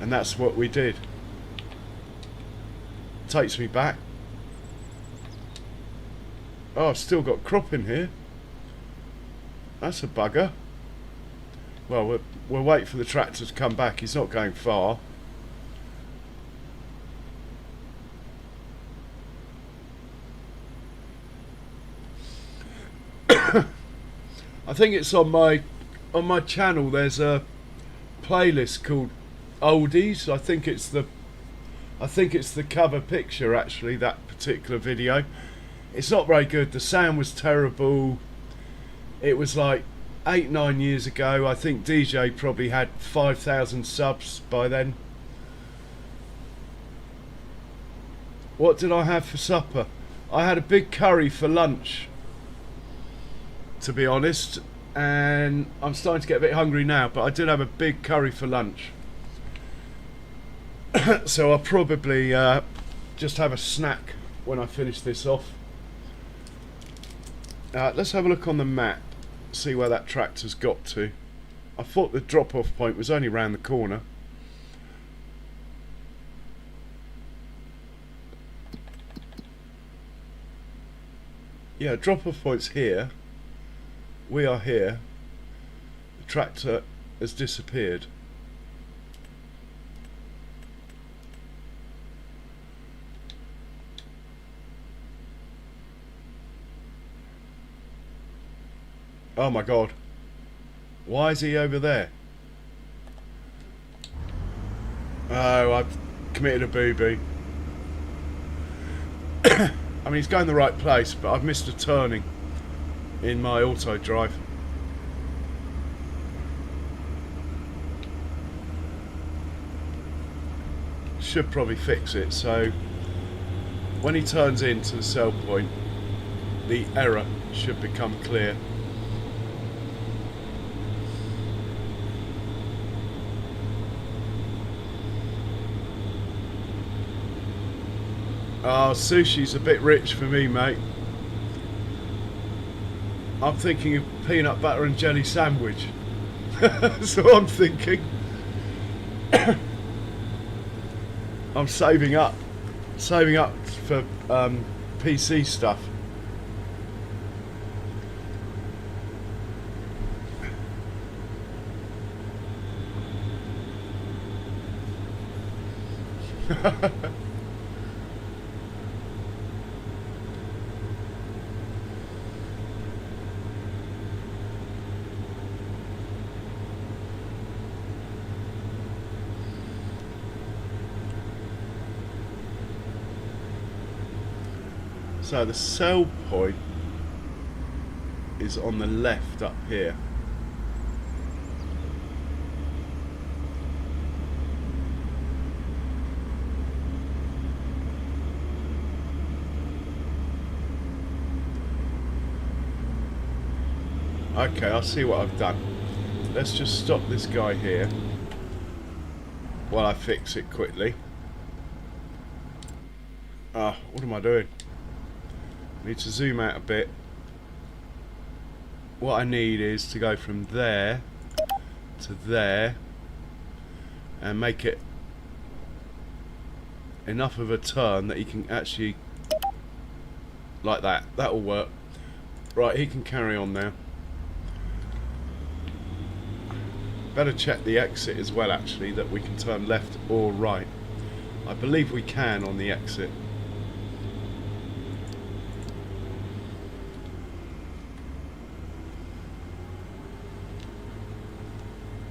And that's what we did. Takes me back. Oh, I've still got crop in here. That's a bugger. Well, we'll wait for the tractor to come back. He's not going far. I think it's on my channel. There's a playlist called Oldies. I think it's the cover picture, actually, that particular video. It's not very good. The sound was terrible. It was like 8-9 years ago. I think DJ probably had 5,000 subs by then. What did I have for supper? I had a big curry for lunch, to be honest, and I'm starting to get a bit hungry now, but I did have a big curry for lunch. So I'll probably just have a snack when I finish this off. Let's have a look on the map, see where that tractor's got to. I thought the drop-off point was only round the corner. Yeah, drop-off point's here. We are here. The tractor has disappeared. Oh my god. Why is he over there? Oh, I've committed a boo-boo. I mean, he's going the right place, but I've missed a turning in my auto drive. Should probably fix it, so when he turns into the sell point, the error should become clear. Oh, sushi's a bit rich for me, mate. I'm thinking of peanut butter and jelly sandwich. That's what I'm thinking. I'm saving up for PC stuff. So the sell point is on the left up here. Okay, I'll see what I've done. Let's just stop this guy here while I fix it quickly. Ah, what am I doing? Need to zoom out a bit. What I need is to go from there to there and make it enough of a turn that he can actually, like that. That'll work. Right, he can carry on now. Better check the exit as well, actually, that we can turn left or right. I believe we can on the exit.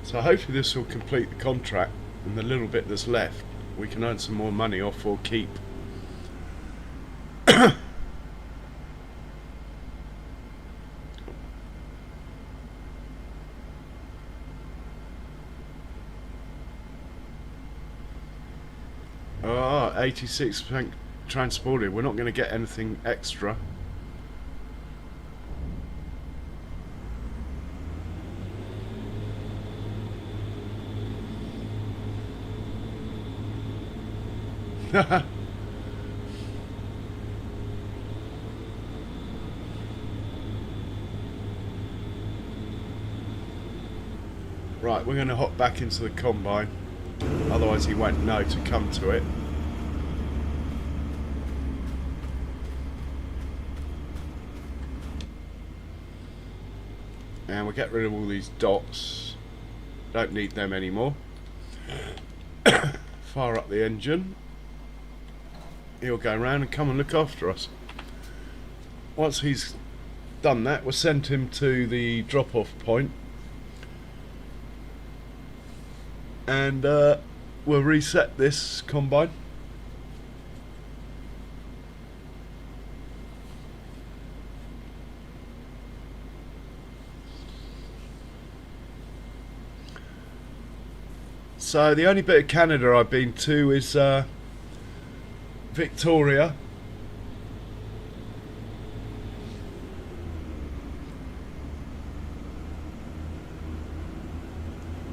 So hopefully this will complete the contract, and the little bit that's left we can earn some more money off or keep. Oh, 86% transported. We're not going to get anything extra. Right, we're going to hop back into the combine, otherwise he won't know to come to it. And we'll get rid of all these dots, don't need them anymore. Fire up the engine, he'll go around and come and look after us. Once he's done that, we'll send him to the drop-off point, and we'll reset this combine. So the only bit of Canada I've been to is Victoria,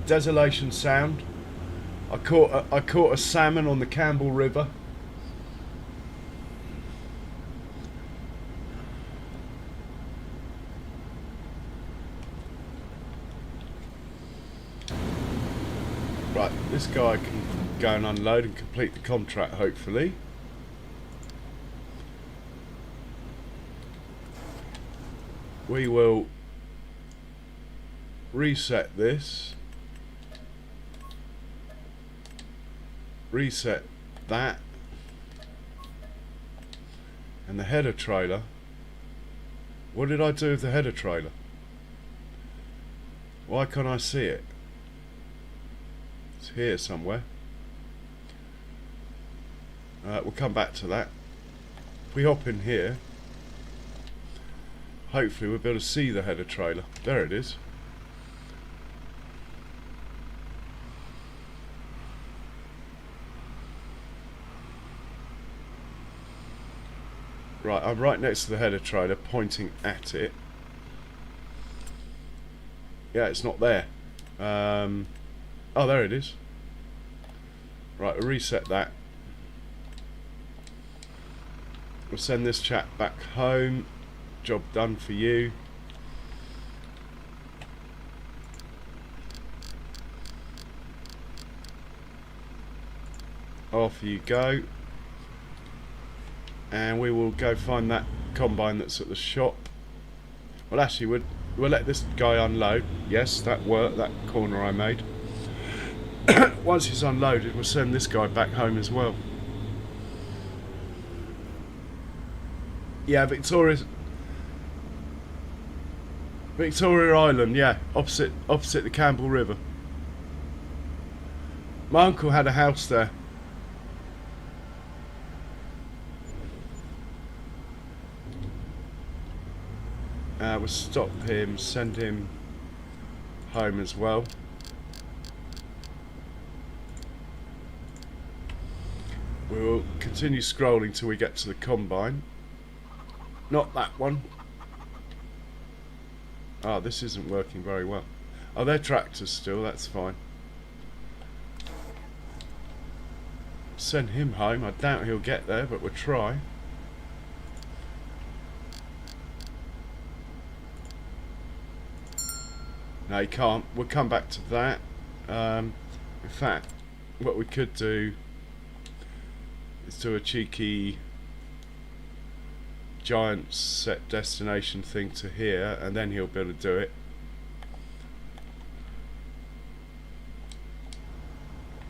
Desolation Sound. I caught a salmon on the Campbell River. Right, this guy can go and unload and complete the contract, hopefully. We will reset this. Reset that. And the header trailer. What did I do with the header trailer? Why can't I see it? It's here somewhere. We'll come back to that. If we hop in here, hopefully we'll be able to see the header trailer. There it is. Right, I'm right next to the header trailer, pointing at it. Yeah, it's not there. Oh, there it is. Right, we'll reset that. We'll send this chap back home. Job done for you. Off you go. And we will go find that combine that's at the shop. Well, actually, we'll let this guy unload. Yes, that worked, that corner I made. Once he's unloaded, we'll send this guy back home as well. Yeah, Victoria Island, yeah, opposite the Campbell River. My uncle had a house there. We'll stop him, send him home as well. We will continue scrolling till we get to the combine. Not that one. Ah, this isn't working very well. Oh, they're tractors still, that's fine. Send him home. I doubt he'll get there, but we'll try. No, he can't. We'll come back to that. In fact, what we could do is do a cheeky giant set destination thing to here, and then he'll be able to do it.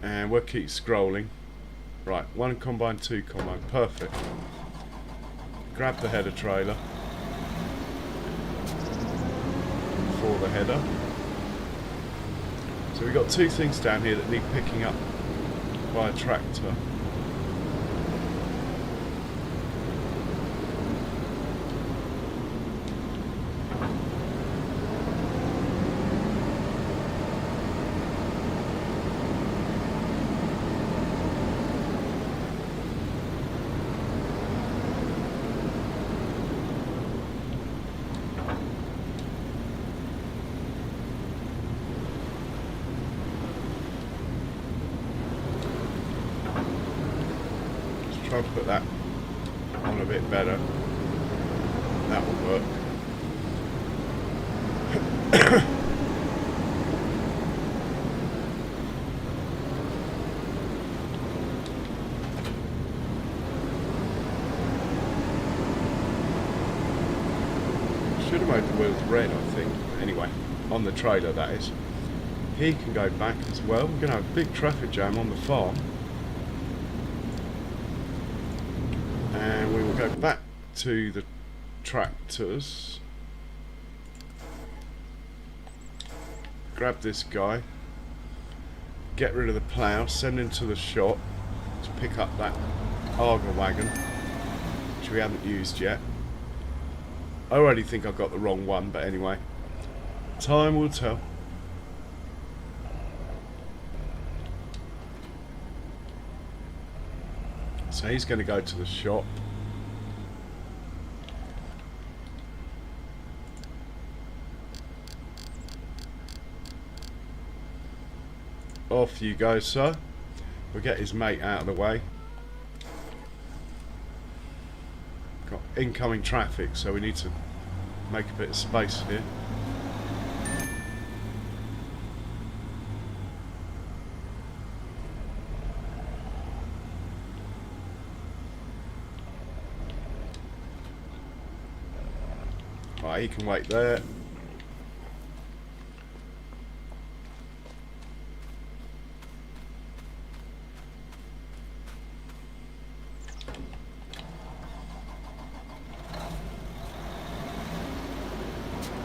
And we'll keep scrolling. Right, 1 combine, 2 combine, perfect. Grab the header trailer for the header. So we've got 2 things down here that need picking up by a tractor. and put that on a bit better. That will work. Should have made the wheels red, I think. Anyway, on the trailer that is. He can go back as well. We're going to have a big traffic jam on the farm. And we will go back to the tractors. Grab this guy. Get rid of the plough. Send him to the shop to pick up that Arga wagon, which we haven't used yet. I already think I got the wrong one, but anyway. Time will tell. So he's going to go to the shop. Off you go, sir. We'll get his mate out of the way. Got incoming traffic, so we need to make a bit of space here. Right, he can wait there.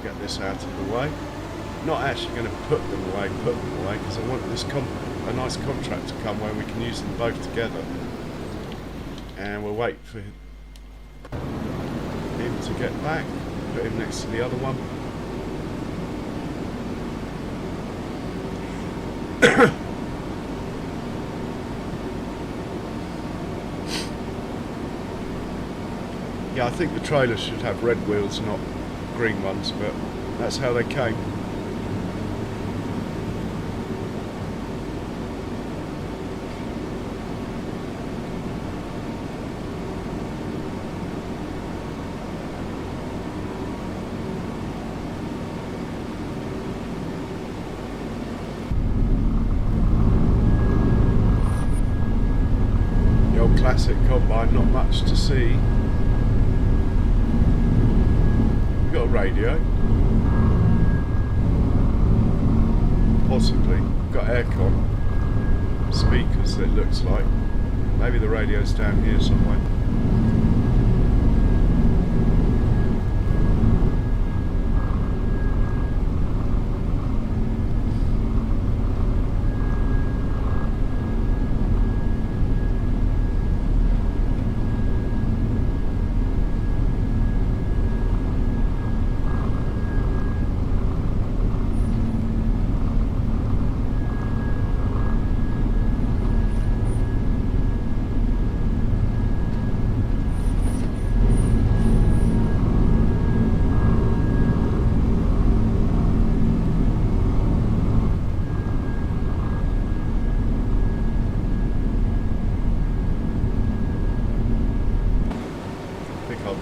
Get this out of the way. Not actually going to put them away, because I want this a nice contract to come where we can use them both together. And we'll wait for him to get back. Put him next to the other one. Yeah, I think the trailer should have red wheels, not green ones, but that's how they came. The old classic combine, not much to see. Got a radio, possibly got aircon, speakers. It looks like maybe the radio's down here somewhere.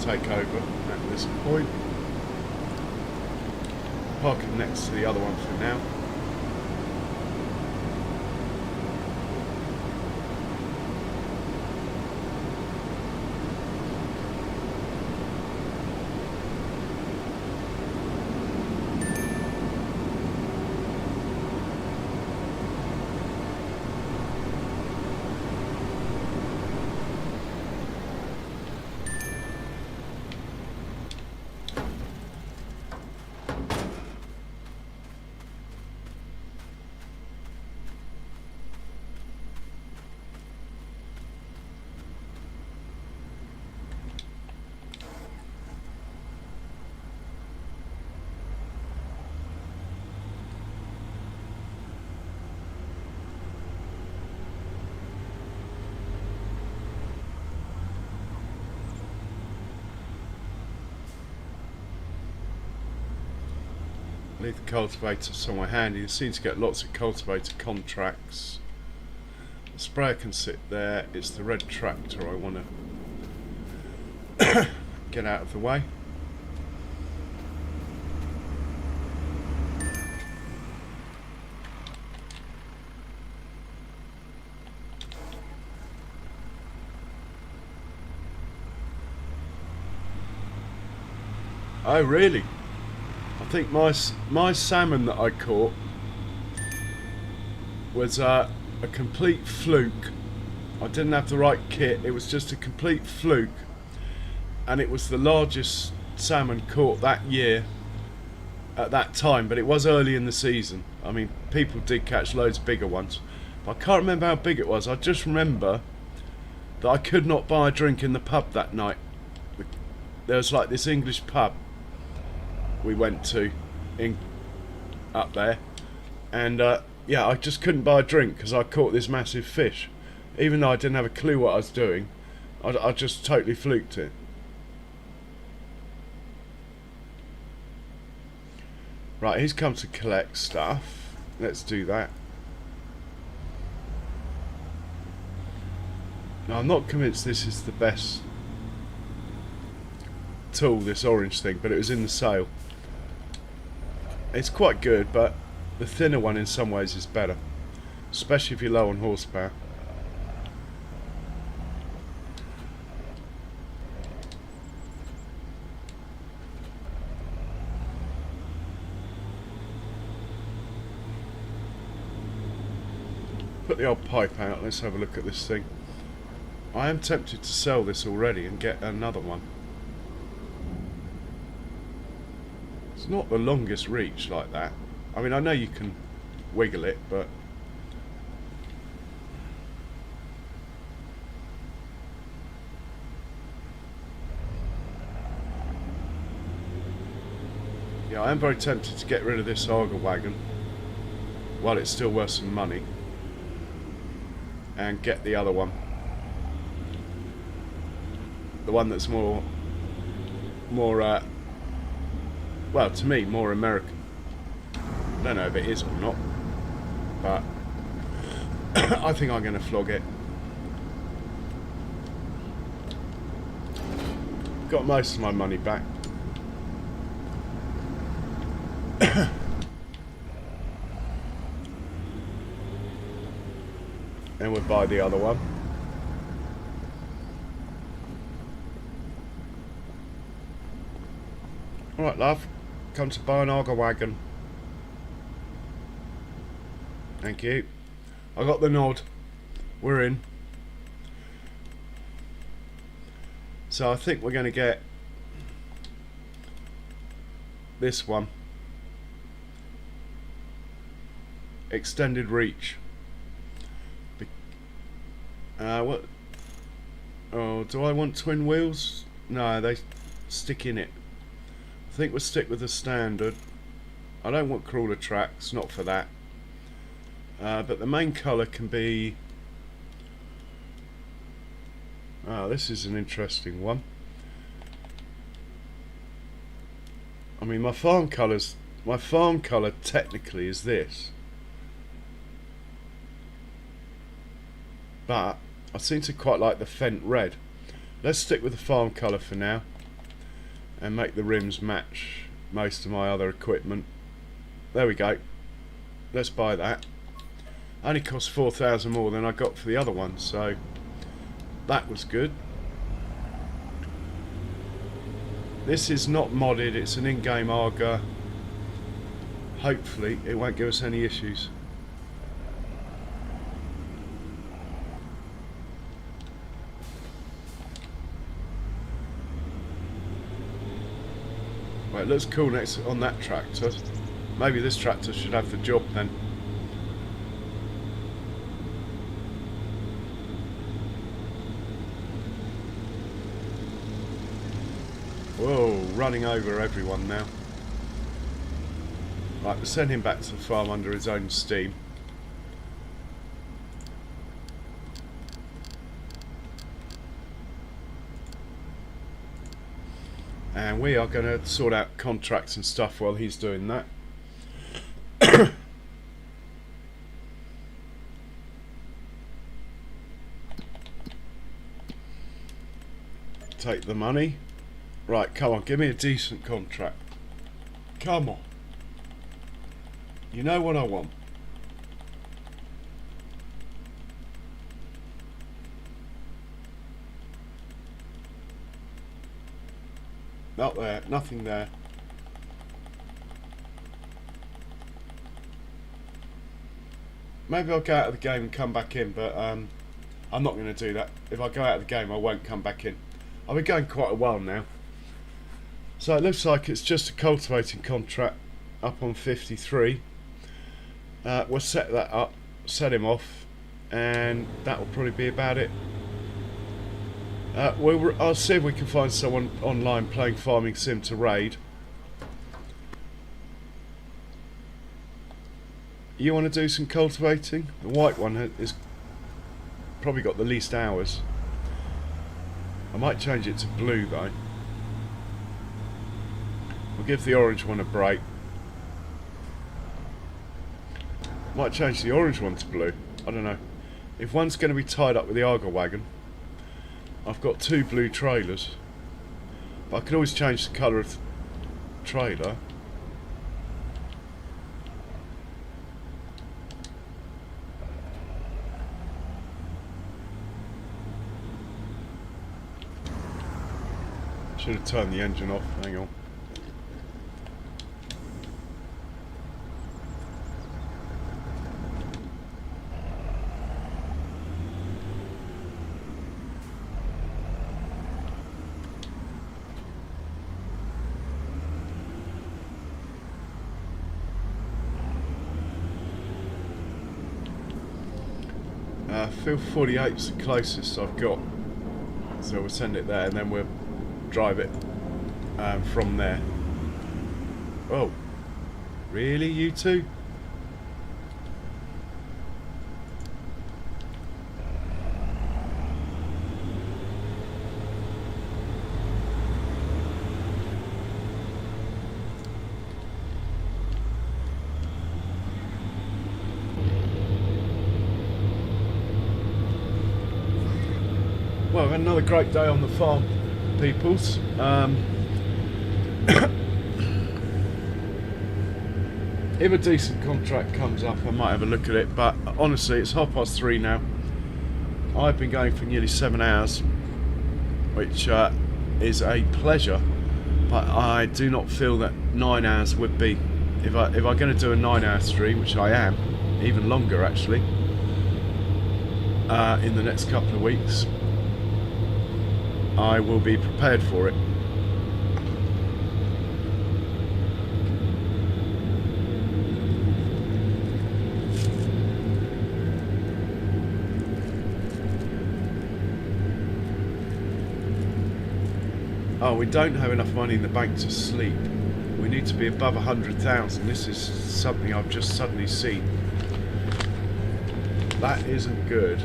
Take over at this point. Park it next to the other one for now. Leave the cultivator somewhere handy. You seem to get lots of cultivator contracts The sprayer can sit there. It's the red tractor I want to get out of the way. Oh really? I think my salmon that I caught was a complete fluke. I didn't have the right kit. It was just a complete fluke, and it was the largest salmon caught that year at that time, but it was early in the season. I mean, people did catch loads bigger ones, but I can't remember how big it was. I just remember that I could not buy a drink in the pub that night. There was like this English pub we went to up there, and yeah, I just couldn't buy a drink because I caught this massive fish. Even though I didn't have a clue what I was doing, I just totally fluked it. Right, he's come to collect stuff. Let's do that. Now, I'm not convinced this is the best tool, this orange thing, but it was in the sale. It's quite good, but the thinner one in some ways is better, especially if you're low on horsepower. Put the old pipe out. Let's have a look at this thing. I am tempted to sell this already and get another one. It's not the longest reach like that. I mean, I know you can wiggle it, but yeah, I am very tempted to get rid of this auger wagon while it's still worth some money and get the other one. The one that's more well, to me, more American. I don't know if it is or not, but I think I'm going to flog it. Got most of my money back. And we'll buy the other one. Alright, love. Come to buy an auger wagon. Thank you. I got the nod. We're in. So I think we're going to get this one. Extended reach. What? Oh, do I want twin wheels? No, they stick in it. I think we'll stick with the standard. I don't want crawler tracks, not for that. But the main colour can be... Oh, this is an interesting one. I mean, my farm colour technically is this. But I seem to quite like the Fent red. Let's stick with the farm colour for now and make the rims match most of my other equipment. There we go. Let's buy that. Only cost 4,000 more than I got for the other one, so that was good. This is not modded, it's an in-game auger. Hopefully it won't give us any issues. Right, it looks cool next on that tractor. Maybe this tractor should have the job then. Whoa, running over everyone now. Right, we'll send him back to the farm under his own steam. And we are going to sort out contracts and stuff while he's doing that. Take the money. Right, come on, give me a decent contract. Come on. You know what I want. Not there, nothing there. Maybe I'll go out of the game and come back in, but I'm not going to do that. If I go out of the game, I won't come back in. I've been going quite a while now. So it looks like it's just a cultivating contract up on 53. We'll set that up, set him off, and that will probably be about it. I'll see if we can find someone online playing Farming Sim to raid. You want to do some cultivating? The white one has probably got the least hours. I might change it to blue though. We'll give the orange one a break. Might change the orange one to blue. I don't know. If one's going to be tied up with the Argo wagon, I've got 2 blue trailers. But I can always change the colour of the trailer. Should have turned the engine off. Hang on. Field 48 is the closest I've got, so we'll send it there and then we'll drive it from there. Oh, really, you two? Well, another great day on the farm, peoples. If a decent contract comes up, I might have a look at it, but honestly, it's 3:30 now. I've been going for nearly 7 hours, which is a pleasure, but I do not feel that 9 hours would be, if I'm going to do a 9-hour stream, which I am, even longer actually, in the next couple of weeks, I will be prepared for it. Oh, we don't have enough money in the bank to sleep. We need to be above 100,000. This is something I've just suddenly seen. That isn't good.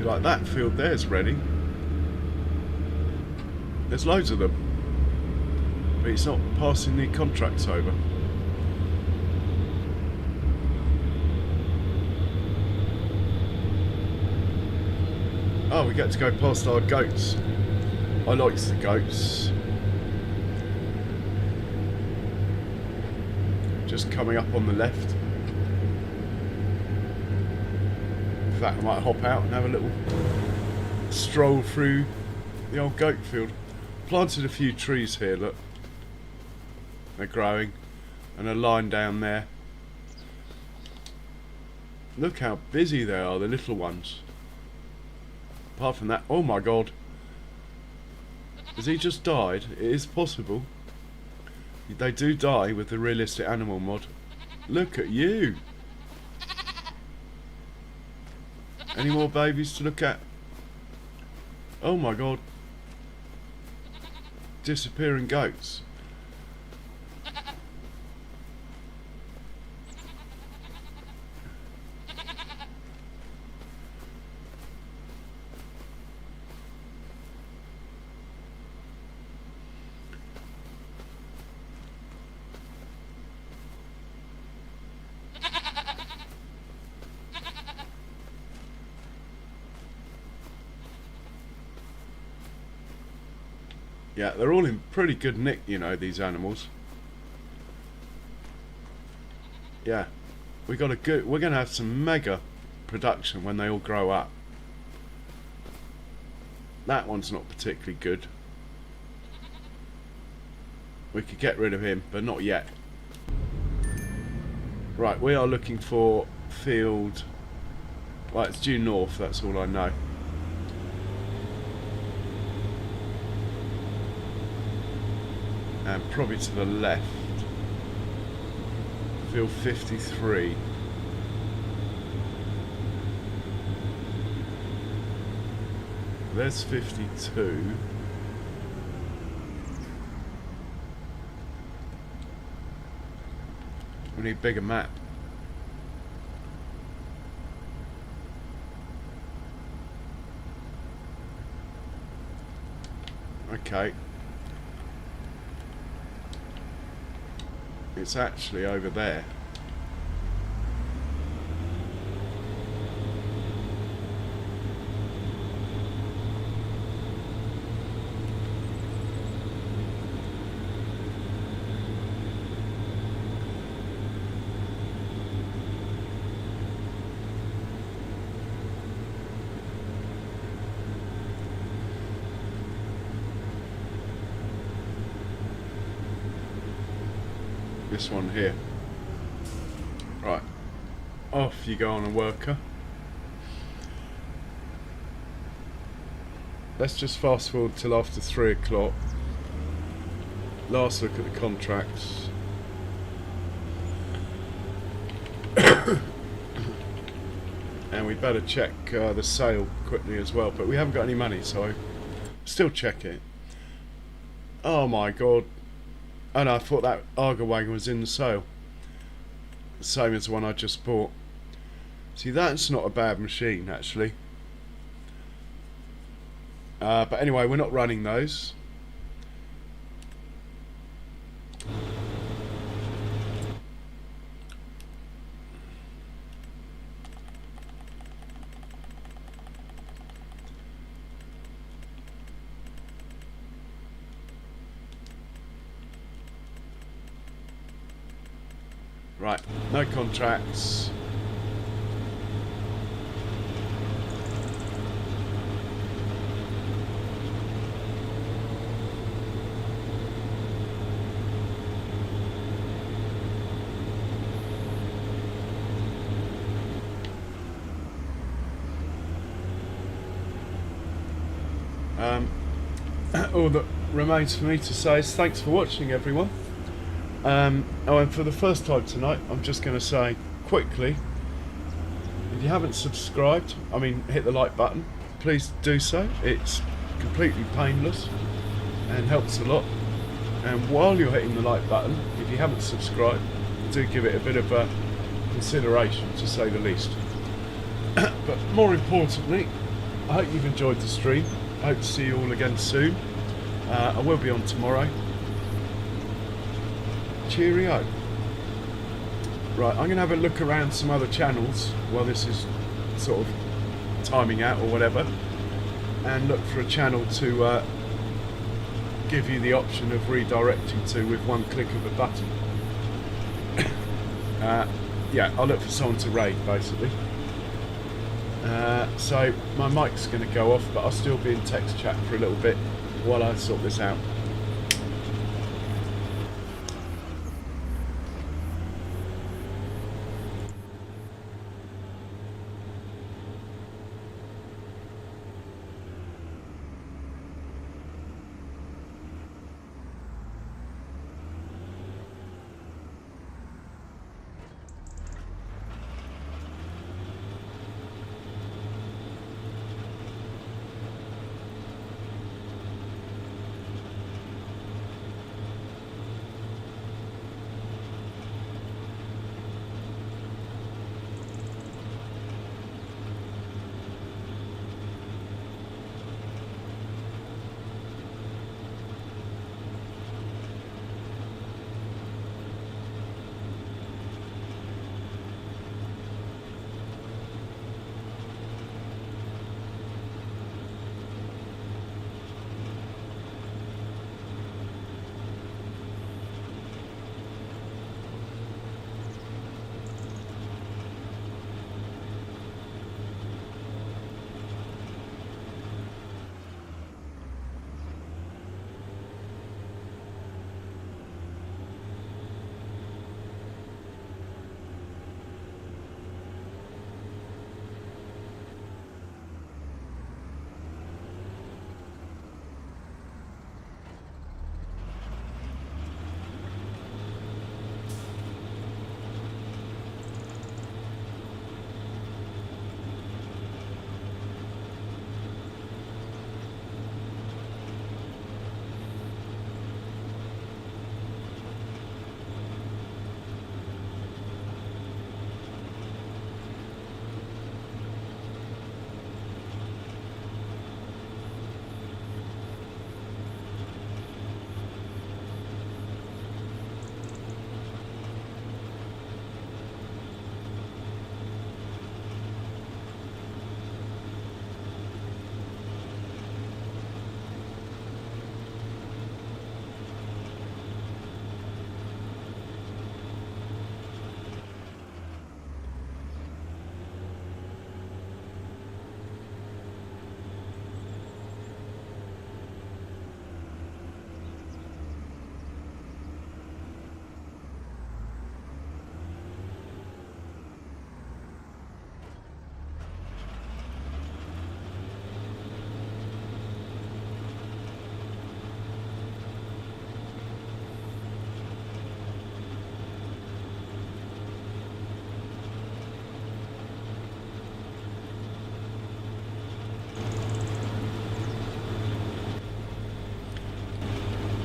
Like that field there's ready. There's loads of them, but it's not passing the contracts over. Oh, we get to go past our goats. I like the goats. Just coming up on the left. In fact, I might hop out and have a little stroll through the old goat field. Planted a few trees here, look. They're growing. And a line down there. Look how busy they are, the little ones. Apart from that, oh my god. Has he just died? It is possible. They do die with the realistic animal mod. Look at you. Any more babies to look at? Oh my god. Disappearing goats. Yeah, they're all in pretty good nick, you know, these animals. Yeah, we're gonna have some mega production when they all grow up. That one's not particularly good. We could get rid of him, but not yet. Right, we are looking for field. Well, it's due north, that's all I know. And probably to the left. Field 53. There's 52. We need a bigger map. Okay. It's actually over there. This one here. Right, off you go on a worker. Let's just fast forward till after 3 o'clock. Last look at the contracts. And we better check the sale quickly as well, but we haven't got any money, so still check it. Oh my god. Oh no, I thought that Arga wagon was in the sale. The same as the one I just bought. See, that's not a bad machine, actually. But anyway, we're not running those. Right, no contracts. All that remains for me to say is thanks for watching, everyone. And for the first time tonight, I'm just going to say quickly, if you haven't subscribed, I mean hit the like button, please do so. It's completely painless and helps a lot. And while you're hitting the like button, if you haven't subscribed, do give it a bit of a consideration, to say the least. But more importantly, I hope you've enjoyed the stream. I hope to see you all again soon. I will be on tomorrow. Cheerio. Right, I'm going to have a look around some other channels while this is sort of timing out or whatever, and look for a channel to give you the option of redirecting to with one click of a button. Yeah, I'll look for someone to raid, basically. So my mic's going to go off, but I'll still be in text chat for a little bit while I sort this out.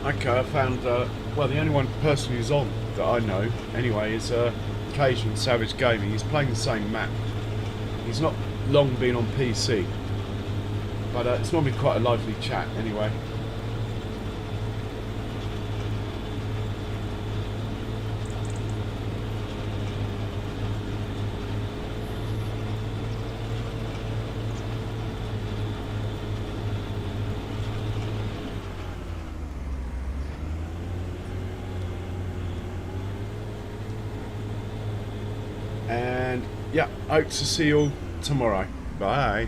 Okay, I found, well, the only one person who's on that I know, anyway, is Cajun Savage Gaming. He's playing the same map. He's not long been on PC, but it's normally quite a lively chat anyway. And yeah, hope to see you all tomorrow. Bye.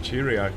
Cheerio.